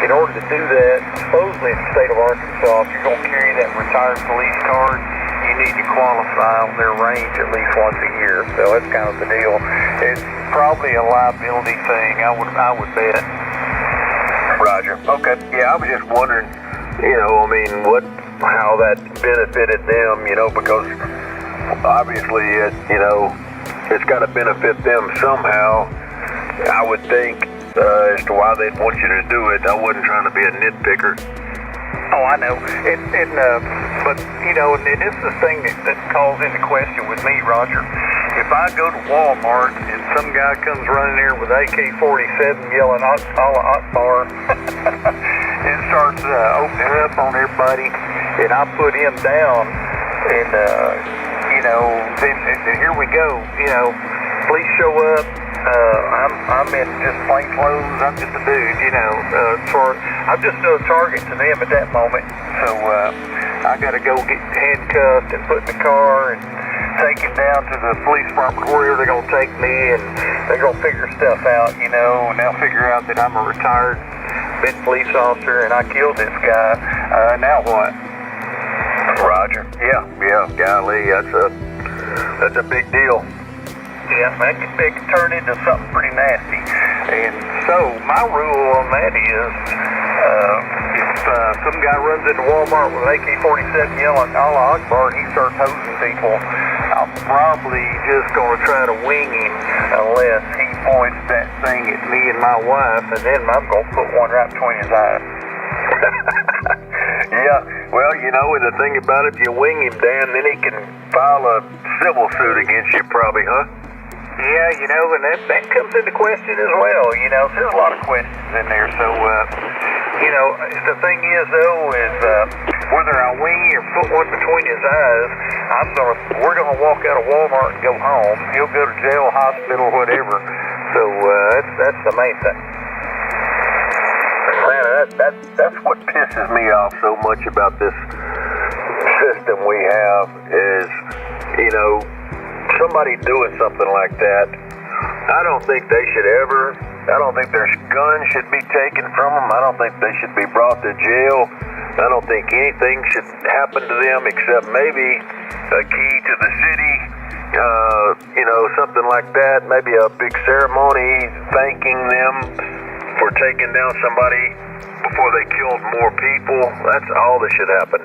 in order to do that, supposedly in the state of Arkansas, if you're going to carry that retired police card, you need to qualify on their range at least once a year. So that's kind of the deal. It's probably a liability thing, I would bet. Roger. Okay. Yeah, I was just wondering, I mean, how that benefited them, because obviously it's got to benefit them somehow. I would think as to why they'd want you to do it. I wasn't trying to be a nitpicker. Oh, I know. But and this is the thing that calls into question with me, Roger. If I go to Walmart and some guy comes running there with AK-47 yelling Akbar and starts opening up on everybody, and I put him down, and then here we go. Police show up. I'm in just plain clothes. I'm just a dude. I'm just no target to them at that moment. So I got to go get handcuffed and put in the car and take him down to the police department, wherever they're gonna take me, and they're gonna figure stuff out. And they'll figure out that I'm a retired police officer and I killed this guy. Now what? Roger. Yeah. Golly, that's a big deal. Yeah, that could turn into something pretty nasty. And so my rule on that is, if some guy runs into Walmart with an AK-47 yelling Allah Akbar and he starts hosing people, I'm probably just going to try to wing him unless he points that thing at me and my wife, and then I'm going to put one right between his eyes. Yeah, well, and the thing about it, if you wing him, Dan, then he can file a civil suit against you probably, huh? Yeah, and that comes into question as well. There's a lot of questions in there. So, the thing is, though, is whether I wing or put one between his eyes, we're gonna walk out of Walmart and go home. He'll go to jail, hospital, whatever. So that's the main thing. Man, that's what pisses me off so much about this system we have is, somebody doing something like that. I don't think their guns should be taken from them. I don't think they should be brought to jail. I don't think anything should happen to them except maybe a key to the city, something like that. Maybe a big ceremony thanking them for taking down somebody before they killed more people. That's all that should happen.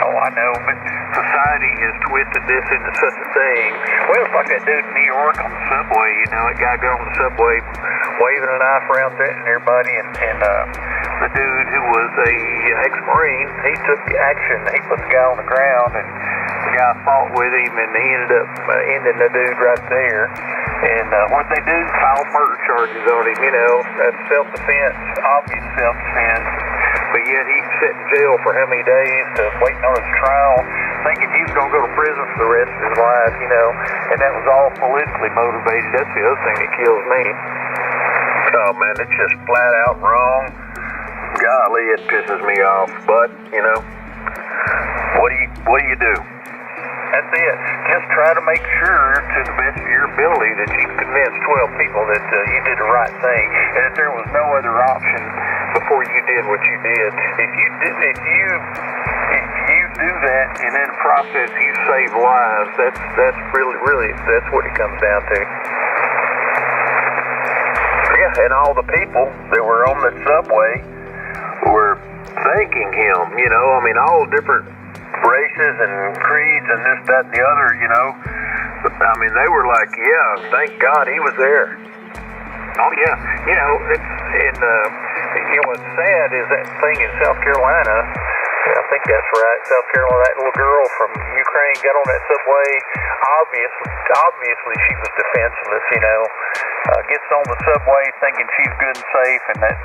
Oh, I know, but society has twisted this into such a thing. Well, it's like that dude in New York on the subway, that guy got on the subway waving a knife around threatening everybody, and the dude who was a ex-Marine, he took action. He put the guy on the ground, and the guy fought with him, and he ended up ending the dude right there. And what'd they do? File murder charges on him, that's self-defense, obvious self-defense. But yet he's sitting in jail for how many days, waiting on his trial, thinking he was going to go to prison for the rest of his life, and that was all politically motivated. That's the other thing that kills me. Oh man, it's just flat out wrong. Golly, it pisses me off. But what do you do? That's it. Just try to make sure, to the best of your ability, that you convince 12 people that you did the right thing, and that there was no other option before you did what you did. If you do that, and in the process you save lives, that's really that's what it comes down to. Yeah, and all the people that were on the subway were thanking him. All different races and creeds and this, that, and the other, they were like, yeah, thank God he was there. Oh, yeah. What's sad is that thing in South Carolina, I think that's right, South Carolina, that little girl from Ukraine got on that subway. Obviously she was defenseless, gets on the subway thinking she's good and safe, and that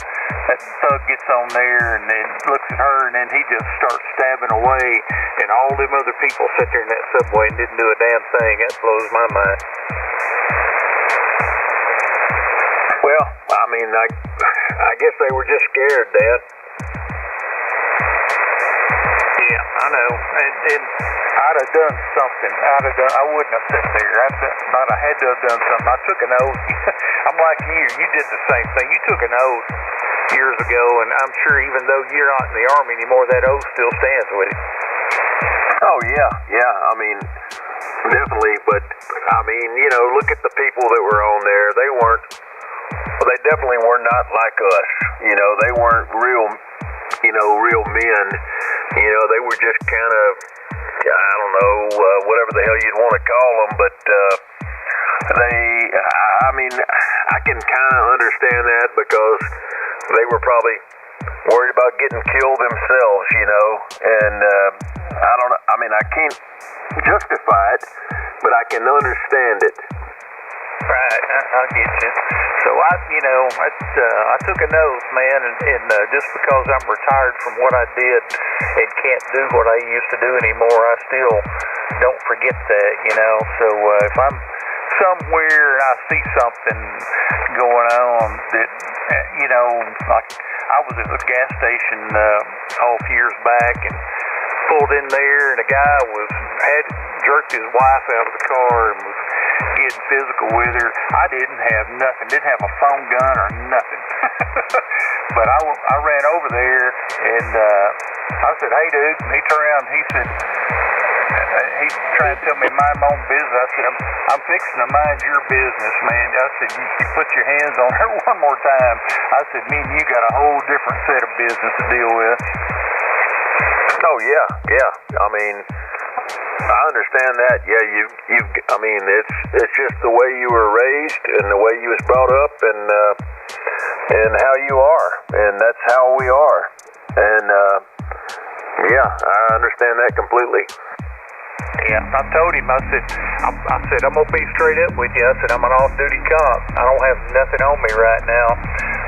thug gets on there and then looks at her, and then he just starts stabbing away, and all them other people sit there in that subway and didn't do a damn thing. That blows my mind. Well, I mean, I guess they were just scared, Dad. Yeah, I know. And I'd have done something. I wouldn't have sat there. I had to have done something. I took an oath. I'm like you. You did the same thing. You took an oath years ago, and I'm sure even though you're not in the Army anymore, that oath still stands with you. Oh, yeah. I mean, definitely. But, I mean, you know, look at the people that were on there. They definitely were not like us. You know, they weren't real men. You know, they were just kind of, I don't know, whatever the hell you'd want to call them, but I mean, I can kind of understand that because they were probably worried about getting killed themselves, you know, and I don't know, I mean, I can't justify it, but I can understand it. Right, I get you. So I took an oath, man, and just because I'm retired from what I did and can't do what I used to do anymore, I still don't forget that, you know. So if I'm somewhere and I see something going on that, you know, like I was at a gas station a few years back and pulled in there, and a guy had jerked his wife out of the car and was getting physical with her. I didn't have nothing, didn't have a phone gun or nothing. But I ran over there and I said, "Hey, dude," and he turned around and he said, he's trying to tell me to mind my own business. I said, I'm fixing to mind your business, man. I said, you put your hands on her one more time. I said, me and you got a whole different set of business to deal with. Oh, yeah. I mean, I understand that. Yeah, I mean, it's just the way you were raised and the way you was brought up and how you are, and that's how we are. And yeah, I understand that completely. Yeah, I told him, I said, I'm going to be straight up with you. I said, I'm an off-duty cop. I don't have nothing on me right now.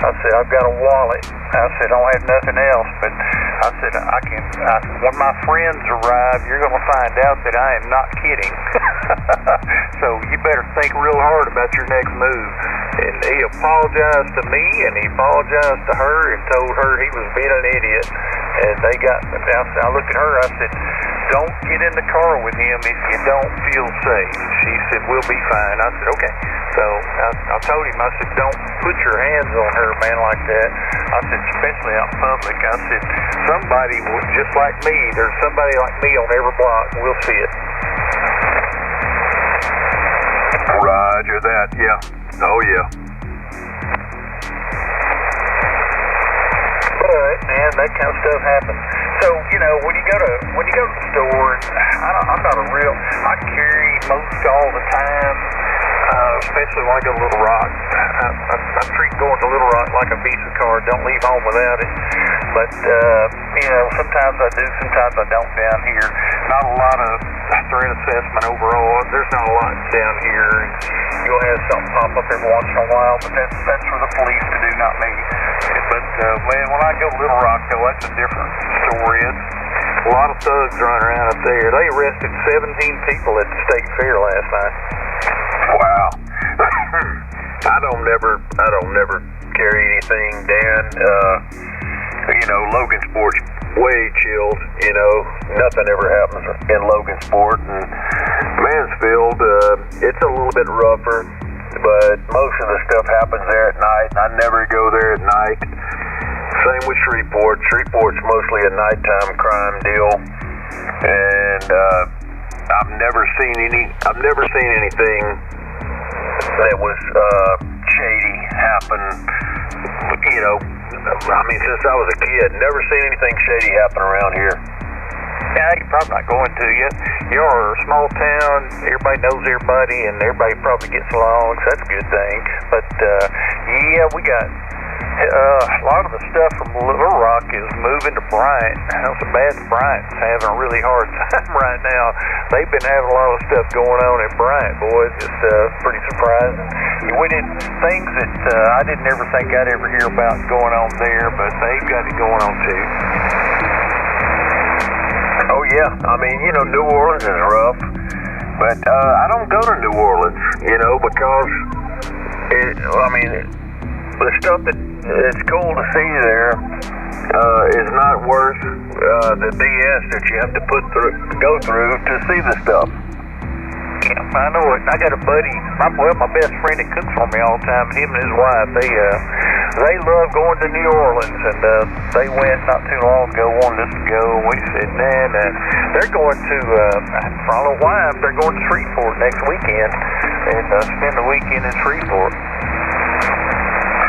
I said, I've got a wallet. I said, I don't have nothing else. But I said, when my friends arrive, you're going to find out that I am not kidding. So you better think real hard about your next move. And he apologized to me, and he apologized to her and told her he was being an idiot. And I looked at her, I said, don't get in the car with him if you don't feel safe. She said, we'll be fine. I said, okay. So I told him, I said, don't put your hands on her, man, like that. I said, especially out in public. I said, somebody just like me, there's somebody like me on every block. We'll see it. Roger that, yeah. Oh, yeah. But man, that kind of stuff happens. So you know, when you go to the store, I carry most all the time, especially when I go to Little Rock. I treat going to Little Rock like a Visa card. Don't leave home without it. But you know, sometimes I do, sometimes I don't down here. Not a lot of threat assessment overall. There's not a lot down here. You'll have something pop up every once in a while, but that's for the police to do, not me. But man, when I go to Little Rock, though, that's a different story. It's a lot of thugs running around up there. They arrested 17 people at the state fair last night. Wow. I don't never carry anything, Dan. You know, Logansport's way chilled. You know, nothing ever happens in Logansport. And Mansfield, it's a little bit rougher, but most of the stuff happens there at night. I never go there at night. Same with Shreveport. Shreveport's mostly a nighttime crime deal, and I've never seen anything that was shady happen. You know, I mean, since I was a kid, never seen anything shady happen around here. Yeah, you're probably not going to yet. You're a small town, everybody knows everybody, and everybody probably gets along, so that's a good thing. But, yeah, we got A lot of the stuff from Little Rock is moving to Bryant. That's a bad Bryant's having a really hard time right now. They've been having a lot of stuff going on in Bryant, boys. It's pretty surprising. We did things that I didn't ever think I'd ever hear about going on there, but they've got it going on too. Oh yeah, I mean, you know, New Orleans is rough, but I don't go to New Orleans, you know, because the stuff that it's cool to see there is not worth the BS that you have to go through to see the stuff. Yeah, I know it. I got a buddy, my best friend that cooks for me all the time. Him and his wife, they love going to New Orleans, and they went not too long ago, wanted us to go, and we said, nah, they're going to, for all the wife, they're going to Shreveport next weekend, and spend the weekend in Shreveport.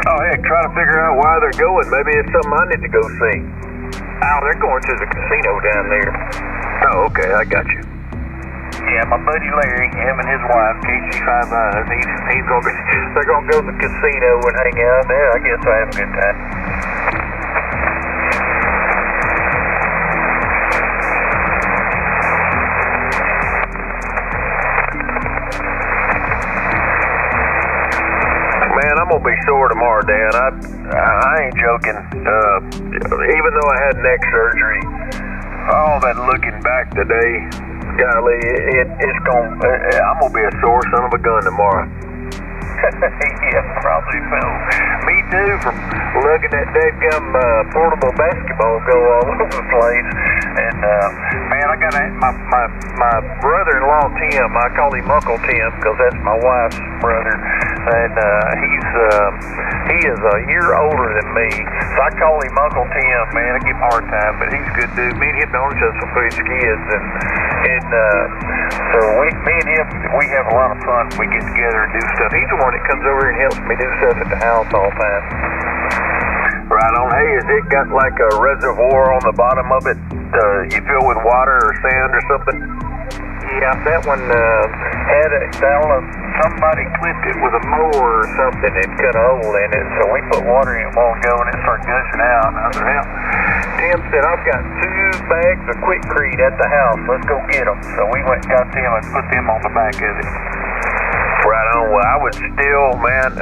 Oh, heck, try to figure out why they're going. Maybe it's something I need to go see. Oh, they're going to the casino down there. Oh, okay, I got you. Yeah, my buddy Larry, him and his wife, KC5 Eyes, they're gonna go to the casino and hang out there. I guess I have a good time. Man, I'm gonna be sore tomorrow, Dan. I ain't joking. Even though I had neck surgery, all that looking back today, golly, I'm gonna be a sore son of a gun tomorrow. Yeah, probably so. Me too, from looking at dadgum portable basketball go all over the place. And man, I got my brother-in-law Tim. I call him Uncle Tim because that's my wife's brother, and he is a year older than me. So I call him Uncle Tim. Man, I give him a hard time, but he's a good dude. Me and him know each other for 3 kids, and so me and him, we have a lot of fun when we get together and do stuff. He's the one that comes over and helps me do stuff at the house all the time. Right on. Hey, has it got like a reservoir on the bottom of it? You fill with water or sand or something? Yeah, that one had somebody clipped it with a mower or something and cut a hole in it. So we put water in it a while ago and it started gushing out. And I said, well, Tim said, I've got 2 bags of Quikrete at the house. Let's go get them. So we went and got them and put them on the back of it. Right on. Well, I would still, man,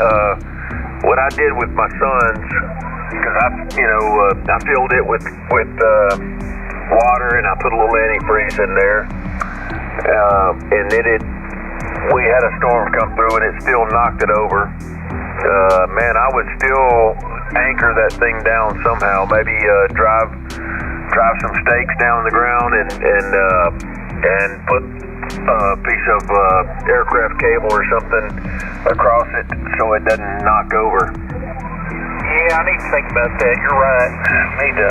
what I did with my sons, because I filled it with water and I put a little antifreeze in there, and we had a storm come through and it still knocked it over. Man, I would still anchor that thing down somehow. Maybe drive some stakes down the ground and put a piece of aircraft cable or something across it so it doesn't knock over. Yeah, I need to think about that. You're right. I need to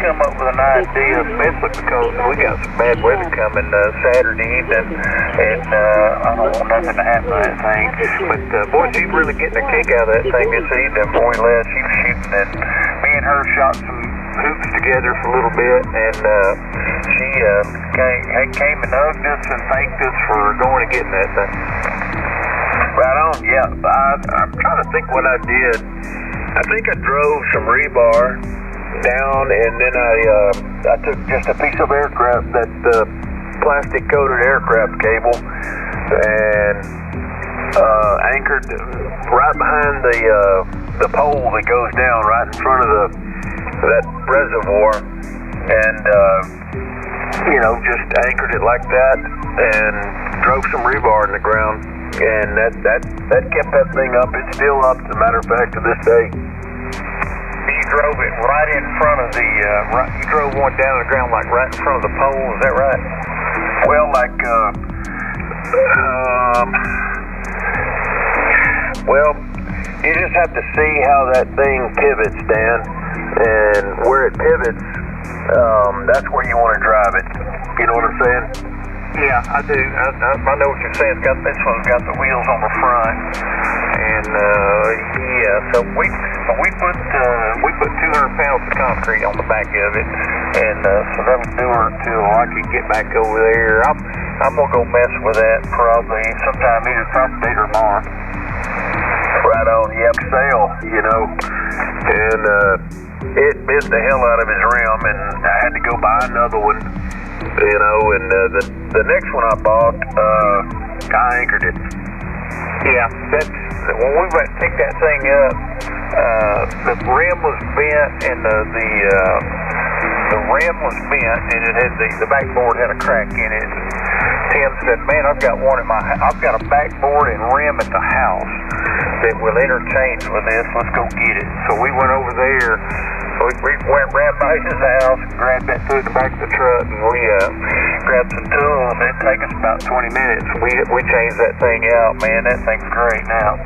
come up with an idea, especially because we got some bad weather coming Saturday evening, and I don't want nothing to happen to that thing. But boy, she's really getting a kick out of that thing this evening. Before we left, she was shooting, and me and her shot some hoops together for a little bit, and she came and hugged us and thanked us for going and getting that thing. Right on. Yeah, I'm trying to think what I did. I think I drove some rebar down, and then I took just a piece of aircraft, that plastic coated aircraft cable, and anchored right behind the pole that goes down right in front of that reservoir, and just anchored it like that, and drove some rebar in the ground. And that kept that thing up. It's still up, as a matter of fact, to this day. You drove it right in front of you drove one down the ground, like right in front of the pole, is that right? Well, you just have to see how that thing pivots, Dan. And where it pivots, that's where you want to drive it. You know what I'm saying? Yeah, I do. I know what you're saying. This one's got the wheels on the front, and so we put 200 pounds of concrete on the back of it, and so that'll do her till I can get back over there. I'm gonna go mess with that probably sometime either today or tomorrow. Right on. Yep, sale. and it missed the hell out of his rim, and I had to go buy another one, you know, and the next one I bought, I anchored it. Yeah, that's when we went to pick that thing up. The rim was bent, and the rim was bent, and it had the backboard had a crack in it. Tim said, "Man, I've got a backboard and rim at the house that will interchange with this. Let's go get it." So we went over there. We ran by his house, grabbed that through the back of the truck, and we grabbed some tools. It'd take us about 20 minutes. We changed that thing out, man. That thing's great now.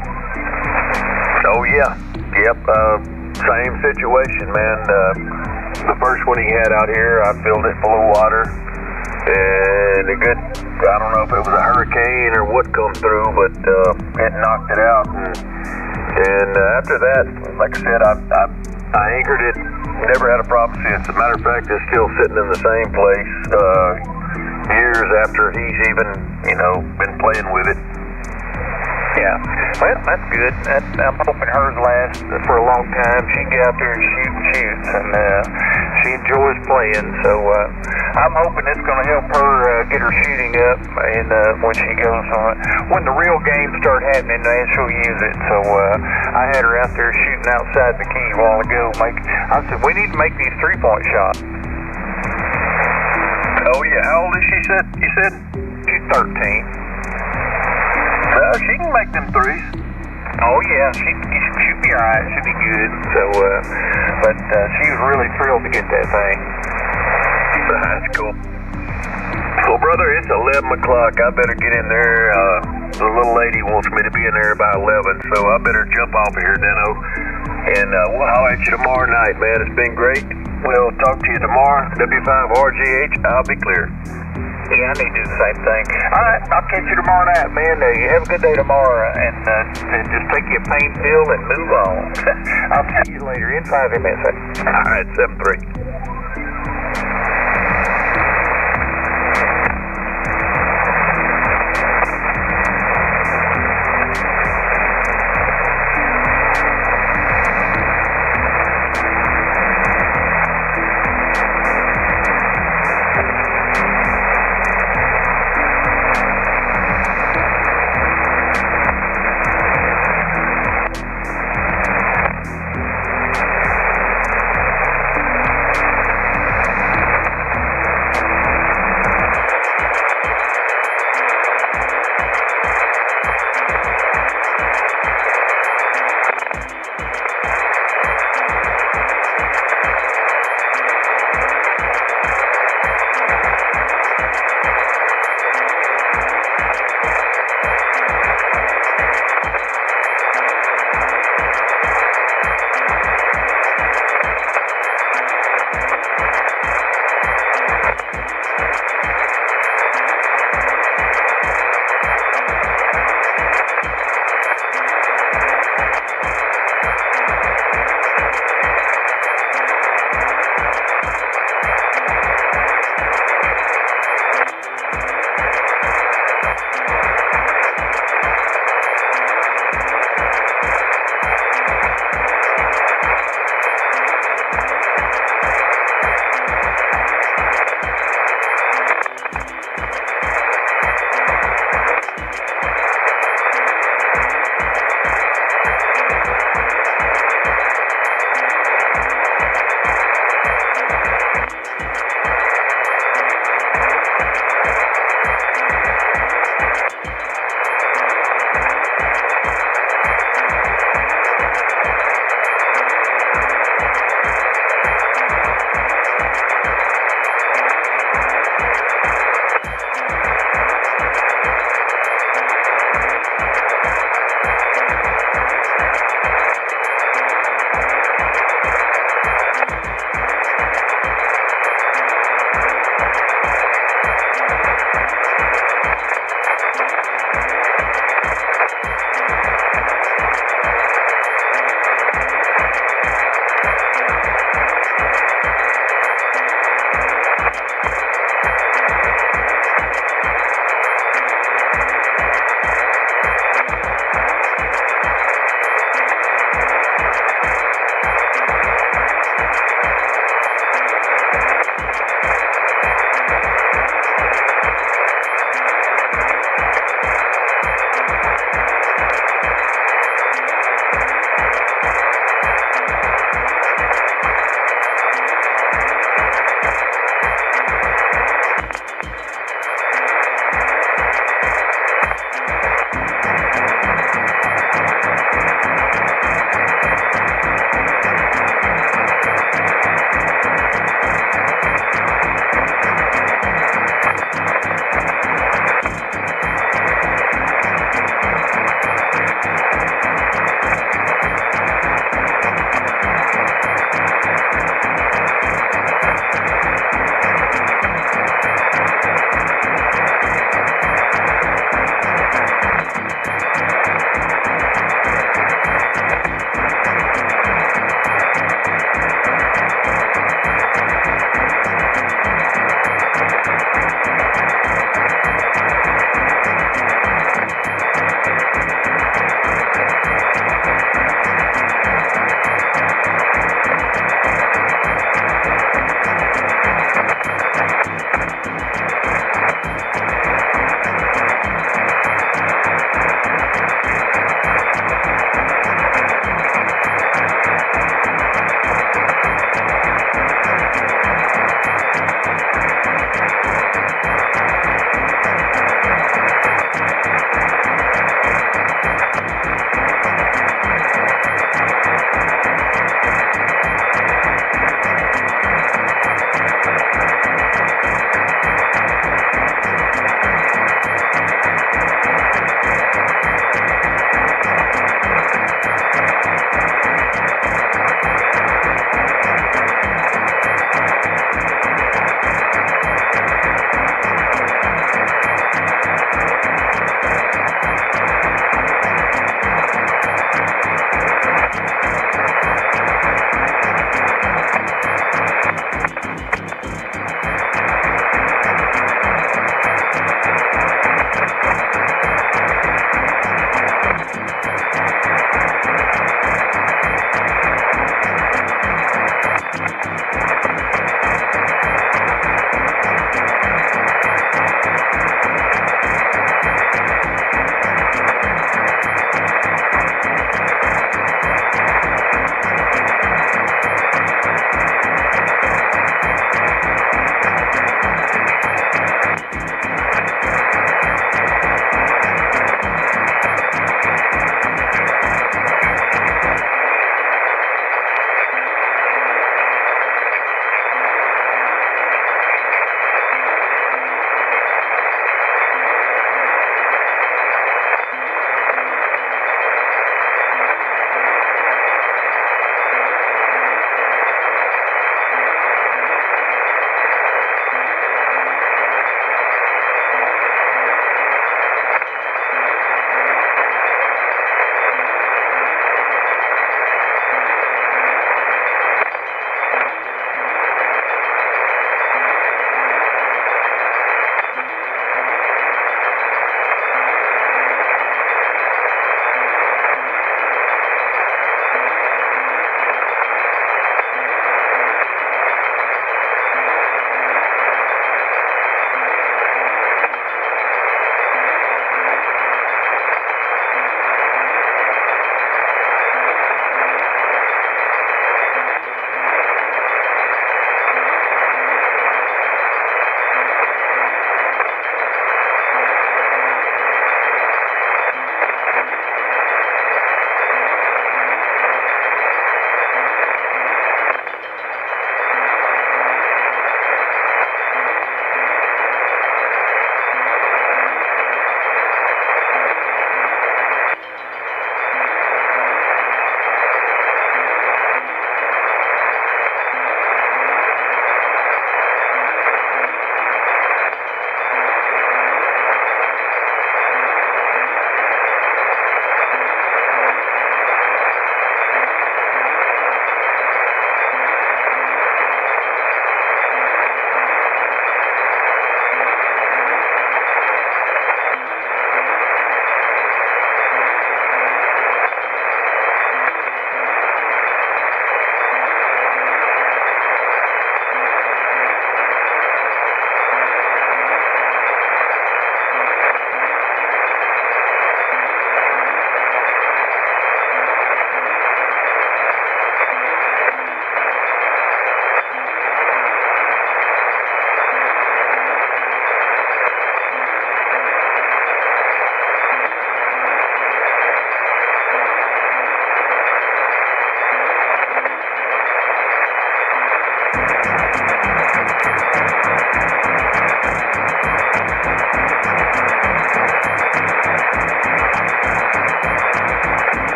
Oh yeah, yep. Same situation, man. The first one he had out here, I filled it full of water, and I don't know if it was a hurricane or what come through, but it knocked it out. And after that, like I said, I anchored it. Never had a problem since. As a matter of fact, it's still sitting in the same place years after he's even, you know, been playing with it. Yeah, well, that's good. I'm hoping hers lasts for a long time. She can get out there and shoots, and she enjoys playing. So I'm hoping it's going to help her get her shooting up, and when she goes on, when the real games start happening, then she'll use it. So I had her out there shooting outside the key a while ago. I said, we need to make these 3-point shots. Oh yeah, how old is she? You said she's 13. She can make them threes. Oh yeah, she'll be alright. She'll be good. So, but she was really thrilled to get that thing. That's cool. Well, brother, it's 11 o'clock. I better get in there. The little lady wants me to be in there by 11, so I better jump off of here, Deno. And we'll holler at you tomorrow night, man. It's been great. We'll talk to you tomorrow. W5RGH, I'll be clear. Yeah, I need to do the same thing. All right, I'll catch you tomorrow night, man. You have a good day tomorrow, and just take your pain pill and move on. I'll see you later in 5 minutes. All right, 7-3.